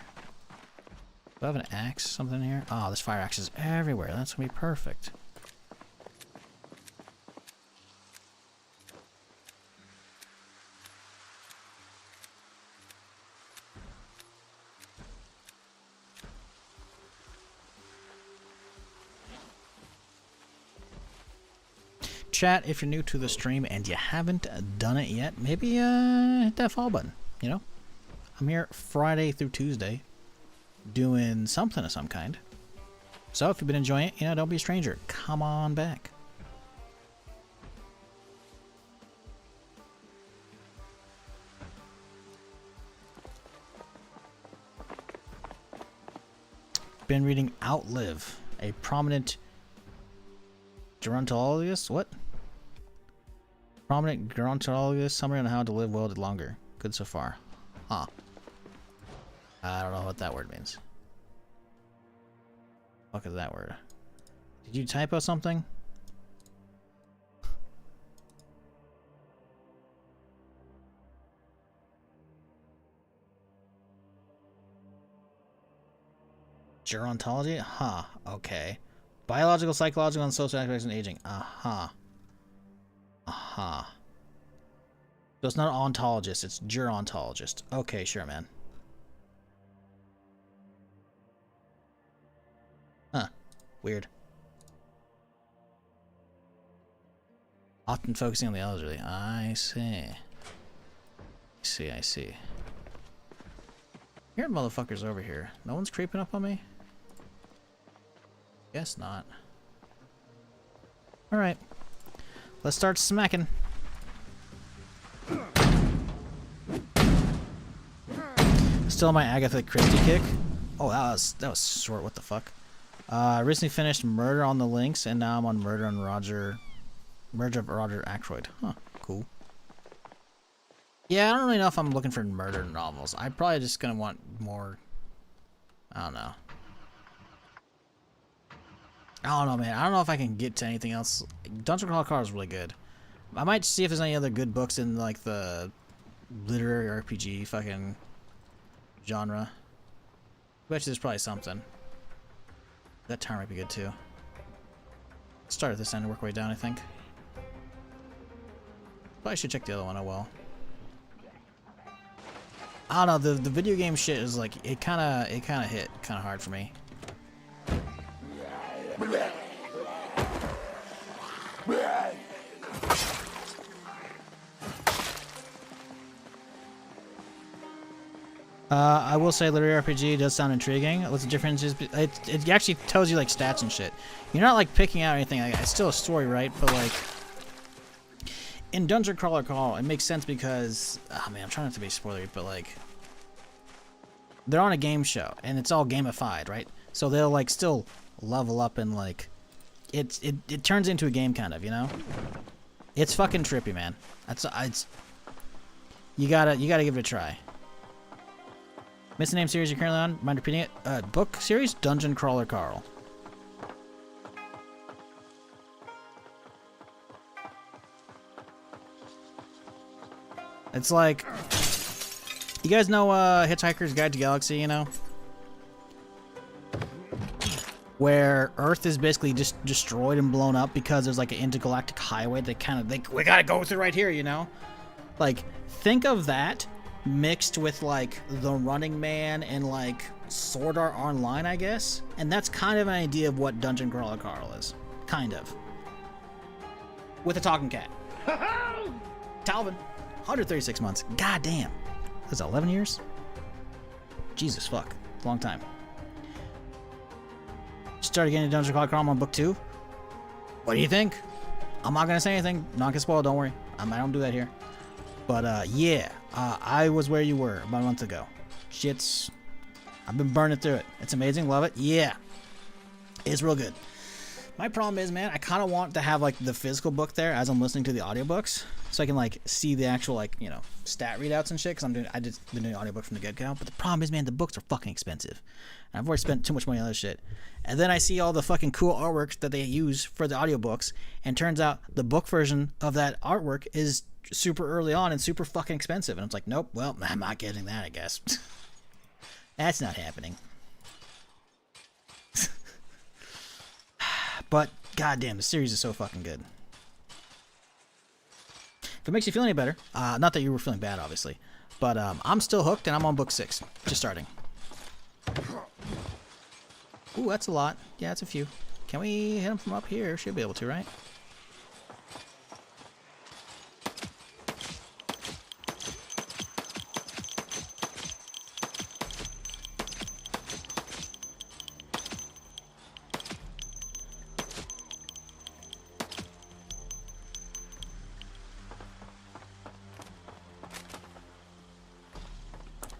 Do I have an axe, something in here? Oh, this fire axe is everywhere. That's going to be perfect. Chat, if you're new to the stream and you haven't done it yet, maybe hit that follow button, you know? I'm here Friday through Tuesday doing something of some kind. So if you've been enjoying it, you know, don't be a stranger. Come on back. Been reading Outlive, a prominent gerontologist. What? Prominent gerontologist summary on how to live well longer. Good so far. Huh. I don't know what that word means. What is that word? Did you typo something? Gerontology? Huh. Okay. Biological, psychological, and social aspects of aging. Uh-huh. Uh-huh. So it's not ontologist, it's gerontologist. Okay, sure, man. Huh. Weird. Often focusing on the elderly. I see. I see. Here motherfuckers over here. No one's creeping up on me? Guess not. Alright. Let's start smacking. Still on my Agatha Christie kick. Oh, that was short. What the fuck? I recently finished Murder on the Lynx, and now I'm on Murder of Roger Ackroyd. Huh, cool. Yeah, I don't really know if I'm looking for murder novels. I'm probably just gonna want more. I don't know. I don't know, man. I don't know if I can get to anything else. Dungeon Crawler is really good. I might see if there's any other good books in like the literary RPG fucking genre. I bet you there's probably something. That tower might be good too. Start at this end and work our way down, I think. Probably should check the other one. Oh well. I don't know. The video game shit is like it kind of hit kind of hard for me. I will say literary RPG does sound intriguing. What's the difference? It actually tells you like stats and shit. You're not like picking out anything. Like, it's still a story, right? But like in Dungeon Crawler Call, it makes sense because oh man, I'm trying not to be spoilery, but like they're on a game show and it's all gamified, right? So they'll like still level up and like it turns into a game kind of, you know? It's fucking trippy, man. It's you gotta give it a try. Missing name series you're currently on? Mind repeating it? Book series? Dungeon Crawler Carl. It's like, you guys know Hitchhiker's Guide to Galaxy, you know? Where Earth is basically just destroyed and blown up because there's like an intergalactic highway that we gotta go through right here, you know? Like, think of that mixed with like The Running Man and like Sword Art Online, I guess. And that's kind of an idea of what Dungeon Crawler Carl is. Kind of. With a talking cat. Talvin. 136 months. God damn. That's 11 years? Jesus fuck. Long time. Started getting Dungeon Crawler Carl on book 2. What do you think? I'm not gonna say anything. Not gonna spoil, don't worry. I don't do that here. But yeah, I was where you were about a month ago. I've been burning through it. It's amazing, love it. Yeah, it's real good. My problem is, man, I kind of want to have like the physical book there as I'm listening to the audiobooks, so I can like see the actual like stat readouts and shit. Cause I just been doing audiobook from the get go. But the problem is, man, the books are fucking expensive, and I've already spent too much money on other shit. And then I see all the fucking cool artwork that they use for the audiobooks, and turns out the book version of that artwork is super early on and super fucking expensive. And it's like, nope, well, I'm not getting that, I guess. That's not happening. But goddamn, the series is so fucking good. If it makes you feel any better, not that you were feeling bad, obviously, but I'm still hooked and I'm on book 6, just starting. Ooh, that's a lot. Yeah, that's a few. Can we hit them from up here? Should be able to, right?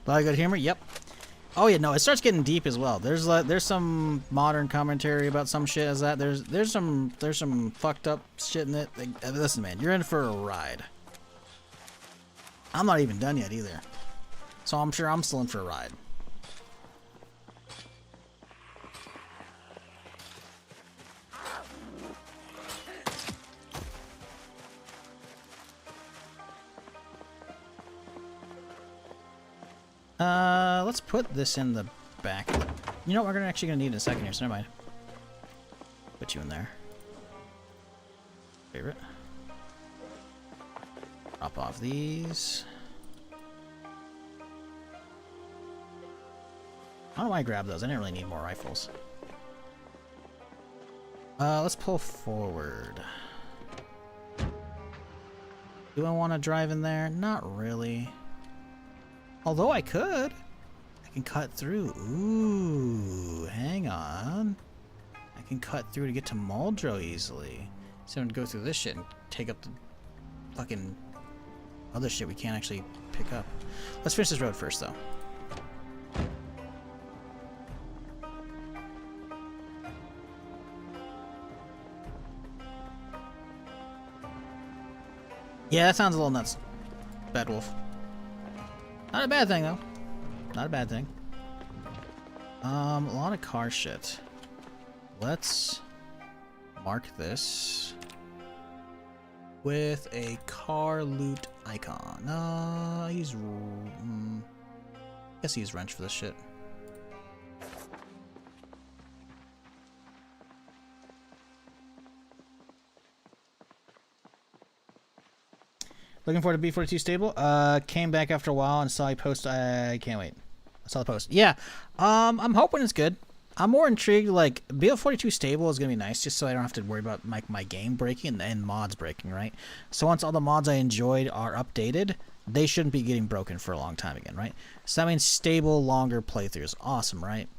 A lot of good humor. Yep. Oh yeah, no, it starts getting deep as well. There's some modern commentary about some shit as that. There's some fucked up shit in it. Listen, man, you're in for a ride. I'm not even done yet either, so I'm sure I'm still in for a ride. Let's put this in the back of the You know what we're actually gonna need in a second here, so never mind. Put you in there. Favorite. Drop off these. I don't know why I grabbed those. I didn't really need more rifles. Let's pull forward. Do I want to drive in there? Not really. Although I could. I can cut through. Ooh, hang on. I can cut through to get to Muldrow easily. So I'm gonna go through this shit and take up the fucking other shit we can't actually pick up. Let's finish this road first, though. Yeah, that sounds a little nuts. Bad wolf. Not a bad thing, though. Not a bad thing. A lot of car shit. Let's mark this with a car loot icon. I use... guess I use wrench for this shit. Looking forward to B42 stable. Came back after a while and saw you post. I can't wait. I saw the post. Yeah. I'm hoping it's good. I'm more intrigued. Like BL42 stable is gonna be nice, just so I don't have to worry about my game breaking and mods breaking. Right. So once all the mods I enjoyed are updated, they shouldn't be getting broken for a long time again. Right. So that means stable, longer playthroughs. Awesome. Right.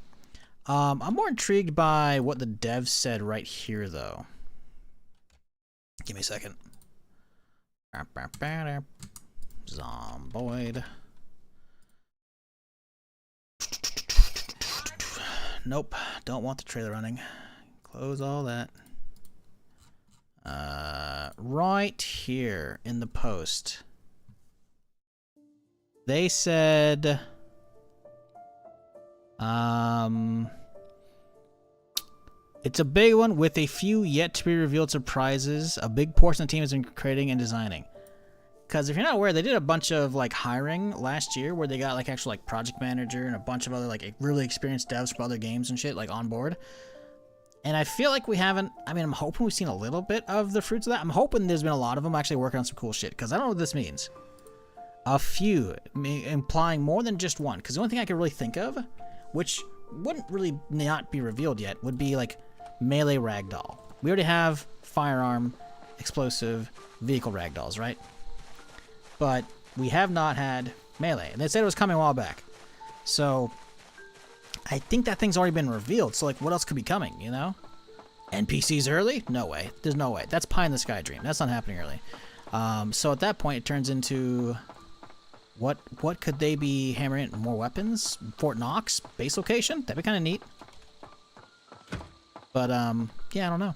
I'm more intrigued by what the devs said right here, though. Give me a second. Zomboid. Nope, don't want the trailer running. Close all that. Right here in the post, they said, it's a big one with a few yet to be revealed surprises. A big portion of the team has been creating and designing. Because if you're not aware, they did a bunch of like hiring last year where they got like actual like project manager and a bunch of other like really experienced devs for other games and shit like on board. And I feel like we haven't, I mean, I'm hoping we've seen a little bit of the fruits of that. I'm hoping there's been a lot of them actually working on some cool shit, because I don't know what this means. A few, implying more than just one. Because the only thing I could really think of, which wouldn't really not be revealed yet, would be like melee ragdoll. We already have firearm, explosive, vehicle ragdolls, right? But we have not had melee. And they said it was coming a while back. So I think that thing's already been revealed. So like, what else could be coming, you know? NPCs early? No way. There's no way. That's pie in the sky dream. That's not happening early. So at that point, it turns into what could they be hammering in? More weapons? Fort Knox? Base location? That'd be kind of neat. But, yeah, I don't know.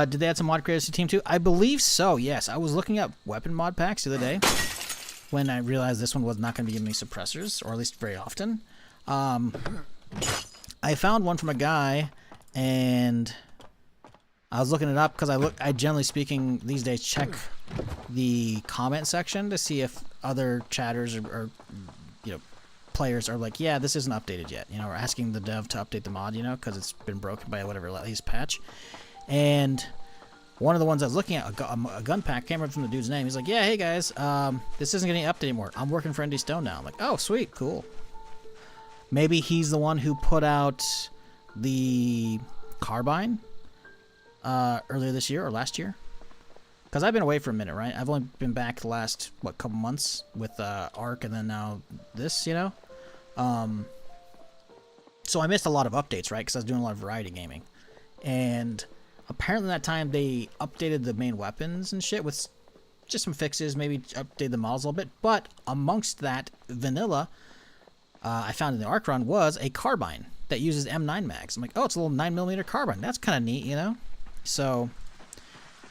Did they add some mod creators to Team 2? I believe so, yes. I was looking up weapon mod packs the other day when I realized this one was not going to be giving me suppressors, or at least very often. I found one from a guy, and I was looking it up because I generally speaking these days check the comment section to see if other chatters or you know, players are like, yeah, this isn't updated yet, you know, or asking the dev to update the mod, you know, because it's been broken by whatever latest patch. And one of the ones I was looking at, a gun pack, can't remember from the dude's name. He's like, yeah, hey guys, this isn't getting updated anymore. I'm working for ND Stone now. I'm like, oh, sweet, cool. Maybe he's the one who put out the carbine earlier this year or last year. Because I've been away for a minute, right? I've only been back the last, what, couple months with Arc and then now this, you know? So I missed a lot of updates, right? Because I was doing a lot of variety gaming. And apparently that time they updated the main weapons and shit with just some fixes, maybe update the models a little bit. But amongst that vanilla, I found in the Arc run was a carbine that uses M9 mags. I'm like, oh, it's a little 9mm carbine. That's kind of neat, you know? So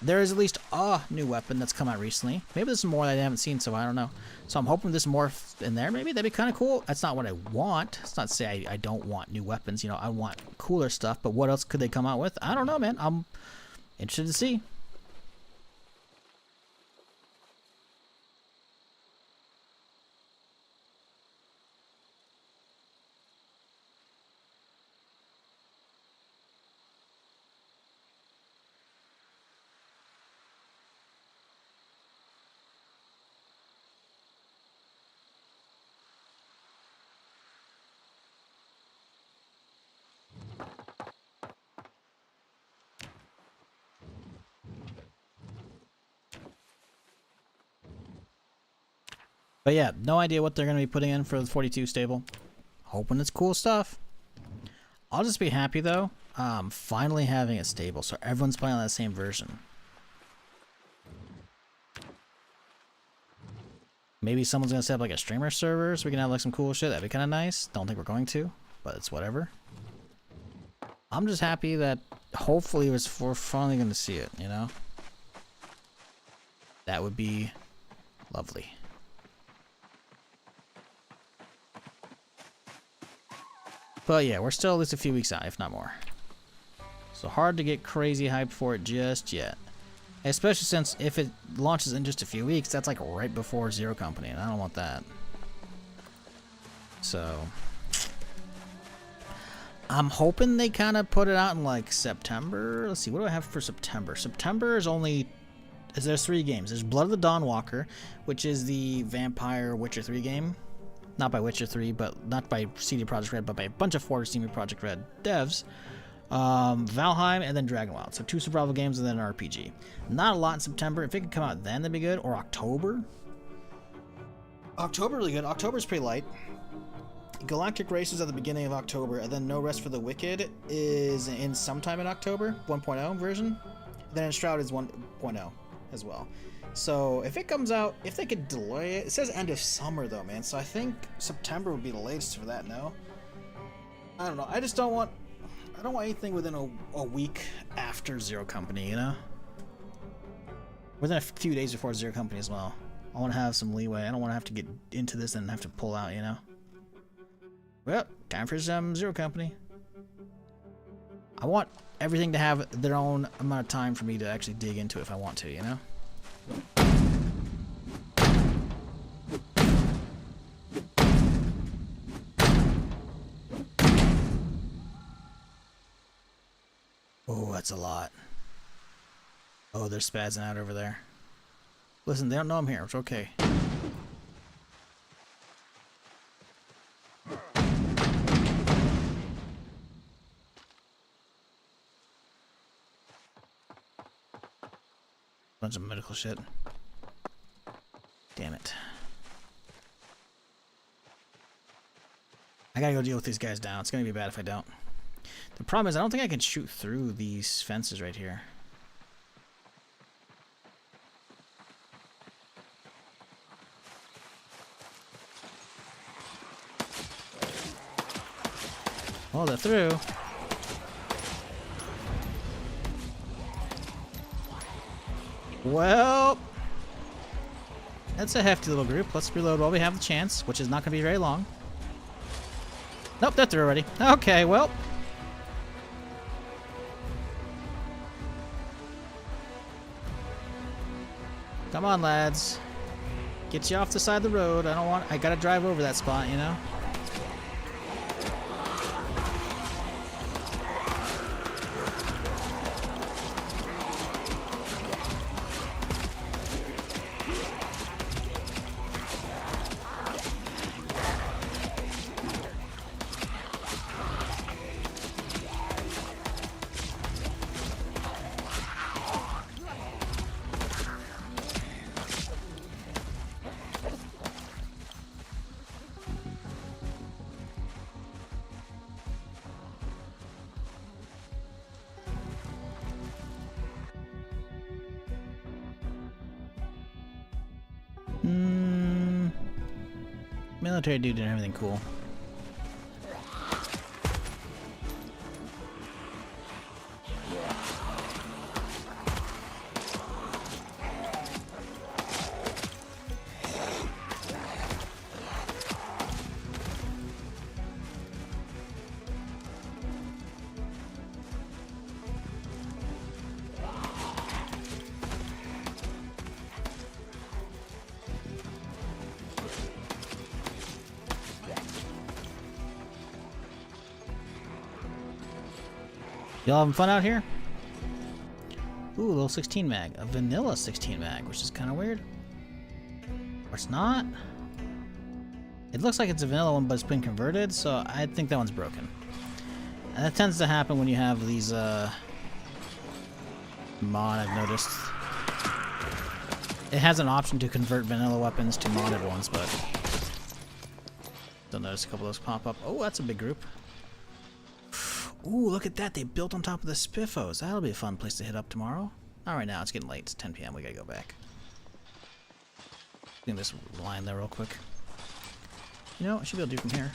there is at least a new weapon that's come out recently. Maybe there's some more that I haven't seen, so I don't know. So I'm hoping there's more in there. Maybe that'd be kind of cool. That's not what I want. It's not to say I don't want new weapons. You know, I want cooler stuff. But what else could they come out with? I don't know, man. I'm interested to see. But yeah, no idea what they're going to be putting in for the 42 stable. Hoping it's cool stuff. I'll just be happy though, finally having it stable so everyone's playing on that same version. Maybe someone's going to set up like a streamer server so we can have like some cool shit. That'd be kind of nice. Don't think we're going to, but it's whatever. I'm just happy that hopefully we're finally going to see it, you know? That would be lovely. But yeah, we're still at least a few weeks out, if not more. So hard to get crazy hyped for it just yet. Especially since if it launches in just a few weeks, that's like right before Zero Company, and I don't want that. So I'm hoping they kind of put it out in like September. Let's see, what do I have for September? September is there's 3 games. There's Blood of the Dawnwalker, which is the vampire Witcher 3 game. Not by Witcher 3, but not by CD Projekt Red, but by a bunch of 4 CD Projekt Red devs. Valheim, and then Dragonwild. So 2 survival games and then an RPG. Not a lot in September. If it could come out then, that'd be good. Or October. October really good. October's pretty light. Galactic Race is at the beginning of October, and then No Rest for the Wicked is in sometime in October, 1.0 version. Then Enshrouded is 1.0 as well. So if it comes out, if they could delay it, it says end of summer though, man. So I think September would be the latest for that. No, I don't know. I don't want anything within a week after Zero Company, you know? Within a few days before Zero Company as well. I want to have some leeway. I don't want to have to get into this and have to pull out, you know? Well, time for some Zero Company. I want everything to have their own amount of time for me to actually dig into it if I want to, you know? Oh, that's a lot. Oh, they're spazzing out over there. Listen, they don't know I'm here. It's okay. Bunch of medical shit. Damn it. I gotta go deal with these guys down. It's gonna be bad if I don't. The problem is I don't think I can shoot through these fences right here. Oh, they're through. Well, that's a hefty little group. Let's reload while we have the chance, which is not going to be very long. Nope, they're through already. Okay, well. Come on, lads. Get you off the side of the road. I gotta drive over that spot, you know? Military dude and everything cool. Y'all having fun out here? Ooh, a little 16 mag. A vanilla 16 mag, which is kind of weird. Or it's not. It looks like it's a vanilla one, but it's been converted, so I think that one's broken. And that tends to happen when you have these, mod, I've noticed. It has an option to convert vanilla weapons to modded ones, but don't notice a couple of those pop up. Oh, that's a big group. Ooh, look at that. They built on top of the Spiffos. That'll be a fun place to hit up tomorrow. Not right now. It's getting late. It's 10 p.m. We gotta go back. Getting this line there real quick. You know, I should be able to do from here.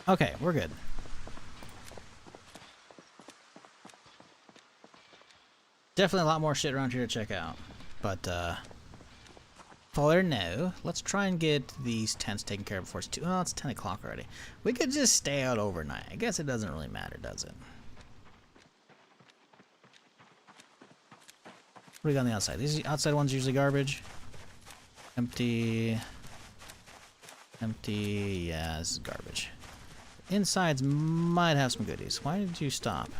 Okay, we're good. Definitely a lot more shit around here to check out. But, for now, let's try and get these tents taken care of before it's too... Oh, it's 10 o'clock already. We could just stay out overnight. I guess it doesn't really matter, does it? What do we got on the outside? These outside ones usually garbage. Empty. Empty. Yeah, this is garbage. Insides might have some goodies. Why did you stop?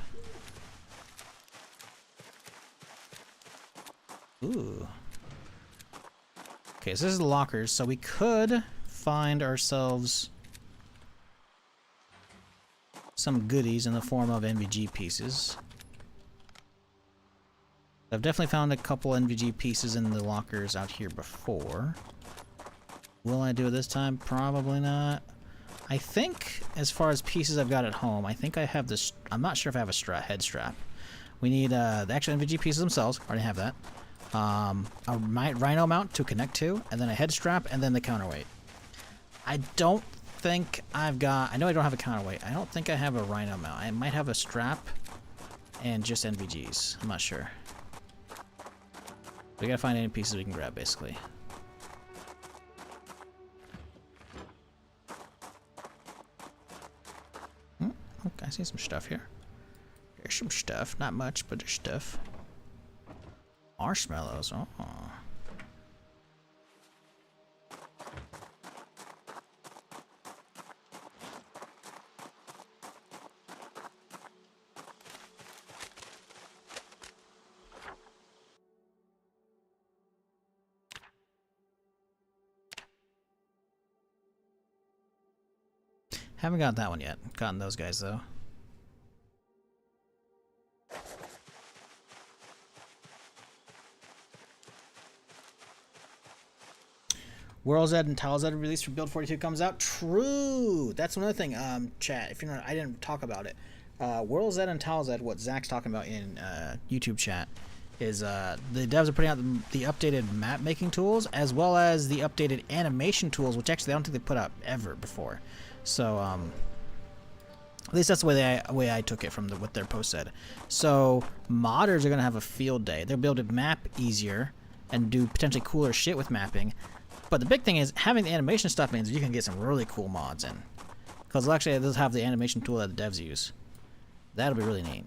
Ooh. Okay, so this is the lockers, so we could find ourselves some goodies in the form of NVG pieces. I've definitely found a couple NVG pieces in the lockers out here before. Will I do it this time? Probably not. I think, as far as pieces I've got at home, I think I have this... I'm not sure if I have a head strap. We need the actual NVG pieces themselves. Already have that. A rhino mount to connect to, and then a head strap, and then the counterweight. I don't think I've got... I know I don't have a counterweight. I don't think I have a rhino mount. I might have a strap and just NVGs. I'm not sure. We gotta find any pieces we can grab, basically. Okay, I see some stuff here. There's some stuff. Not much, but there's stuff. Marshmallows. Oh. Haven't got that one yet. Gotten those guys though. World's Ed and Tiles Ed release for Build 42 comes out. True. That's another thing. Chat. If you're not, I didn't talk about it. World's Ed and Tiles Ed. What Zach's talking about in YouTube chat is the devs are putting out the updated map making tools as well as the updated animation tools, which actually I don't think they put out ever before. So at least that's the way I took it from what their post said. So modders are gonna have a field day. They'll be able to map easier and do potentially cooler shit with mapping. But the big thing is having the animation stuff means you can get some really cool mods in. Because actually they'll have the animation tool that the devs use. That'll be really neat.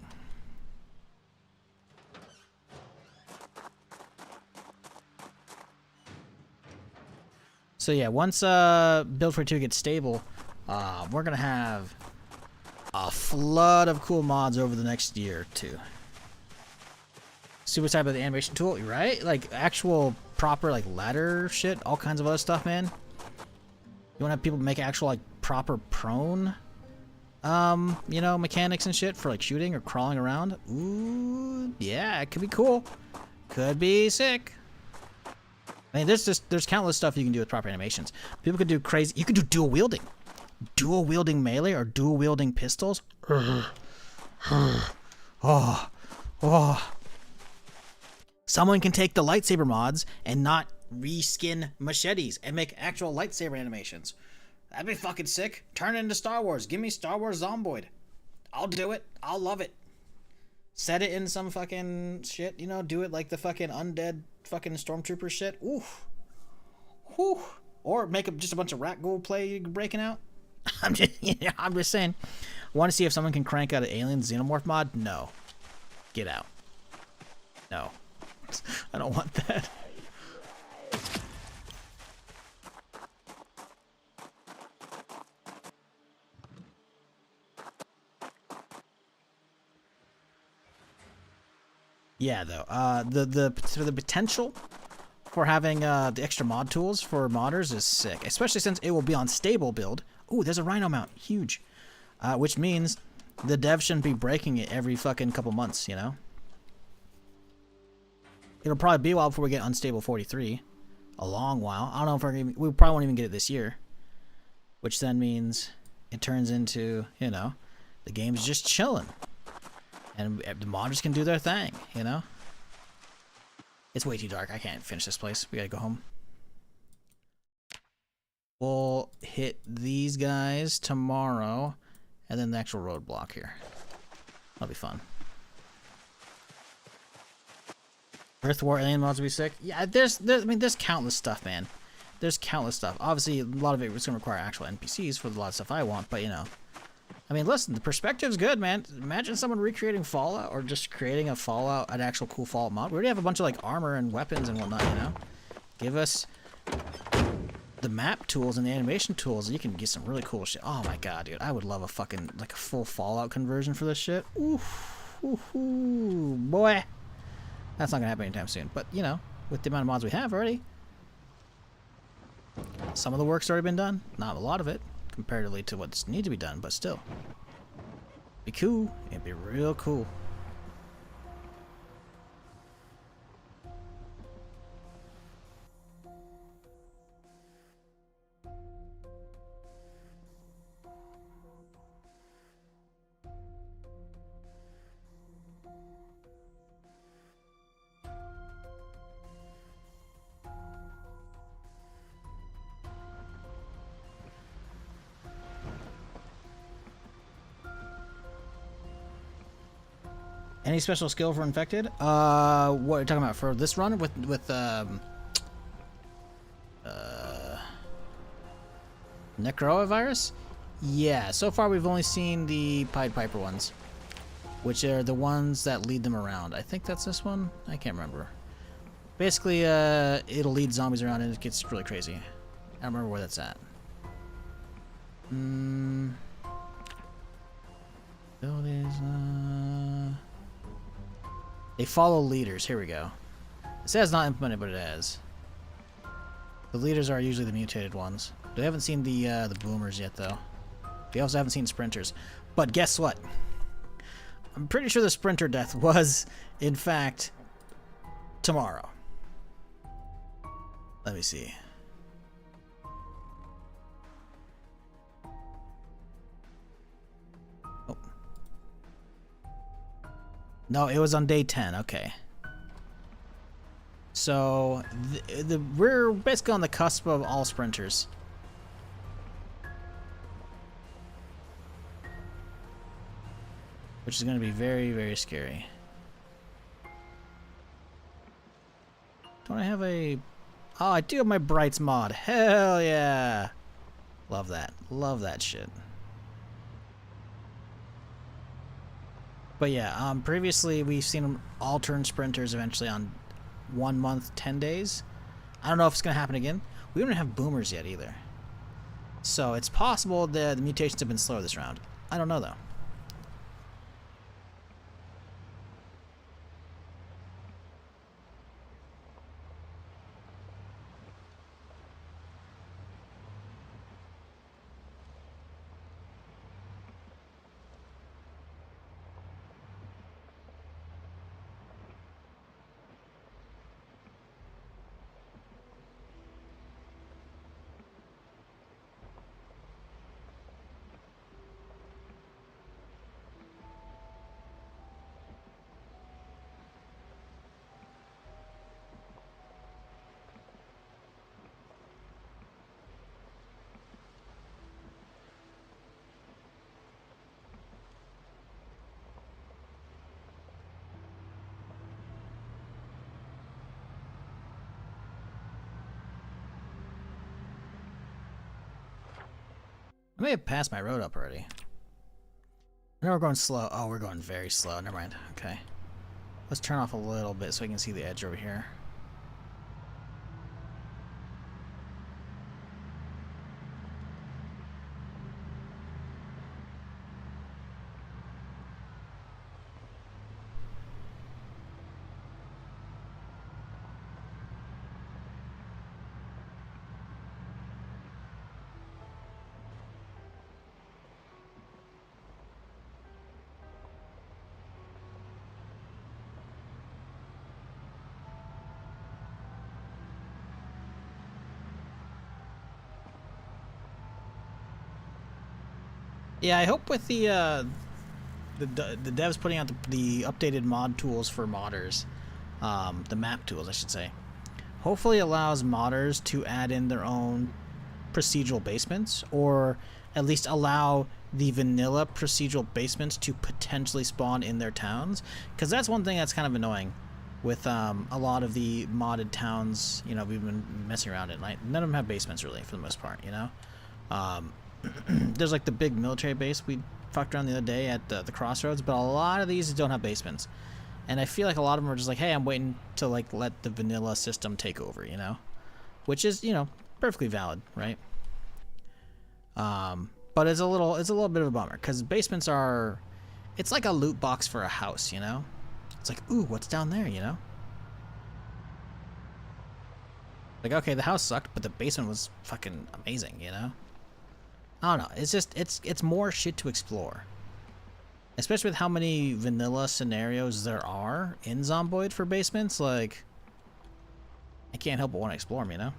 So yeah, once Build 42 gets stable, we're gonna have a flood of cool mods over the next year or two. Super type of the animation tool, right? Like actual proper like ladder shit, all kinds of other stuff, man. You wanna have people make actual like proper prone you know, mechanics and shit for like shooting or crawling around. Ooh, yeah, it could be cool. Could be sick. I mean, there's countless stuff you can do with proper animations. People could do crazy. You could do dual wielding melee or dual wielding pistols. Oh, oh. Someone can take the lightsaber mods and not reskin machetes and make actual lightsaber animations. That'd be fucking sick. Turn it into Star Wars. Give me Star Wars Zomboid. I'll do it. I'll love it. Set it in some fucking shit, you know, do it like the fucking undead fucking stormtrooper shit. Oof. Whew. Or make just a bunch of rat ghoul play breaking out. I'm just saying. Want to see if someone can crank out an alien xenomorph mod? No. Get out. No. I don't want that. Yeah, though. The potential for having the extra mod tools for modders is sick, especially since it will be on stable build. Ooh, there's a rhino mount, huge, which means the dev shouldn't be breaking it every fucking couple months, you know. It'll probably be a while before we get unstable 43, a long while. I don't know if we probably won't even get it this year, which then means it turns into, you know, the game's just chilling. And the modders can do their thing, you know? It's way too dark. I can't finish this place. We gotta go home. We'll hit these guys tomorrow, and then the actual roadblock here. That'll be fun. Earth War alien mods will be sick. Yeah, there's countless stuff, man. There's countless stuff. Obviously, a lot of it is gonna require actual NPCs for a lot of stuff I want, but you know. I mean, listen, the perspective's good, man. Imagine someone recreating Fallout or just creating a Fallout, an actual cool Fallout mod. We already have a bunch of, like, armor and weapons and whatnot, you know? Give us the map tools and the animation tools, and you can get some really cool shit. Oh, my God, dude. I would love a fucking, like, a full Fallout conversion for this shit. Ooh, boy. That's not gonna happen anytime soon. But, you know, with the amount of mods we have already, some of the work's already been done. Not a lot of it, comparatively to what's need to be done, but still. Be cool. It'd be real cool. Any special skill for infected? What are you talking about for this run with Necroa Virus? Yeah, so far we've only seen the Pied Piper ones, which are the ones that lead them around. I think that's this one. I can't remember. Basically, it'll lead zombies around and it gets really crazy. I don't remember where that's at. Abilities, they follow leaders. Here we go. It says not implemented, but it has. The leaders are usually the mutated ones. We haven't seen the boomers yet, though. We also haven't seen sprinters. But guess what? I'm pretty sure the sprinter death was, in fact, tomorrow. Let me see. Oh. No, it was on day 10. Okay. So we're basically on the cusp of all sprinters. Which is going to be very, very scary. Don't I have a... Oh, I do have my Brights mod. Hell yeah. Love that. Love that shit. But yeah, previously we've seen them all turn sprinters eventually on 1 month, 10 days. I don't know if it's going to happen again. We don't have boomers yet either. So it's possible the mutations have been slower this round. I don't know though. I may have passed my road up already. No, we're going slow. Oh, we're going very slow. Never mind. Okay. Let's turn off a little bit so we can see the edge over here. Yeah, I hope with the devs putting out the updated mod tools for modders, the map tools, I should say, hopefully allows modders to add in their own procedural basements, or at least allow the vanilla procedural basements to potentially spawn in their towns, because that's one thing that's kind of annoying with a lot of the modded towns, you know, we've been messing around in. Like, none of them have basements really, for the most part, you know. There's like the big military base we fucked around the other day at the crossroads, but a lot of these don't have basements, and I feel like a lot of them are just like, hey, I'm waiting to like let the vanilla system take over, you know, which is, you know, perfectly valid, right? But it's a little bit of a bummer, because basements are, it's like a loot box for a house, you know. It's like, ooh, what's down there, you know? Like, okay, the house sucked, but the basement was fucking amazing, you know. I don't know. It's just, it's more shit to explore. Especially with how many vanilla scenarios there are in Zomboid for basements, like, I can't help but want to explore them, you know?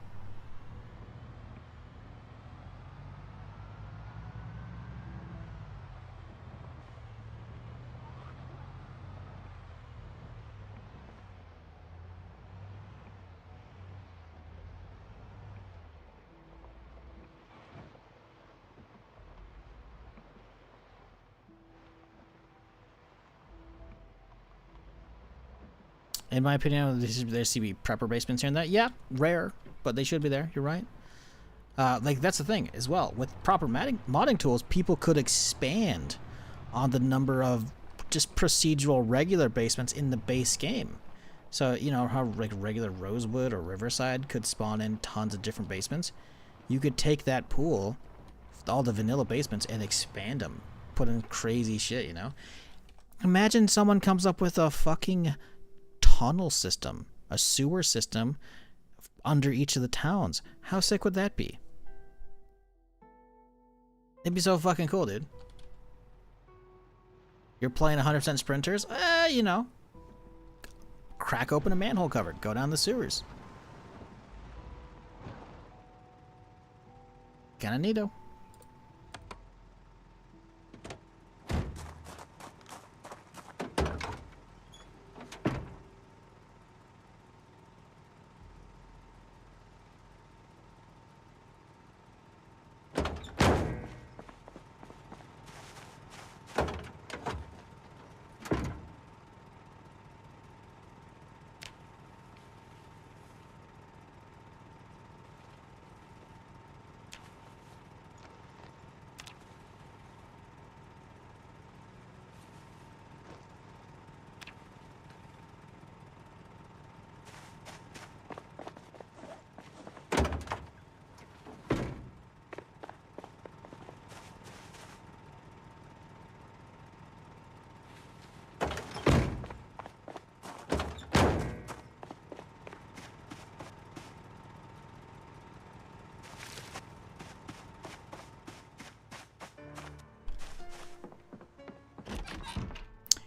In my opinion, there should be prepper basements here and there. Yeah, rare, but they should be there. You're right. Like, that's the thing as well. With proper modding tools, people could expand on the number of just procedural regular basements in the base game. So, you know, how like regular Rosewood or Riverside could spawn in tons of different basements. You could take that pool, all the vanilla basements, and expand them. Put in crazy shit, you know? Imagine someone comes up with a fucking tunnel system, a sewer system under each of the towns. How sick would that be? It'd be so fucking cool, dude. You're playing 100% sprinters? You know, crack open a manhole cover, go down the sewers. Kinda neato.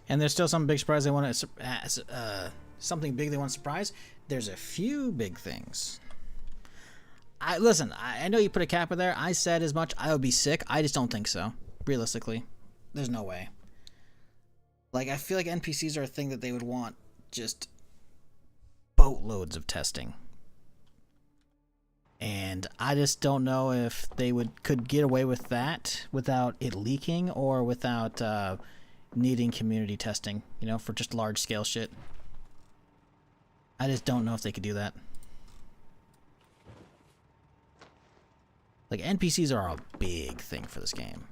And there's still some big surprise they want to, something big they want to surprise. There's a few big things. Listen, I know you put a kappa there. I said as much. I would be sick. I just don't think so. Realistically, there's no way. Like, I feel like NPCs are a thing that they would want just boatloads of testing. And I just don't know if they could get away with that without it leaking, or without needing community testing, you know, for just large scale shit. I just don't know if they could do that. Like, NPCs are a big thing for this game.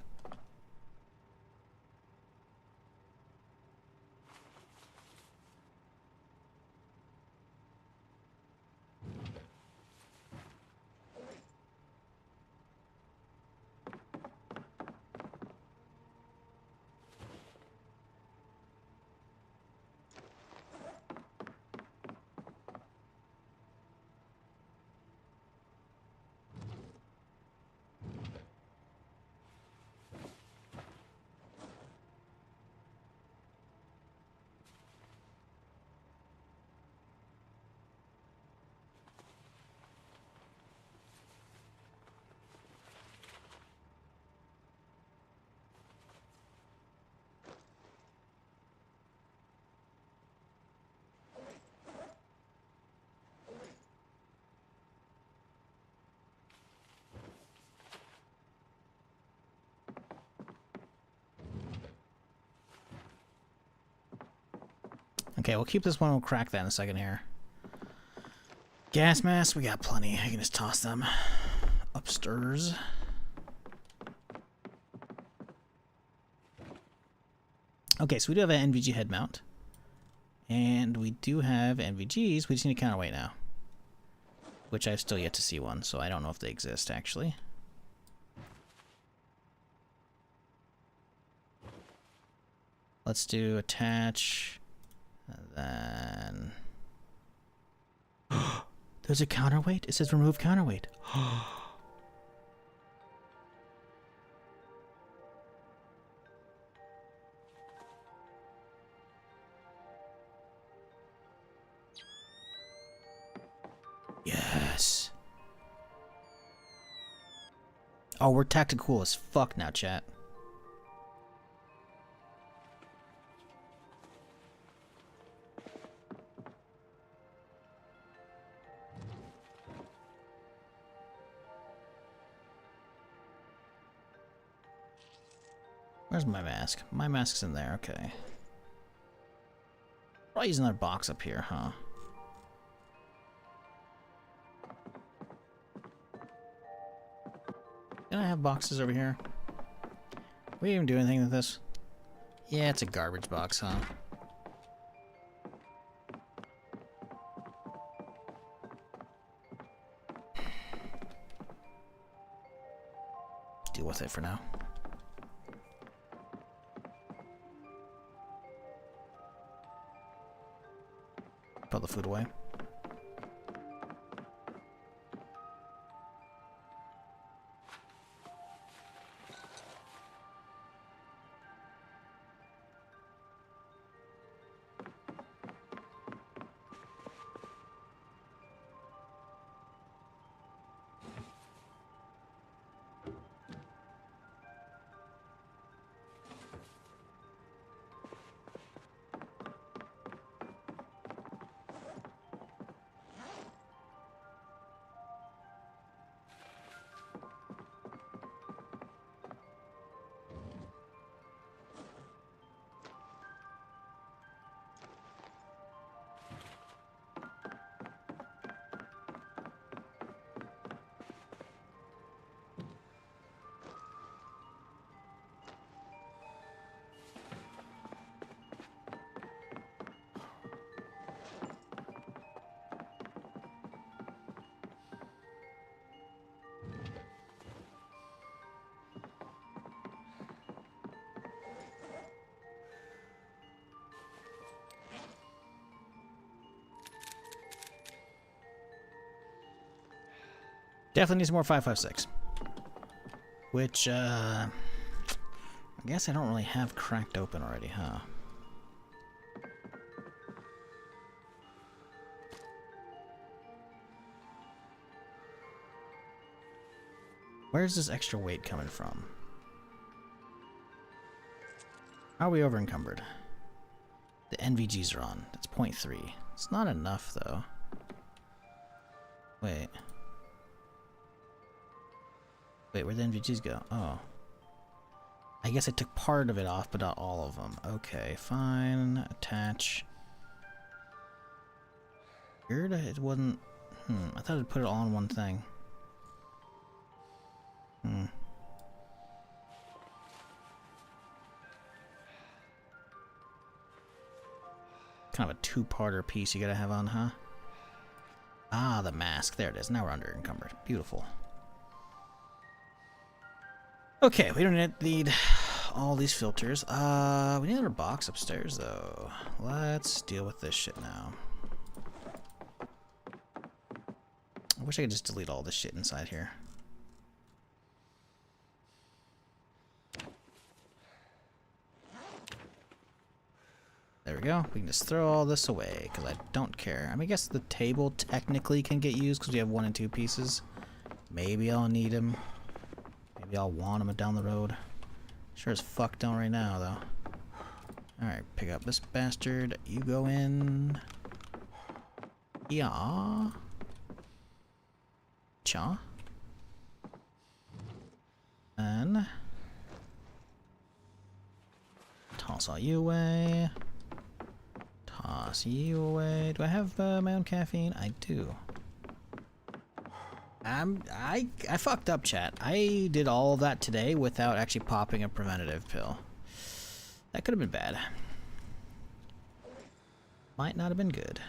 Okay, we'll keep this one. We'll crack that in a second here. Gas masks, we got plenty. I can just toss them upstairs. Okay, so we do have an NVG head mount. And we do have NVGs. We just need a counterweight now. Which I've still yet to see one, so I don't know if they exist, actually. Let's do attach. And then... There's a counterweight? It says remove counterweight. Yes. Oh, we're tactical as fuck now, chat. Where's my mask? My mask's in there, okay. Probably use another box up here, huh? Can I have boxes over here? We didn't even do anything with this. Yeah, it's a garbage box, huh? Deal with it for now. Put the food away. Definitely needs more 5.56. Which, I guess I don't really have cracked open already, huh? Where's this extra weight coming from? How are we over encumbered? The NVGs are on. That's 0.3. It's not enough, though. Wait. Wait, where'd the NVGs go? Oh. I guess I took part of it off, but not all of them. Okay, fine. Attach. Weird, it wasn't... I thought I'd put it all in one thing. Hmm. Kind of a two-parter piece you gotta have on, huh? Ah, the mask. There it is. Now we're under encumbered. Beautiful. Okay, we don't need all these filters. We need another box upstairs, though. Let's deal with this shit now. I wish I could just delete all this shit inside here. There we go. We can just throw all this away, because I don't care. I mean, I guess the table technically can get used, because we have 1 and 2 pieces. Maybe I'll need them. Maybe I'll want them down the road. Sure as fuck don't right now, though. Alright, pick up this bastard. You go in. Yeah. Cha. And toss all you away. Toss you away. Do I have my own caffeine? I do. I fucked up, chat. I did all of that today without actually popping a preventative pill. That could have been bad. Might not have been good.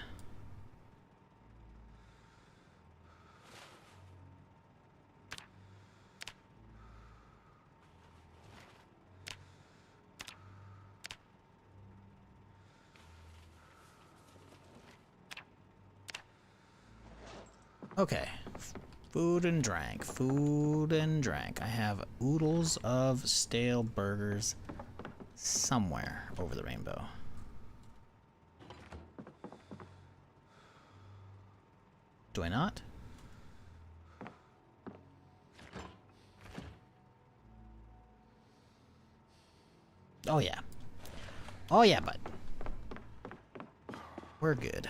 Okay. Food and drank. Food and drank. I have oodles of stale burgers somewhere over the rainbow. Do I not? Oh yeah. Oh yeah, bud. We're good.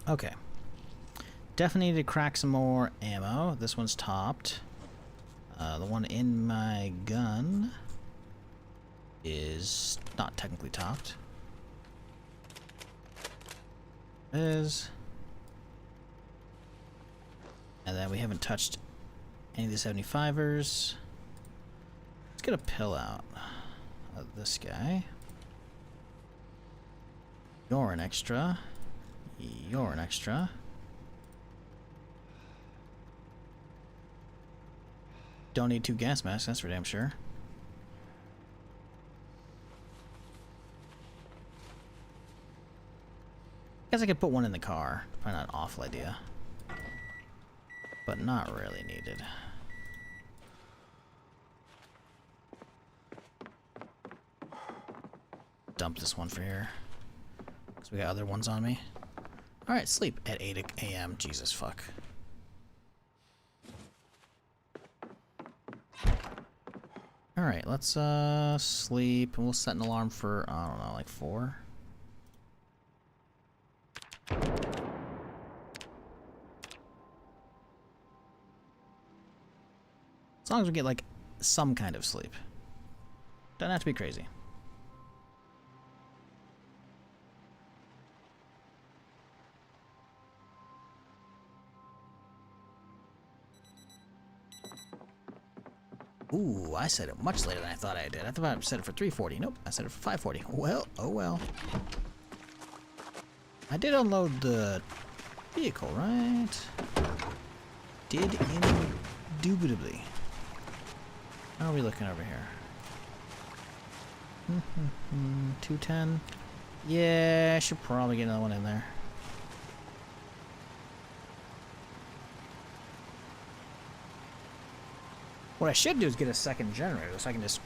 Okay. Definitely need to crack some more ammo. This one's topped. The one in my gun is not technically topped. It is. And then we haven't touched any of the 75ers. Let's get a pill out of this guy. You're an extra. You're an extra. Don't need 2 gas masks, that's for damn sure. Guess I could put one in the car. Probably not an awful idea. But not really needed. Dump this one for here. Because we got other ones on me. Alright, sleep at 8 a.m. Jesus fuck. Alright, let's sleep and we'll set an alarm for, I don't know, like 4. As long as we get like some kind of sleep. Doesn't have to be crazy. Ooh, I set it much later than I thought I did. I thought I set it for 3:40. Nope, I set it for 5:40. Well, oh well. I did unload the vehicle, right? Did indubitably. How are we looking over here? 210. Yeah, I should probably get another one in there. What I should do is get a second generator so I can just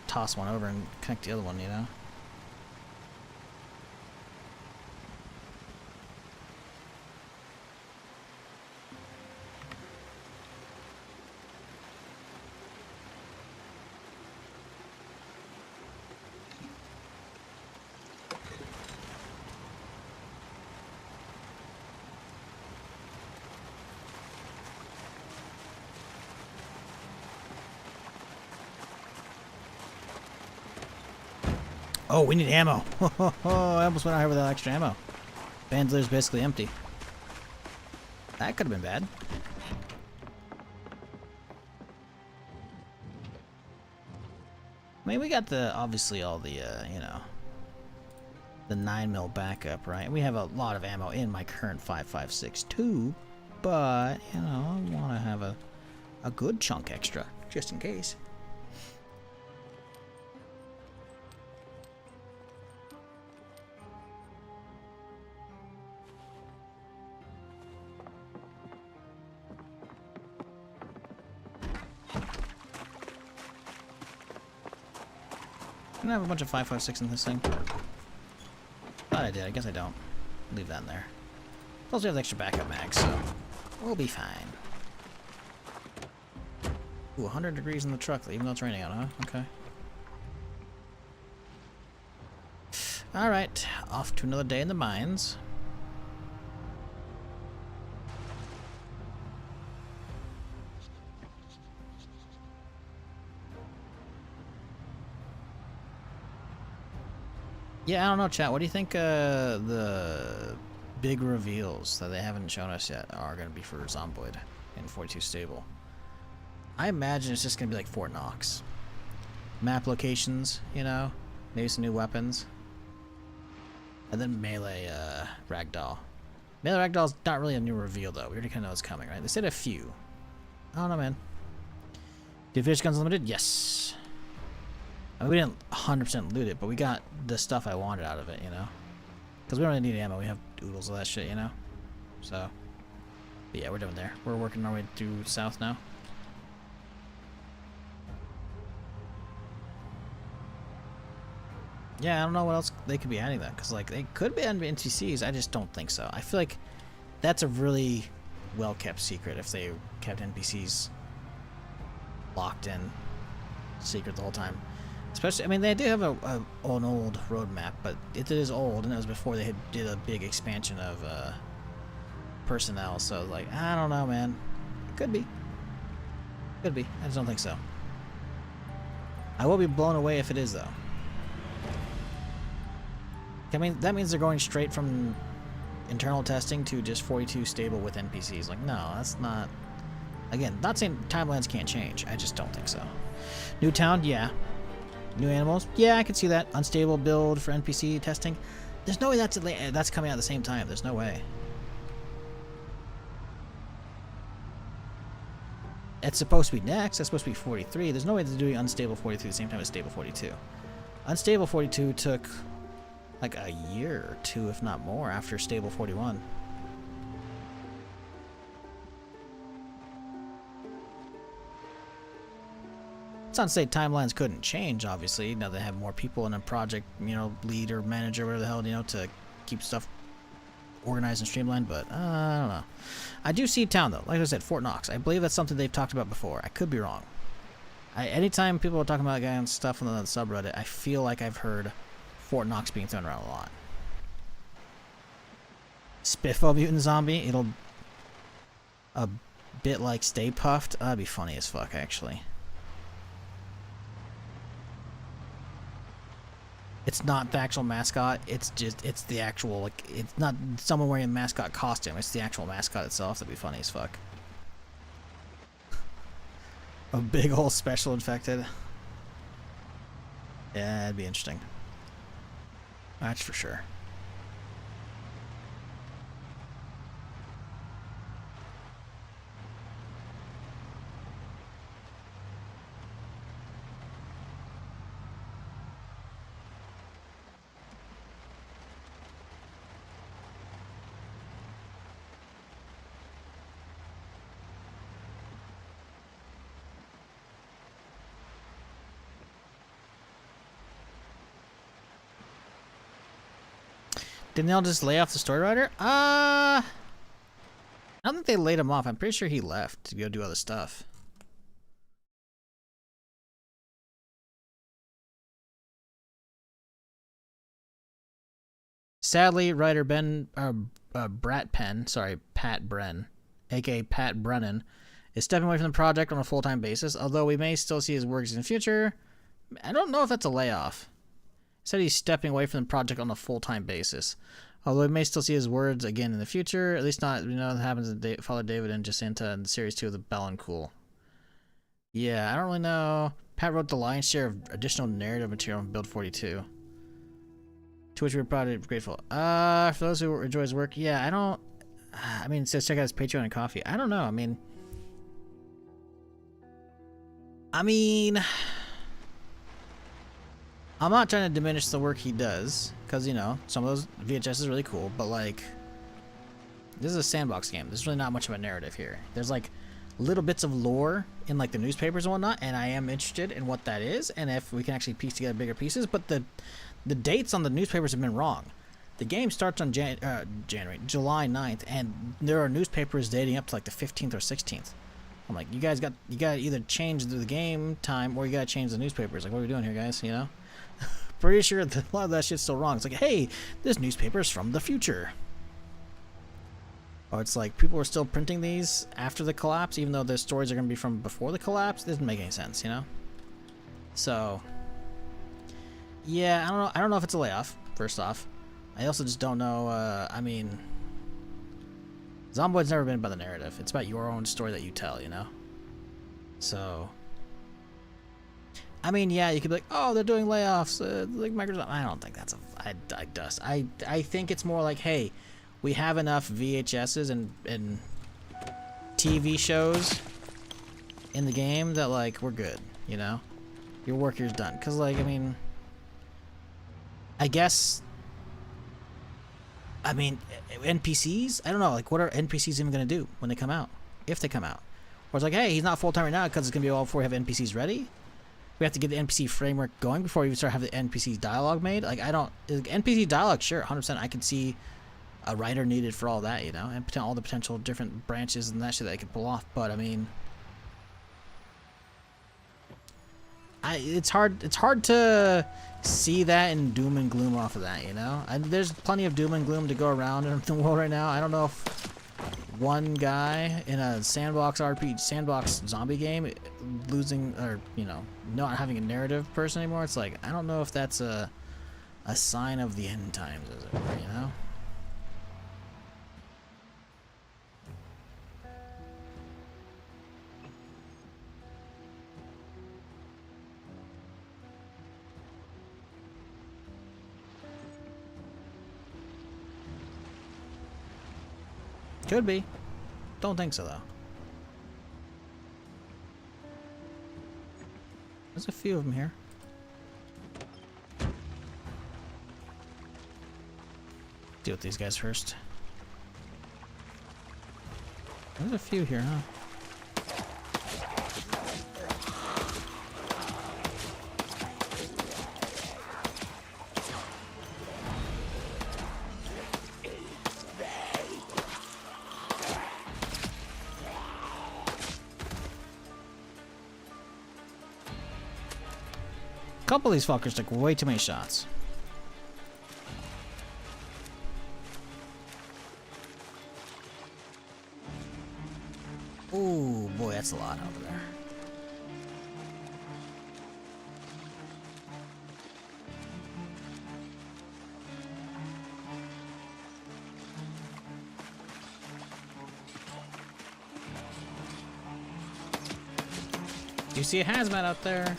toss one over and connect the other one, you know? Oh, we need ammo. I almost went out here without extra ammo. Bandolier basically empty. That could have been bad. I mean, we got the, obviously all the, you know, the 9mm backup, right? We have a lot of ammo in my current 5.56 too, but, you know, I want to have a good chunk extra, just in case. Can I have a bunch of 5.56 in this thing? Thought I did. I guess I don't. Leave that in there. Plus we have the extra backup mag, so we'll be fine. Ooh, 100 degrees in the truck, even though it's raining out, huh? Okay. Alright, off to another day in the mines. Yeah, I don't know, chat. What do you think the big reveals that they haven't shown us yet are going to be for Zomboid in 42 stable? I imagine it's just going to be like Fort Knox. Map locations, you know? Maybe some new weapons. And then melee ragdoll. Melee ragdoll's not really a new reveal, though. We already kind of know it's coming, right? They said a few. I don't know, man. Do fish guns limited? Yes. I mean, we didn't 100% loot it, but we got the stuff I wanted out of it, you know? Because we don't really need ammo. We have oodles of that shit, you know? So, but yeah, we're done there. We're working our way through south now. Yeah, I don't know what else they could be adding though, because like they could be adding NPCs. I just don't think so. I feel like that's a really well-kept secret if they kept NPCs locked in secret the whole time. Especially, I mean, they do have an old roadmap, but it is old, and it was before they did a big expansion of personnel. So, like, I don't know, man. Could be. Could be. I just don't think so. I will be blown away if it is, though. I mean, that means they're going straight from internal testing to just 42 stable with NPCs. Like, no, that's not... Again, not saying timelines can't change. I just don't think so. New town, yeah. New animals? Yeah, I can see that. Unstable build for NPC testing. There's no way that's coming out at the same time. There's no way. It's supposed to be next. It's supposed to be 43. There's no way they're doing Unstable 43 at the same time as Stable 42. Unstable 42 took like a year or two, if not more, after Stable 41. It's not to say timelines couldn't change, obviously. Now they have more people in a project, you know, lead or manager, whatever the hell, you know, to keep stuff organized and streamlined, but I don't know. I do see town, though. Like I said, Fort Knox. I believe that's something they've talked about before. I could be wrong. Anytime people are talking about stuff on the subreddit, I feel like I've heard Fort Knox being thrown around a lot. Spiffo mutant zombie. It'll a bit like Stay Puffed. That'd be funny as fuck, actually. It's not the actual mascot. It's the actual, like, it's not someone wearing a mascot costume. It's the actual mascot itself. That'd be funny as fuck. A big old special infected. Yeah, that'd be interesting. That's for sure. Didn't they all just lay off the story writer? I don't think they laid him off. I'm pretty sure he left to go do other stuff. Sadly, writer Pat Bren, aka Pat Brennan, is stepping away from the project on a full-time basis, although we may still see his works in the future. I don't know if that's a layoff. Said he's stepping away from the project on a full-time basis. Although we may still see his words again in the future, at least not, that happens to Father David and Jacinta in Series 2 of the Bell and Cool. Yeah, I don't really know. Pat wrote the lion's share of additional narrative material on Build 42. To which we're probably grateful. For those who enjoy his work, yeah, it says check out his Patreon and coffee. I don't know, I mean, I'm not trying to diminish the work he does, because, some of those VHS is really cool, but, like, this is a sandbox game. There's really not much of a narrative here. There's, like, little bits of lore in, like, the newspapers and whatnot, and I am interested in what that is, and if we can actually piece together bigger pieces, but the dates on the newspapers have been wrong. The game starts on July 9th, and there are newspapers dating up to, like, the 15th or 16th. I'm like, you gotta either change the game time, or you gotta change the newspapers. Like, what are we doing here, guys, Pretty sure that a lot of that shit's still wrong. It's like, hey, this newspaper's from the future. Or it's like, people are still printing these after the collapse, even though the stories are going to be from before the collapse. It doesn't make any sense, So, yeah, I don't know if it's a layoff, first off. I also just don't know, Zomboid's never been about the narrative. It's about your own story that you tell, So... yeah, you could be like, oh, they're doing layoffs, like Microsoft. I don't think that's I think it's more like, hey, we have enough VHSs and TV shows in the game that, like, we're good, Your work here's done. Because, like, I guess, NPCs? I don't know, like, what are NPCs even going to do when they come out? If they come out. Or it's like, hey, he's not full-time right now because it's going to be all before we have NPCs ready. We have to get the NPC framework going before we even start having the NPC dialogue made. Like, NPC dialogue, sure, 100%. I can see a writer needed for all that, and all the potential different branches and that shit that they could pull off. But it's hard to see that in doom and gloom off of that, there's plenty of doom and gloom to go around in the world right now. I don't know if one guy in a sandbox zombie game losing, or not having a narrative person anymore, it's like, I don't know if that's a sign of the end times, as it were, Could be. Don't think so, though. There's a few of them here. Deal with these guys first. There's a few here, huh? A couple of these fuckers took way too many shots. Ooh, boy, that's a lot over there. Do you see a hazmat out there?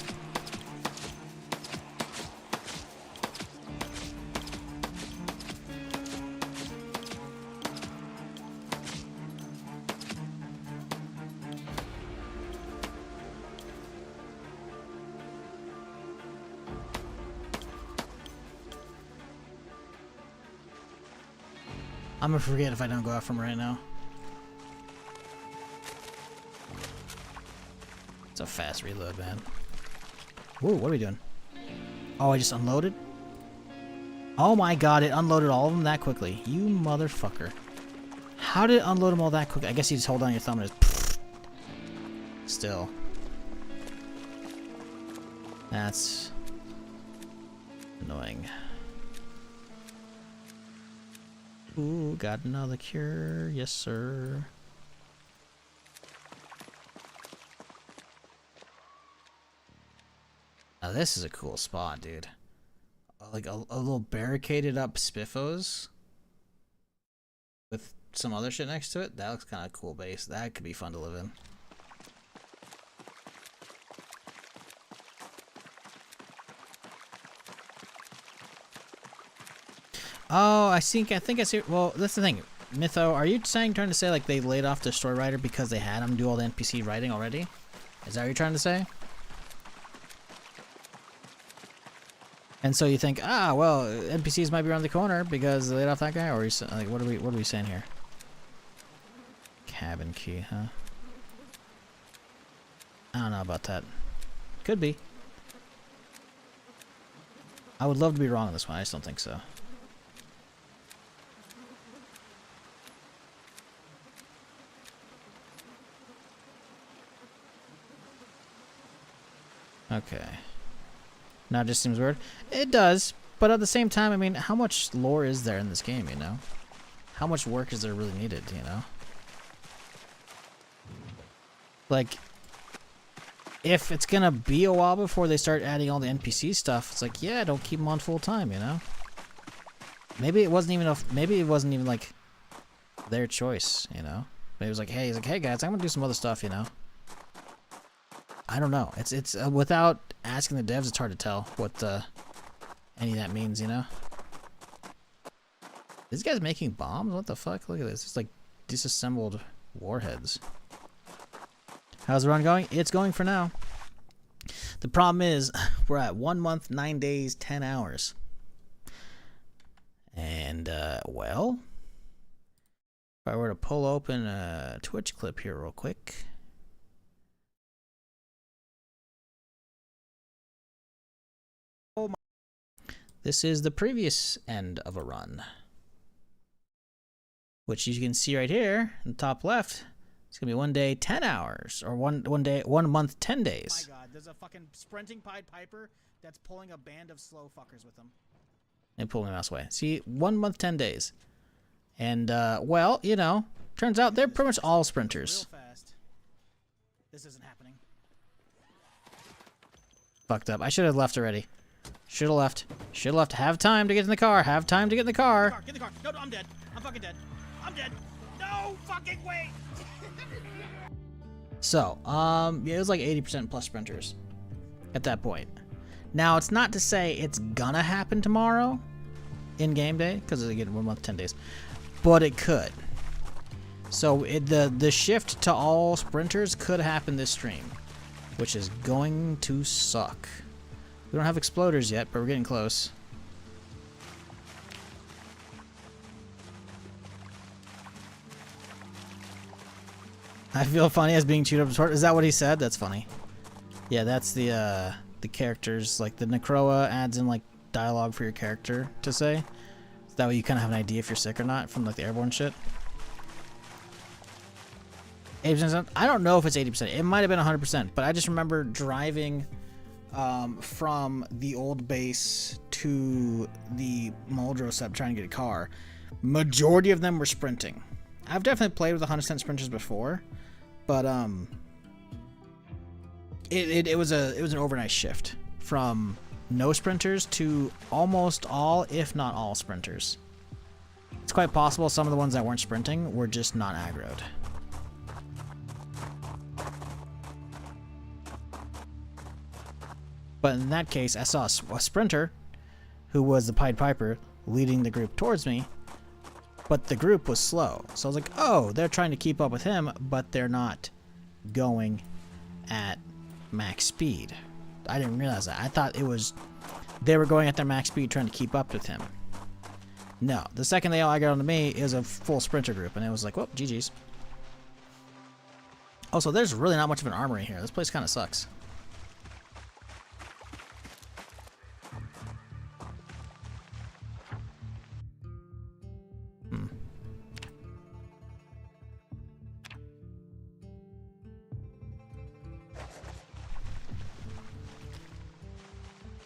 I'm gonna forget if I don't go after him right now. It's a fast reload, man. Ooh, what are we doing? Oh, I just unloaded? Oh my god, it unloaded all of them that quickly. You motherfucker. How did it unload them all that quickly? I guess you just hold on your thumb and just... Still. That's... annoying. Ooh, got another cure. Yes, sir. Now this is a cool spot, dude. like a little barricaded up spiffos with some other shit next to it. That looks kind of cool base. That could be fun to live in. Oh, I think I see. Well, that's the thing. Mytho, are you trying to say like they laid off the story writer because they had him do all the NPC writing already? Is that what you're trying to say? And so you think, ah, well, NPCs might be around the corner because they laid off that guy, or are you, like, what are we saying here? Cabin key, huh? I don't know about that. Could be. I would love to be wrong on this one. I just don't think so. Okay. Now it just seems weird. It does, but at the same time, I mean, how much lore is there in this game, you know? How much work is there really needed, you know? Like, if it's gonna be a while before they start adding all the NPC stuff, it's like, yeah, don't keep them on full time, you know? Maybe it wasn't even like their choice, you know? Maybe it was like, hey, guys, I'm gonna do some other stuff, you know? I don't know. It's without asking the devs, it's hard to tell what any of that means, you know? These guys making bombs? What the fuck? Look at this. It's like disassembled warheads. How's the run going? It's going for now. The problem is we're at 1 month, 9 days, 10 hours. And, well, if I were to pull open a Twitch clip here real quick. This is the previous end of a run, which you can see right here in the top left. It's gonna be 1 day, 10 hours, or one month, 10 days. Oh my God, there's a fucking sprinting Pied Piper that's pulling a band of slow fuckers with him. And pull my mouse away. See, 1 month, 10 days, and well, you know, turns out they're pretty much all sprinters. Real fast. This isn't happening. Fucked up. I should have left already. Should have left. Should have left. Have time to get in the car. Have time to get in the car. Get in the car. No, I'm dead. I'm fucking dead. I'm dead. No fucking way. So, yeah, it was like 80% plus sprinters at that point. Now, it's not to say it's gonna happen tomorrow in game day, because again, 1 month, 10 days, but it could. So the shift to all sprinters could happen this stream, which is going to suck. We don't have exploders yet, but we're getting close. I feel funny as being chewed up short. Is that what he said? That's funny. Yeah, that's the characters. Like the Necroa adds in like dialogue for your character to say. So that way you kind of have an idea if you're sick or not from like the airborne shit. 80%. I don't know if it's 80%. It might have been 100%, but I just remember driving from the old base to the Muldrow sub trying to get a car. Majority of them were sprinting. I've definitely played with 100% sprinters before, but it was an overnight shift from no sprinters to almost all, if not all, sprinters. It's quite possible some of the ones that weren't sprinting were just not aggroed. But in that case, I saw a sprinter, who was the Pied Piper, leading the group towards me, but the group was slow. So I was like, oh, they're trying to keep up with him, but they're not going at max speed. I didn't realize that. I thought it was they were going at their max speed trying to keep up with him. No, the second they all got onto me, it was a full sprinter group, and it was like, whoop, GG's. Also, there's really not much of an armory here. This place kind of sucks.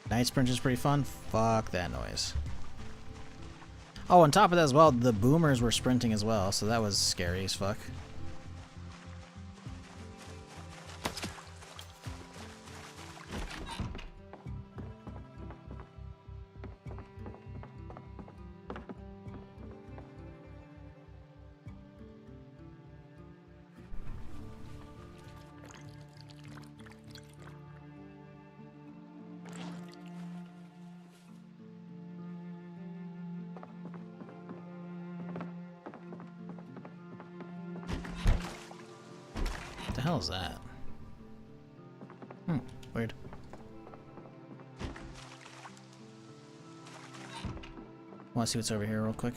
Night sprint is pretty fun. Fuck that noise. Oh, on top of that as well, the boomers were sprinting as well, so that was scary as fuck. hell is that? Hmm, weird. Want to see what's over here real quick?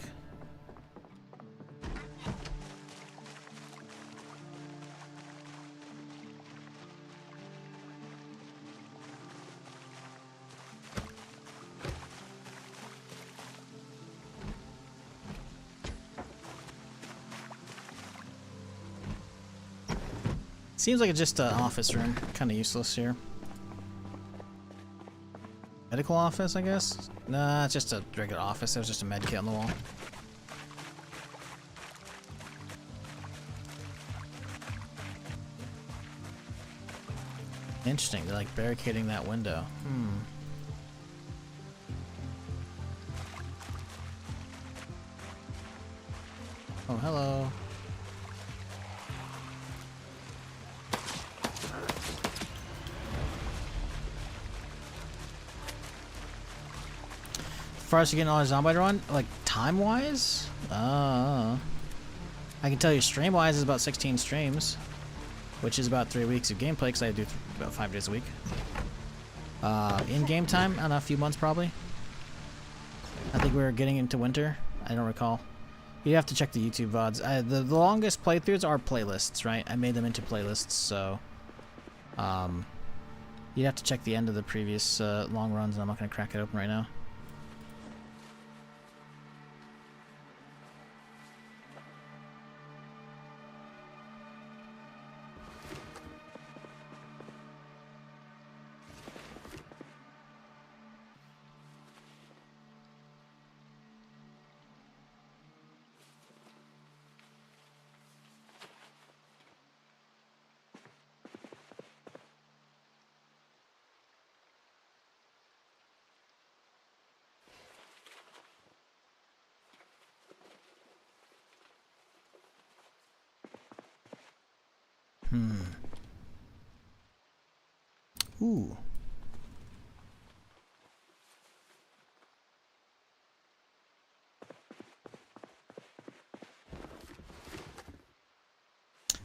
Seems like it's just an office room. Kind of useless here. Medical office, I guess? Nah, it's just a regular office. There's just a med kit on the wall. Interesting. They're like barricading that window. Hmm. Oh, hello. As far as you getting all the Zomboid run, like time-wise, I can tell you stream-wise is about 16 streams, which is about 3 weeks of gameplay because I do about 5 days a week. In-game time, I don't know, a few months probably. I think we were getting into winter. I don't recall. You have to check the YouTube VODs. The longest playthroughs are playlists, right? I made them into playlists, so you'd have to check the end of the previous long runs, and I'm not going to crack it open right now. Ooh.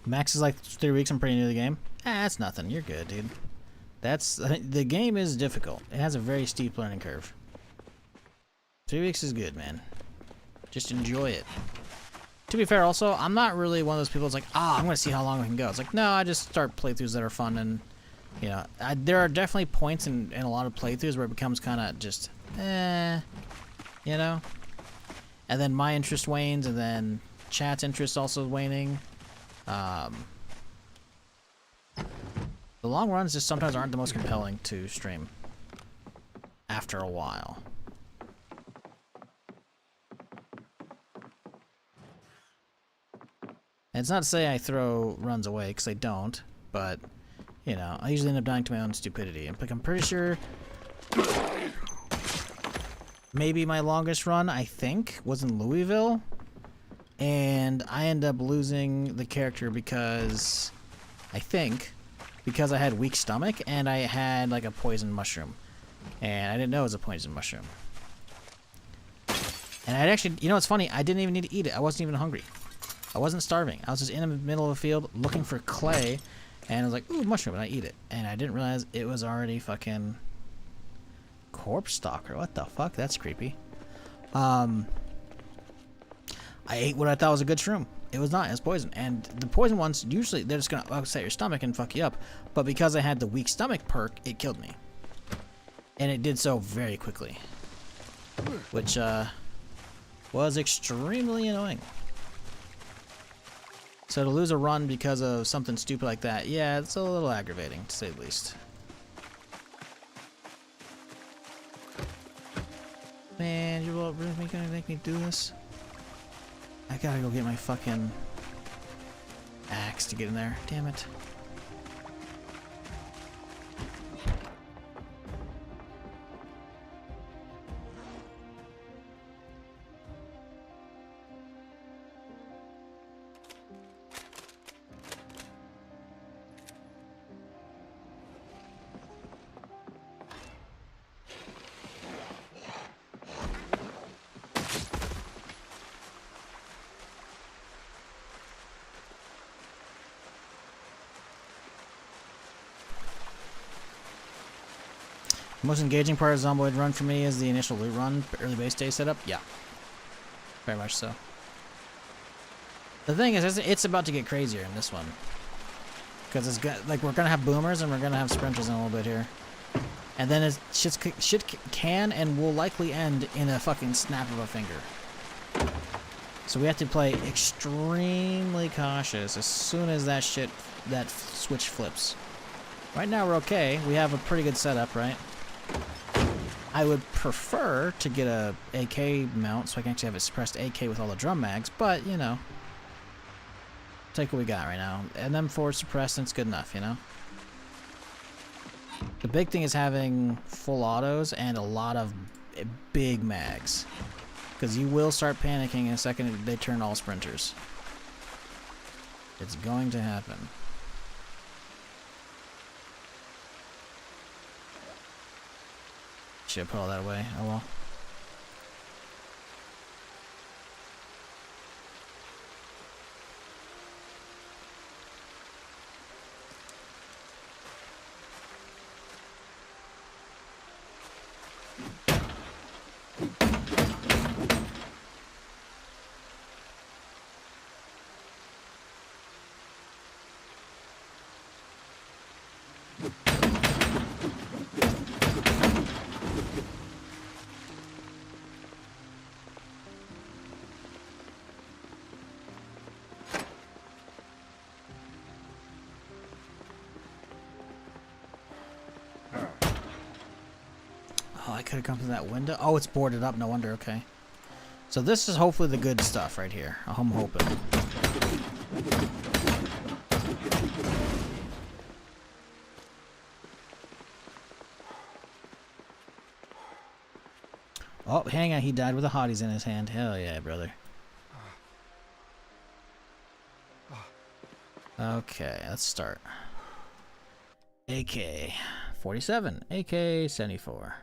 Max is like 3 weeks. I'm pretty new to the game. That's nothing. You're good, dude. The game is difficult. It has a very steep learning curve. 3 weeks is good, man. Just enjoy it. To be fair, also, I'm not really one of those people that's like, I'm going to see how long we can go. It's like, no, I just start playthroughs that are fun, and, you know, there are definitely points in a lot of playthroughs where it becomes kind of just, you know? And then my interest wanes, and then chat's interest also waning. The long runs just sometimes aren't the most compelling to stream after a while. And it's not to say I throw runs away, because I don't, but, you know, I usually end up dying to my own stupidity. And I'm pretty sure maybe my longest run, I think, was in Louisville, and I end up losing the character because, I think, because I had weak stomach, and I had, like, a poison mushroom. And I didn't know it was a poison mushroom. And I actually, you know what's funny? I didn't even need to eat it. I wasn't even hungry. I wasn't starving. I was just in the middle of a field looking for clay, and I was like, ooh, mushroom, and I eat it. And I didn't realize it was already fucking corpse stalker. What the fuck? That's creepy. I ate what I thought was a good shroom. It was not. It was poison. And the poison ones, usually, they're just going to upset your stomach and fuck you up. But because I had the weak stomach perk, it killed me. And it did so very quickly. Which, was extremely annoying. So to lose a run because of something stupid like that, yeah, it's a little aggravating, to say the least. Man, you're really gonna make me do this? I gotta go get my fucking axe to get in there. Damn it. The most engaging part of Zomboid run for me is the initial loot run, early base day setup. Yeah, very much so. The thing is, it's about to get crazier in this one. Because it's got, like, we're going to have boomers and we're going to have sprinters in a little bit here. And then it shit can and will likely end in a fucking snap of a finger. So we have to play extremely cautious as soon as that switch flips. Right now we're okay. We have a pretty good setup, right? I would prefer to get a AK mount so I can actually have a suppressed AK with all the drum mags, but, you know. Take what we got right now. And then forward suppressed, and it's good enough, you know? The big thing is having full autos and a lot of big mags. Because you will start panicking in a second they turn all sprinters. It's going to happen. Should put all that away. Oh well. Oh, I could have come through that window. Oh, it's boarded up. No wonder. Okay. So this is hopefully the good stuff right here. I'm hoping. Oh, hang on. He died with the hotties in his hand. Hell yeah, brother. Okay, let's start. AK 47, AK 74.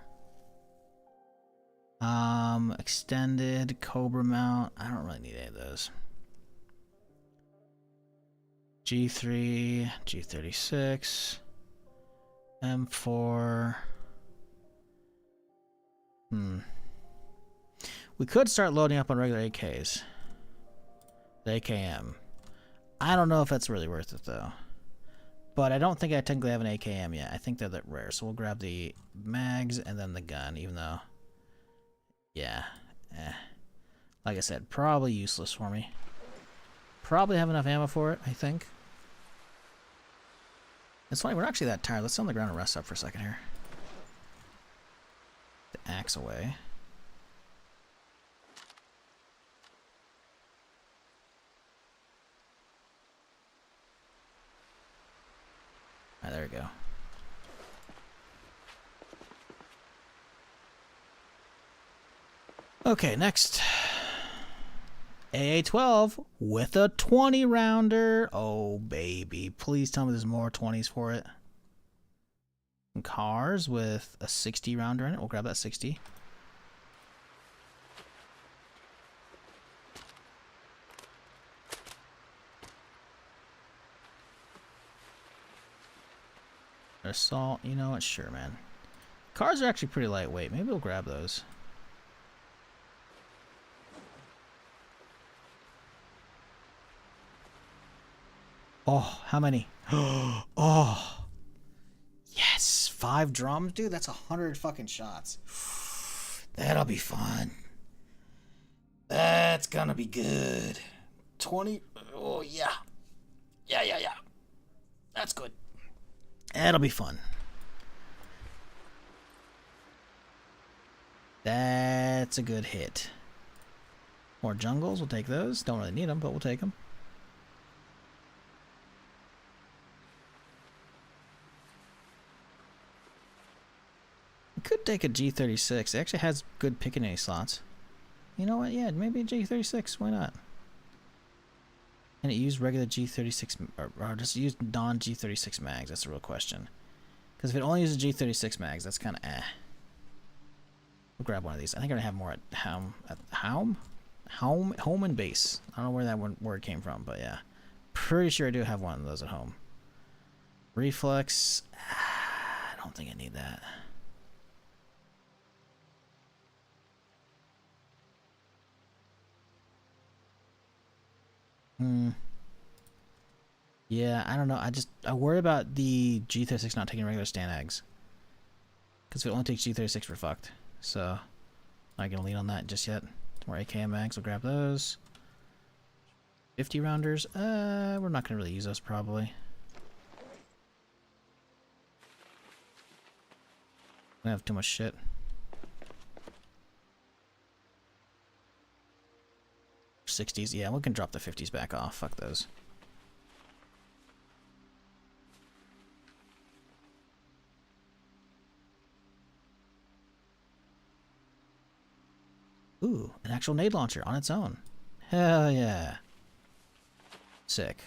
Extended Cobra mount. I don't really need any of those. G3, G36, M4. We could start loading up on regular AKs. The AKM. I don't know if that's really worth it though. But I don't think I technically have an AKM yet. I think they're that rare. So we'll grab the mags and then the gun, even though... Yeah. Like I said, probably useless for me. Probably have enough ammo for it, I think. It's funny, we're not actually that tired. Let's sit on the ground and rest up for a second here. The axe away. Alright, there we go. Okay, next. AA-12 with a 20 rounder. Oh, baby. Please tell me there's more 20s for it. Some cars with a 60 rounder in it. We'll grab that 60. Assault. You know what? Sure, man. Cars are actually pretty lightweight. Maybe we'll grab those. Oh, how many? Oh, yes, 5 drums, dude. That's 100 fucking shots. That'll be fun. That's gonna be good. 20. Oh yeah, yeah. That's good. That'll be fun. That's a good hit. More jungles. We'll take those. Don't really need them, but we'll take them. Could take a G36. It actually has good picking slots. You know what? Yeah, maybe a G36. Why not? And it used regular G36 or just used non-G36 mags. That's the real question. Because if it only uses G36 mags, that's kind of eh. We'll grab one of these. I think I have more at home and base. I don't know where that word came from, but yeah, pretty sure I do have one of those at home. Reflex. I don't think I need that. Hmm. Yeah, I don't know. I worry about the G36 not taking regular stand eggs. Because if it only takes G36, we're fucked. So, not gonna lean on that just yet. More AKM mags, we'll grab those. 50 rounders, we're not gonna really use those probably. We have too much shit. '60s, yeah, we can drop the '50s back off. Fuck those. Ooh, an actual nade launcher on its own. Hell yeah. Sick.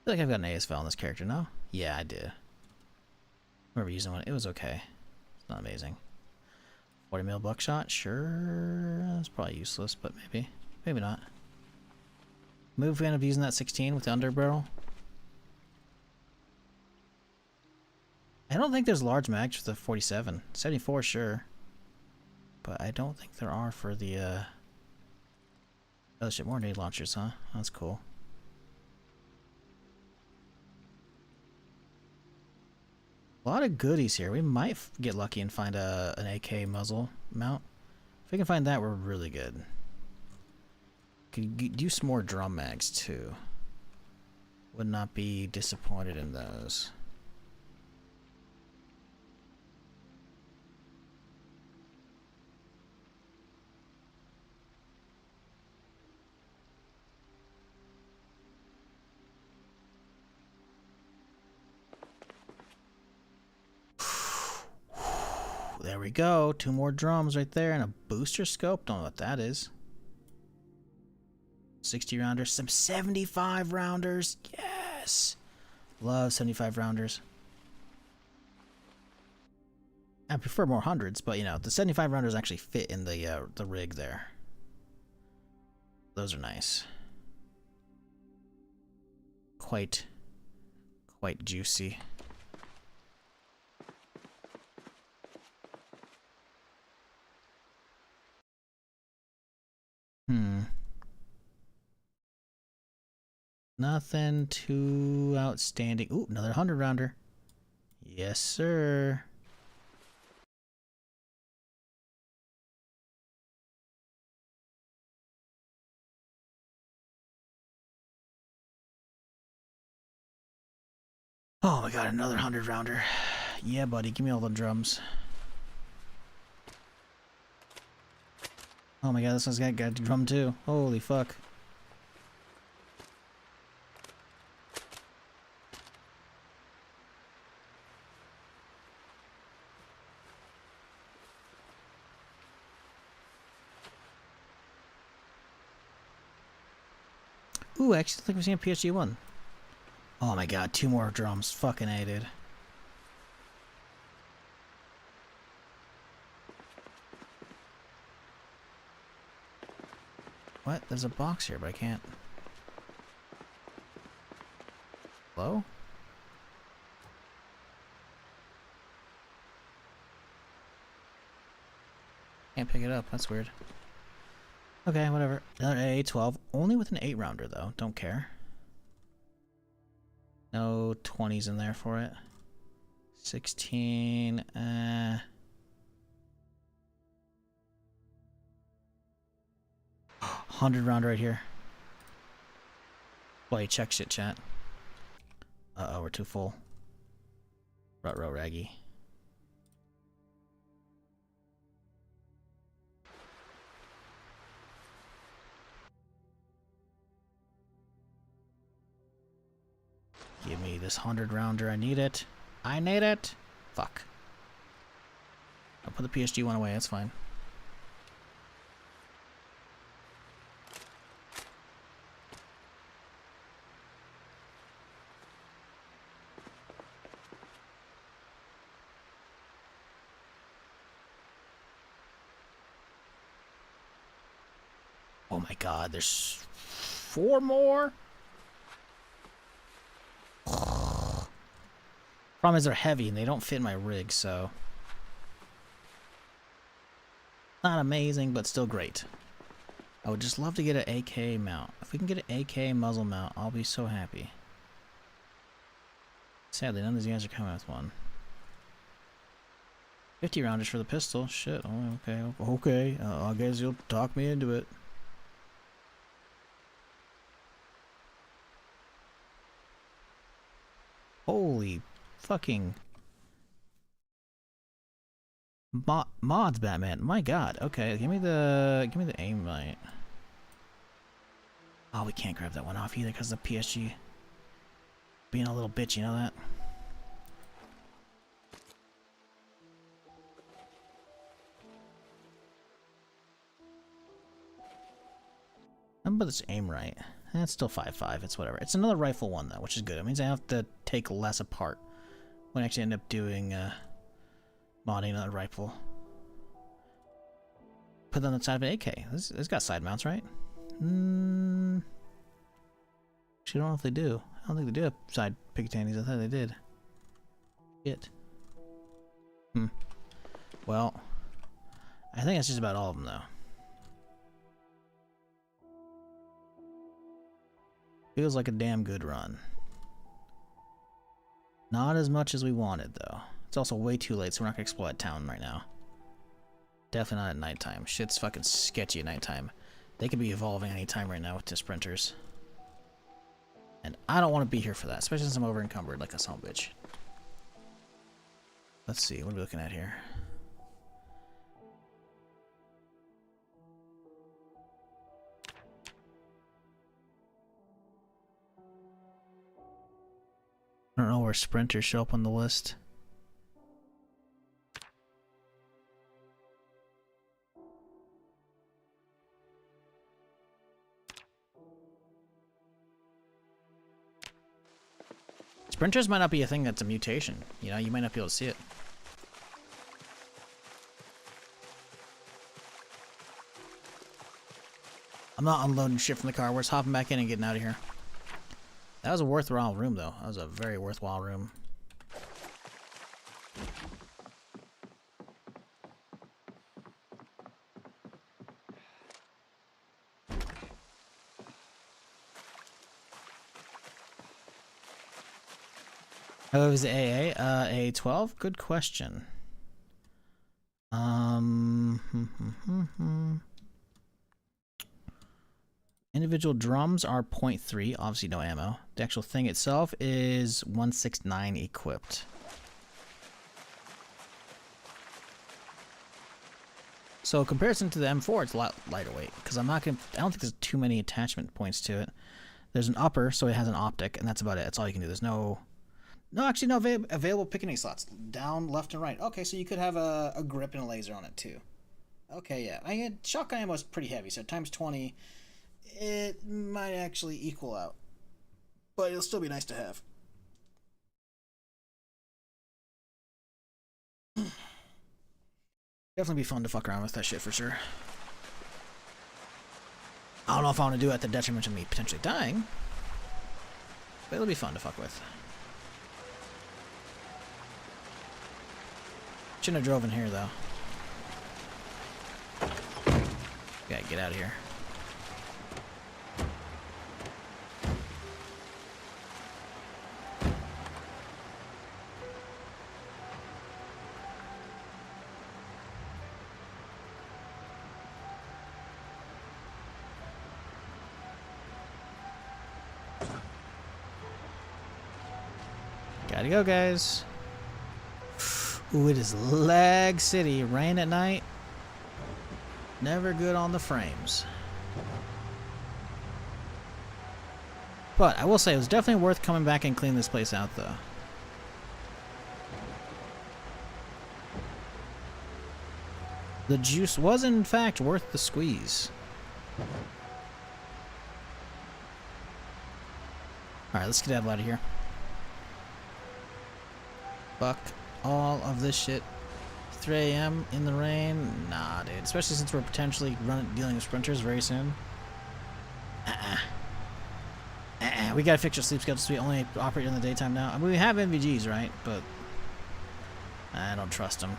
I feel like I've got an ASVAL on this character, no? Yeah, I did. I remember using one. It was okay. It's not amazing. 40 mil buckshot? Sure. That's probably useless, but maybe. Maybe not. Move, we end up using that 16 with the underbarrel. I don't think there's large mags for the 47. 74, sure. But I don't think there are for the, other shit. More nade launchers, huh? That's cool. A lot of goodies here. We might get lucky and find an AK muzzle mount. If we can find that, we're really good. Could do some more drum mags, too. Would not be disappointed in those. There we go. 2 more drums right there and a booster scope. Don't know what that is. 60 rounders. Some 75 rounders. Yes. Love 75 rounders. I prefer more hundreds, but you know, the 75 rounders actually fit in the rig there. Those are nice. Quite juicy. Nothing too outstanding. Ooh, another 100 rounder. Yes, sir. Oh my god, another 100 rounder. Yeah, buddy, give me all the drums. Oh my god, this one's got a drum too. Holy fuck. Ooh, I actually think we've seen a PSG-1. Oh my god, 2 more drums. Fucking A, dude. What? There's a box here, but I can't. Hello? Can't pick it up. That's weird. Okay, whatever. Another AA-12. Only with an 8 rounder, though. Don't care. No 20s in there for it. 16. 100 round right here. Boy, check shit, chat. Uh-oh, we're too full. Rut-row raggy. Give me this 100 rounder. I need it. I need it. Fuck. I'll put the PSG-1 away. That's fine. Oh my god, there's 4 more? Problem is they're heavy and they don't fit in my rig, so not amazing, but still great. I would just love to get an AK mount. If we can get an AK muzzle mount, I'll be so happy. Sadly, none of these guys are coming with one. 50 rounders for the pistol. Shit. Oh, okay. Okay. I guess you'll talk me into it. Holy fucking mods, Batman. My God. Okay, give me the aim light. Oh, we can't grab that one off either because of the PSG being a little bitch. You know that. But it's aim right. That's still 5.5. It's whatever. It's another rifle one though, which is good. It means I have to take less apart when I actually end up doing modding another rifle. Put it on the side of an AK. It's got side mounts, right? Actually, I don't know if they do. I don't think they do have side Picatinnies. I thought they did. Shit. Well, I think that's just about all of them though. Feels like a damn good run. Not as much as we wanted, though. It's also way too late, so we're not gonna explore that town right now. Definitely not at nighttime. Shit's fucking sketchy at nighttime. They could be evolving any time right now with the sprinters. And I don't want to be here for that, especially since I'm over encumbered like a son of a bitch. Let's see, what are we looking at here? I don't know where sprinters show up on the list. Sprinters might not be a thing that's a mutation. You know, you might not be able to see it. I'm not unloading shit from the car. We're just hopping back in and getting out of here. That was a worthwhile room, though. That was a very worthwhile room. Oh, is it AA? A12? Good question. Individual drums are 0.3, obviously no ammo. The actual thing itself is 169 equipped. So in comparison to the M4, it's a lot lighter weight because I don't think there's too many attachment points to it. There's an upper, so it has an optic, and that's about it. That's all you can do. There's no available picking slots. Down, left, and right. Okay, so you could have a grip and a laser on it too. Okay, yeah. Shotgun ammo is pretty heavy, so times 20. It might actually equal out, but it'll still be nice to have. Definitely be fun to fuck around with that shit for sure. I don't know if I want to do it at the detriment of me potentially dying, but it'll be fun to fuck with. Shouldn't have drove in here though. Gotta get out of here. Gotta go, guys. Ooh, it is Lag City. Rain at night. Never good on the frames. But I will say it was definitely worth coming back and cleaning this place out, though. The juice was, in fact, worth the squeeze. Alright, let's get out of here. Fuck all of this shit. 3 a.m. in the rain? Nah, dude. Especially since we're potentially dealing with sprinters very soon. We We gotta fix your sleep schedule so we only operate in the daytime now. I mean, we have NVGs, right? But I don't trust them.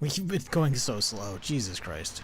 We've been going so slow. Jesus Christ.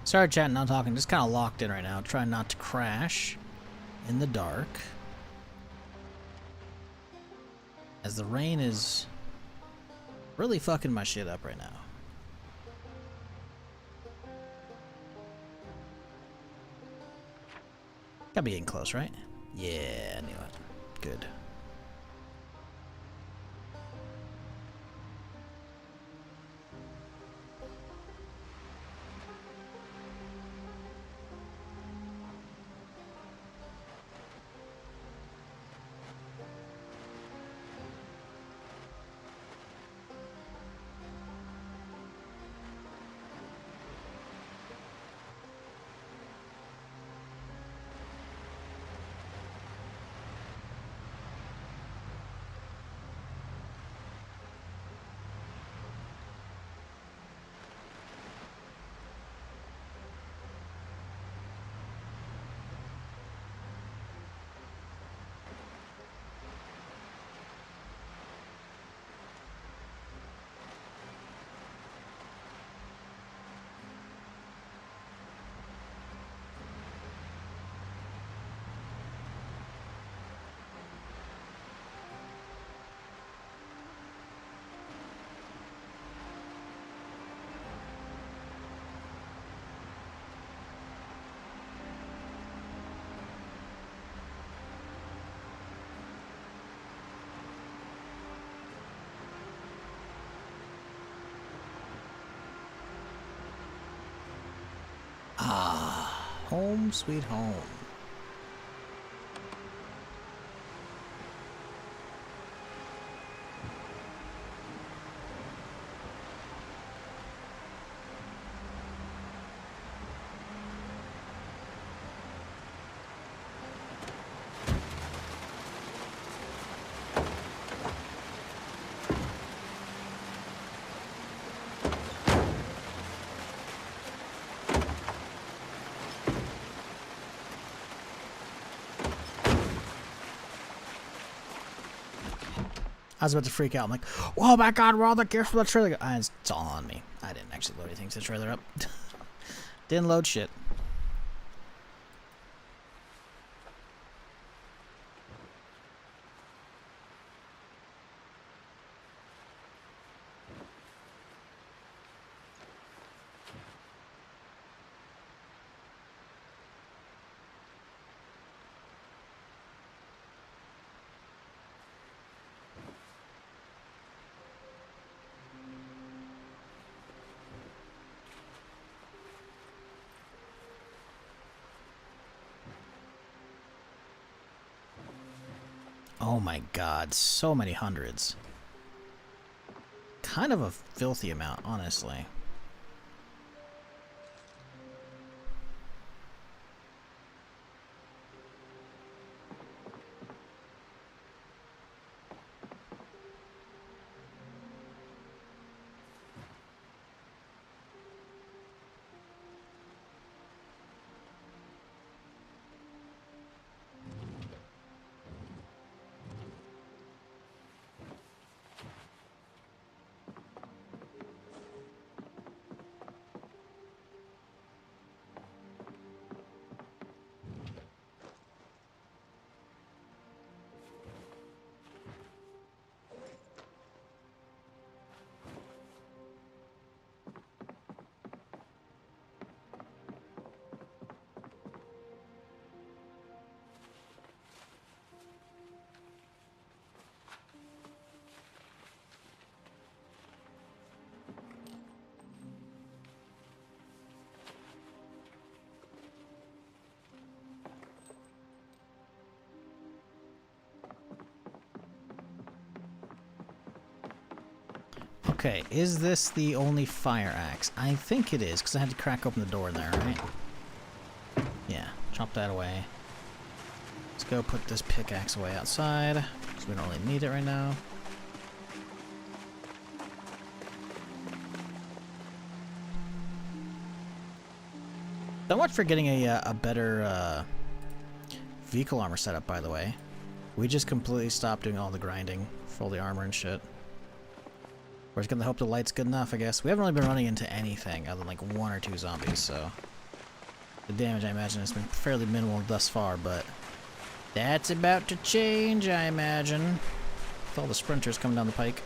Sorry, chat, not talking. Just kind of locked in right now. Trying not to crash in the dark. As the rain is really fucking my shit up right now. Gotta be getting close, right? Yeah, I knew it. Good. Home sweet home. I was about to freak out. I'm like, oh my god, we're all the gear from the trailer. It's all on me. I didn't actually load anything to the trailer up. Didn't load shit. Oh my god, so many hundreds. Kind of a filthy amount, honestly. Okay, is this the only fire axe? I think it is, because I had to crack open the door in there, right? Yeah, chop that away. Let's go put this pickaxe away outside, because we don't really need it right now. So much for getting a better vehicle armor setup, by the way. We just completely stopped doing all the grinding for all the armor and shit. We're just gonna hope the light's good enough, I guess. We haven't really been running into anything other than like 1 or 2 zombies, so the damage, I imagine, has been fairly minimal thus far, but that's about to change, I imagine, with all the sprinters coming down the pike.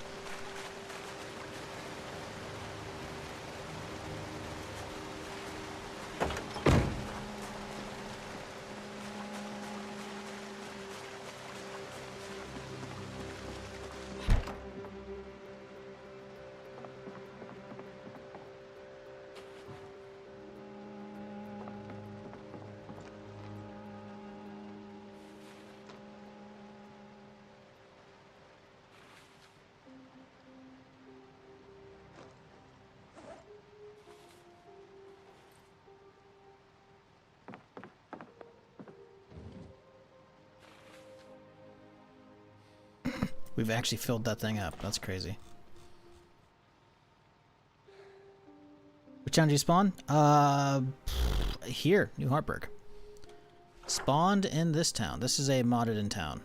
We've actually filled that thing up. That's crazy. Which town did you spawn? Here, New Hartburg. Spawned in this town. This is a modded in town.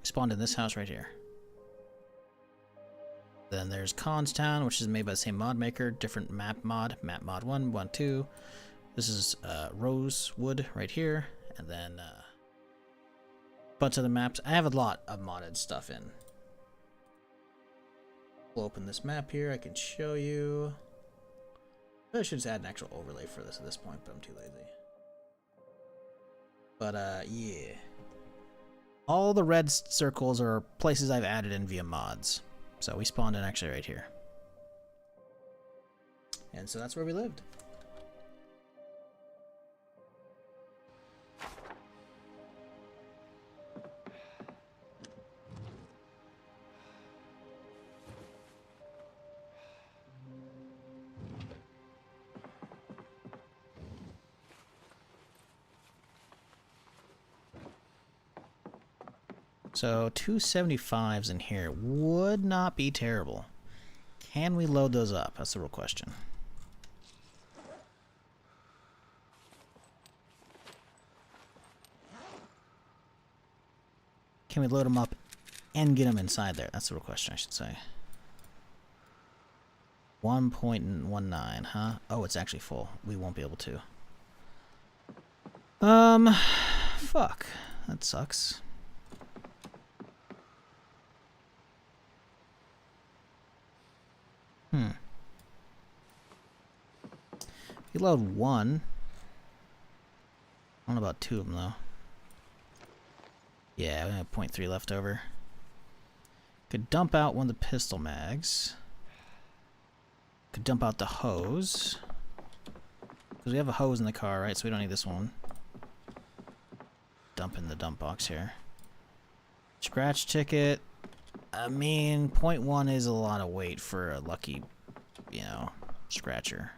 Spawned in this house right here. Then there's Khan's Town, which is made by the same mod maker. Different map mod. Map mod 1, 1, 2. This is Rosewood right here. And then a bunch of the maps. I have a lot of modded stuff in. We'll open this map here. I can show you. I should just add an actual overlay for this at this point, but I'm too lazy. But yeah. All the red circles are places I've added in via mods. So we spawned in actually right here. And so that's where we lived. So 275s in here would not be terrible. Can we load those up? That's the real question. Can we load them up and get them inside there? That's the real question, I should say. 1.19, huh? Oh, it's actually full. We won't be able to. Fuck. That sucks. We load one. I don't know about two of them, though. Yeah, we have 0.3 left over. Could dump out one of the pistol mags. Could dump out the hose. Because we have a hose in the car, right? So we don't need this one. Dump in the dump box here. Scratch ticket. I mean, 0.1 is a lot of weight for a lucky, you know, scratcher.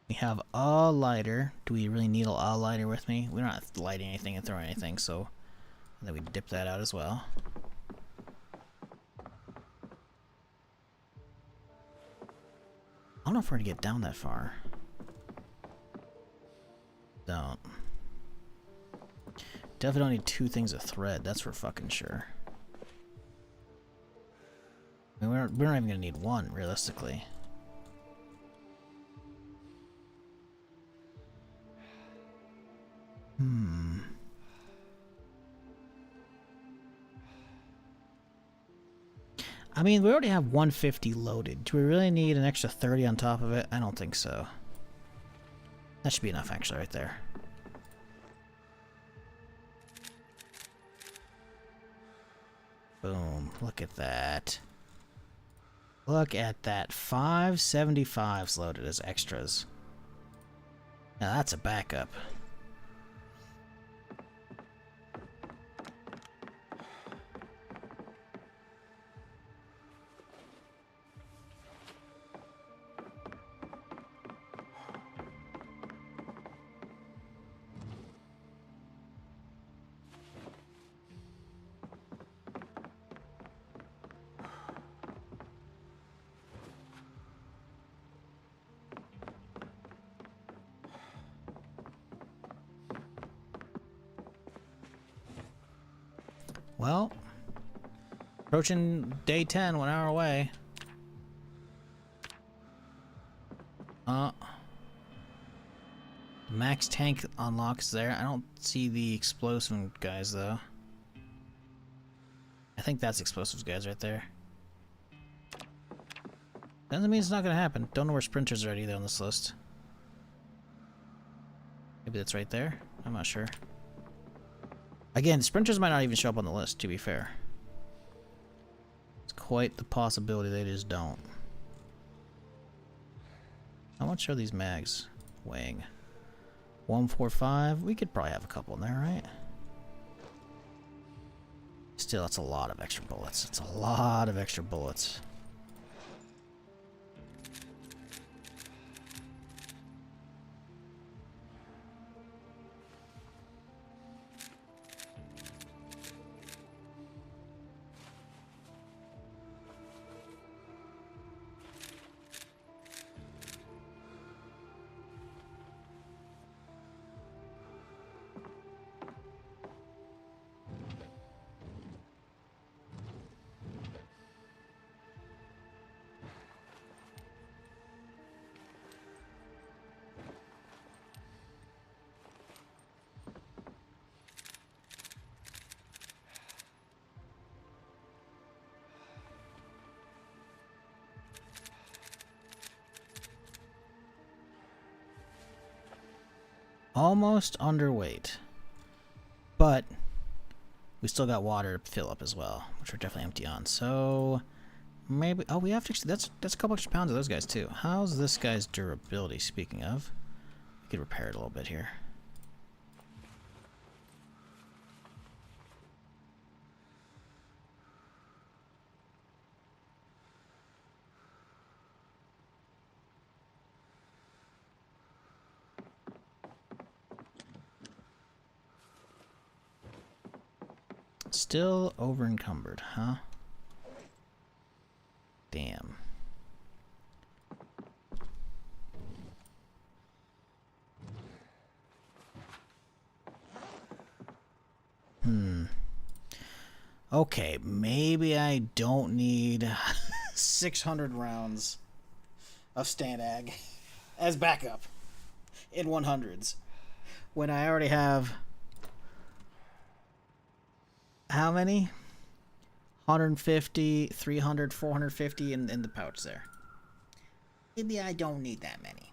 We have a lighter. Do we really need a lighter with me? We're not lighting anything and throwing anything, so then we dip that out as well. I don't know if we're gonna get down that far. Don't. Definitely don't need two things of thread, that's for fucking sure. I mean, we're not even gonna need one, realistically. I mean, we already have 150 loaded. Do we really need an extra 30 on top of it? I don't think so. That should be enough, actually, right there. Boom. Look at that. Look at that. 5 75s loaded as extras. Now that's a backup. Well, approaching day 10, 1 hour away. Max tank unlocks there. I don't see the explosive guys though. I think that's explosives guys right there. Doesn't mean it's not gonna happen. Don't know where sprinters are either on this list. Maybe that's right there. I'm not sure. Again, sprinters might not even show up on the list, to be fair. It's quite the possibility they just don't. How much are these mags weighing? 145? We could probably have a couple in there, right? Still, it's a lot of extra bullets. It's a lot of extra bullets. Almost underweight. But we still got water to fill up as well, which we're definitely empty on. So maybe we have to that's a couple extra pounds of those guys too. How's this guy's durability, speaking of? We could repair it a little bit here. Still over encumbered, huh? Damn. Okay, maybe I don't need 600 rounds of stand ag as backup in 100s when I already have how many? 150, 300, 450 in the pouch there. Maybe I don't need that many.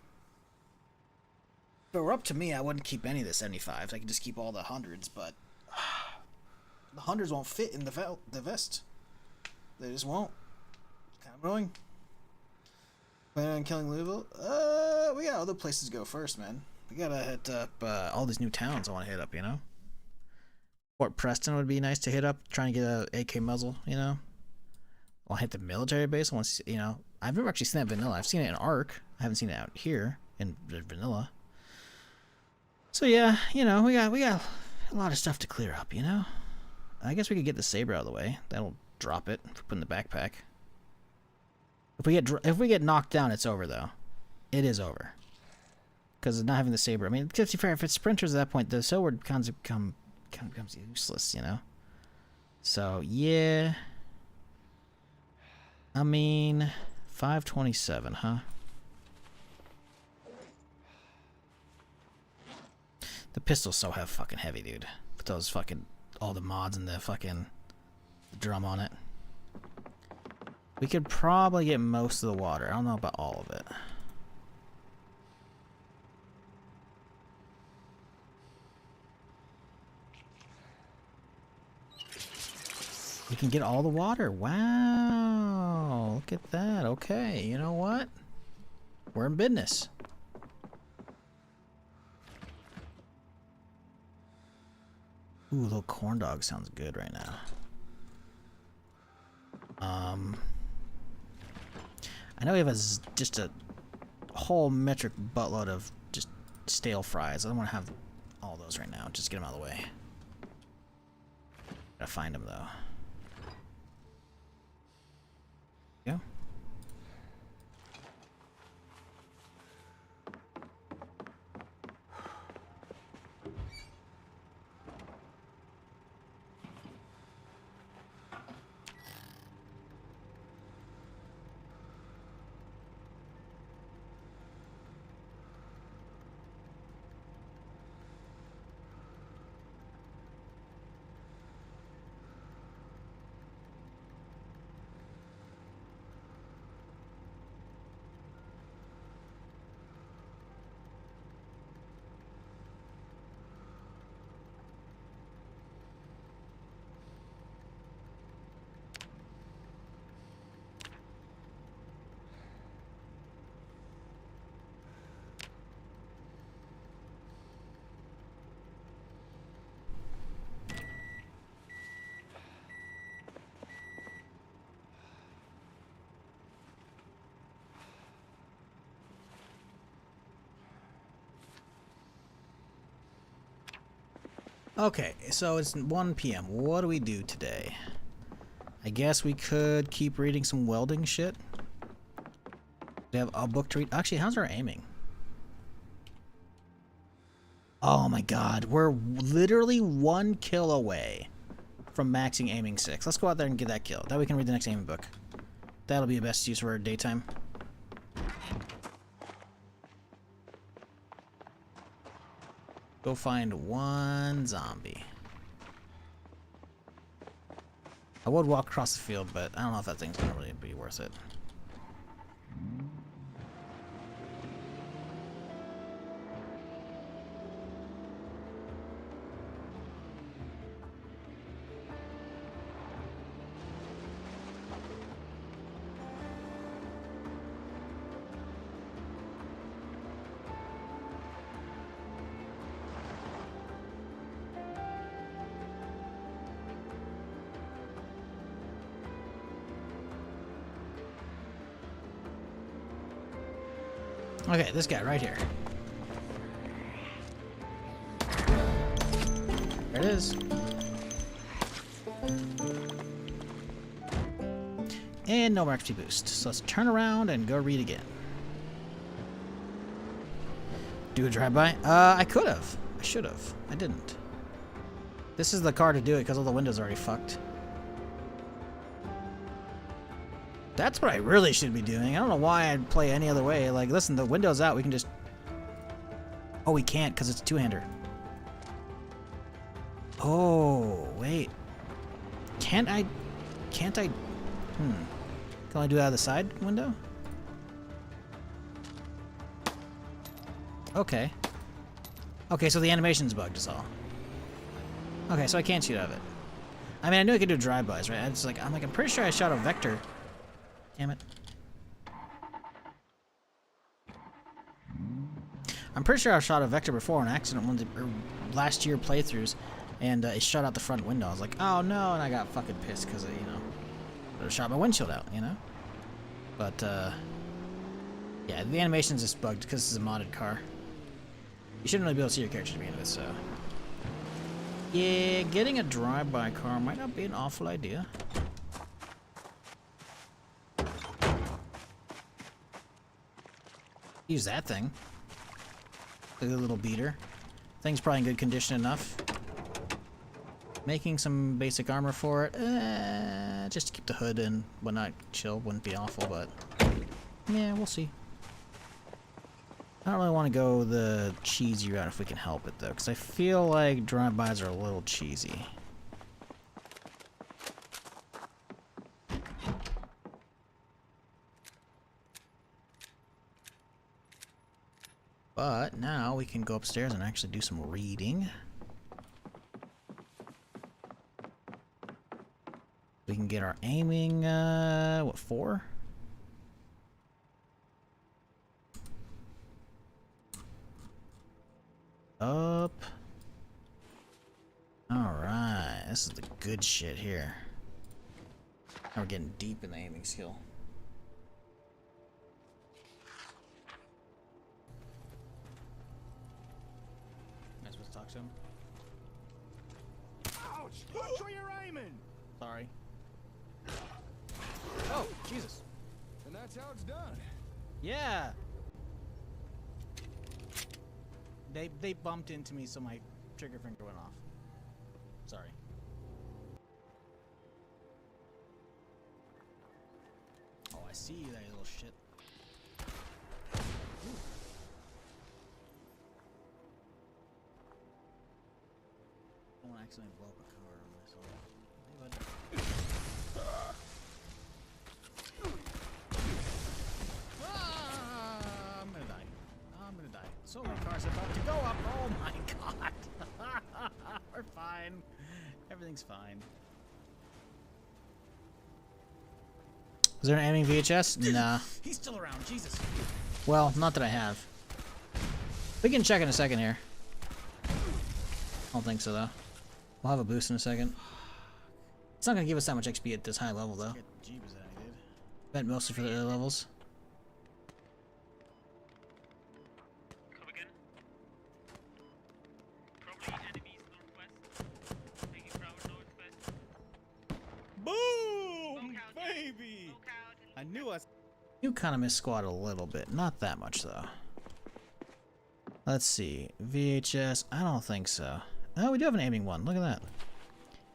If it were up to me, I wouldn't keep any of the 75s. I could just keep all the hundreds, but the hundreds won't fit in the vest. They just won't. Kind of annoying. Planning on killing Louisville? We got other places to go first, man. We gotta hit up all these new towns I want to hit up, you know? Fort Preston would be nice to hit up, trying to get a AK muzzle, you know? I want to hit the military base. I want to see, you know, I've never actually seen that vanilla. I've seen it in Ark. I haven't seen it out here in vanilla. So yeah, you know, we got a lot of stuff to clear up, you know? I guess we could get the saber out of the way. That'll drop it if we put in the backpack. If we get knocked down, it's over though. It is over. Because not having the saber. I mean, to be fair, if it's sprinters at that point, the sword becomes useless, you know. So yeah. I mean, 527, huh? The pistol's so fucking heavy, dude. With those fucking all the mods and the fucking drum on it. We could probably get most of the water. I don't know about all of it. We can get all the water. Wow. Look at that. Okay. You know what? We're in business. Ooh, little corn dog sounds good right now. I know we have just a whole metric buttload of just stale fries. I don't want to have all those right now. Just get them out of the way. Gotta find them though. Yeah. Okay, so it's 1 p.m. What do we do today? I guess we could keep reading some welding shit. We have a book to read. Actually, how's our aiming? Oh my god, we're literally 1 kill away from maxing aiming 6. Let's go out there and get that kill. That way we can read the next aiming book. That'll be the best use for our daytime. Go find 1 zombie. I would walk across the field, but I don't know if that thing's gonna really be worth it. Okay, this guy right here. There it is. And no more XP boost. So let's turn around and go read again. Do a drive-by? I could have. I should have. I didn't. This is the car to do it because all the windows are already fucked. That's what I really should be doing. I don't know why I'd play any other way. Like, listen, the window's out. We can just... Oh, we can't because it's a two-hander. Oh, wait. Can't I... Can I do it out of the side window? Okay. Okay, so the animation's bugged is all. Okay, so I can't shoot out of it. I mean, I knew I could do drive-bys, right? It's like, I'm pretty sure I shot a vector. Damn it. I'm pretty sure I shot a vector before on accident one of the last year playthroughs, and it shot out the front window. I was like, oh no, and I got fucking pissed because you know, it shot my windshield out, you know? But, yeah, the animation's just bugged because this is a modded car. You shouldn't really be able to see your characters to begin with, so... Yeah, getting a drive-by car might not be an awful idea. Use that thing. Look at the little beater. Thing's probably in good condition enough. Making some basic armor for it. Just to keep the hood and whatnot chill wouldn't be awful, but... Yeah, we'll see. I don't really want to go the cheesy route if we can help it, though, because I feel like drive-bys are a little cheesy. But now we can go upstairs and actually do some reading. We can get our aiming, what, 4? Up. Alright, this is the good shit here. Now we're getting deep in the aiming skill. Am I supposed to talk to him? Ouch! Watch where you're aiming! Sorry. Oh, Jesus. And that's how it's done. Yeah. They bumped into me, so my trigger finger went off. Sorry. Oh, I see you there, you little shit. I don't want to accidentally blow up a car on myself. Hey, bud. Ah, I'm gonna die. I'm gonna die. So many cars are about to go up. Oh my god. We're fine. Everything's fine. Is there an aiming VHS? Nah. He's still around. Jesus. Well, not that I have. We can check in a second here. I don't think so, though. We'll have a boost in a second. It's not gonna give us that much XP at this high level, though. Get Jeebus out of here. Bet mostly for the other levels. Come again. Probably enemies northwest. Taking Broward northwest. Boom! Smoke out, Baby! Smoke out. I knew us. You kind of missquad a little bit. Not that much, though. Let's see. VHS? I don't think so. Oh, we do have an aiming one. Look at that.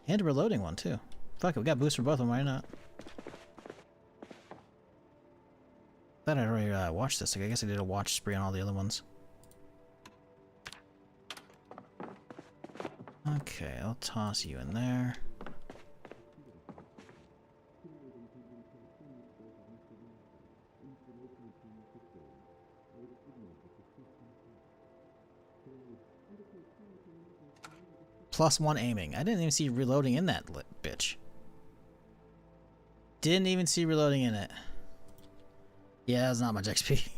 And a reloading one, too. Fuck it, we got boosts for both of them. Why not? Thought I'd already watched this. I guess I did a watch spree on all the other ones. Okay, I'll toss you in there. +1 aiming. I didn't even see reloading in that bitch. Didn't even see reloading in it. Yeah, that's not much XP.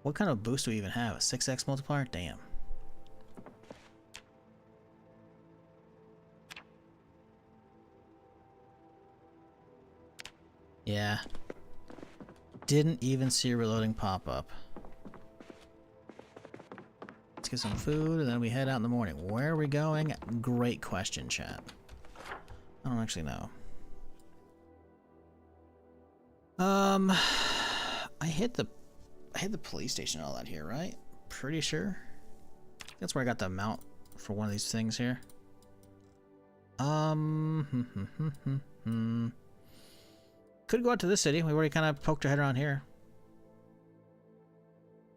What kind of boost do we even have? A 6x multiplier? Damn. Yeah. Didn't even see reloading pop up. Let's get some food and then we head out in the morning. Where are we going? Great question, chat. I don't actually know. I hit the police station and all that here, right? Pretty sure. That's where I got the mount for one of these things here. Could go out to this city. We already kind of poked our head around here.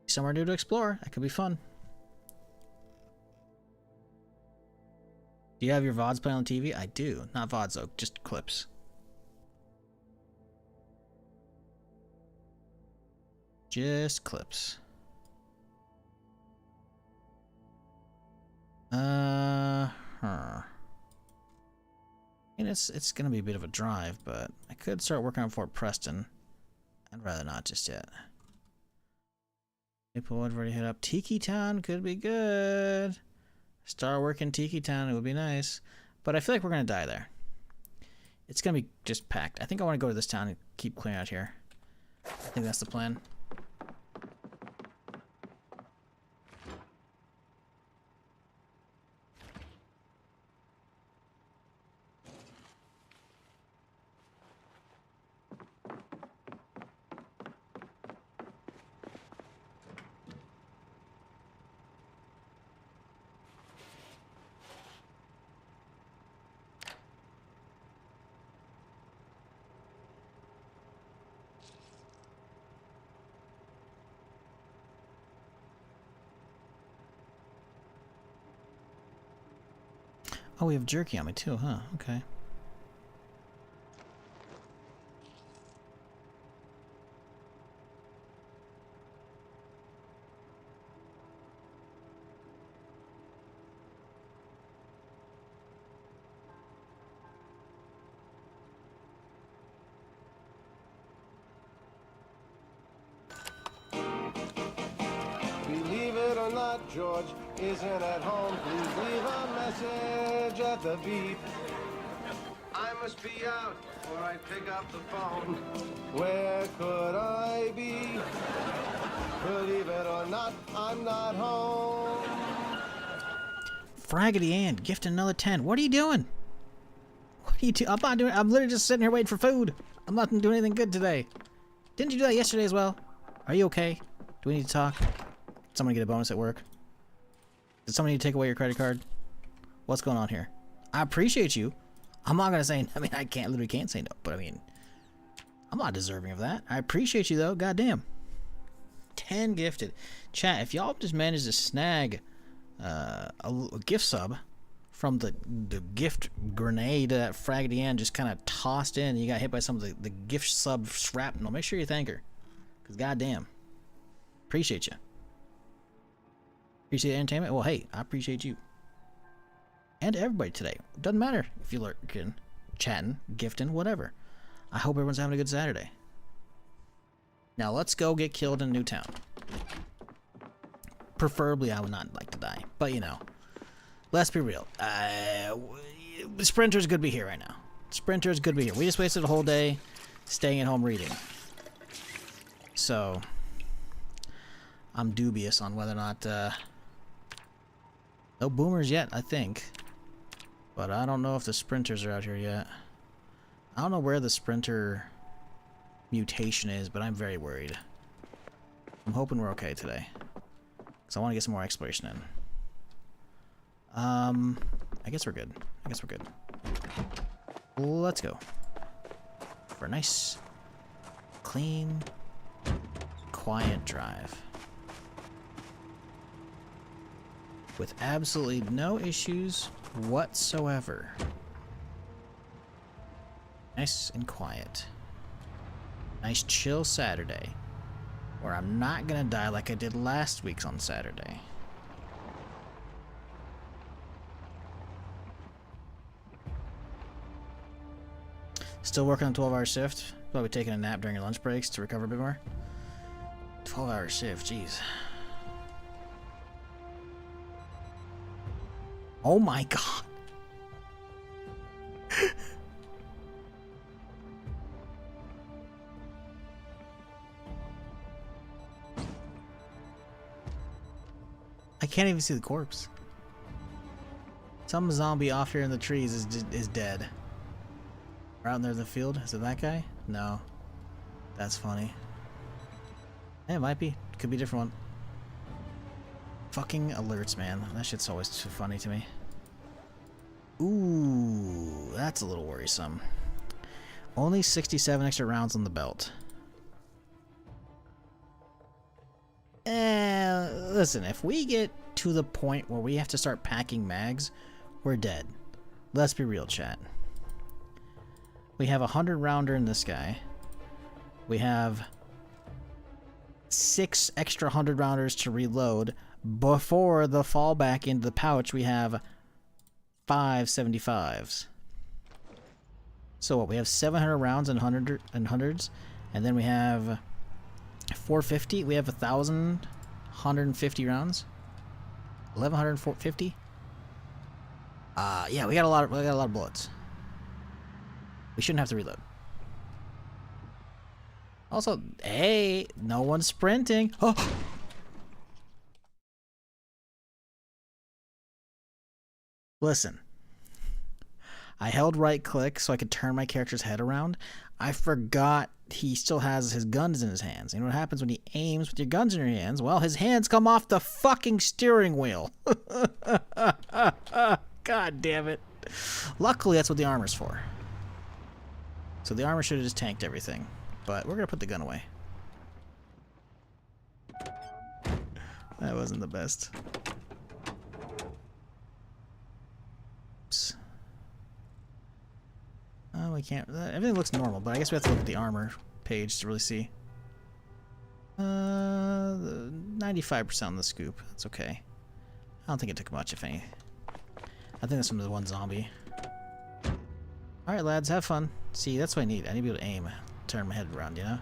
Somewhere new to explore. That could be fun. Do you have your VODs playing on TV? I do. Not VODs though, just clips. Just clips. I mean, it's gonna be a bit of a drive, but I could start working on Fort Preston. I'd rather not just yet. Maplewood already hit up. Tiki Town could be good. Start working Tiki Town, it would be nice. But I feel like we're gonna die there. It's gonna be just packed. I think I want to go to this town and keep clearing out here. I think that's the plan. Oh, we have jerky on me too, huh? Okay. Believe it or not, George isn't at home. Please leave a message at the beep. I must be out or I pick up the phone. Where could I be? Believe it or not, I'm not home. Fraggedy Ann, gift another 10. What are you doing? What are you doing? I'm not doing. I'm literally just sitting here waiting for food. I'm not doing anything good today. Didn't you do that yesterday as well? Are you okay? Do we need to talk? Did someone get a bonus at work? Did someone need to take away your credit card? What's going on here? I appreciate you. I'm not gonna say. I mean, I literally can't say no. But I mean, I'm not deserving of that. I appreciate you though. Goddamn. 10 gifted. Chat. If y'all just managed to snag a gift sub from the gift grenade that Fraggedy Ann just kind of tossed in, and you got hit by some of the gift sub shrapnel, make sure you thank her. Cause goddamn. Appreciate you. Appreciate the entertainment? Well, hey, I appreciate you. And everybody today. Doesn't matter if you're lurking, chatting, gifting, whatever. I hope everyone's having a good Saturday. Now, let's go get killed in a new town. Preferably, I would not like to die. But, you know, let's be real. Sprinter's good to be here right now. Sprinter's good to be here. We just wasted a whole day staying at home reading. So, I'm dubious on whether or not... no boomers yet, I think. But I don't know if the sprinters are out here yet. I don't know where the sprinter mutation is, but I'm very worried. I'm hoping we're okay today. Because I want to get some more exploration in. I guess we're good. I guess we're good. Let's go. For a nice, clean, quiet drive. With absolutely no issues whatsoever. Nice and quiet. Nice chill Saturday. Where I'm not gonna die like I did last week's on Saturday. Still working on 12-hour shift. Probably taking a nap during your lunch breaks to recover a bit more. 12-hour shift, jeez. Oh my god. I can't even see the corpse. Some zombie off here in the trees is dead. Or out in there in the field. Is it that guy? No. That's funny. Yeah, it might be. Could be a different one. Fucking alerts, man. That shit's always too funny to me. Ooh, that's a little worrisome. Only 67 extra rounds on the belt. Listen, if we get to the point where we have to start packing mags, we're dead. Let's be real, chat. We have a 100 rounder in this guy. We have 6 extra 100 rounders to reload. Before the fallback into the pouch, we have 5 75s. So what? We have 700 rounds and hundreds, and then we have 450. We have 1,150 rounds. 1,150. Yeah, we got a lot of bullets. We shouldn't have to reload. Also, hey, no one's sprinting. Oh. Listen. I held right click so I could turn my character's head around. I forgot he still has his guns in his hands. You know what happens when he aims with your guns in your hands? Well, his hands come off the fucking steering wheel. God damn it. Luckily, that's what the armor's for. So the armor should have just tanked everything. But we're going to put the gun away. That wasn't the best. Oops. Oh, we can't. Everything looks normal, but I guess we have to look at the armor page to really see. 95% on the scoop. That's okay. I don't think it took much, if any. I think that's from the one zombie. Alright, lads, have fun. See, that's what I need. I need to be able to aim. Turn my head around, you know?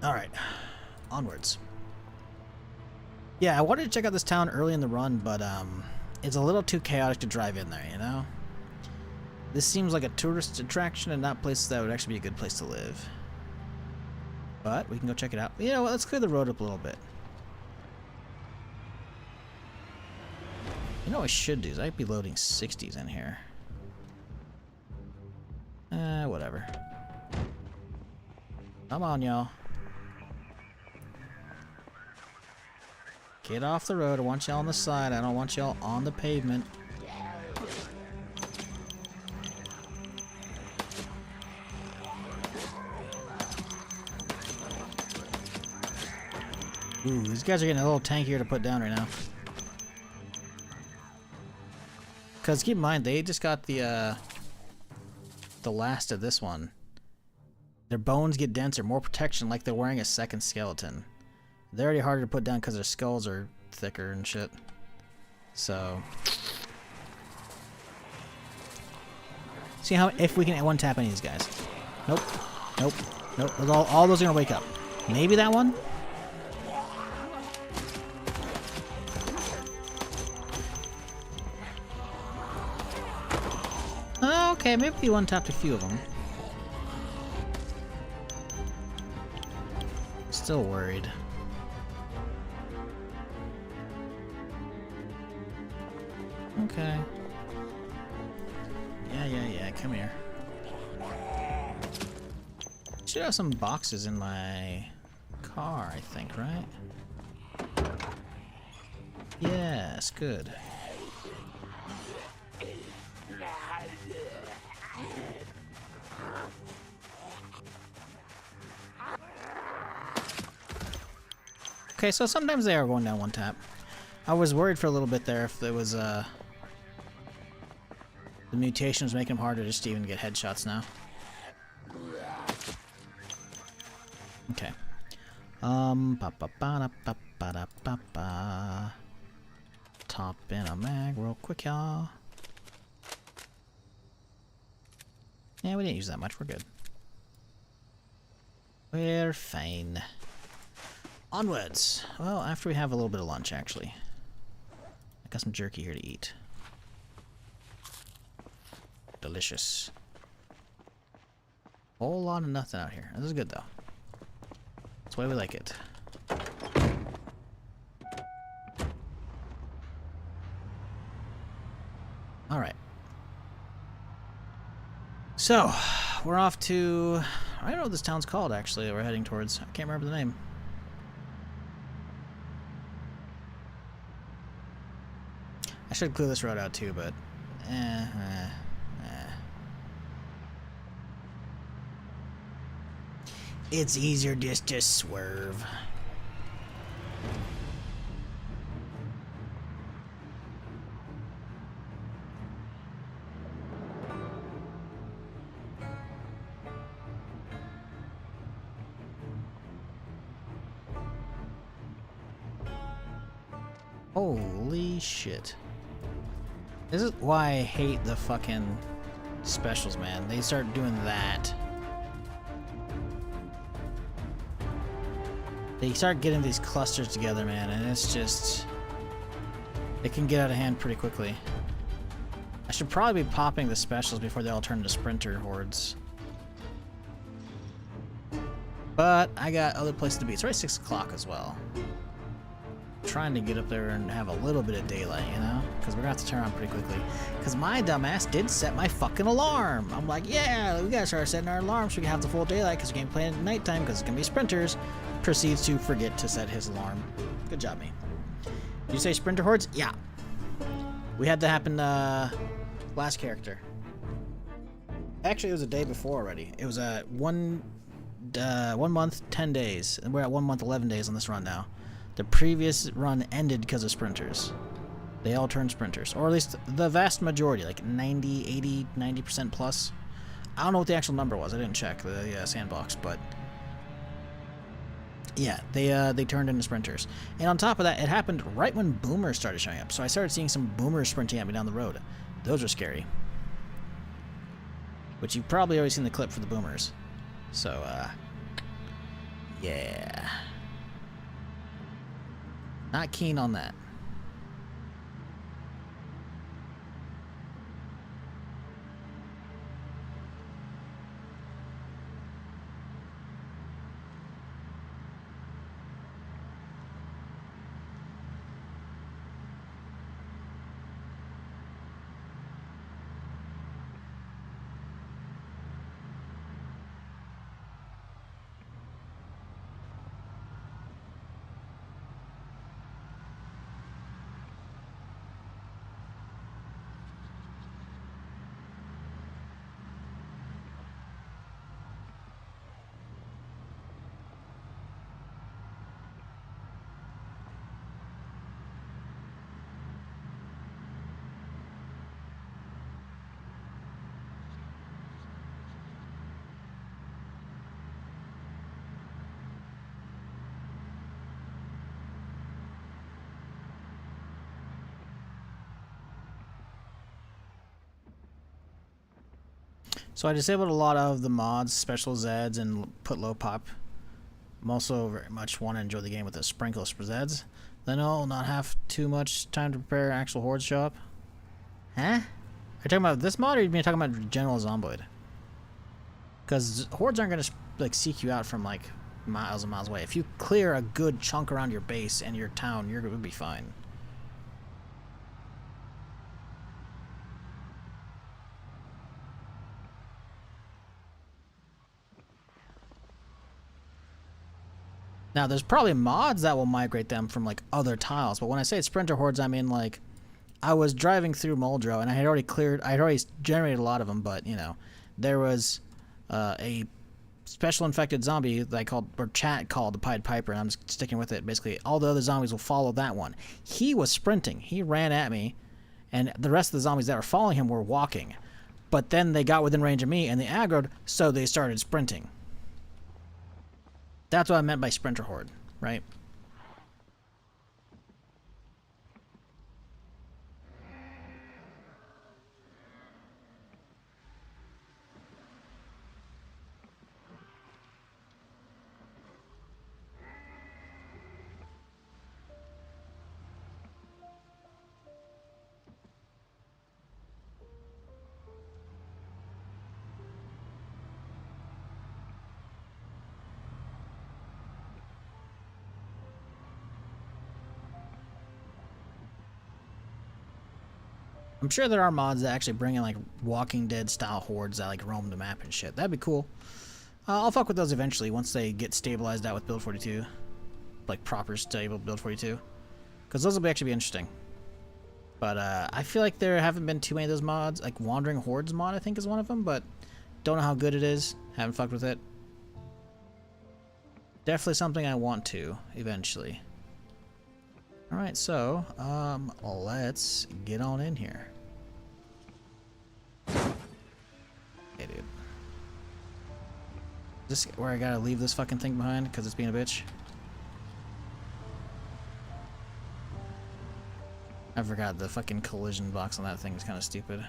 Alright. Onwards. Yeah, I wanted to check out this town early in the run, but, it's a little too chaotic to drive in there, you know? This seems like a tourist attraction and not a place that would actually be a good place to live. But we can go check it out. You know what? Let's clear the road up a little bit. You know what I should do is I'd be loading 60s in here. Whatever. Come on, y'all. Get off the road. I want y'all on the side. I don't want y'all on the pavement. Ooh, these guys are getting a little tankier to put down right now. Because keep in mind, they just got the last of this one. Their bones get denser, more protection, like they're wearing a second skeleton. They're already harder to put down because their skulls are thicker and shit. So, see how if we can one tap any of these guys. Nope, nope, nope. All those are gonna wake up. Maybe that one. Okay, maybe we one tapped a few of them. Still worried. Okay. Yeah, come here. Should have some boxes in my car, I think, right? Yes, good. Okay, so sometimes they are going down one tap. I was worried for a little bit there if it was, the mutation was making them harder just to even get headshots now. Okay. Top in a mag real quick, y'all. Yeah, we didn't use that much. We're good. We're fine. Onwards. Well, after we have a little bit of lunch, actually. I got some jerky here to eat. Delicious. Whole lot of nothing out here. This is good, though. That's why we like it. Alright. So, we're off to... I don't know what this town's called, actually, that we're heading towards. I can't remember the name. I should clear this road out, too, but... It's easier just to swerve. Holy shit. This is why I hate the fucking specials, man. They start doing that. They start getting these clusters together, man, and it's just... It can get out of hand pretty quickly. I should probably be popping the specials before they all turn into sprinter hordes. But I got other places to be. It's already 6 o'clock as well. Trying to get up there and have a little bit of daylight, you know? Because we're going to have to turn on pretty quickly. Because my dumbass did set my fucking alarm. I'm like, yeah, we got to start setting our alarms so we can have the full daylight because we can't play at nighttime because it's going to be sprinters. Proceeds to forget to set his alarm. Good job, me. Did you say sprinter hordes? Yeah. We had that happen, last character. Actually, it was a day before already. It was one month, 10 days. And we're at 1 month, 11 days on this run now. The previous run ended because of sprinters. They all turned sprinters. Or at least the vast majority, like 90, 80, 90% plus. I don't know what the actual number was. I didn't check the sandbox, but... Yeah, they turned into sprinters. And on top of that, it happened right when boomers started showing up. So I started seeing some boomers sprinting at me down the road. Those are scary. Which you've probably already seen the clip for the boomers. So, yeah. Not keen on that. So I disabled a lot of the mods, special Zeds, and put low pop. I'm also very much want to enjoy the game with a sprinkle of Zeds. Then I'll not have too much time to prepare actual hordes show up. Huh? Are you talking about this mod, or are you talking about General Zomboid? Because hordes aren't going to like seek you out from like miles and miles away. If you clear a good chunk around your base and your town, you're going to be fine. Now, there's probably mods that will migrate them from, like, other tiles. But when I say sprinter hordes, I mean, like, I was driving through Muldrow, and I had already generated a lot of them, but, you know, there was a special infected zombie that I called, or chat called the Pied Piper, and I'm just sticking with it. Basically, all the other zombies will follow that one. He was sprinting. He ran at me, and the rest of the zombies that were following him were walking. But then they got within range of me, and they aggroed, so they started sprinting. That's what I meant by sprinter horde, right? I'm sure there are mods that actually bring in like Walking Dead style hordes that like roam the map and shit. That'd be cool. I'll fuck with those eventually once they get stabilized out with build 42, like proper stable build 42, because those will actually be interesting. But I feel like there haven't been too many of those mods. Like Wandering Hordes mod, I think, is one of them, but don't know how good it is. Haven't fucked with it. Definitely something I want to eventually. All right, so let's get on in here. Hey, dude. Is this where I gotta leave this fucking thing behind because it's being a bitch? I forgot the fucking collision box on that thing is kind of stupid.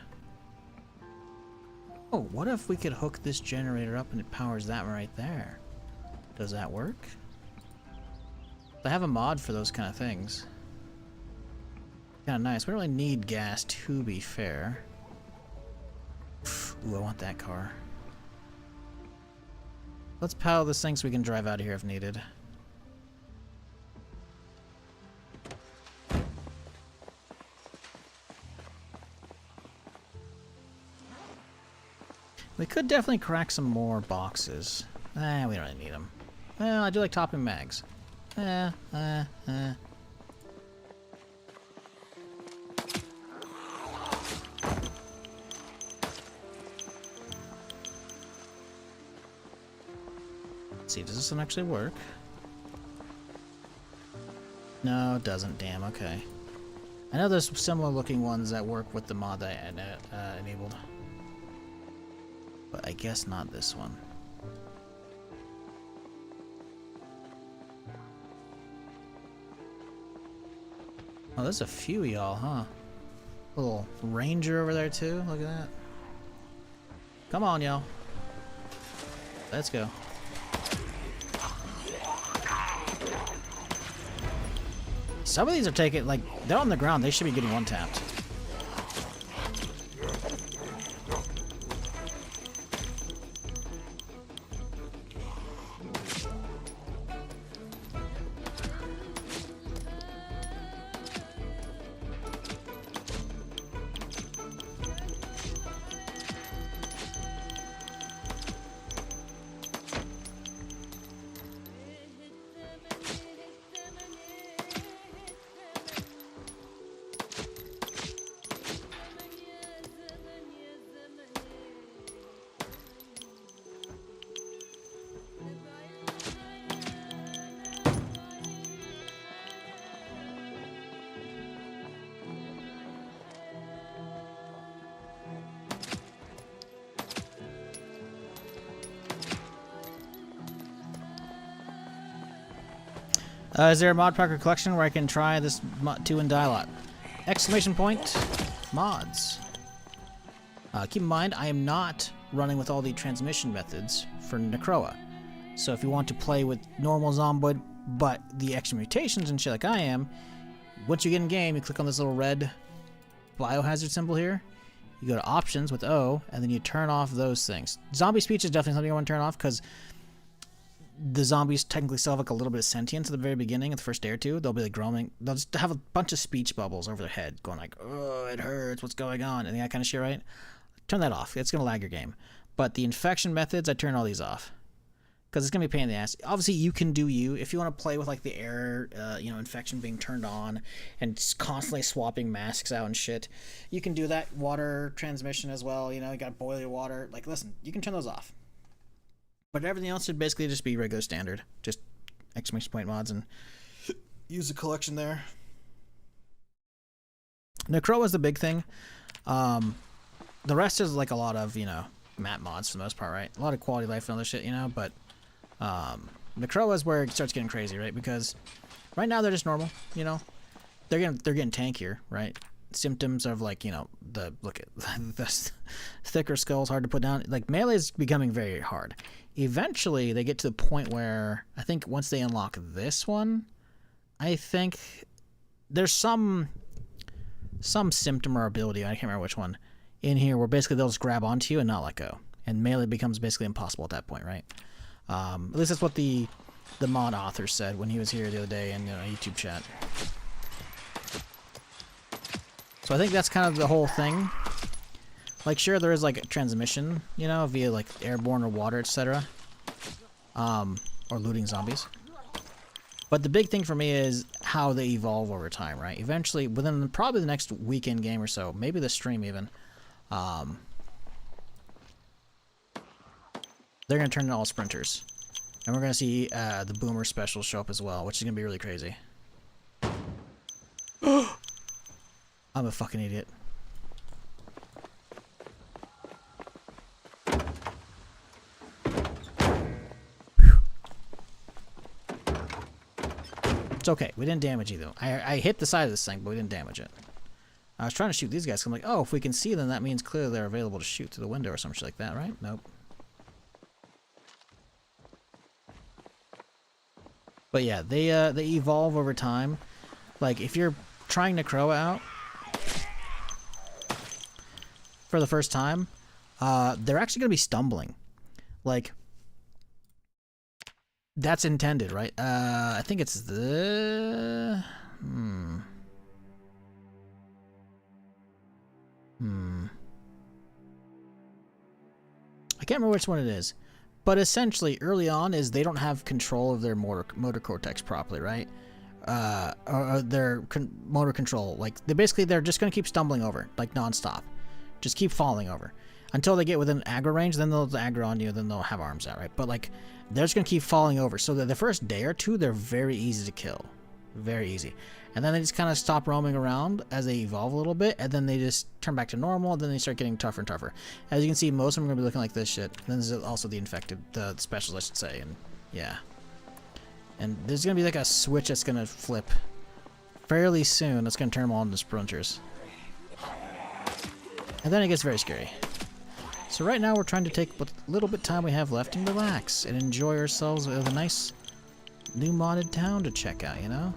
Oh, what if we could hook this generator up and it powers that one right there? Does that work? I have a mod for those kind of things. Kind of nice. We don't really need gas, to be fair. Ooh, I want that car. Let's paddle this thing so we can drive out of here if needed. We could definitely crack some more boxes. We don't really need them. Well, I do like topping mags. Let's see, does this one actually work? No, it doesn't. Damn, okay. I know there's similar looking ones that work with the mod that I enabled. But I guess not this one. Oh, there's a few of y'all, huh? Little ranger over there too, look at that. Come on, y'all. Let's go. Some of these are taking, like, they're on the ground, they should be getting one-tapped. Is there a mod packer collection where I can try this 2 and die lot? Exclamation point, mods. Keep in mind, I am not running with all the transmission methods for Necroa. So if you want to play with normal Zomboid, but the extra mutations and shit like I am, once you get in game, you click on this little red biohazard symbol here. You go to options with O, and then you turn off those things. Zombie speech is definitely something you want to turn off, because the zombies technically still have like a little bit of sentience at the very beginning, at the first day or two. They'll be like groaning. They'll just have a bunch of speech bubbles over their head, going like, "Oh, it hurts. What's going on?" and that kind of shit, right? Turn that off. It's gonna lag your game. But the infection methods, I turn all these off because it's gonna be a pain in the ass. Obviously, you can do you if you want to play with like the air, infection being turned on and constantly swapping masks out and shit. You can do that. Water transmission as well. You got boiler water. Like, listen, you can turn those off. But everything else should basically just be regular standard. Just exclamation point mods and use the collection there. Necroa is the big thing. The rest is like a lot of, map mods for the most part, right? A lot of quality of life and other shit, but Necroa is where it starts getting crazy, right? Because right now they're just normal, They're getting tankier, right? Symptoms of like, the thicker skulls, hard to put down. Like melee is becoming very hard. Eventually they get to the point where I think once they unlock this one, I think there's some symptom or ability, I can't remember which one, in here where basically they'll just grab onto you and not let go. And melee becomes basically impossible at that point, right? At least that's what the mod author said when he was here the other day in YouTube chat. So So I think that's kind of the whole thing. Like, sure, there is like a transmission, you know, via like airborne or water, etc. Or looting zombies. But the big thing for me is how they evolve over time, right? Eventually, within probably the next weekend game or so, maybe the stream even, they're going to turn into all sprinters. And we're going to see the Boomer special show up as well, which is going to be really crazy. I'm a fucking idiot. It's okay. We didn't damage either. I hit the side of this thing, but we didn't damage it. I was trying to shoot these guys. So I'm like, oh, if we can see them, that means clearly they're available to shoot through the window or some shit like that, right? Nope. But yeah, they evolve over time. Like, if you're trying Necroa out for the first time, they're actually going to be stumbling. Like, that's intended, right? I think it's the... I can't remember which one it is. But essentially, early on, is they don't have control of their motor cortex properly, right? Or their motor control. Like, they're just going to keep stumbling over, like, non-stop. Just keep falling over. Until they get within aggro range, then they'll aggro on you, then they'll have arms out, right? But, like, they're just going to keep falling over. So the first day or two, they're very easy to kill. Very easy. And then they just kind of stop roaming around as they evolve a little bit, and then they just turn back to normal, and then they start getting tougher and tougher. As you can see, most of them are going to be looking like this shit. And then there's also the infected, the specials, I should say, and yeah. And there's going to be like a switch that's going to flip fairly soon. That's going to turn them all into sprinters. And then it gets very scary. So right now we're trying to take what little bit time we have left and relax and enjoy ourselves with a nice new modded town to check out, you know?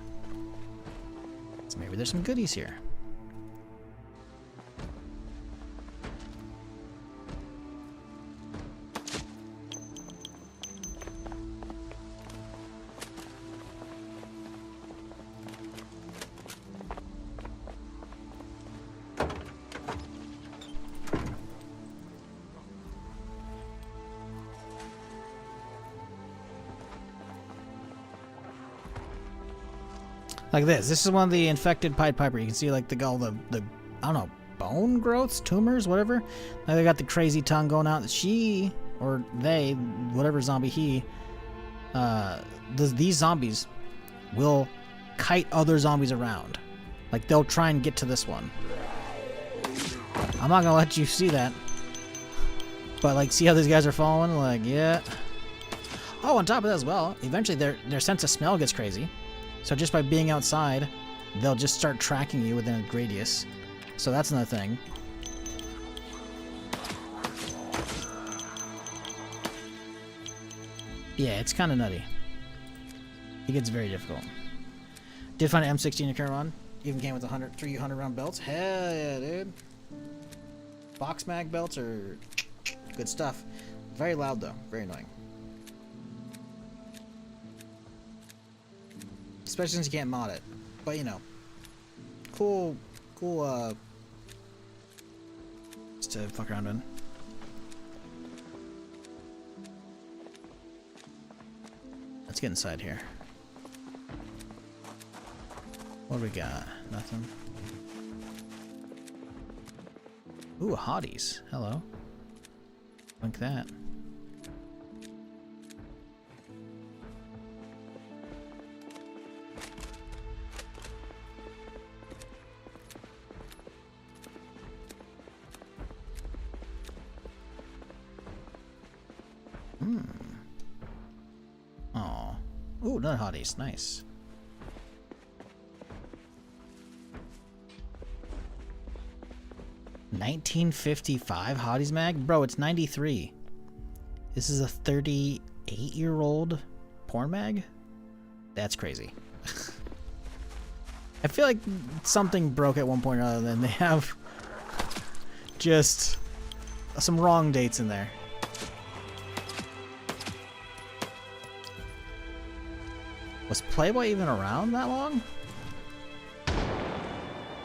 So maybe there's some goodies here. Like this. This is one of the infected Pied Piper. You can see like all the I don't know, bone growths, tumors, whatever. Now they got the crazy tongue going out. She, or they, whatever zombie he, these zombies will kite other zombies around. Like they'll try and get to this one. I'm not gonna let you see that. But like, see how these guys are following? Like, yeah. Oh, on top of that as well, eventually their sense of smell gets crazy. So just by being outside, they'll just start tracking you within a radius. So that's another thing. Yeah, it's kind of nutty. It gets very difficult. Did find an M16 to carry on. Even came with 300 round belts. Hell yeah, dude. Box mag belts are good stuff. Very loud though. Very annoying. Especially since you can't mod it. But you know. Cool just to fuck around in. Let's get inside here. What do we got? Nothing. Ooh, hotties. Hello. Like that. Oh. Ooh, another hotties. Nice. $19.55 hotties mag? Bro, it's 93. This is a 38-year-old porn mag? That's crazy. I feel like something broke at one point or other, and they have just some wrong dates in there. Was Playboy even around that long?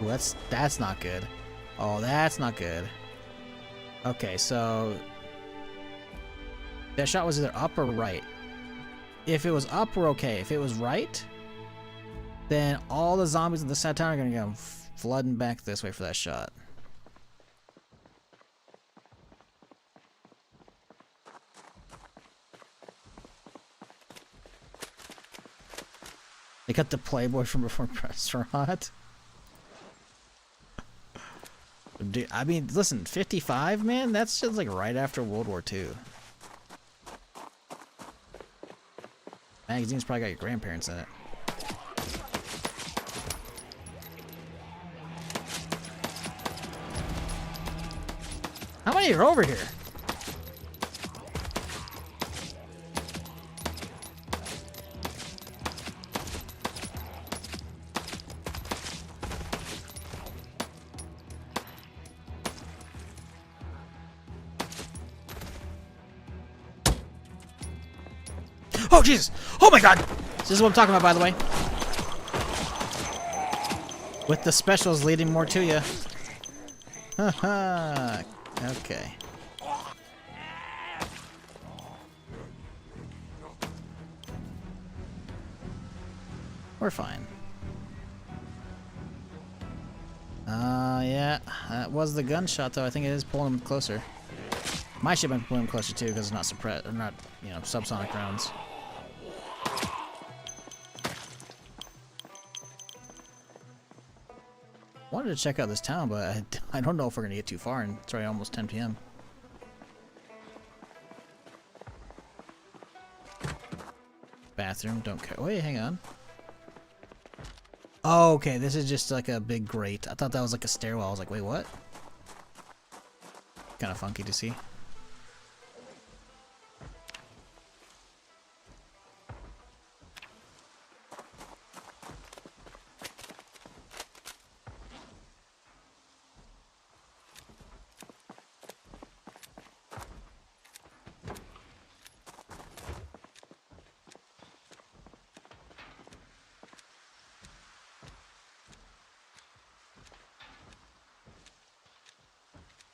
Ooh, that's not good. Oh, that's not good. Okay, so that shot was either up or right. If it was up, we're okay. If it was right, then all the zombies in the side town are gonna go flooding back this way for that shot. They cut the Playboy from before restaurant. Dude, I mean, listen, 55, man, that's just like right after World War II. Magazine's probably got your grandparents in it. How many are over here? Oh, Jesus! Oh my God! This is what I'm talking about, by the way. With the specials leading more to you. Haha. Okay. We're fine. Yeah. That was the gunshot, though. I think it is pulling him closer. My ship been pulling him closer, too, because it's not suppressed, or not, you know, subsonic rounds. Wanted to check out this town, but I don't know if we're gonna get too far, and it's already almost 10 p.m. Bathroom, don't care. Wait, hang on. Oh, okay, this is just like a big grate. I thought that was like a stairwell. I was like, wait, what? Kind of funky to see.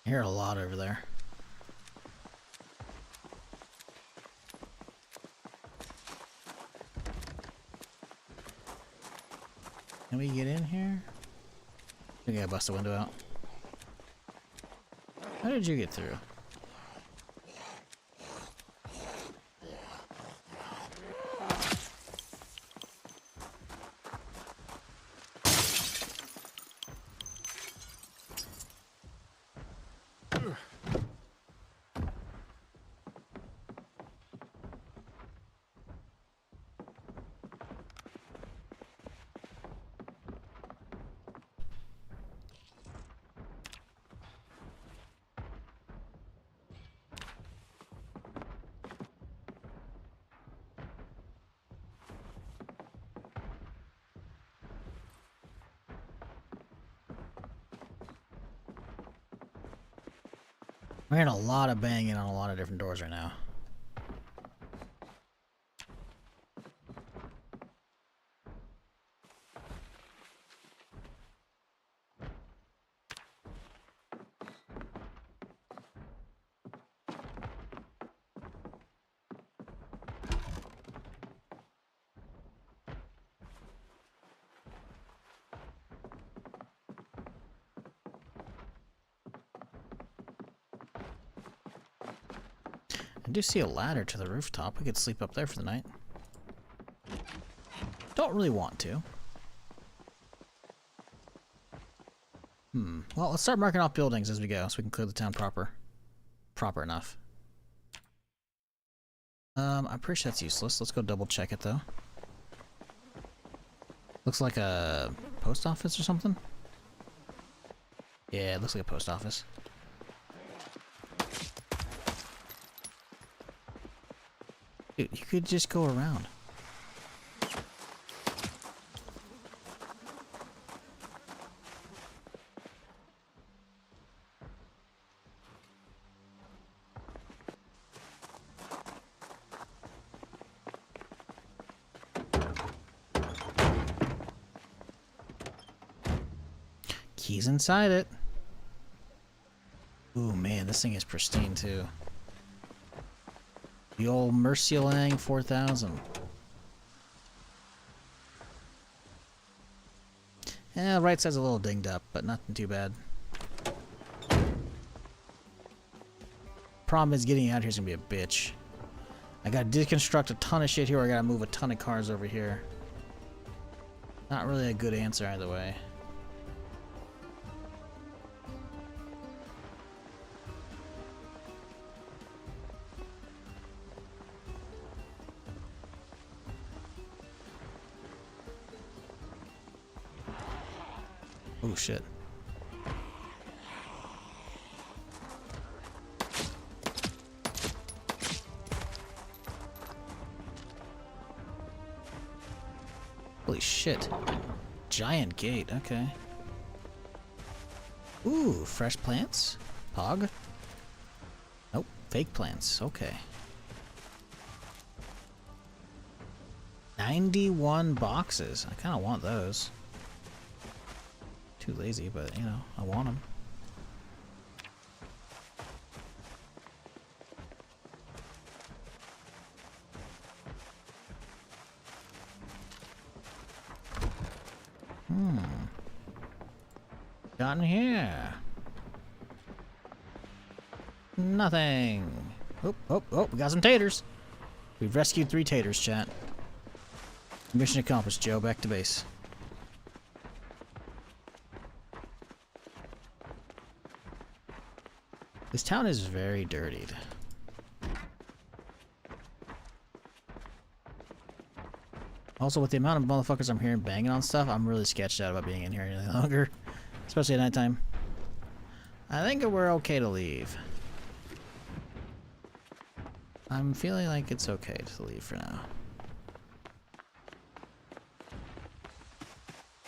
I hear a lot over there. Can we get in here? I think I bust the window out. How did you get through? We're hearing a lot of banging on a lot of different doors right now. I do see a ladder to the rooftop. We could sleep up there for the night. Don't really want to. Well, let's start marking off buildings as we go so we can clear the town proper enough. I'm pretty sure that's useless. Let's go double check it though. Looks like a post office or something. Yeah, it looks like a post office. Dude, you could just go around. He's inside it. Ooh, man, this thing is pristine, too. The old Murcielago 4000. Yeah, right side's a little dinged up, but nothing too bad. Problem is, getting out here is gonna be a bitch. I gotta deconstruct a ton of shit here, or I gotta move a ton of cars over here. Not really a good answer either way. Oh shit. Holy shit. Giant gate, okay. Ooh, fresh plants? Pog? Nope, fake plants, okay. 91 boxes. I kinda want those. Too lazy, but you know, I want them. Got in here. Nothing. Oh, we got some taters. We've rescued 3 taters, chat. Mission accomplished, Joe. Back to base. This town is very dirtied. Also, with the amount of motherfuckers I'm hearing banging on stuff, I'm really sketched out about being in here any longer. Especially at nighttime. I think we're okay to leave. I'm feeling like it's okay to leave for now.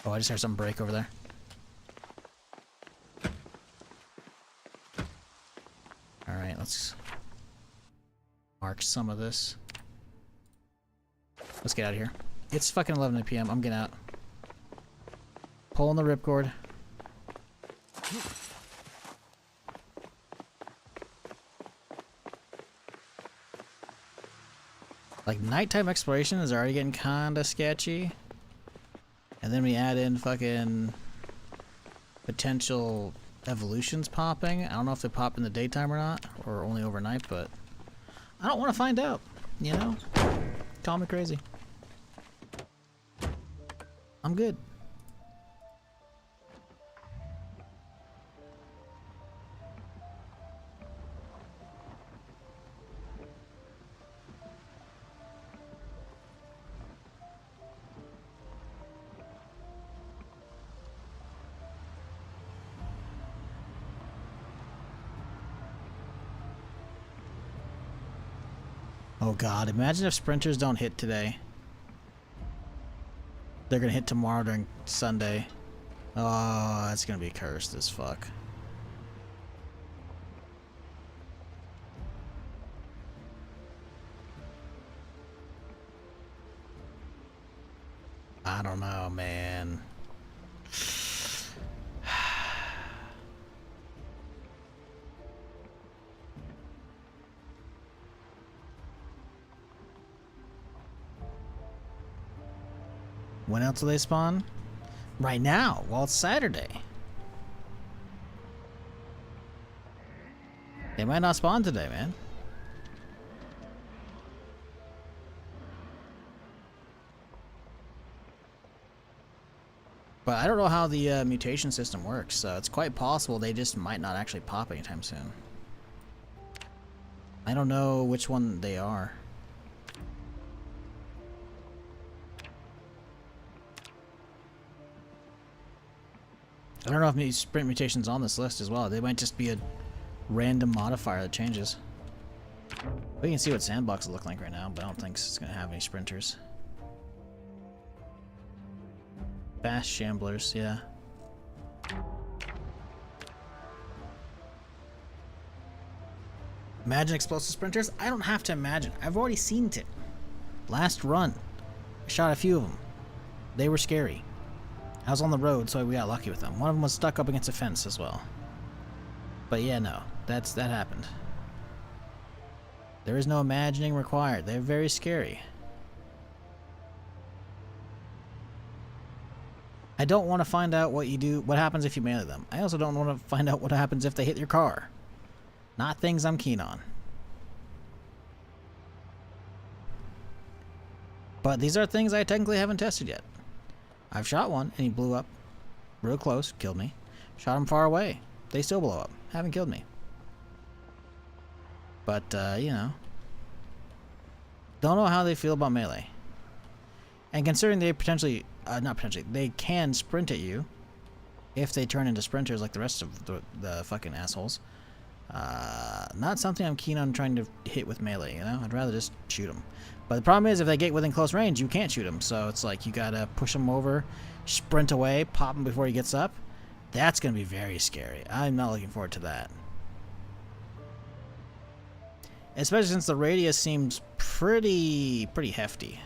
Oh, I just heard something break over there. Alright, let's mark some of this. Let's get out of here. It's fucking 11 PM. I'm getting out. Pulling the ripcord. Like, nighttime exploration is already getting kinda sketchy. And then we add in fucking potential evolutions popping. I don't know if they pop in the daytime or not, or only overnight, but I don't want to find out, you know? Call me crazy. I'm good. Oh god, imagine if sprinters don't hit today. They're gonna hit tomorrow during Sunday. Oh, that's gonna be cursed as fuck. I don't know, man. When else will they spawn? Right now. Well, it's Saturday. They might not spawn today, man. But I don't know how the mutation system works, so it's quite possible they just might not actually pop anytime soon. I don't know which one they are. I don't know if sprint mutation's on this list as well. They might just be a random modifier that changes. We can see what sandbox look like right now, but I don't think it's going to have any sprinters. Fast shamblers, yeah. Imagine explosive sprinters? I don't have to imagine. I've already seen it. Last run. I shot a few of them. They were scary. I was on the road, so we got lucky with them. One of them was stuck up against a fence as well. But yeah, no, that happened. There is no imagining required. They're very scary. I don't want to find out what happens if you melee them. I also don't want to find out what happens if they hit your car. Not things I'm keen on. But these are things I technically haven't tested yet. I've shot one and he blew up real close, killed me. Shot him far away. They still blow up. Haven't killed me. But, you know. Don't know how they feel about melee. And considering they potentially, they can sprint at you if they turn into sprinters like the rest of the fucking assholes. Not something I'm keen on trying to hit with melee, you know? I'd rather just shoot them. But the problem is if they get within close range, you can't shoot them. So it's like you gotta push them over, sprint away, pop him before he gets up. That's gonna be very scary. I'm not looking forward to that. Especially since the radius seems pretty hefty.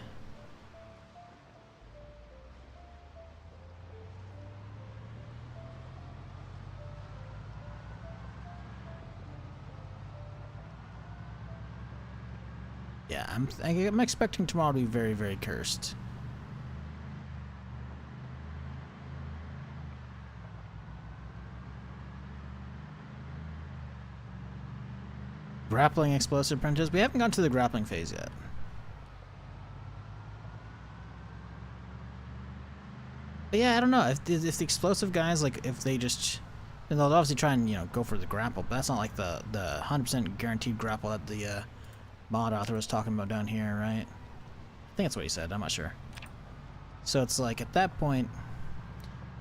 Yeah, I'm expecting tomorrow to be very, very cursed. Grappling explosive printers. We haven't gone to the grappling phase yet. But yeah, I don't know if the explosive guys, like, if they just, and they'll obviously try and, you know, go for the grapple, but that's not like the 100% guaranteed grapple that the mod author was talking about down here, right? I think that's what he said. I'm not sure. So it's like at that point,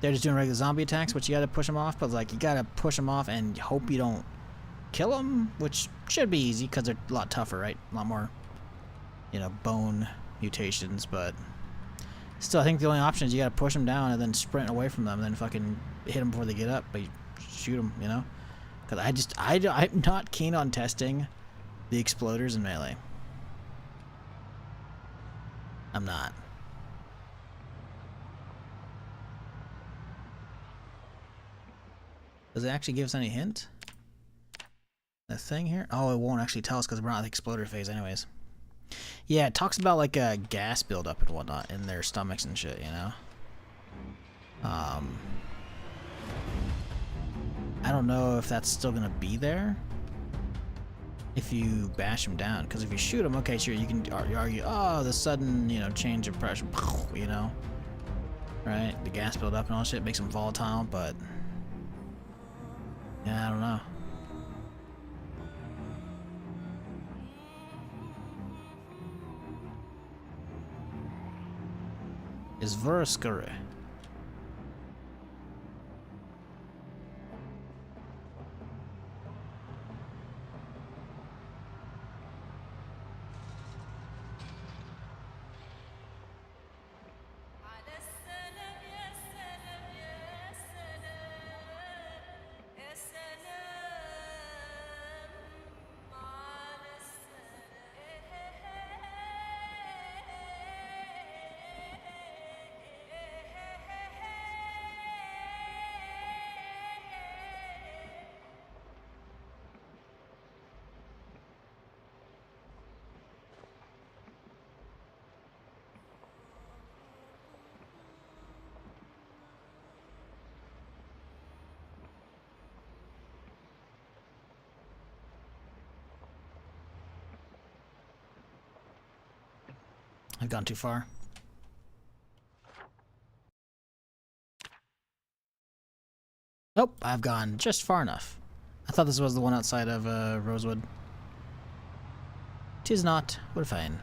they're just doing regular zombie attacks, which you got to push them off, but like you got to push them off and hope you don't kill them, which should be easy because they're a lot tougher, right? A lot more, you know, bone mutations, but still, I think the only option is you gotta push them down and then sprint away from them and then fucking hit them before they get up, but you shoot them, you know? Because I'm not keen on testing the exploders in melee. I'm not. Does it actually give us any hint? The thing here? Oh, it won't actually tell us because we're not in the exploder phase anyways. Yeah, it talks about like a gas buildup and whatnot in their stomachs and shit, you know? I don't know if that's still gonna be there if you bash them down, because if you shoot them, okay, sure, you can argue, oh, the sudden, you know, change of pressure, you know? Right? The gas buildup and all shit makes them volatile, but yeah, I don't know. Is Veruskere. I've gone too far. Nope, I've gone just far enough. I thought this was the one outside of Rosewood. 'Tis not. We're fine.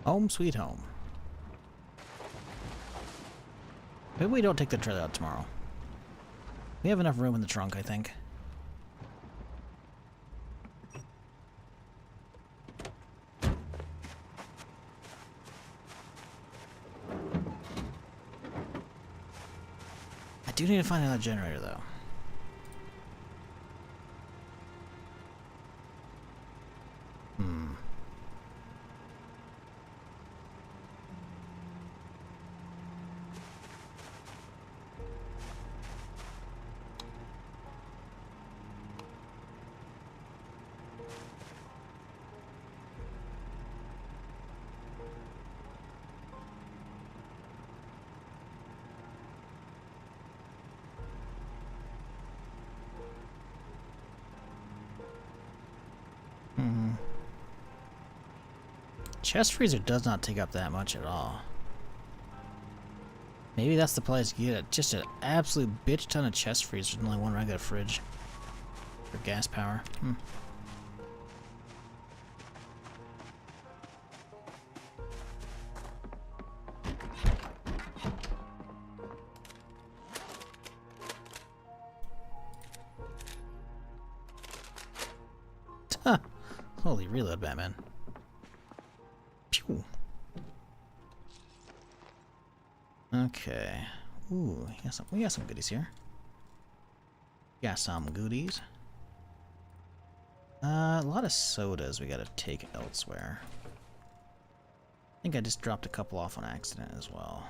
Home sweet home. Maybe we don't take the trailer out tomorrow. We have enough room in the trunk, I think. I do need to find another generator, though. Chest freezer does not take up that much at all. Maybe that's the place to get it. Just an absolute bitch ton of chest freezers and only one regular fridge. For gas power. Huh. Holy reload, Batman. Pew. Okay. Ooh, we got some goodies here. Got some goodies. A lot of sodas we gotta take elsewhere. I think I just dropped a couple off on accident as well.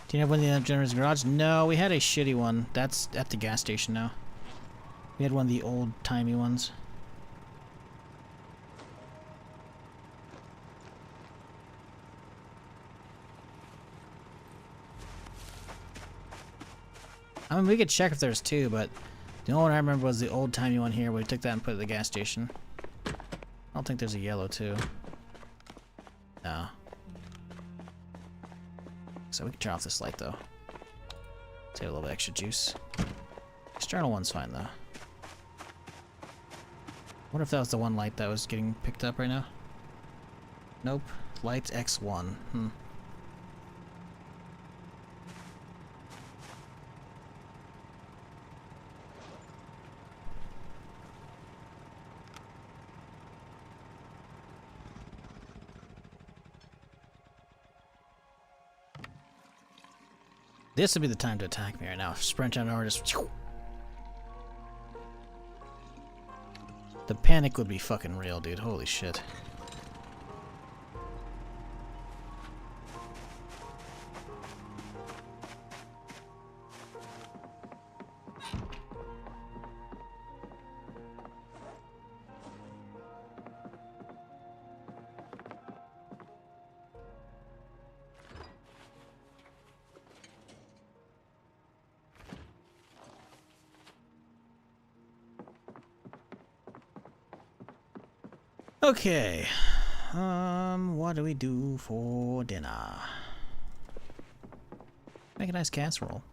Do you have one of the generators in the garage? No, we had a shitty one. That's at the gas station now. We had one of the old-timey ones. I mean, we could check if there's two, but the only one I remember was the old-timey one here. We took that and put it at the gas station. I don't think there's a yellow, too. No. So we can turn off this light, though. Save a little bit extra juice. External one's fine, though. Wonder if that was the one light that was getting picked up right now. Nope. Light X1. This would be the time to attack me right now. Sprint down over, just... The panic would be fucking real, dude. Holy shit. Okay, what do we do for dinner? Make a nice casserole.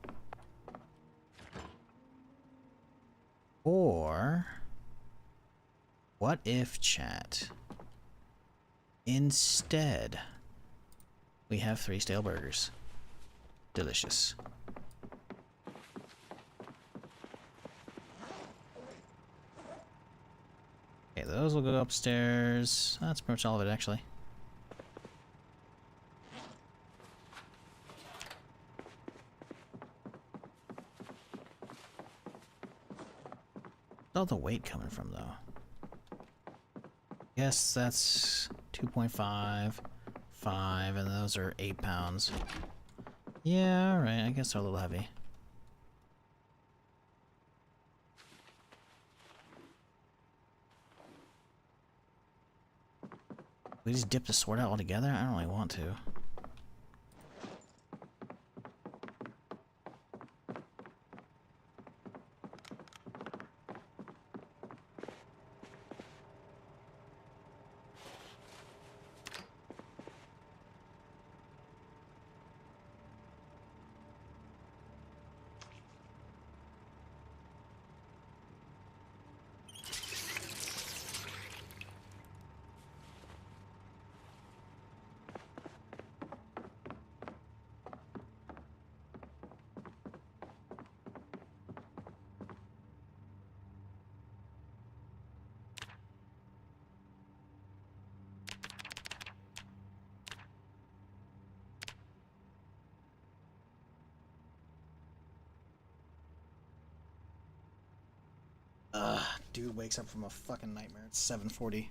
Or, what if, chat, instead, we have 3 stale burgers? Delicious. Okay, those will go upstairs. That's pretty much all of it, actually. Where's all the weight coming from, though? Yes, that's 2.5, 5, and those are 8 pounds. Yeah, alright, I guess they're a little heavy. We just dip the sword out altogether? I don't really want to. dude wakes up from a fucking nightmare. It's 7:40.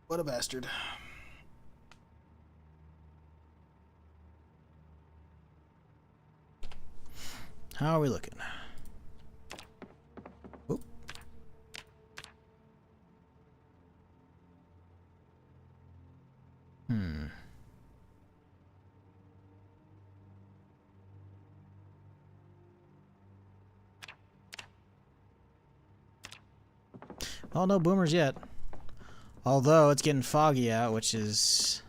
What a bastard. How are we looking? Oop. Well, no boomers yet. Although it's getting foggy out, which is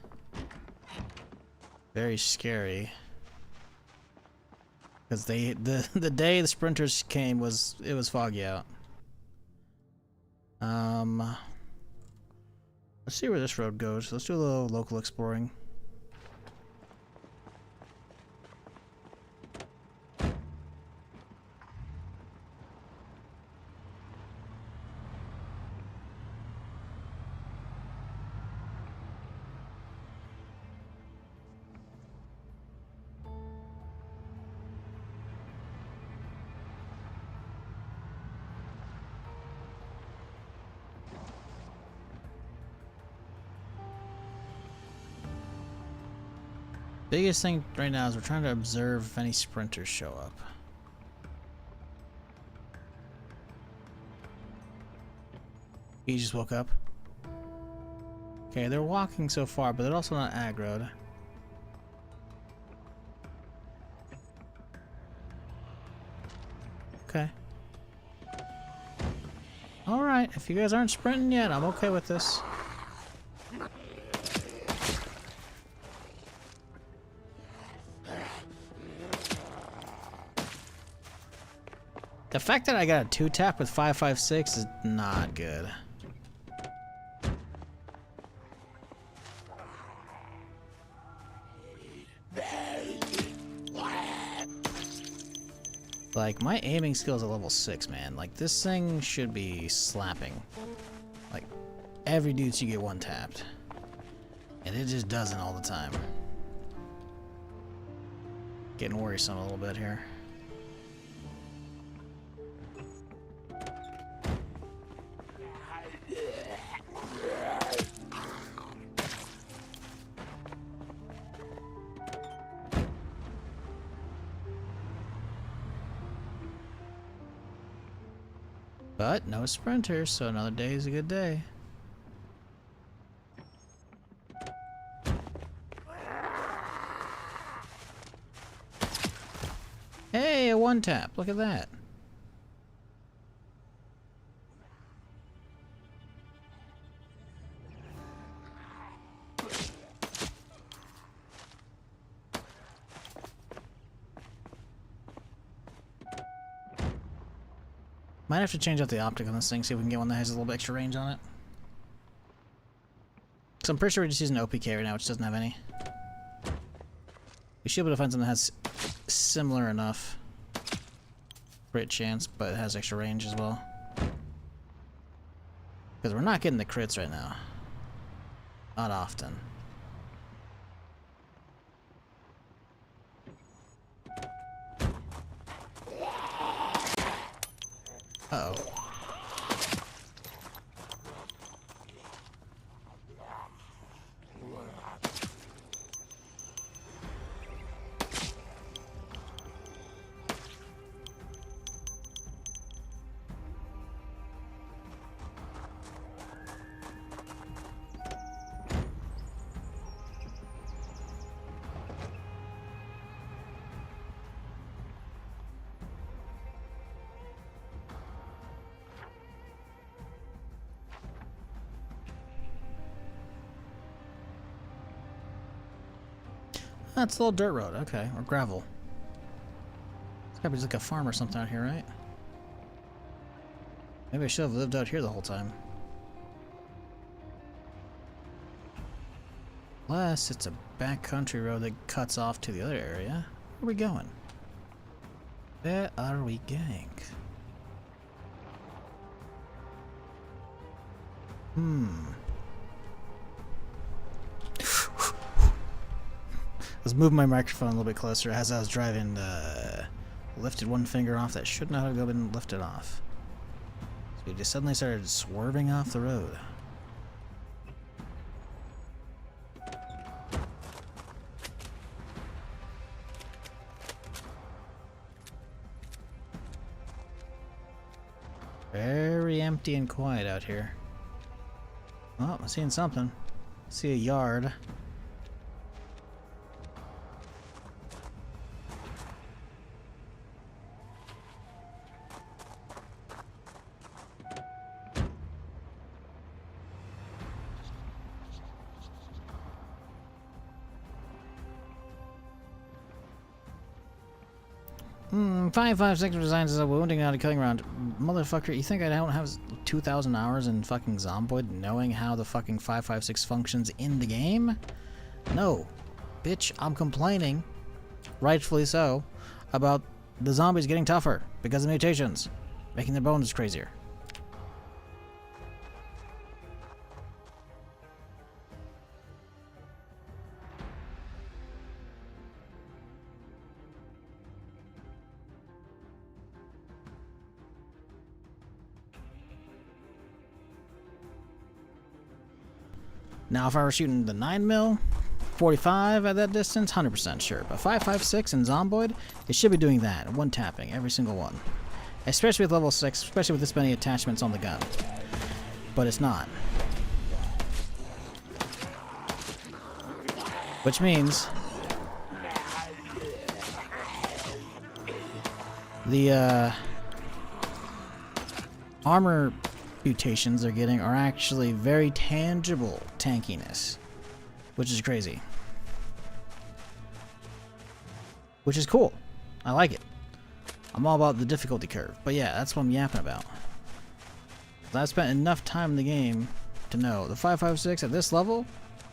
very scary. Because the day the sprinters came was foggy out. Let's see where this road goes. Let's do a little local exploring. Biggest thing right now is we're trying to observe if any sprinters show up. He just woke up. Okay, they're walking so far, but they're also not aggroed. Okay. Alright, if you guys aren't sprinting yet, I'm okay with this. The fact that I got a 2-tap with 5.56 is not good. Like, my aiming skill is a level 6, man. Like, this thing should be slapping. Like, every dude should get 1-tapped. And it just doesn't all the time. Getting worrisome a little bit here. But no sprinters, so another day is a good day. Hey, a 1-tap. Look at that. Might have to change out the optic on this thing, see if we can get one that has a little bit extra range on it. Because I'm pretty sure we're just using OPK right now, which doesn't have any. We should be able to find something that has similar enough crit chance, but it has extra range as well. Because we're not getting the crits right now. Not often. Uh-oh. That's a little dirt road, okay, or gravel. It's gotta be just like a farm or something out here, right? Maybe I should have lived out here the whole time. Unless it's a backcountry road that cuts off to the other area. Where are we going? Where are we going? Let's move my microphone a little bit closer. As I was driving, lifted one finger off that should not have been lifted off. Dude, just suddenly started swerving off the road. Very empty and quiet out here. Oh, I'm seeing something. I see a yard. Hmm, 556 designs as a wounding out of killing round. Motherfucker, you think I don't have 2,000 hours in fucking Zomboid knowing how the fucking 556 functions in the game? No. Bitch, I'm complaining, rightfully so, about the zombies getting tougher because of mutations, making their bones crazier. Now, if I were shooting the 9mm, 45 at that distance, 100% sure. But 556 in Zomboid, it should be doing that. One tapping, every single one. Especially with level 6, especially with this many attachments on the gun. But it's not. Which means the armor mutations they're getting are actually very tangible tankiness, which is crazy. Which is cool. I like it. I'm all about the difficulty curve. But yeah, that's what I'm yapping about. I spent enough time in the game to know the 556 at this level,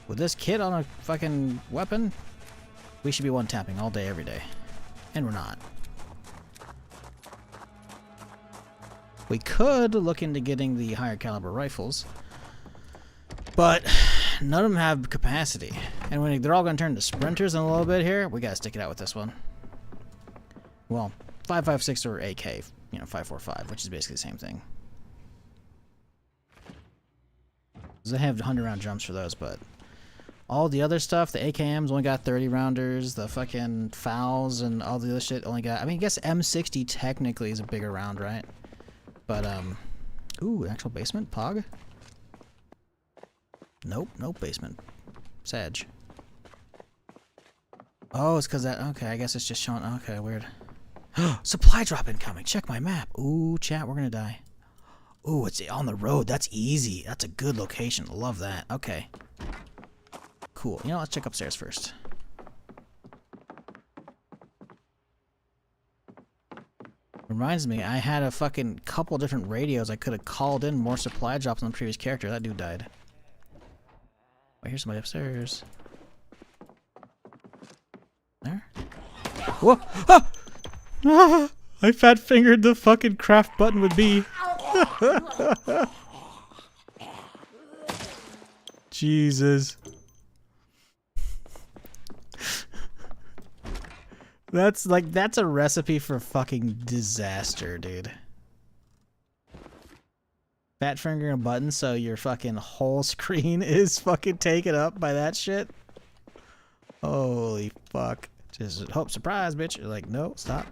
with this kit on a fucking weapon, we should be one-tapping all day, every day. And we're not. We could look into getting the higher caliber rifles, but none of them have capacity. And when they're all going to turn to sprinters in a little bit here, we got to stick it out with this one. Well, 556 or AK, 545, which is basically the same thing. They have 100-round jumps for those, but all the other stuff, the AKMs only got 30 rounders, the fucking FOWs and all the other shit only got, I mean, I guess M60 technically is a bigger round, right? But, ooh, actual basement? Pog? Nope, nope basement. Sag. Oh, it's because that, okay, I guess it's just showing, okay, weird. Supply drop incoming, check my map. Ooh, chat, we're gonna die. Ooh, it's on the road, that's easy. That's a good location, love that, okay. Cool, let's check upstairs first. Reminds me, I had a fucking couple different radios I could have called in more supply drops on the previous character. That dude died. Wait, here's somebody upstairs. There? Whoa! Ah! Ah! I fat-fingered the fucking craft button with B. Jesus. That's a recipe for fucking disaster, dude. Fat fingering a button so your fucking whole screen is fucking taken up by that shit. Holy fuck. Just hope surprise, bitch. You're like, no, stop.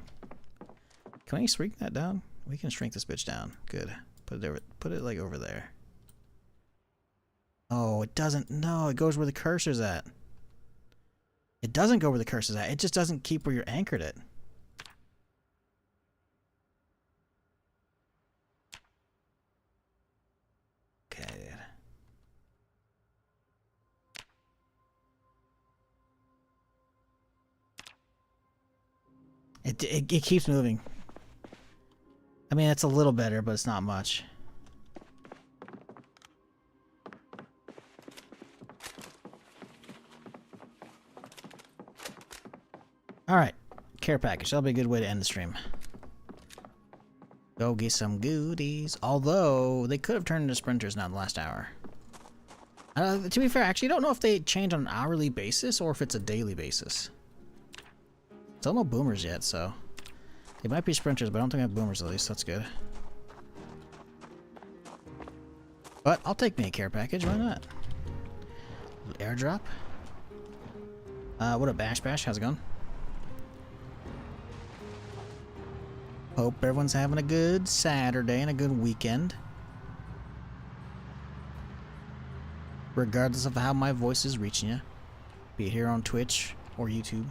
Can we shrink that down? We can shrink this bitch down. Good. Put it like over there. Oh, it doesn't. No, it goes where the cursor's at. It doesn't go where the cursor's at. It just doesn't keep where you're anchored at. Okay. It keeps moving. I mean, it's a little better, but it's not much. Alright, care package. That'll be a good way to end the stream. Go get some goodies. Although, they could have turned into sprinters now in the last hour. To be fair, I actually don't know if they change on an hourly basis or if it's a daily basis. Still no boomers yet, so... They might be sprinters, but I don't think I have boomers at least. That's good. But I'll take me a care package, why not? Little airdrop. What up, Bash Bash? How's it going? Hope everyone's having a good Saturday and a good weekend. Regardless of how my voice is reaching you. Be it here on Twitch or YouTube.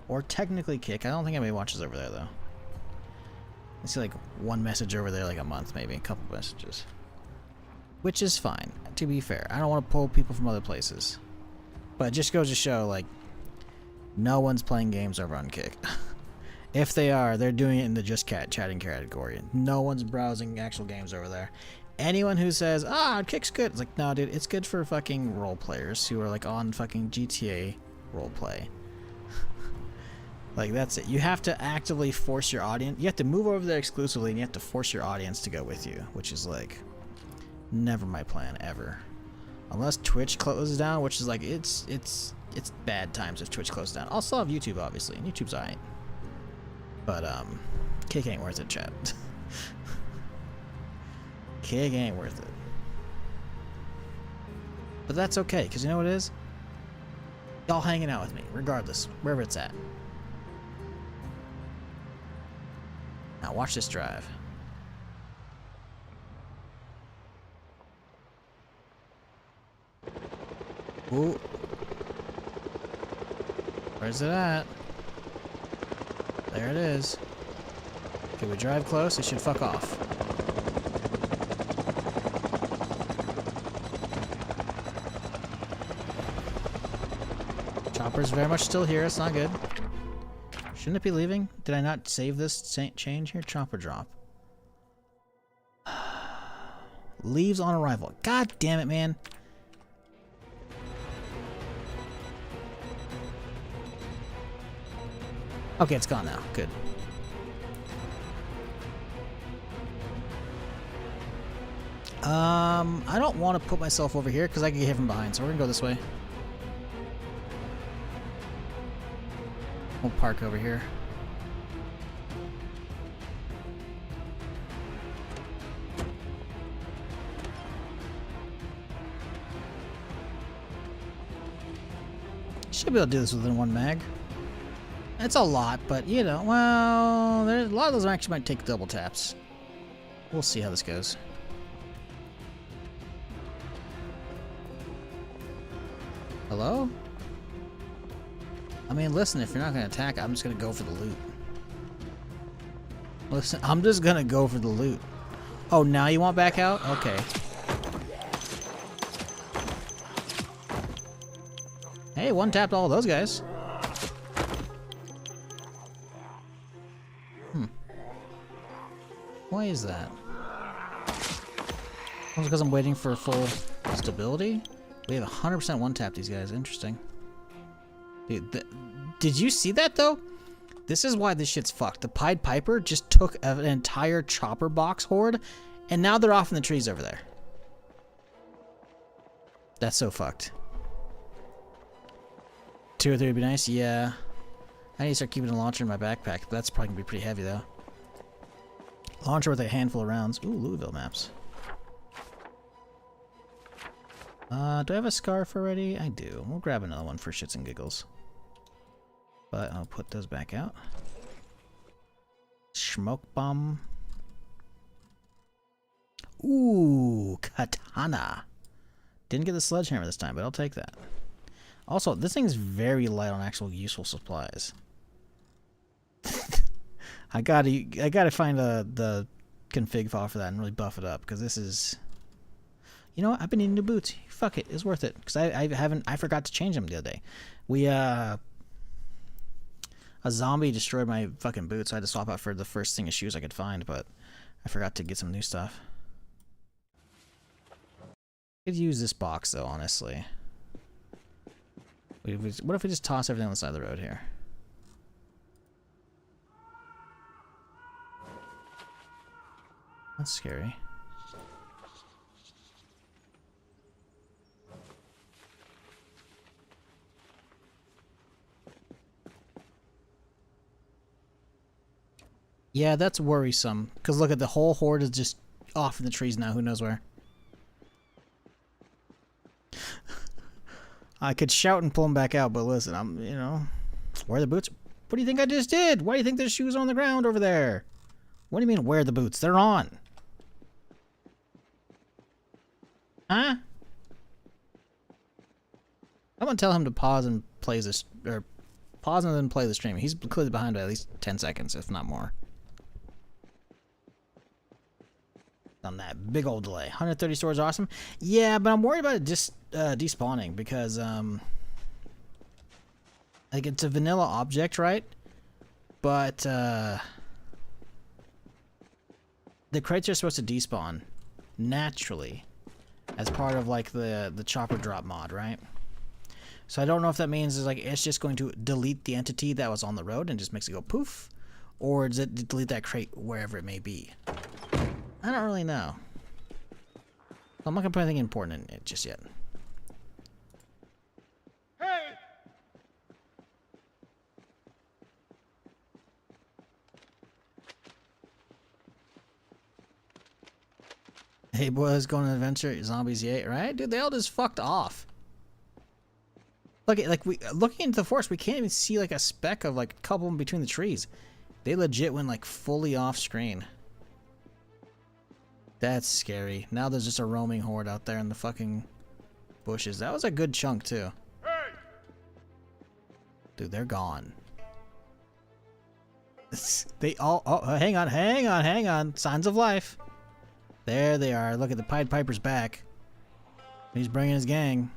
Or technically Kick. I don't think anybody watches over there though. I see like one message over there like a month maybe. A couple messages. Which is fine, to be fair. I don't want to pull people from other places. But it just goes to show like no one's playing games over on Kick. If they are, they're doing it in the just chatting category. No one's browsing actual games over there. Anyone who says, Kick's good, it's like, no, dude, it's good for fucking role players who are like on fucking GTA roleplay. Like, that's it. You have to actively force your audience. You have to move over there exclusively, and you have to force your audience to go with you, which is like never my plan ever. Unless Twitch closes down, which is like it's bad times if Twitch closes down. I'll still have YouTube, obviously, and YouTube's alright. But, Kick ain't worth it, chat. Kick ain't worth it. But that's okay, because you know what it is? Y'all hanging out with me, regardless, wherever it's at. Now, watch this drive. Ooh. Where's it at? There it is. Can we drive close? It should fuck off. Chopper's very much still here. It's not good. Shouldn't it be leaving? Did I not save this change here? Chopper drop. Leaves on arrival. God damn it, man. Okay, it's gone now. Good. I don't want to put myself over here because I can get hit from behind, so we're gonna go this way. We'll park over here. Should be able to do this within one mag. It's a lot, but you know, well, there's a lot of those actually might take double taps. We'll see how this goes. Hello? I mean, listen, if you're not going to attack, I'm just going to go for the loot. Listen, I'm just going to go for the loot. Oh, now you want back out? Okay. Hey, one tapped all of those guys. Why is that? Well, because I'm waiting for full stability? We have 100% one tap these guys. Interesting. Dude, did you see that though? This is why this shit's fucked. The Pied Piper just took an entire chopper box horde, and now they're off in the trees over there. That's so fucked. 2 or 3 would be nice. Yeah. I need to start keeping a launcher in my backpack. That's probably gonna be pretty heavy though. Launcher with a handful of rounds. Ooh, Louisville maps. Do I have a scarf already? I do. We'll grab another one for shits and giggles. But I'll put those back out. Smoke bomb. Ooh, katana. Didn't get the sledgehammer this time, but I'll take that. Also, this thing's very light on actual useful supplies. I gotta find the config file for that and really buff it up, because this is, you know what, I've been needing new boots. Fuck it, it's worth it, because I forgot to change them the other day. A zombie destroyed my fucking boots, so I had to swap out for the first thing of shoes I could find, but I forgot to get some new stuff. Could use this box though, honestly. What if we just toss everything on the side of the road here? That's scary. Yeah, that's worrisome. Because look at the whole horde is just off in the trees now. Who knows where? I could shout and pull them back out, but listen, wear the boots. What do you think I just did? Why do you think there's shoes on the ground over there? What do you mean wear the boots? They're on. Huh? I'm gonna tell him to pause and play this, or pause and then play the stream. He's clearly behind by at least 10 seconds, if not more. On that big old delay. 130 stores, awesome. Yeah, but I'm worried about it just despawning because like it's a vanilla object, right? But the crates are supposed to despawn naturally as part of like the chopper drop mod, right? So I don't know if that means it's just going to delete the entity that was on the road and just makes it go poof, or does it delete that crate wherever it may be? I don't really know. I'm not gonna put anything important in it just yet. Hey boys, going on an adventure, zombies yay, right? Dude, they all just fucked off. Look at looking into the forest, we can't even see like a speck of like a couple of them between the trees. They legit went like fully off screen. That's scary. Now there's just a roaming horde out there in the fucking bushes. That was a good chunk too. Dude, they're gone. They all hang on. Signs of life. There they are. Look at the Pied Piper's back. He's bringing his gang.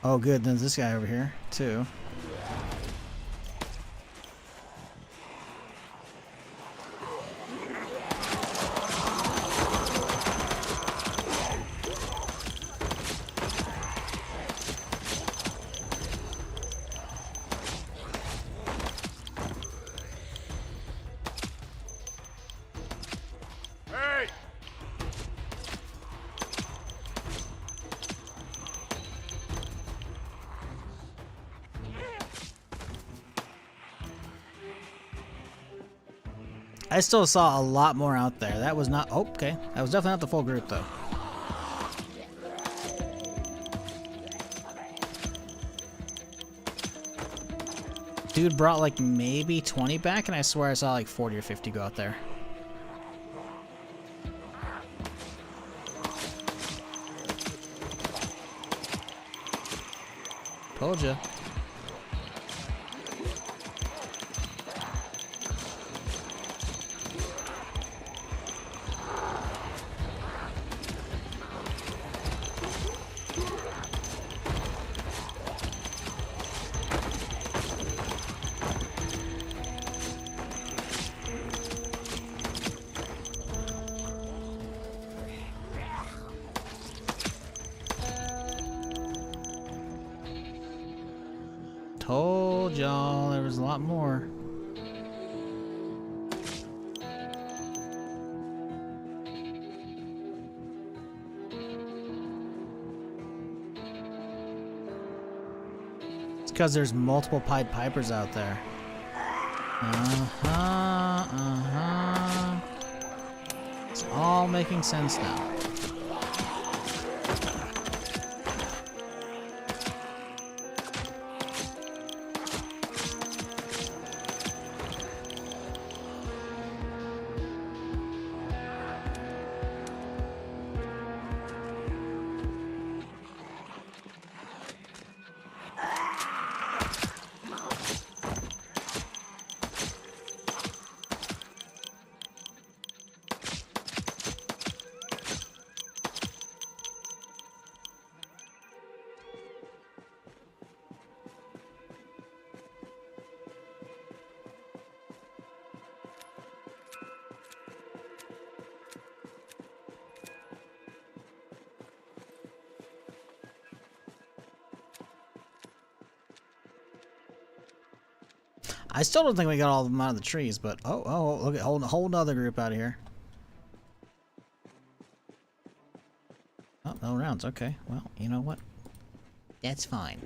Oh, good. There's this guy over here, too. I still saw a lot more out there. That was not... Oh, okay. That was definitely not the full group, though. Dude brought, like, maybe 20 back, and I swear I saw, like, 40 or 50 go out there. Told ya. Told y'all there was a lot more. It's because there's multiple Pied Pipers out there. It's all making sense now. I still don't think we got all of them out of the trees, but oh, look at a whole nother group out of here. Oh, no rounds. Okay, well, you know what? That's fine.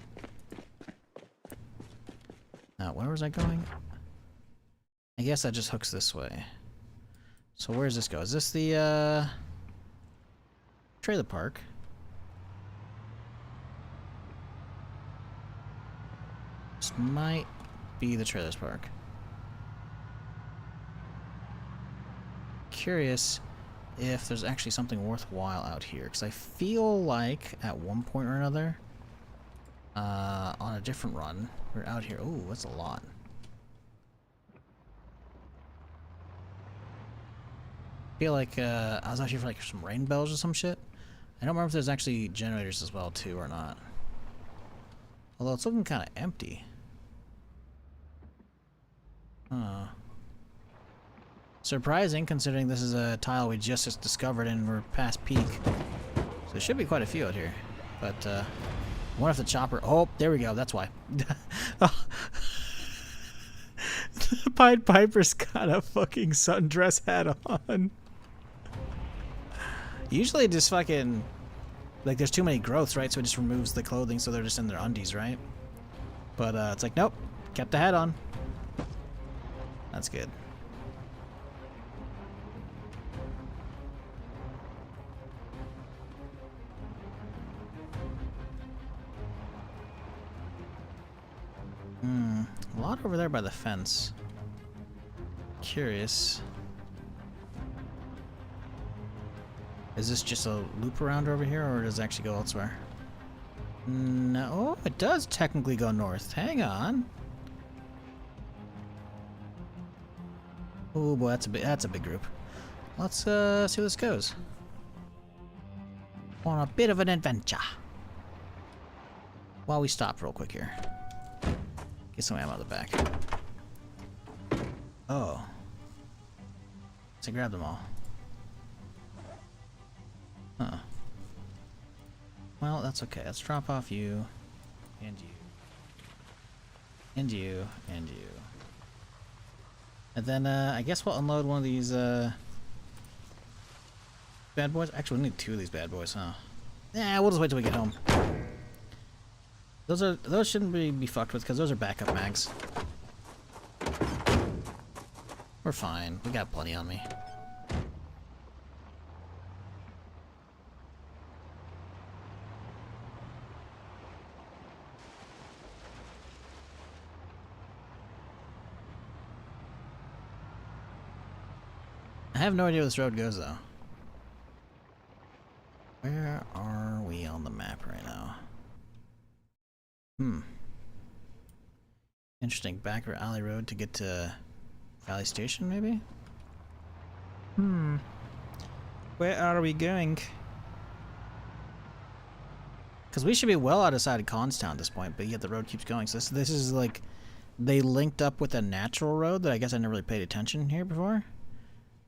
Now, where was I going? I guess that just hooks this way. So where does this go? Is this the trailer park? might be the trailers park. Curious if there's actually something worthwhile out here, because I feel like at one point or another, on a different run, we're out here. Ooh, that's a lot. I feel like I was out here for like some rain bells or some shit. I don't remember if there's actually generators as well too or not. Although it's looking kind of empty. Surprising considering this is a tile we just discovered and we're past peak. So there should be quite a few out here. But I wonder if the chopper... Oh, there we go. That's why. The Pied Piper's got a fucking sundress hat on. Usually just fucking... Like, there's too many growths, right? So it just removes the clothing so they're just in their undies, right? But it's like, nope. Kept the hat on. That's good. A lot over there by the fence. Curious. Is this just a loop around over here, or does it actually go elsewhere? No, it does technically go north. Hang on. Oh boy, that's a big group. Let's see where this goes. On a bit of an adventure. While we stop real quick here. Get some ammo out of the back. Oh. So grab them all. Huh. Well, that's okay. Let's drop off you. And you. And you. And you. And then, I guess we'll unload one of these, bad boys. Actually, we need 2 of these bad boys, huh? Yeah, we'll just wait till we get home. Those shouldn't be fucked with because those are backup mags. We're fine. We got plenty on me. I have no idea where this road goes though. Where are we on the map right now? Interesting. Back or alley road to get to Valley Station, maybe? Where are we going? Because we should be well out of sight of Constown at this point, but yet the road keeps going. So this is like... They linked up with a natural road that I guess I never really paid attention here before.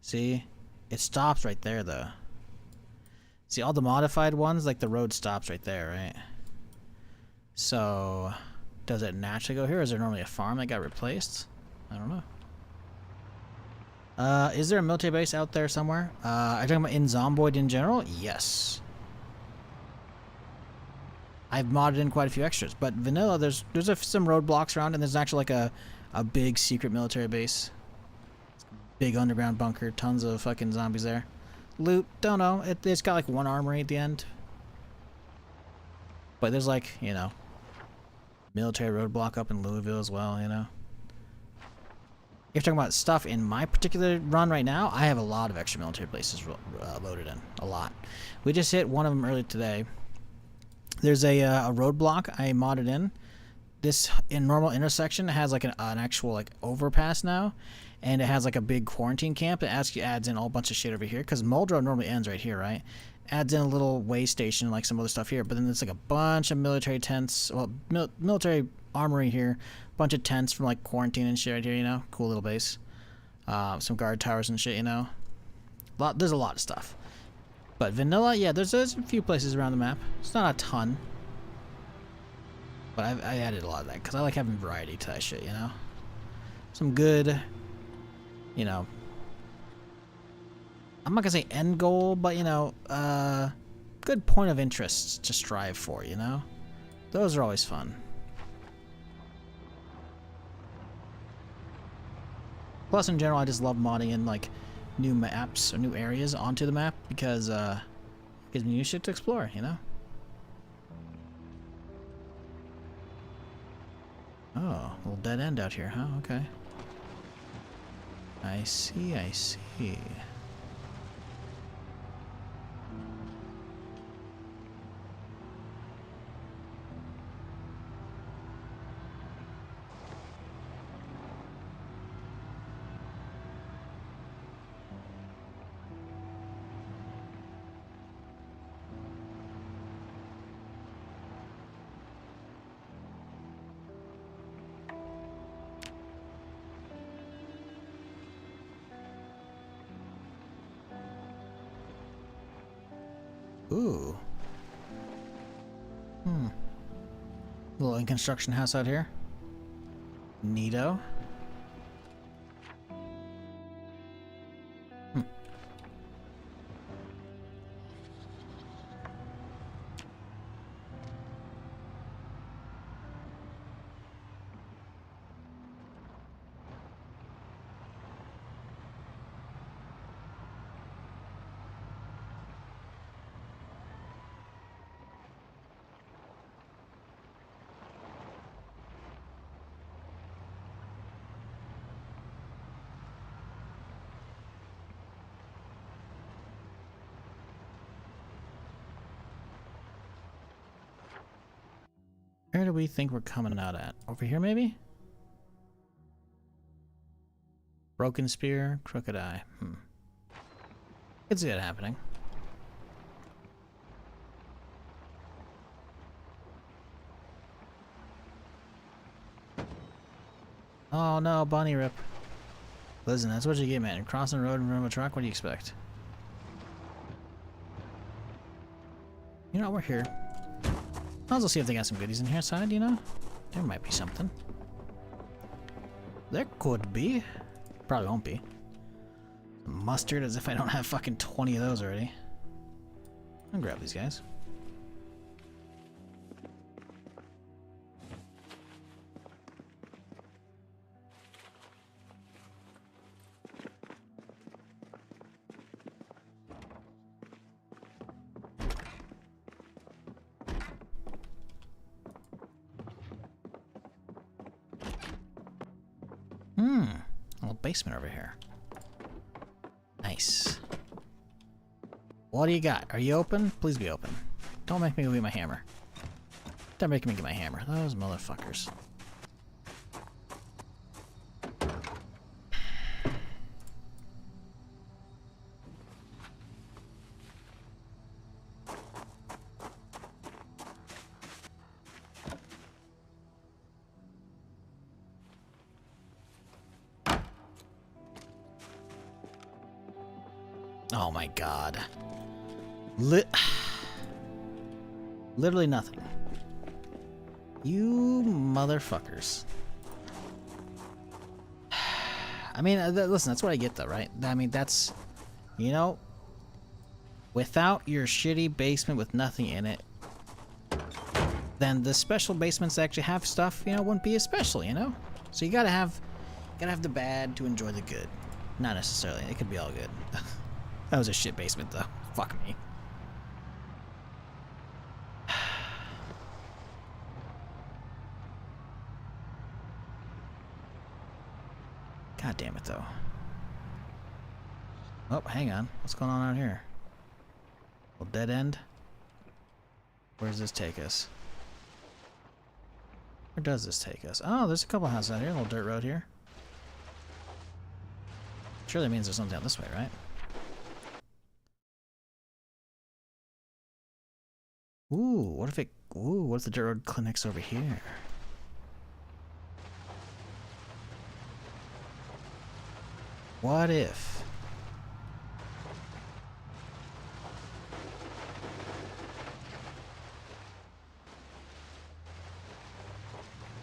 See? It stops right there, though. See, all the modified ones, like the road stops right there, right? So... Does it naturally go here? Is there normally a farm that got replaced? I don't know. Is there a military base out there somewhere? Are you talking about in Zomboid in general? Yes. I've modded in quite a few extras, but vanilla, there's some roadblocks around, and there's actually like a big secret military base. Big underground bunker, tons of fucking zombies there. Loot, don't know. It's got like one armory at the end. But there's like, you know, military roadblock up in Louisville as well, you know. If you're talking about stuff in my particular run right now, I have a lot of extra military bases loaded in. A lot. We just hit one of them earlier today. There's a roadblock I modded in. This in normal intersection has like an actual like overpass now, and it has like a big quarantine camp. It adds in a whole bunch of shit over here because Muldrow normally ends right here, right? Adds in a little way station, like some other stuff here, but then there's like a bunch of military tents, well, military armory here, bunch of tents from like quarantine and shit right here, you know, cool little base, some guard towers and shit, you know, there's a lot of stuff. But vanilla, yeah, there's a few places around the map. It's not a ton, but I added a lot of that because I like having variety to that shit, you know, some good, you know, I'm not gonna say end goal, but you know, good point of interest to strive for, you know? Those are always fun. Plus, in general, I just love modding in like new maps or new areas onto the map because it gives me new shit to explore, you know? Oh, a little dead end out here, huh? Okay. I see, I see. Ooh. Little in construction house out here. Neato. Where do we think we're coming out at? Over here, maybe? Broken spear, crooked eye. Could see it happening. Oh no, bunny rip. Listen, that's what you get, man. Crossing the road in front of a truck, what do you expect? You know, we're here. Might as well see if they got some goodies in here side, you know? There might be something. There could be. Probably won't be. Mustard, as if I don't have fucking 20 of those already. I'll grab these guys. A little basement over here. Nice. What do you got? Are you open? Please be open. Don't make me go get my hammer. Don't make me get my hammer. Those motherfuckers. Oh my god. Literally nothing. You motherfuckers. I mean, listen, that's what I get though, right? I mean, that's, you know, without your shitty basement with nothing in it, then the special basements that actually have stuff, you know, wouldn't be as special, you know? So you gotta have the bad to enjoy the good. Not necessarily. It could be all good. That was a shit basement, though. Fuck me. God damn it, though. Oh, hang on. What's going on out here? A little dead end? Where does this take us? Where does this take us? Oh, there's a couple houses out here. A little dirt road here. Surely means there's something out this way, right? Ooh, what if the dirt road connects over here? What if?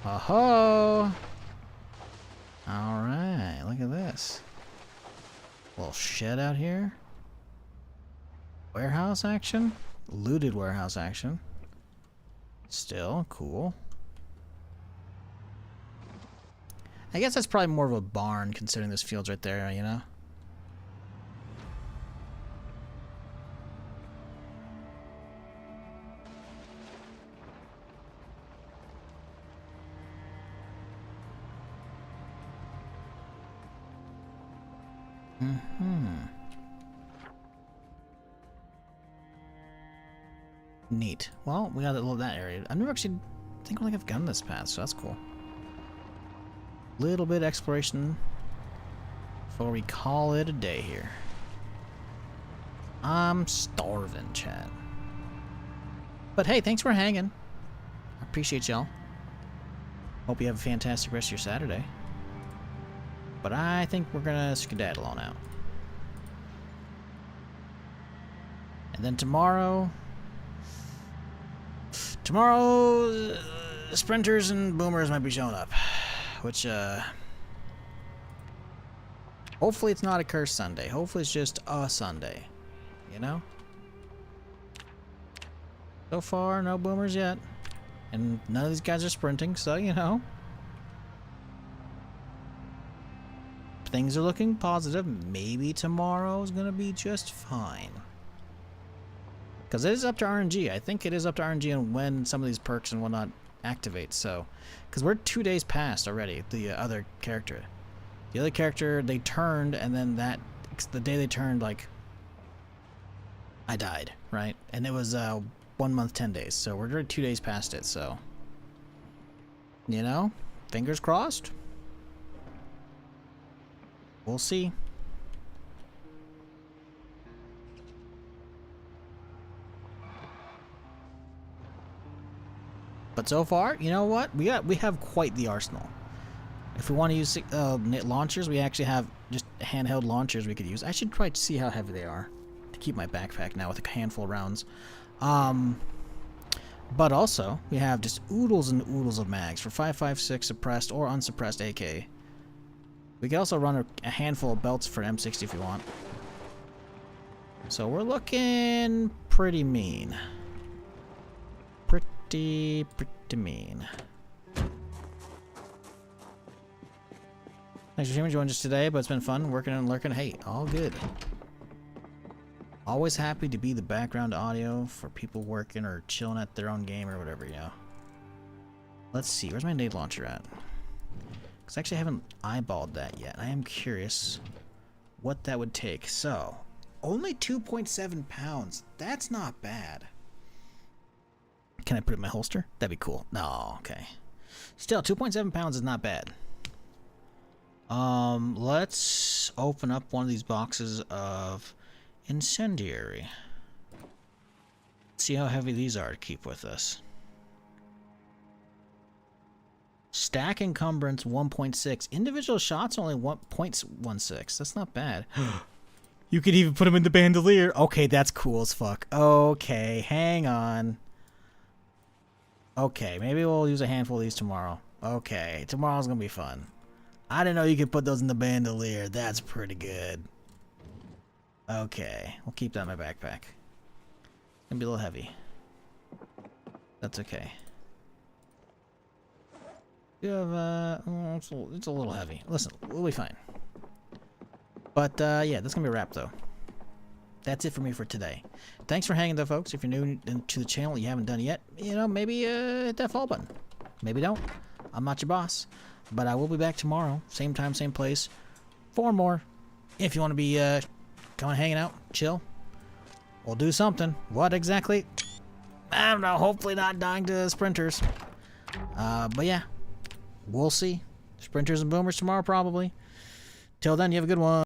Oh-ho! Alright, look at this. Little shed out here. Warehouse action? Looted warehouse action. Still, cool. I guess that's probably more of a barn considering this field's right there, you know? Neat. Well, we got that area. I've never actually think I don't think I've gone this path, so that's cool. Little bit of exploration before we call it a day here. I'm starving, chat. But hey, thanks for hanging. I appreciate y'all. Hope you have a fantastic rest of your Saturday. But I think we're gonna skedaddle on out. And then tomorrow, sprinters and boomers might be showing up, which hopefully it's not a cursed Sunday. Hopefully it's just a Sunday, you know. So far, no boomers yet, and none of these guys are sprinting, so you know. Things are looking positive. Maybe tomorrow's gonna be just fine. Because it is up to RNG. I think it is up to RNG and when some of these perks and whatnot activate. So, because we're 2 days past already, the other character. The other character, they turned, and then the day they turned, like, I died, right? And it was 1 month, 10 days. So we're 2 days past it, so. You know, fingers crossed. We'll see. But so far, you know what? We have quite the arsenal. If we want to use launchers, we actually have just handheld launchers we could use. I should try to see how heavy they are to keep my backpack now with a handful of rounds. But also, we have just oodles and oodles of mags for 5.56 suppressed or unsuppressed AK. We can also run a handful of belts for M60 if we want. So we're looking pretty mean. Pretty mean. Thanks for joining us today, but it's been fun working and lurking. Hey, all good. Always happy to be the background audio for people working or chilling at their own game or whatever, you know. Let's see, where's my nade launcher at? Because I actually haven't eyeballed that yet. I am curious what that would take. So, only 2.7 pounds. That's not bad. Can I put it in my holster? That'd be cool. No, okay. Still, 2.7 pounds is not bad. Let's open up one of these boxes of incendiary. See how heavy these are to keep with us. Stack encumbrance 1.6. Individual shots only 1.16. That's not bad. You could even put them in the bandolier. Okay, that's cool as fuck. Okay, hang on. Okay, maybe we'll use a handful of these tomorrow. Okay, tomorrow's gonna be fun. I didn't know you could put those in the bandolier. That's pretty good. Okay, we'll keep that in my backpack. It's gonna be a little heavy. That's okay. You have, it's a little heavy. Listen, we'll be fine. But, yeah, that's gonna be a wrap, though. That's it for me for today. Thanks for hanging though, folks. If you're new to the channel and you haven't done it yet, you know, maybe hit that follow button. Maybe don't. I'm not your boss. But I will be back tomorrow. Same time, same place. 4 more. If you want to be coming hanging out, chill. We'll do something. What exactly? I don't know. Hopefully not dying to sprinters. But yeah. We'll see. Sprinters and boomers tomorrow probably. Till then, you have a good one.